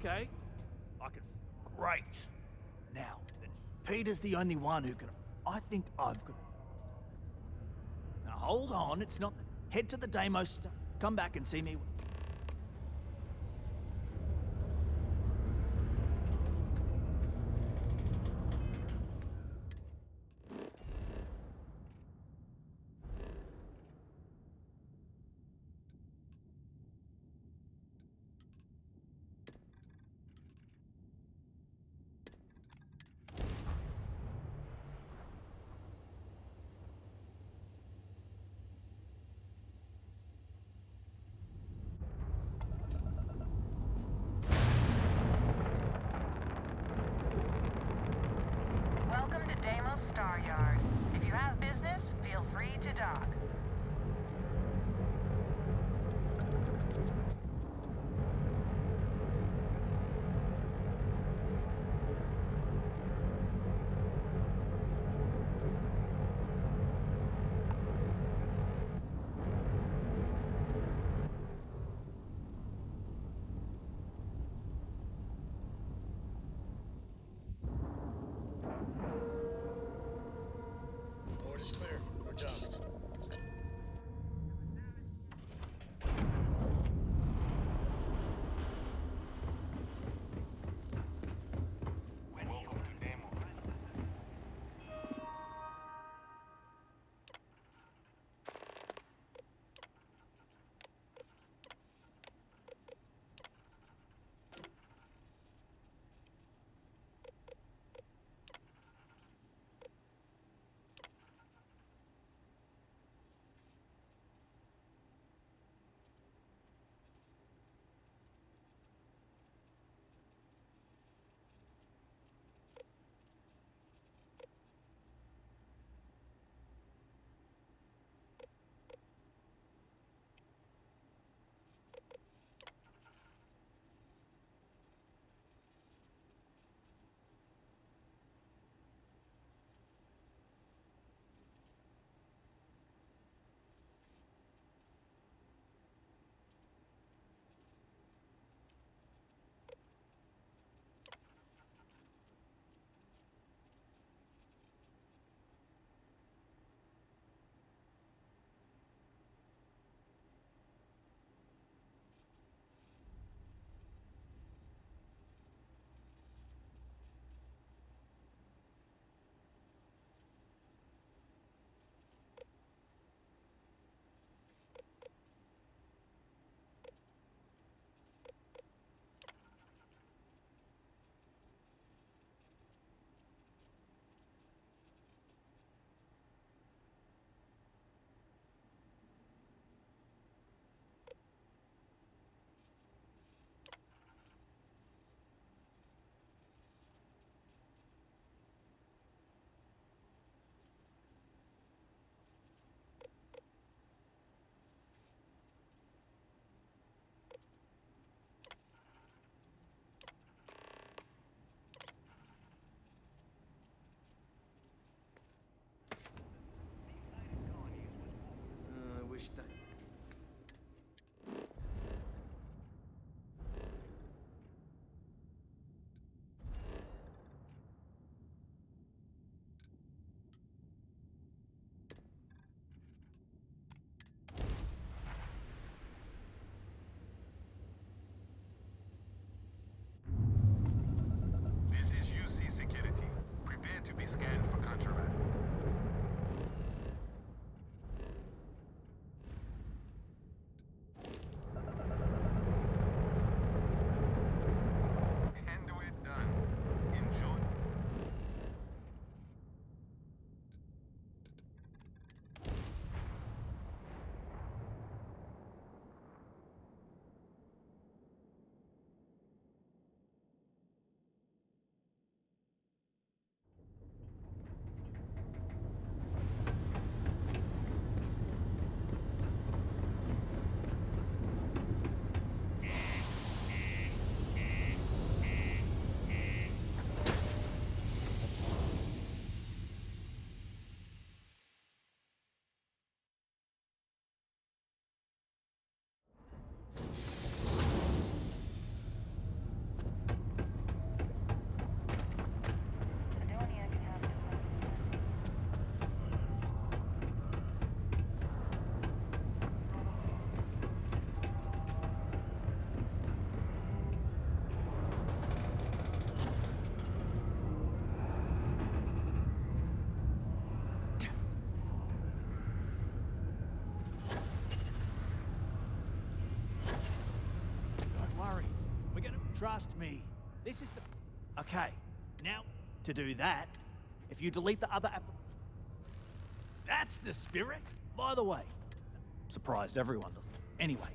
okay. Great. Now, Peter's the only one who can... I think I've got... Now, hold on, it's not... Head to the Deimos stuff. Come back and see me... Trust me. This is the... Okay, now, to do that, if you delete the other app... That's the spirit! By the way, surprised everyone does. Anyway.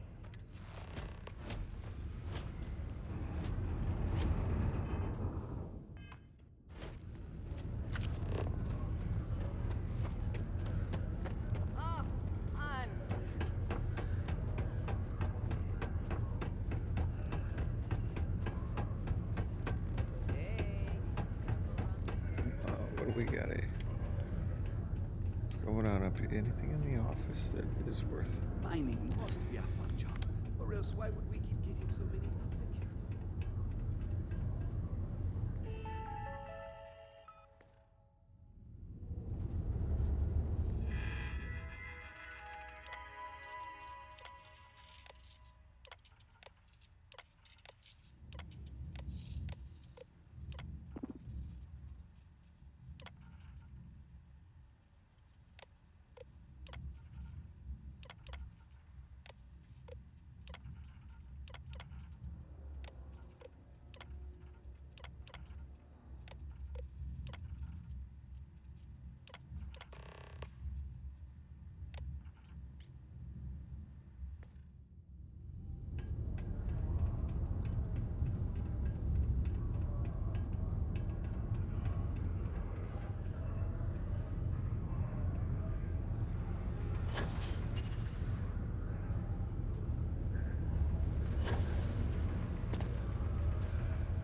Oh, I'm... What do we got? What's going on up here? Anything in the office that is worth? Mining must be a fun job, or else why would we keep getting so many applicants?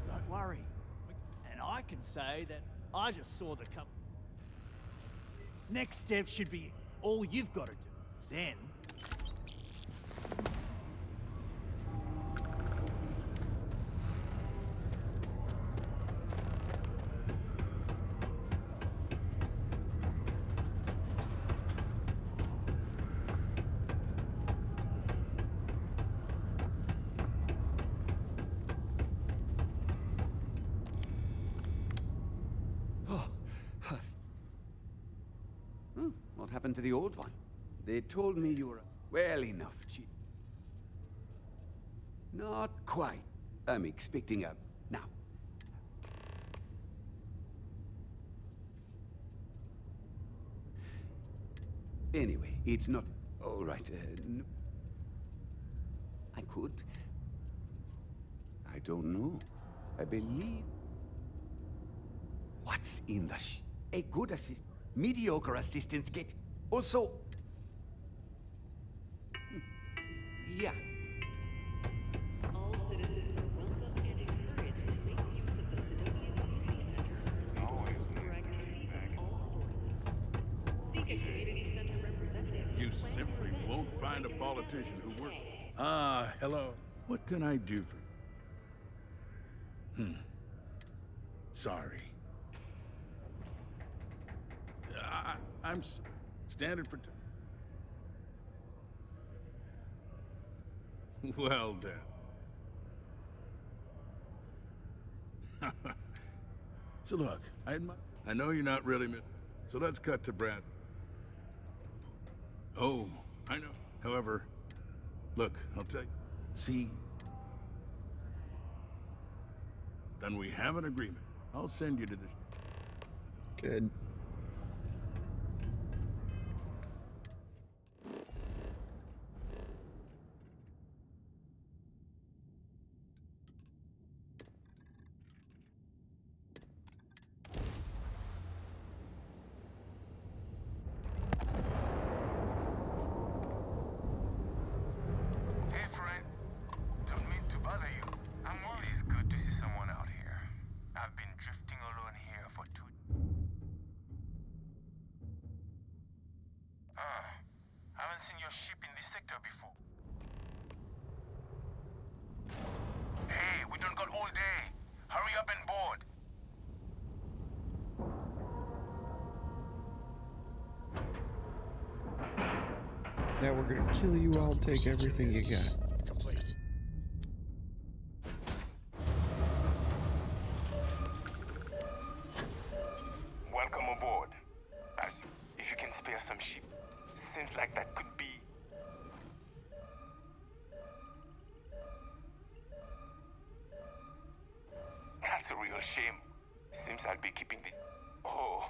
Don't worry. And I can say that I just saw the Next step should be all you've got to do. Then... What happened to the old one? They told me you were well enough, Chief. Not quite. I'm expecting a... Now. Anyway, it's not... All right, no. I could. I don't know. I believe... What's in the A good assist... Mediocre assistants get... Also... Yeah. You simply won't find a politician who works... Ah, hello. What can I do for you? Sorry. I'm standard for... Well then. So look, I know you're not really... So let's cut to brass. Oh, I know. However, look, I'll tell you. See? Then we have an agreement. I'll send you to the... Good. Now we're gonna kill you all, take everything you got. Complete. Welcome aboard. If you can spare some ship, seems like that could be... It's a real shame. Seems I'll be keeping this. Oh.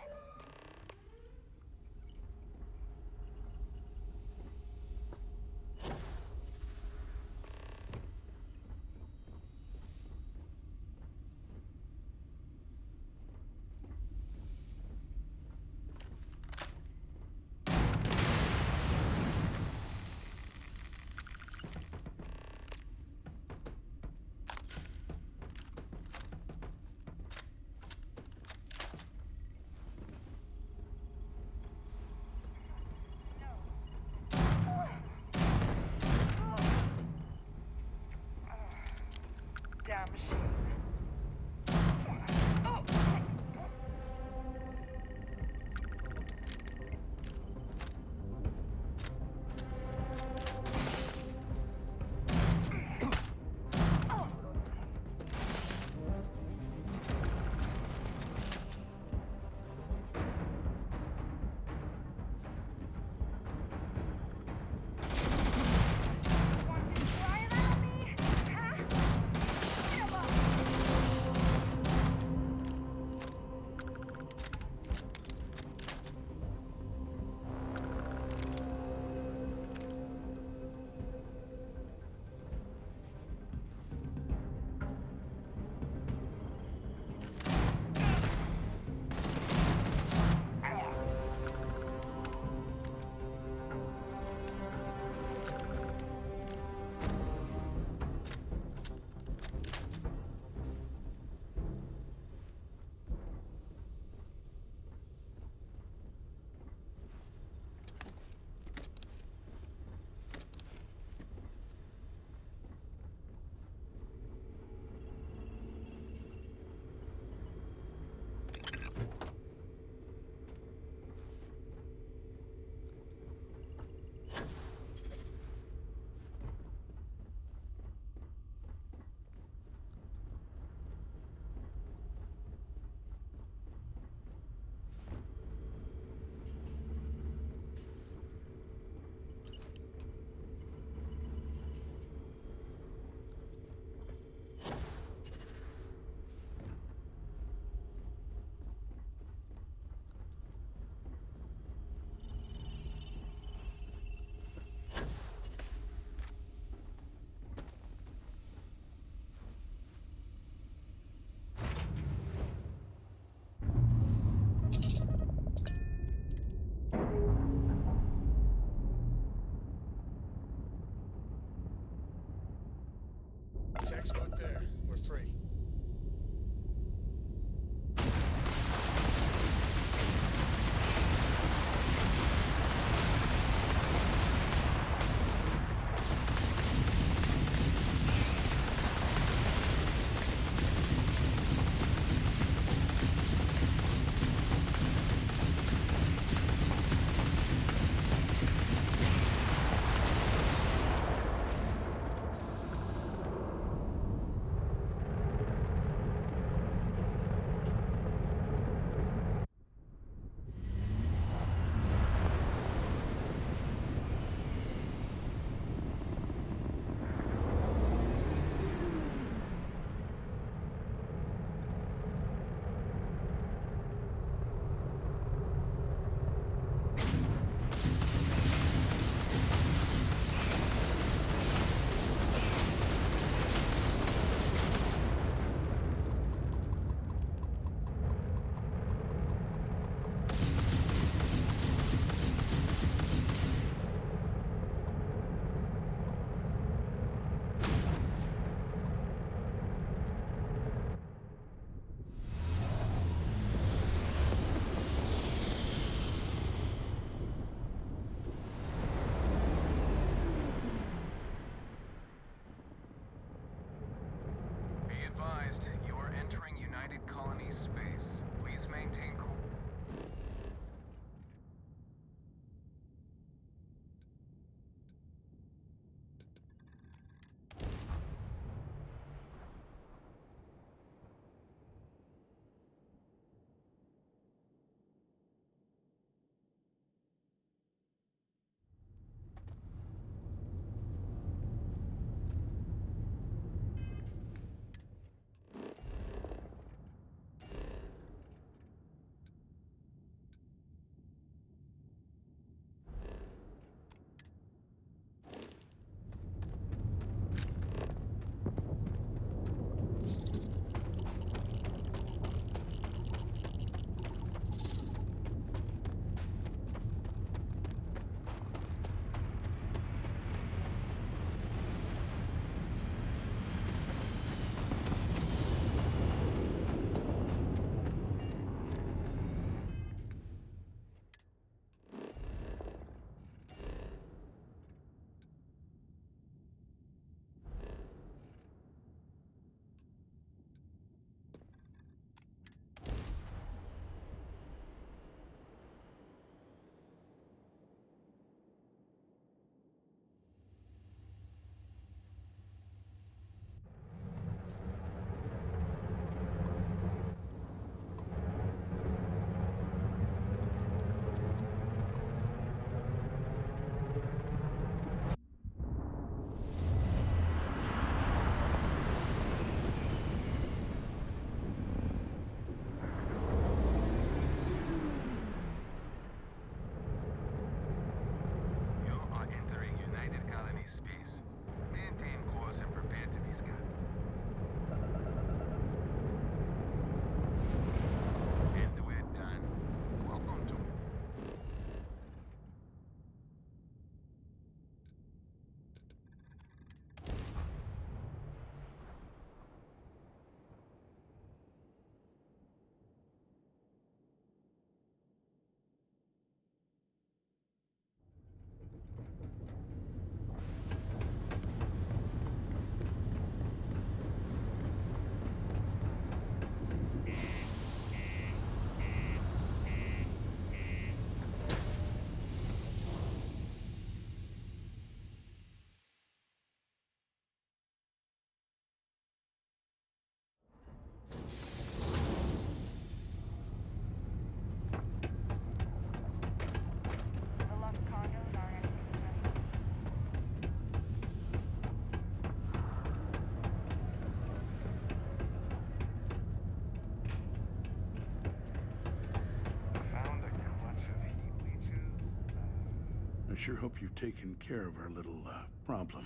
sure hope you've taken care of our little, problem.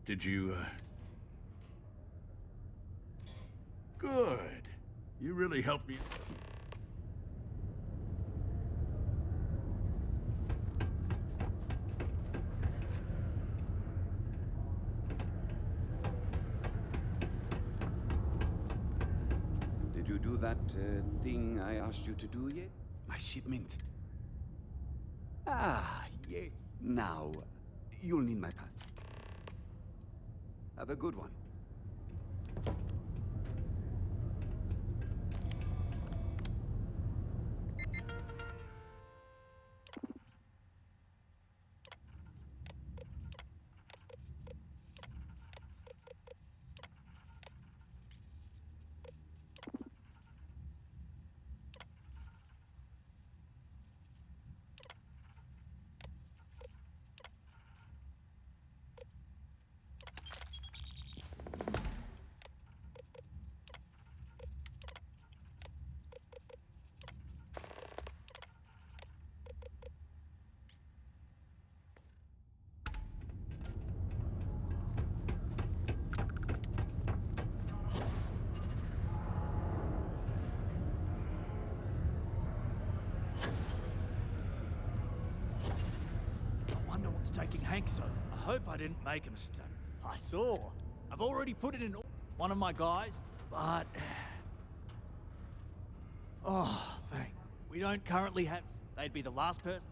Did you, Good. You really helped me. Did you do that thing I asked you to do yet? My shipment. Ah, yeah. Now, you'll need my passport. Have a good one. What's taking Hank so? I hope I didn't make a mistake. I saw. I've already put it in one of my guys, but... Oh, thank... We don't currently have... They'd be the last person...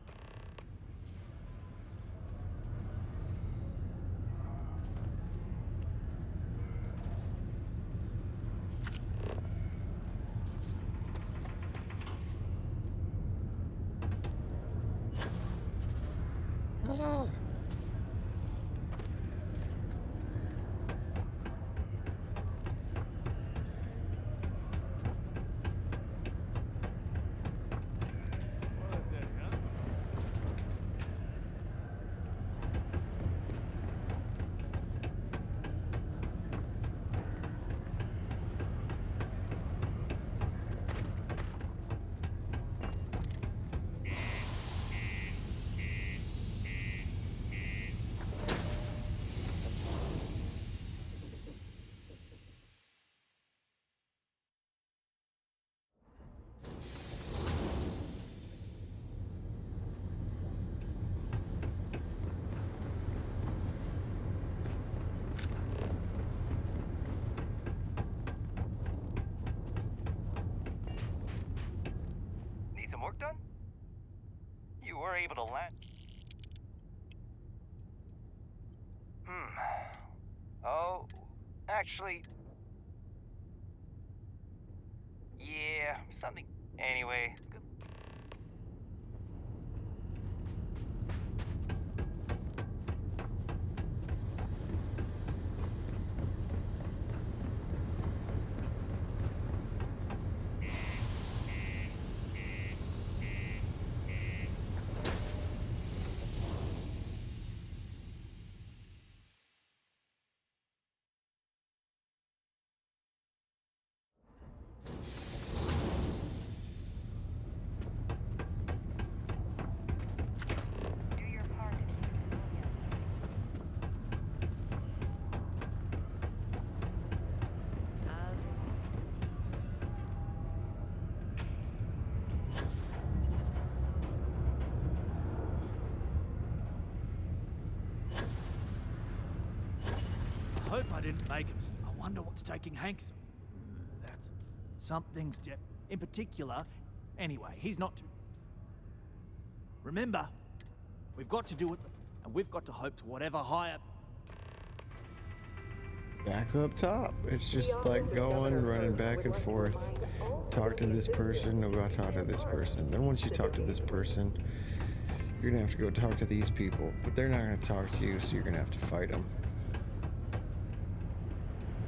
Work done? You were able to land. Oh, actually... Yeah, something... Anyway, good. I hope I didn't make him. I wonder what's taking Hank so... That's... Something's Jeff... In particular... Anyway, he's not too... Remember, we've got to do it, and we've got to hope to whatever higher... Back up top. It's just like going, running back and forth. Talk to this person, no, go talk to this person. Then once you talk to this person, you're gonna have to go talk to these people. But they're not gonna talk to you, so you're gonna have to fight them.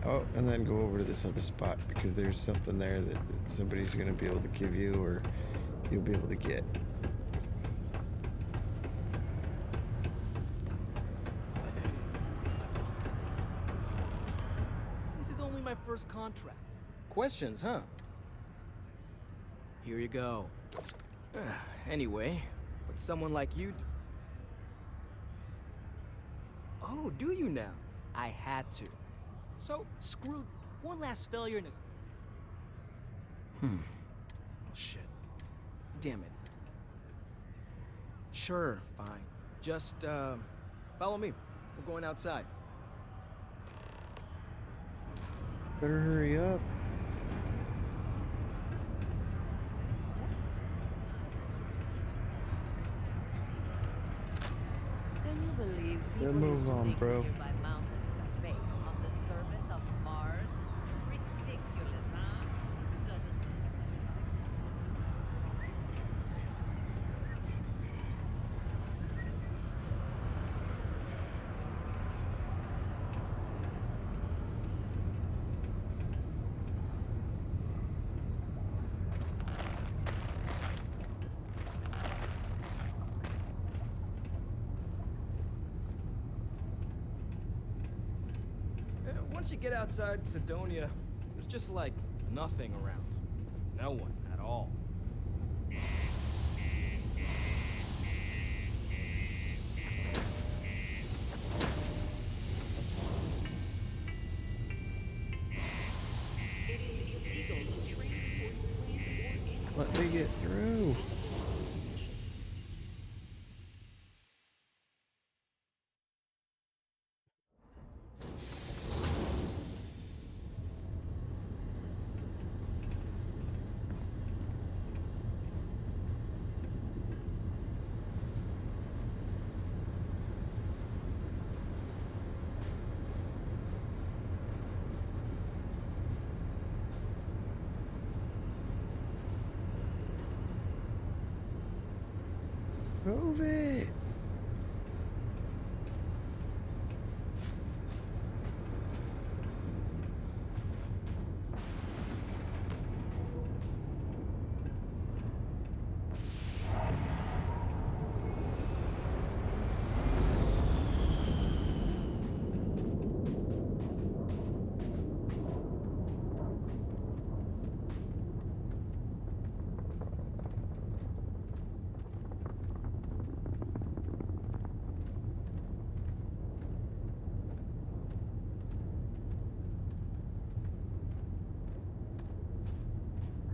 Oh, and then go over to this other spot, because there's something there that somebody's gonna be able to give you, or you'll be able to get. This is only my first contract. Questions, huh? Here you go. Anyway, what someone like you do? Oh, do you now? I had to. So, screwed. One last failure in his... Oh, shit. Damn it. Sure, fine. Just, follow me. We're going outside. Better hurry up. Can you believe Yeah, people move used to on, think bro. the nearby mountain is a face on the surface of Mars? Ridiculous, huh? Doesn't Once you get outside Sidonia, there's just like nothing around. No one at all. Let me get through. Move it.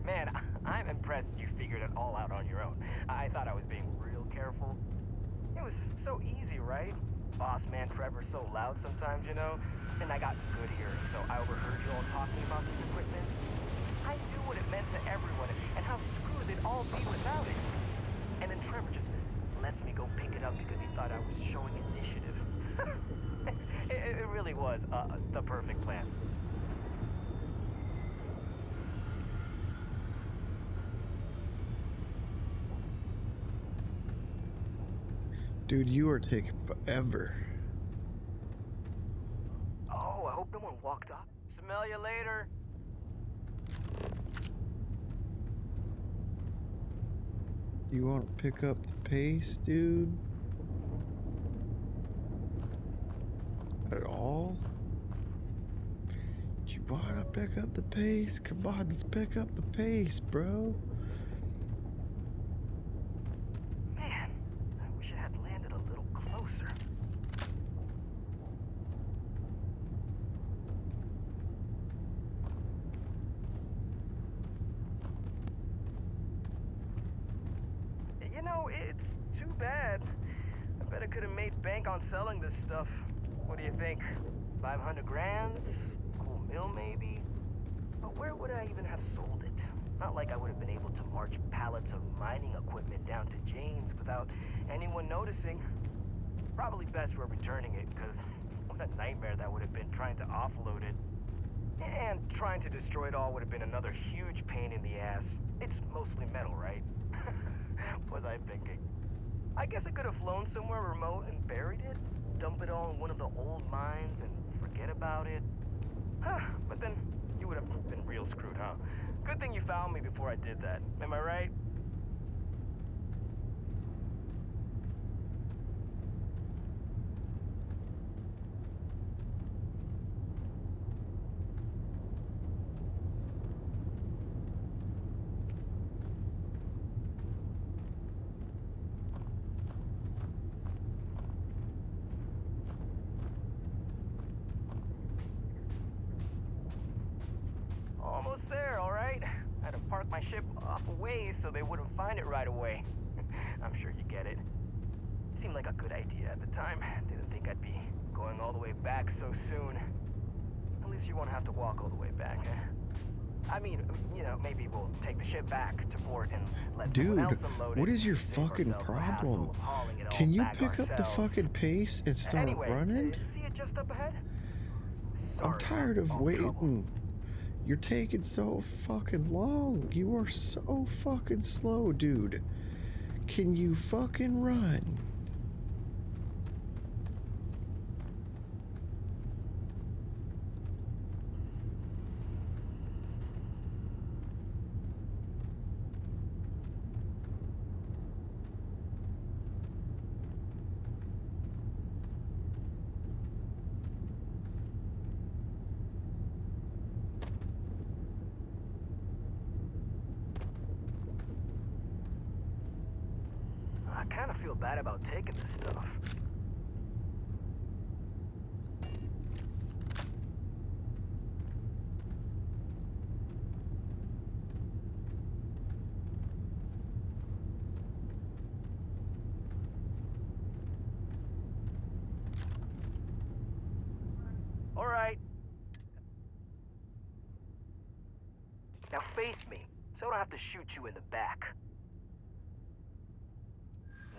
Man, I'm impressed you figured it all out on your own. I thought I was being real careful. It was so easy, right? Boss man Trevor's so loud sometimes, you know? And I got good hearing, so I overheard you all talking about this equipment. I knew what it meant to everyone and how screwed they'd all be without it. And then Trevor just lets me go pick it up because he thought I was showing initiative. It really was the perfect plan. Dude, you are taking forever. Oh, I hope no one walked off. Smell you later. You want to pick up the pace, dude? At all? Do you want to pick up the pace? Come on, let's pick up the pace, bro. Man, I wish it had landed a little closer. You know, it's too bad. I bet I could have made bank on selling this stuff. What do you think? 500 grand? Cool mill, maybe? But where would I even have sold it? Not like I would have been able to march pallets of mining equipment down to Jane's without anyone noticing. Probably best we're returning it, because what a nightmare that would have been trying to offload it. And trying to destroy it all would have been another huge pain in the ass. It's mostly metal, right? Was I thinking? I guess I could have flown somewhere remote and buried it, dump it all in one of the old mines and forget about it. Huh, but then you would have been real screwed, huh? Good thing you found me before I did that. Am I right? had to park my ship off a ways so they wouldn't find it right away. I'm sure you get it. Seemed like a good idea at the time. Didn't think I'd be going all the way back so soon. At least you won't have to walk all the way back, eh? I mean, you know, maybe we'll take the ship back to port and let someone else unload it. What is your save fucking ourselves the hassle problem? of hauling it all Can you back pick up the ourselves. fucking pace and start Anyway, running? see it just up ahead? I'm tired of waiting. You're taking so fucking long. You are so fucking slow, dude. Can you fucking run? I kind of feel bad about taking this stuff. All right. Now face me, so I don't have to shoot you in the back.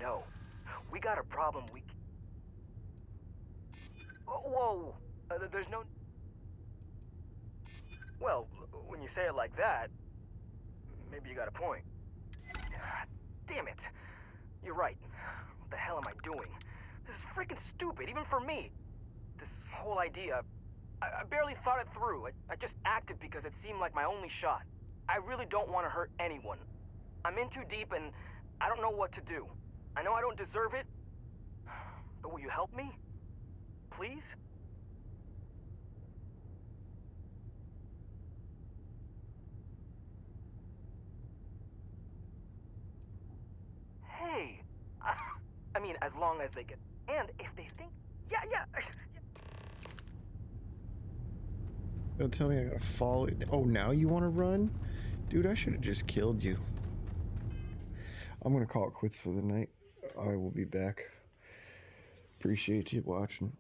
No. We got a problem Whoa! There's no... Well, when you say it like that, maybe you got a point. Damn it. You're right. What the hell am I doing? This is freaking stupid, even for me. This whole idea, I barely thought it through. I just acted because it seemed like my only shot. I really don't want to hurt anyone. I'm in too deep and I don't know what to do. I know I don't deserve it, but will you help me? Please? Hey! I mean, as long as they get... And if they think... Yeah. Don't tell me I gotta follow it. Oh, now you want to run? Dude, I should have just killed you. I'm gonna call it quits for the night. I will be back. Appreciate you watching.